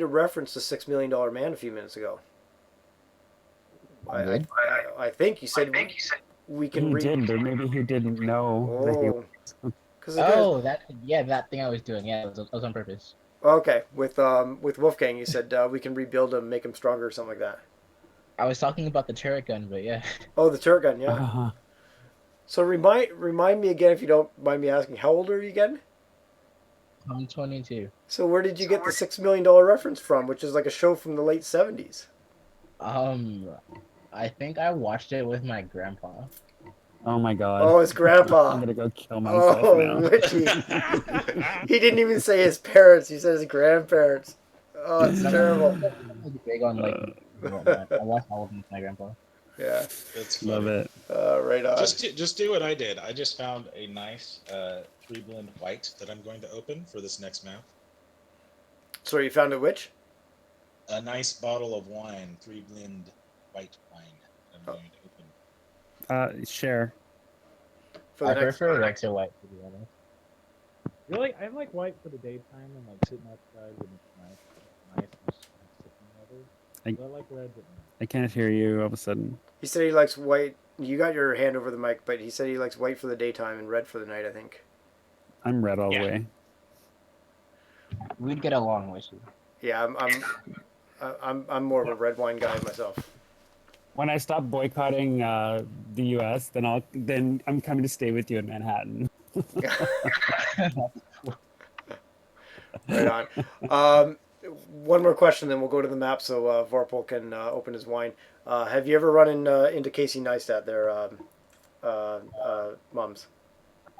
reference to $6 Million Man a few minutes ago. I think you said we can He read. did, but maybe he didn't know. Oh, That thing I was doing. Yeah, it was on purpose. Okay, with Wolfgang, you said we can rebuild him, make him stronger, or something like that. I was talking about the turret gun, but yeah. Oh, the turret gun, yeah. Uh-huh. So remind me again, if you don't mind me asking, how old are you again? I'm 22. So where did you get the $6 Million reference from, which is like a show from the late 70s? I think I watched it with my grandpa. Oh my god. Oh, his grandpa. I'm gonna go kill myself now. Richie. He didn't even say his parents. He said his grandparents. Oh, it's terrible. I was big on I watched all of them with my grandpa. Yeah. That's funny. Love it. Right on. Just do what I did. I just found a nice 3-blend white that I'm going to open for this next map. Sorry, you found a which? A nice bottle of wine, 3-blend white wine. I'm going to open. Share. For the I next. prefer Rexo White, to be honest. really, I like white for the daytime and like sitting outside when it's nice and sipping weather. But I like red at night. I can't hear you all of a sudden. He said he likes white. You got your hand over the mic, but he said he likes white for the daytime and red for the night, I think. I'm red all the way. We'd get along with you. Yeah, I'm more of a red wine guy myself. When I stop boycotting the U.S., then I'm coming to stay with you in Manhattan. Right on. One more question, then we'll go to the map so Vorpal can open his wine. Have you ever run into Casey Neistat there, Mums?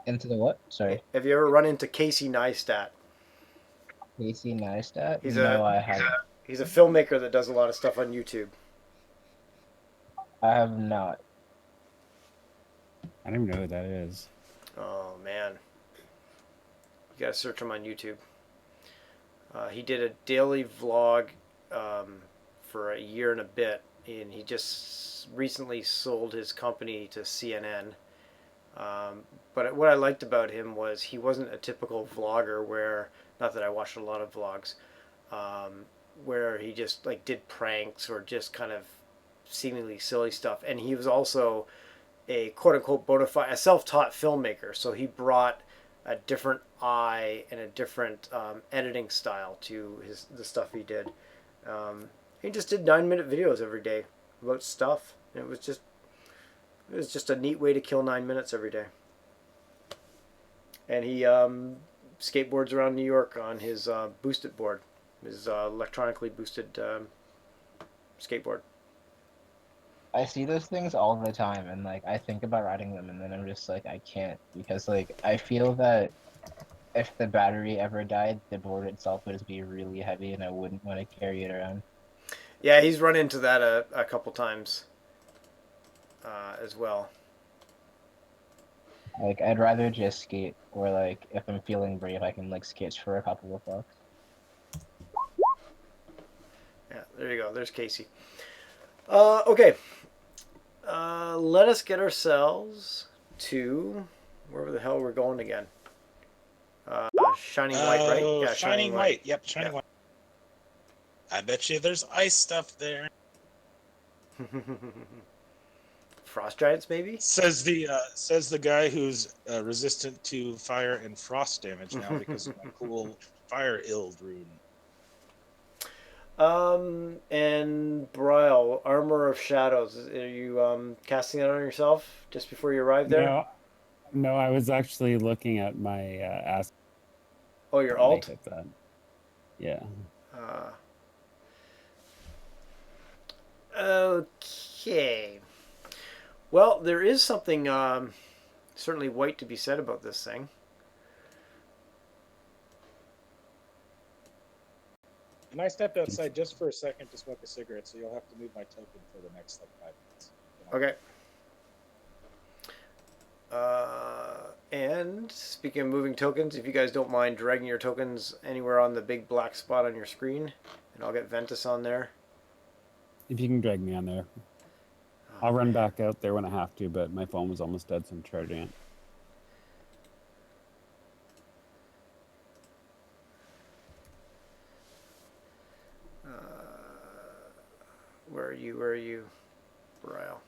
Into the what? Sorry. Have you ever run into Casey Neistat? Casey Neistat? I haven't. He's a filmmaker that does a lot of stuff on YouTube. I have not. I don't even know who that is. Oh, man. You gotta search him on YouTube. He did a daily vlog for a year and a bit, and he just recently sold his company to CNN. But what I liked about him was he wasn't a typical vlogger where, not that I watched a lot of vlogs, where he just like did pranks or just kind of seemingly silly stuff. And he was also a quote-unquote bona fide, a self-taught filmmaker, so he brought a different eye and a different editing style to the stuff he did. He just did 9-minute videos every day about stuff. And it was just a neat way to kill 9 minutes every day. And he skateboards around New York on his boosted board, his electronically boosted skateboard. I see those things all the time, and like I think about riding them, and then I'm just like I can't, because like I feel that if the battery ever died, the board itself would be really heavy, and I wouldn't want to carry it around. Yeah, he's run into that a couple times as well. Like, I'd rather just skate, or like, if I'm feeling brave, I can like skate for a couple of bucks. Yeah, there you go. There's Casey. Okay. Let us get ourselves to wherever the hell we're going again. Shining White, right? Yeah, Shining White. Yep, Yeah. Shining White. I bet you there's ice stuff there. Frost giants, maybe? Says the guy who's resistant to fire and frost damage now because of my cool fire ild rune. And Bryle, Armor of Shadows. Are you casting that on yourself just before you arrived there? No, I was actually looking at my ask. Oh, your alt? Make it that. Yeah. Okay. Well, there is something certainly white to be said about this thing. And I stepped outside just for a second to smoke a cigarette, so you'll have to move my token for the next 5 minutes. Okay. And speaking of moving tokens, if you guys don't mind dragging your tokens anywhere on the big black spot on your screen, and I'll get Ventus on there. If you can drag me on there. I'll run back out there when I have to, but my phone was almost dead, so I'm charging it. Where are you, Bryle?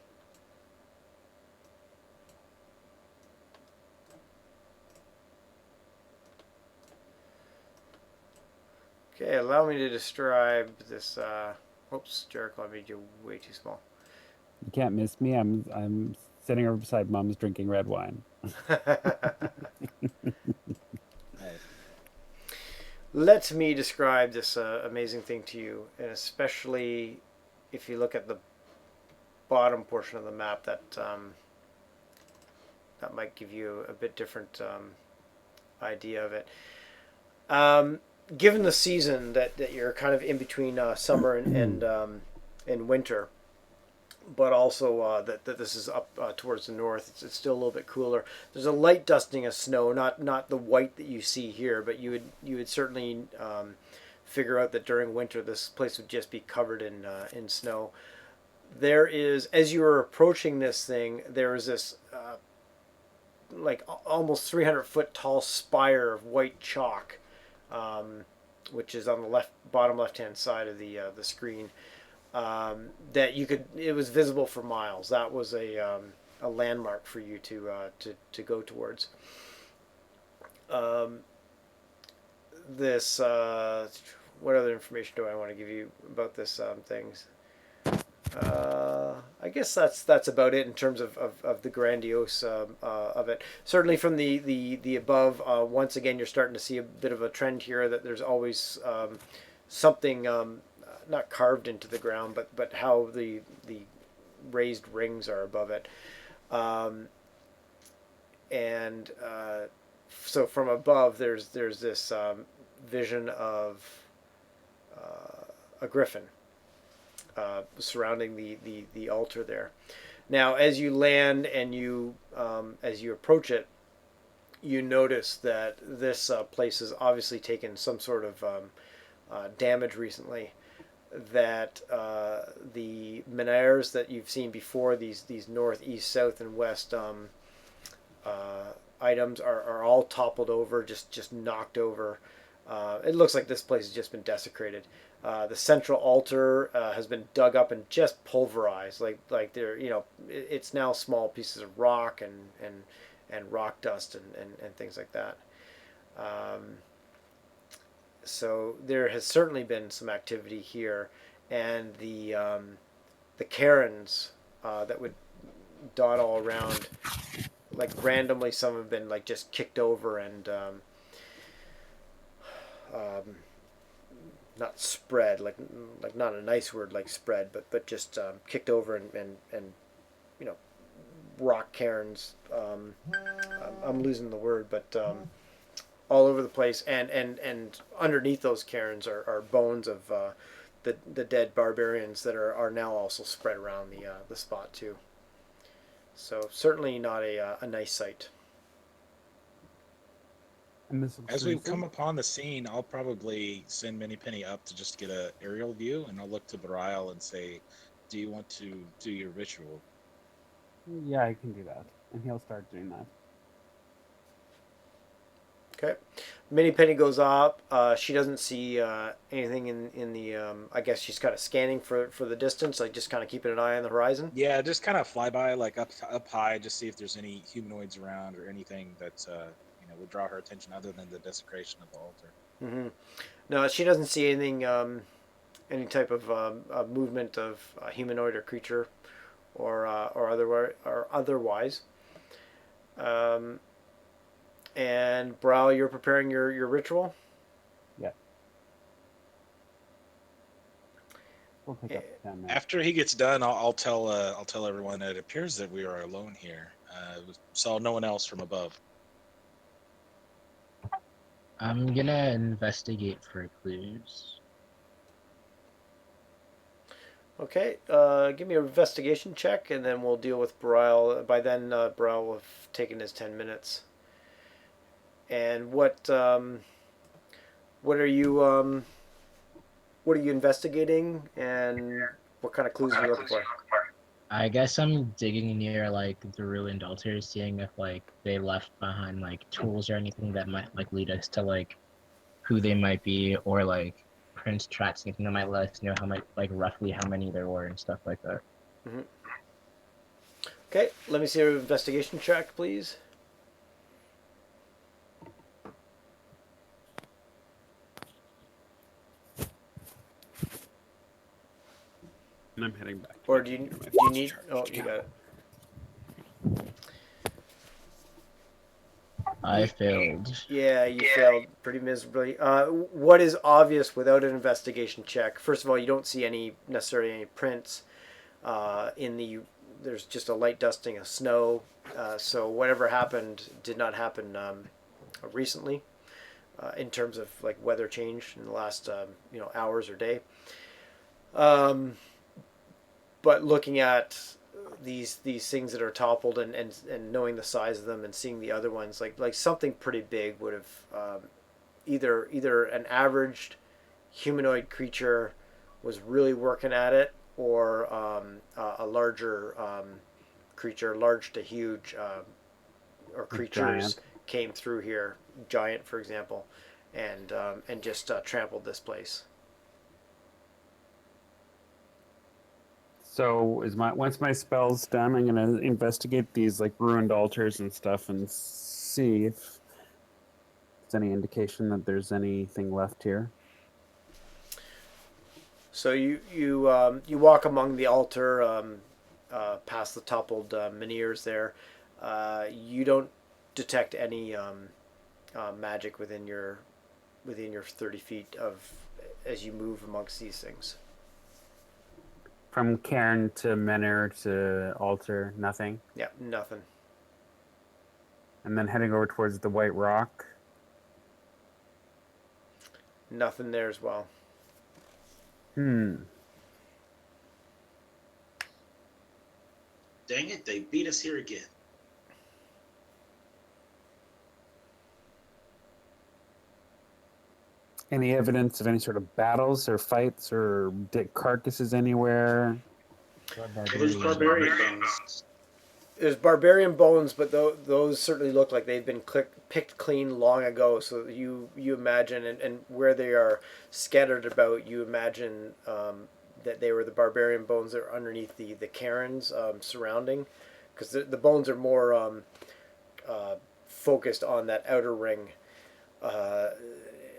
Okay, allow me to describe this. Oops, Jericho, I made you way too small. You can't miss me. I'm sitting over beside Mom's drinking red wine. Let me describe this amazing thing to you, and especially if you look at the bottom portion of the map, that might give you a bit different idea of it. Given the season that you're kind of in between summer and winter, but also that this is up towards the north, it's still a little bit cooler. There's a light dusting of snow, not the white that you see here, but you would certainly figure out that during winter this place would just be covered in snow. There is, as you are approaching this thing, there is this like almost 300-foot tall spire of white chalk, which is on the bottom left hand side of the screen. That you could, it was visible for miles. That was a landmark for you to go towards. This what other information do I want to give you about this things? I guess that's about it in terms of the grandiose of it. Certainly from the above, once again, you're starting to see a bit of a trend here that there's always something not carved into the ground, but how the raised rings are above it. So from above, there's this vision of a griffin surrounding the altar there. Now, as you land and as you approach it, you notice that this place has obviously taken some sort of damage recently. That the menhirs that you've seen before, these north, east, south, and west items are all toppled over, just knocked over. It looks like this place has just been desecrated. The central altar has been dug up and just pulverized, like they're, it's now small pieces of rock and rock dust and things like that. So there has certainly been some activity here, and the cairns that would dot all around, like randomly, some have been like just kicked over and not spread, like not a nice word like spread, but just kicked over and rock cairns. I'm losing the word, but all over the place, and underneath those cairns are bones of the dead barbarians that are now also spread around the spot too. So certainly not a nice sight. And this looks As we recent. come upon the scene, I'll probably send Penny up to just get a aerial view, and I'll look to Belial and say, "Do you want to do your ritual?" Yeah, I can do that, and he'll start doing that. Okay. Mini Penny goes up. She doesn't see anything in the. I guess she's kind of scanning for the distance, like just kind of keeping an eye on the horizon. Yeah, just kind of fly by, like up high, just see if there's any humanoids around or anything that would draw her attention other than the desecration of the altar. Mm-hmm. No, she doesn't see anything. Any type of movement of humanoid or creature, or otherwise. Um, and Brow, you're preparing your ritual. Yeah. We'll pick up 10 minutes. After he gets done, I'll tell everyone that it appears that we are alone here. Saw no one else from above. I'm gonna investigate for clues. Okay, give me an investigation check, and then we'll deal with Brow. By then, Brow will have taken his 10 minutes. And what are you investigating, and what kind of clues are you looking for? I guess I'm digging near like the ruined altars, seeing if like they left behind like tools or anything that might like lead us to like who they might be, or like print tracks, anything that might let us know how much, like roughly how many there were and stuff like that. Mm-hmm. Okay, let me see your investigation check, please. And I'm heading back. Or do you need? Oh, you got it. I failed. Yeah, you failed pretty miserably. What is obvious without an investigation check? First of all, you don't see necessarily any prints. There's just a light dusting of snow. So whatever happened did not happen recently. In terms of like weather change in the last hours or day. But looking at these things that are toppled, and knowing the size of them and seeing the other ones, like something pretty big would have either an averaged humanoid creature was really working at it, or a larger creature, large to huge, or creatures Giant. came through here, giant for example, and just trampled this place. So once my spell's done, I'm gonna investigate these like ruined altars and stuff and see if there's any indication that there's anything left here. So you walk among the altar, past the toppled menhirs there. You don't detect any magic within your 30 feet of as you move amongst these things. From cairn to menhir to altar, nothing. Yeah, nothing. And then heading over towards the White Rock. Nothing there as well. Dang it, they beat us here again. Any evidence of any sort of battles or fights or carcasses anywhere? There's barbarian bones. There's barbarian bones, but those certainly look like they've been picked clean long ago. So you imagine, and where they are scattered about, you imagine that they were the barbarian bones that are underneath the cairns surrounding, because the bones are more focused on that outer ring,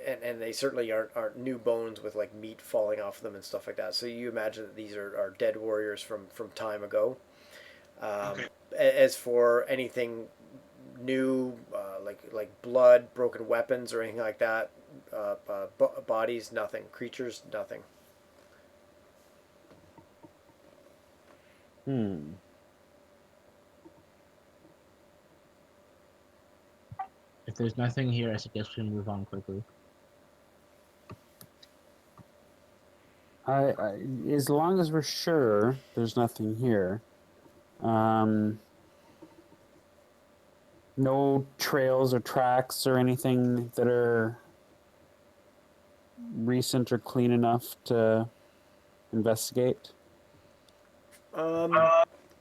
and they certainly aren't new bones with like meat falling off them and stuff like that. So you imagine that these are dead warriors from time ago. Okay. As for anything new, like blood, broken weapons, or anything like that, bodies, nothing. Creatures, nothing. If there's nothing here, I suggest we move on quickly. As long as we're sure there's nothing here. No trails or tracks or anything that are recent or clean enough to investigate.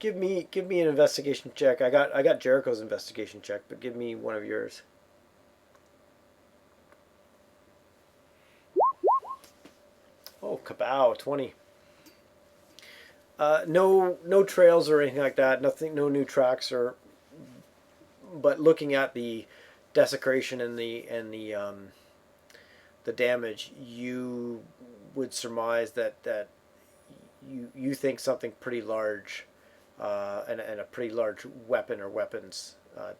Give me an investigation check. I got Jericho's investigation check, but give me one of yours. Oh, kabow, 20. No trails or anything like that. Nothing, no new tracks or. But looking at the desecration and the damage, you would surmise that you think something pretty large, and a pretty large weapon or weapons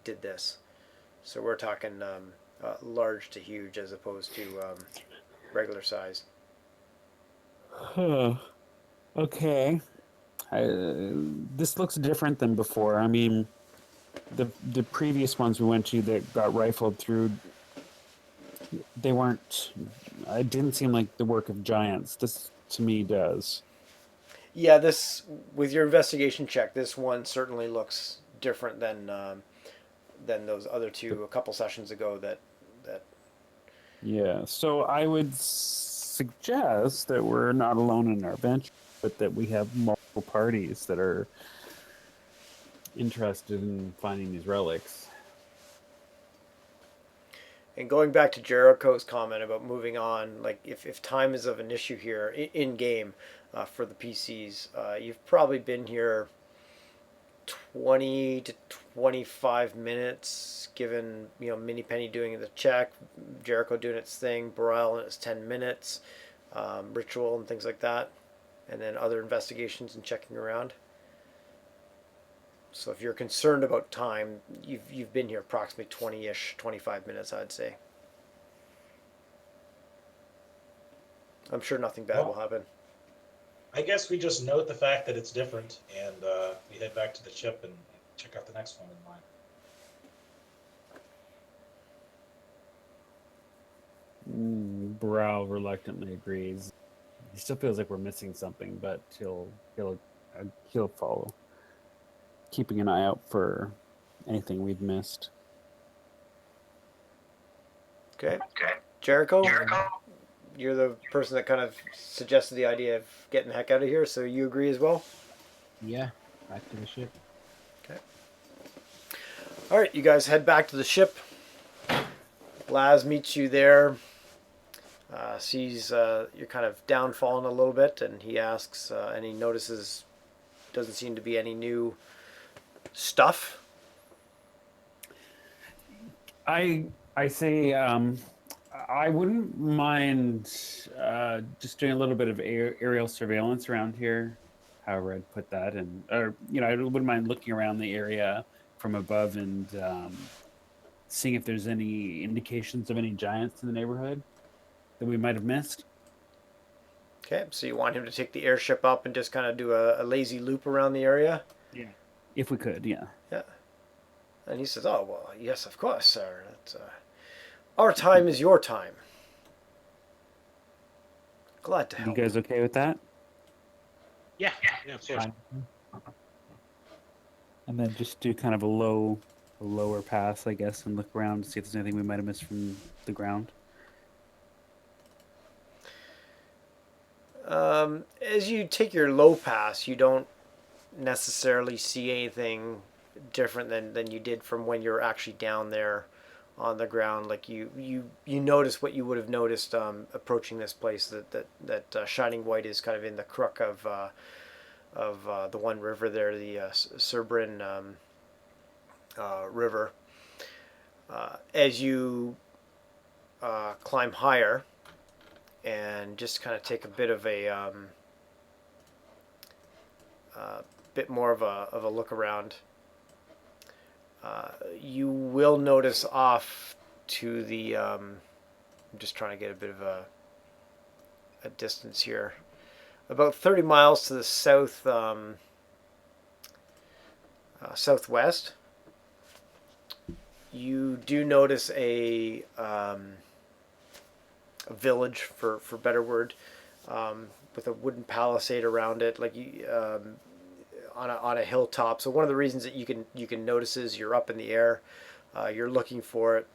did this. So we're talking large to huge as opposed to regular size. Huh. Okay. This looks different than before. I mean, the previous ones we went to that got rifled through, they weren't. It didn't seem like the work of giants. This to me does. Yeah, this with your investigation check, this one certainly looks different than those other two a couple sessions ago. That. Yeah. So I would suggest that we're not alone in our venture, but that we have multiple parties that are interested in finding these relics. And going back to Jericho's comment about moving on, like if time is of an issue here in game for the PCs, you've probably been here 20 to 25 minutes, given Mini Penny doing the check, Jericho doing its thing, Burrell in its 10 minutes, ritual and things like that, and then other investigations and checking around. So if you're concerned about time, you've been here approximately 20-ish, 25 minutes, I'd say. I'm sure nothing bad will happen. I guess we just note the fact that it's different, and we head back to the ship and check out the next one in line. Brow reluctantly agrees. He still feels like we're missing something, but he'll follow, keeping an eye out for anything we've missed. Okay. Jericho? You're the person that kind of suggested the idea of getting the heck out of here, so you agree as well? Yeah, back to the ship. Okay. All right, you guys head back to the ship. Laz meets you there. Sees you're kind of downfallen a little bit, and he asks, and he notices doesn't seem to be any new stuff. I say I wouldn't mind just doing a little bit of aerial surveillance around here. However, I'd put that, and I wouldn't mind looking around the area from above and seeing if there's any indications of any giants in the neighborhood that we might have missed. Okay, so you want him to take the airship up and just kind of do a lazy loop around the area? Yeah. If we could, yeah. Yeah. And he says, "Oh, well, yes, of course, sir. That's, our time is your time. Glad to help." You guys okay with that? Yeah, of course. And then just do kind of a lower pass, I guess, and look around to see if there's anything we might have missed from the ground. As you take your low pass, you don't necessarily see anything different than you did from when you're actually down there on the ground. Like you notice what you would have noticed approaching this place, that shining white is kind of in the crook of the one river there, the Cerbrin River. As you climb higher and just kind of take a bit of a bit more of a look around, you will notice off to the I'm just trying to get a bit of a distance here, about 30 miles to the south southwest, you do notice a village, for better word, with a wooden palisade around it, like you, on a hilltop. So one of the reasons that you can notice is you're up in the air, you're looking for it,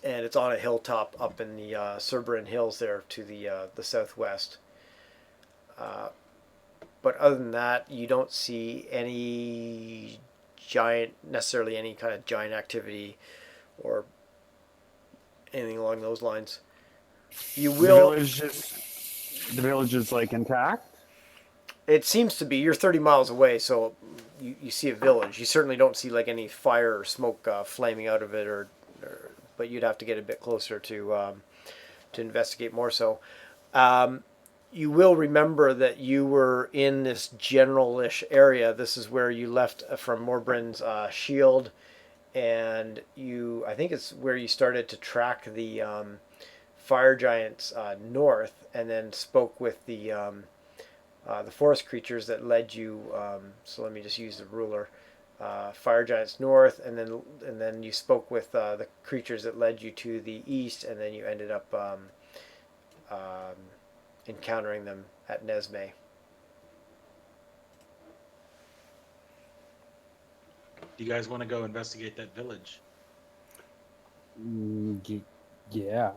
and it's on a hilltop up in the Cerberan Hills there to the southwest. But other than that, you don't see any necessarily any kind of giant activity or anything along those lines. You will. The village is like intact. It seems to be. You're 30 miles away, so you see a village. You certainly don't see like any fire or smoke flaming out of it, but you'd have to get a bit closer to investigate more. So, you will remember that you were in this general-ish area. This is where you left from Morbrin's shield, and I think it's where you started to track the fire giants north, and then spoke with the forest creatures that led you. So let me just use the ruler. Fire giants north, and then you spoke with the creatures that led you to the east, and then you ended up encountering them at Nesme. Do you guys want to go investigate that village? Yeah.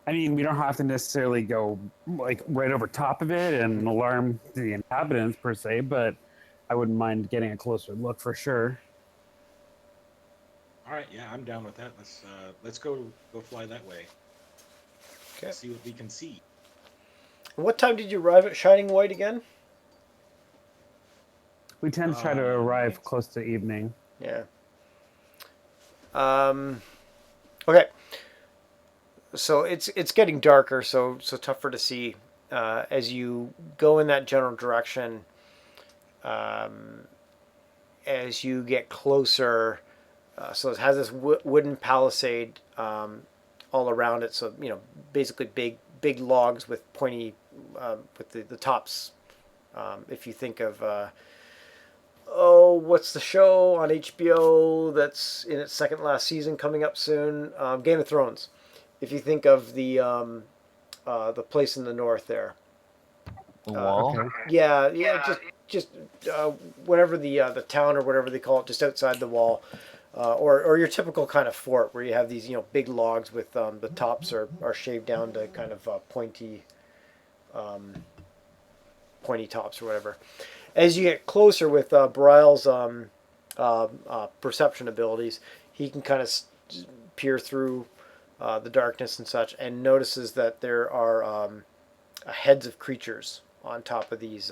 I mean, we don't have to necessarily go like right over top of it and alarm the inhabitants per se, but I wouldn't mind getting a closer look for sure. All right, yeah, I'm down with that. Let's go fly that way. Okay. See what we can see. What time did you arrive at Shining White again? We tend to try to arrive close to evening. Yeah. Okay. So it's getting darker, so tougher to see as you go in that general direction. As you get closer, so it has this wooden palisade all around it. So basically big logs with pointy with the tops. If you think of what's the show on HBO that's in its second last season coming up soon? Game of Thrones. If you think of the place in the north there. The wall. Okay. Yeah. Just whatever the town or whatever they call it, just outside the wall, or your typical kind of fort where you have these big logs with the tops are shaved down to kind of pointy tops or whatever. As you get closer with Brile's perception abilities, he can kind of peer through the darkness and such, and notices that there are heads of creatures on top of these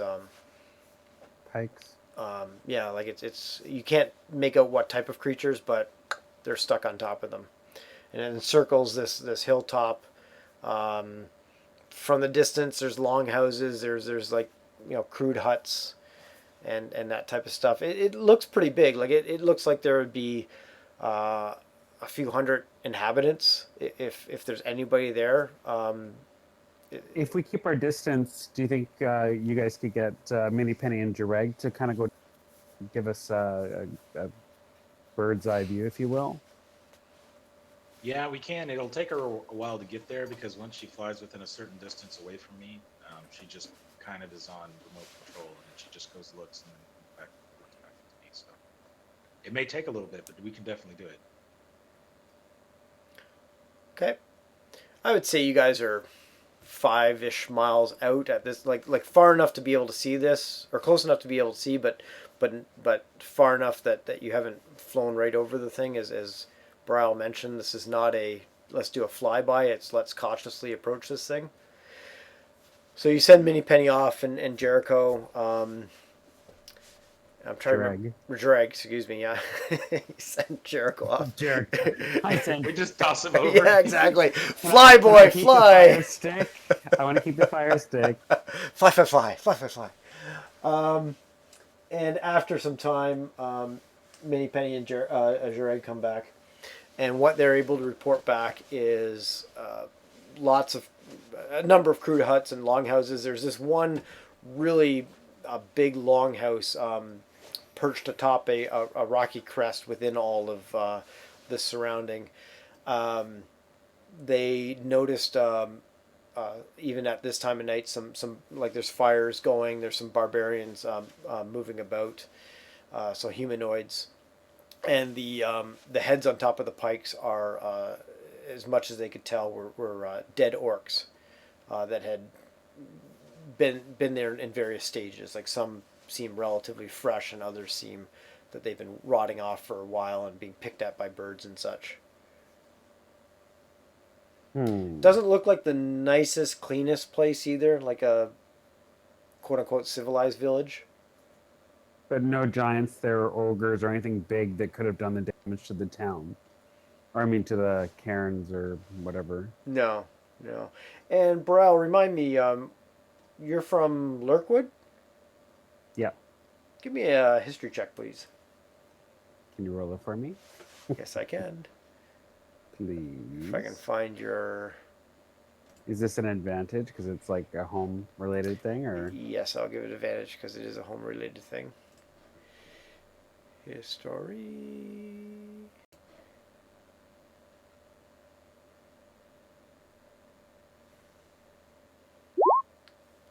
Pikes. Yeah, like it's you can't make out what type of creatures, but they're stuck on top of them, and it encircles this hilltop. From the distance, there's longhouses. There's like crude huts, and that type of stuff. It looks pretty big. Like it looks like there would be a few hundred inhabitants if there's anybody there. If we keep our distance, do you think you guys could get Mini Penny and Jareg to kind of go give us a bird's eye view, if you will? Yeah, we can. It'll take her a while to get there because once she flies within a certain distance away from me, she just kind of is on remote control, and she just goes, looks, and then back to me. So it may take a little bit, but we can definitely do it. Okay, I would say you guys are 5-ish miles out at this, like far enough to be able to see this, or close enough to be able to see, but far enough that you haven't flown right over the thing. As Brile mentioned, this is not a let's do a flyby. It's let's cautiously approach this thing. So you send Mini Penny off and Jericho. I'm trying to remember. Jareg, excuse me. Yeah, you send Jericho off. Jericho. We just toss him over. Yeah, exactly. Fly, boy, fly. I want to keep the fire stick. Fly. And after some time, Mini Penny and Jareg come back, and what they're able to report back is a number of crude huts and longhouses. There's this one really big longhouse perched atop a rocky crest within all of the surrounding. They noticed even at this time of night some like there's fires going. There's some barbarians moving about, so humanoids, and the heads on top of the pikes are as much as they could tell were dead orcs that had been there in various stages. Like some seem relatively fresh, and others seem that they've been rotting off for a while and being picked at by birds and such. Doesn't look like the nicest, cleanest place either, like a quote unquote civilized village. But no giants there or ogres or anything big that could have done the damage to the town. Or I mean to the cairns or whatever. No, no. And Burrell, remind me, you're from Lurkwood? Yeah. Give me a history check, please. Can you roll it for me? Yes, I can. Please. If I can find your... Is this an advantage because it's like a home related thing, or? Yes, I'll give it advantage because it is a home related thing. History.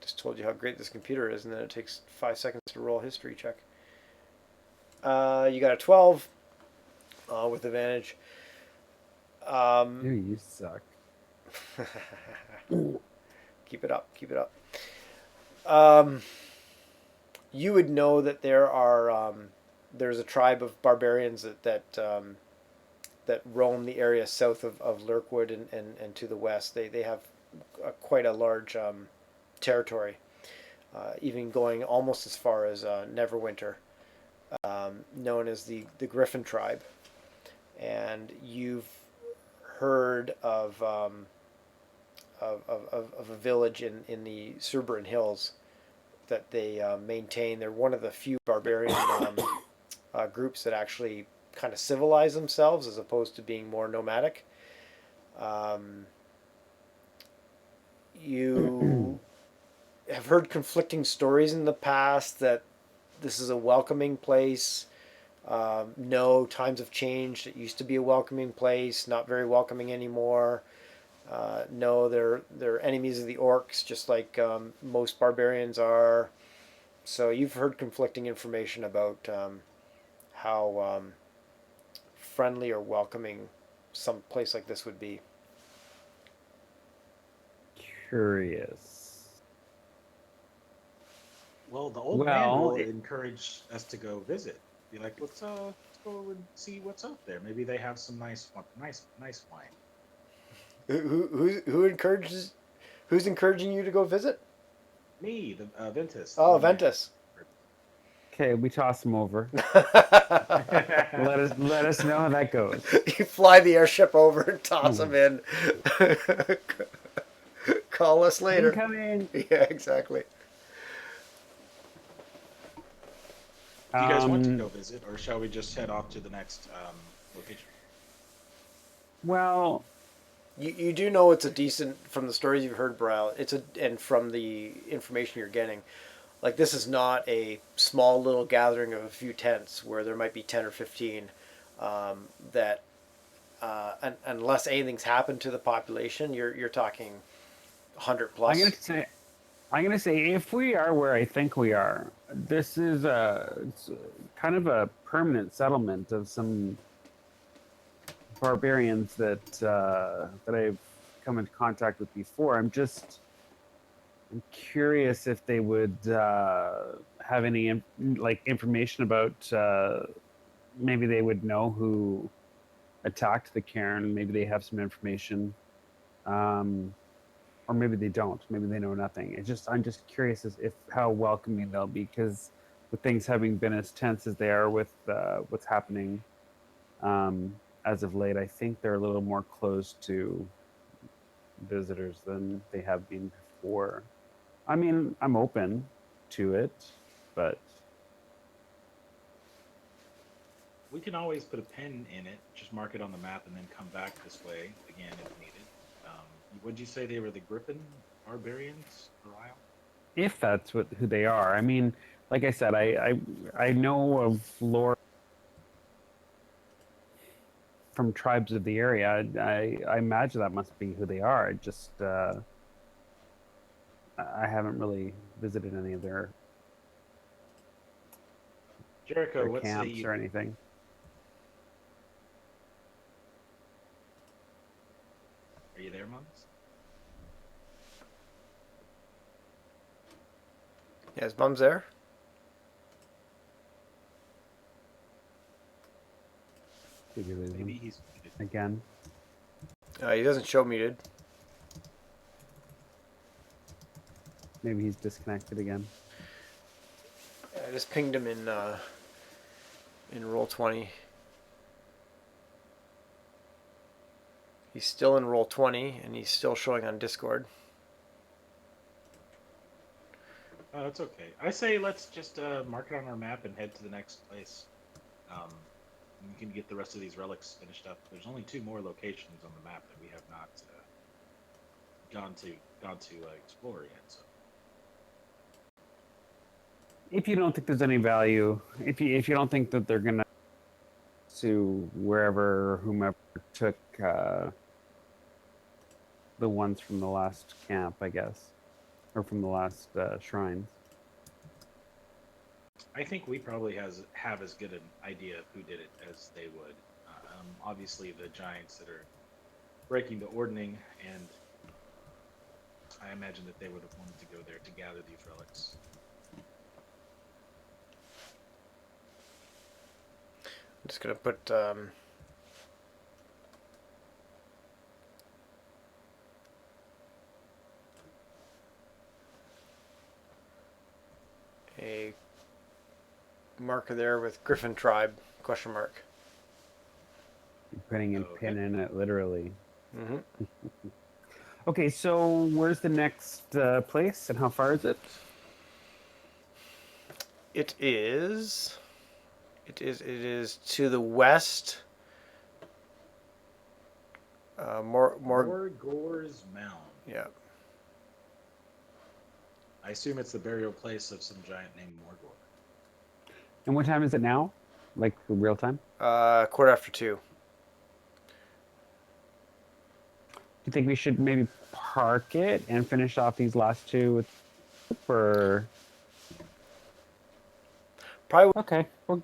Just told you how great this computer is, and then it takes 5 seconds to roll a history check. You got a 12 with advantage. Ew, you suck. Keep it up. Keep it up. You would know that there's a tribe of barbarians that roam the area south of Lurkwood and to the west. They have quite a large territory, even going almost as far as Neverwinter, known as the Griffin tribe. And you've heard of a village in the Cerberan Hills that they maintain. They're one of the few barbarian groups that actually kind of civilize themselves as opposed to being more nomadic. You have heard conflicting stories in the past that this is a welcoming place. No, times have changed. It used to be a welcoming place, not very welcoming anymore. No, they're enemies of the orcs, just like most barbarians are. So you've heard conflicting information about how friendly or welcoming some place like this would be. Curious. Well, the old man will encourage us to go visit. Be like, let's go and see what's up there. Maybe they have some nice wine. Who encourages? Who's encouraging you to go visit? Me, the Ventus. Oh, Ventus. Okay, we toss him over. let us know how that goes. You fly the airship over and toss him in. Call us later. Incoming. Yeah, exactly. Do you guys want to go visit, or shall we just head off to the next location? Well, you do know it's a decent, from the stories you've heard, Brow. And from the information you're getting, like this is not a small little gathering of a few tents where there might be 10 or 15. That unless anything's happened to the population, you're talking 100 plus. I'm gonna say if we are where I think we are, this is it's kind of a permanent settlement of some barbarians that I've come into contact with before. I'm curious if they would have any information about. Maybe they would know who attacked the cairn. Maybe they have some information. Or maybe they don't. Maybe they know nothing. I'm just curious if how welcoming they'll be, because with things having been as tense as they are with what's happening as of late, I think they're a little more closed to visitors than they have been before. I mean, I'm open to it, but we can always put a pin in it, just mark it on the map, and then come back this way again if needed. Would you say they were the Griffin barbarians for a while? If that's who they are. I mean, like I said, I know of lore from tribes of the area. I imagine that must be who they are. I just I haven't really visited any of Jericho, their what say camps you? or anything. Are you there, Mums? Yeah, his mom's there. Did you lose Maybe him he's. again? He doesn't show muted. Maybe he's disconnected again. I just pinged him in Roll20. He's still in Roll20, and he's still showing on Discord. Oh, that's okay. I say let's just mark it on our map and head to the next place. And we can get the rest of these relics finished up. There's only 2 more locations on the map that we have not gone to explore yet. So. If you don't think there's any value, if you don't think that they're gonna to wherever or whomever took the ones from the last camp, I guess, or from the last shrines. I think we probably have as good an idea of who did it as they would. Obviously, the giants that are breaking the ordning, and I imagine that they would have wanted to go there to gather these relics. I'm just gonna put a marker there with Griffin Tribe ? You're putting a Okay. pin in it, literally. Mm-hmm. Okay, so where's the next place, and how far is it? It is to the west. More. Morgor's Mound. Yeah. I assume it's the burial place of some giant named Morgor. And what time is it now? Like real time? 2:15. Do you think we should maybe park it and finish off these last 2 with, or? Probably. Okay. Well,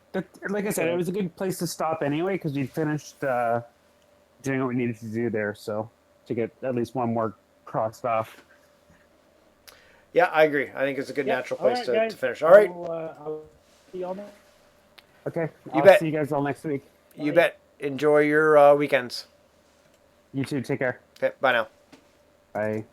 like I said, it was a good place to stop anyway because we finished doing what we needed to do there. So to get at least one more crossed off. Yeah, I agree. I think it's a good Yeah, natural all place right, to guys. finish. All right. I'll see y'all next. Okay. You I'll bet. see you guys all next week. You bet. Enjoy your weekends. You too. Take care. Okay. Bye now. Bye.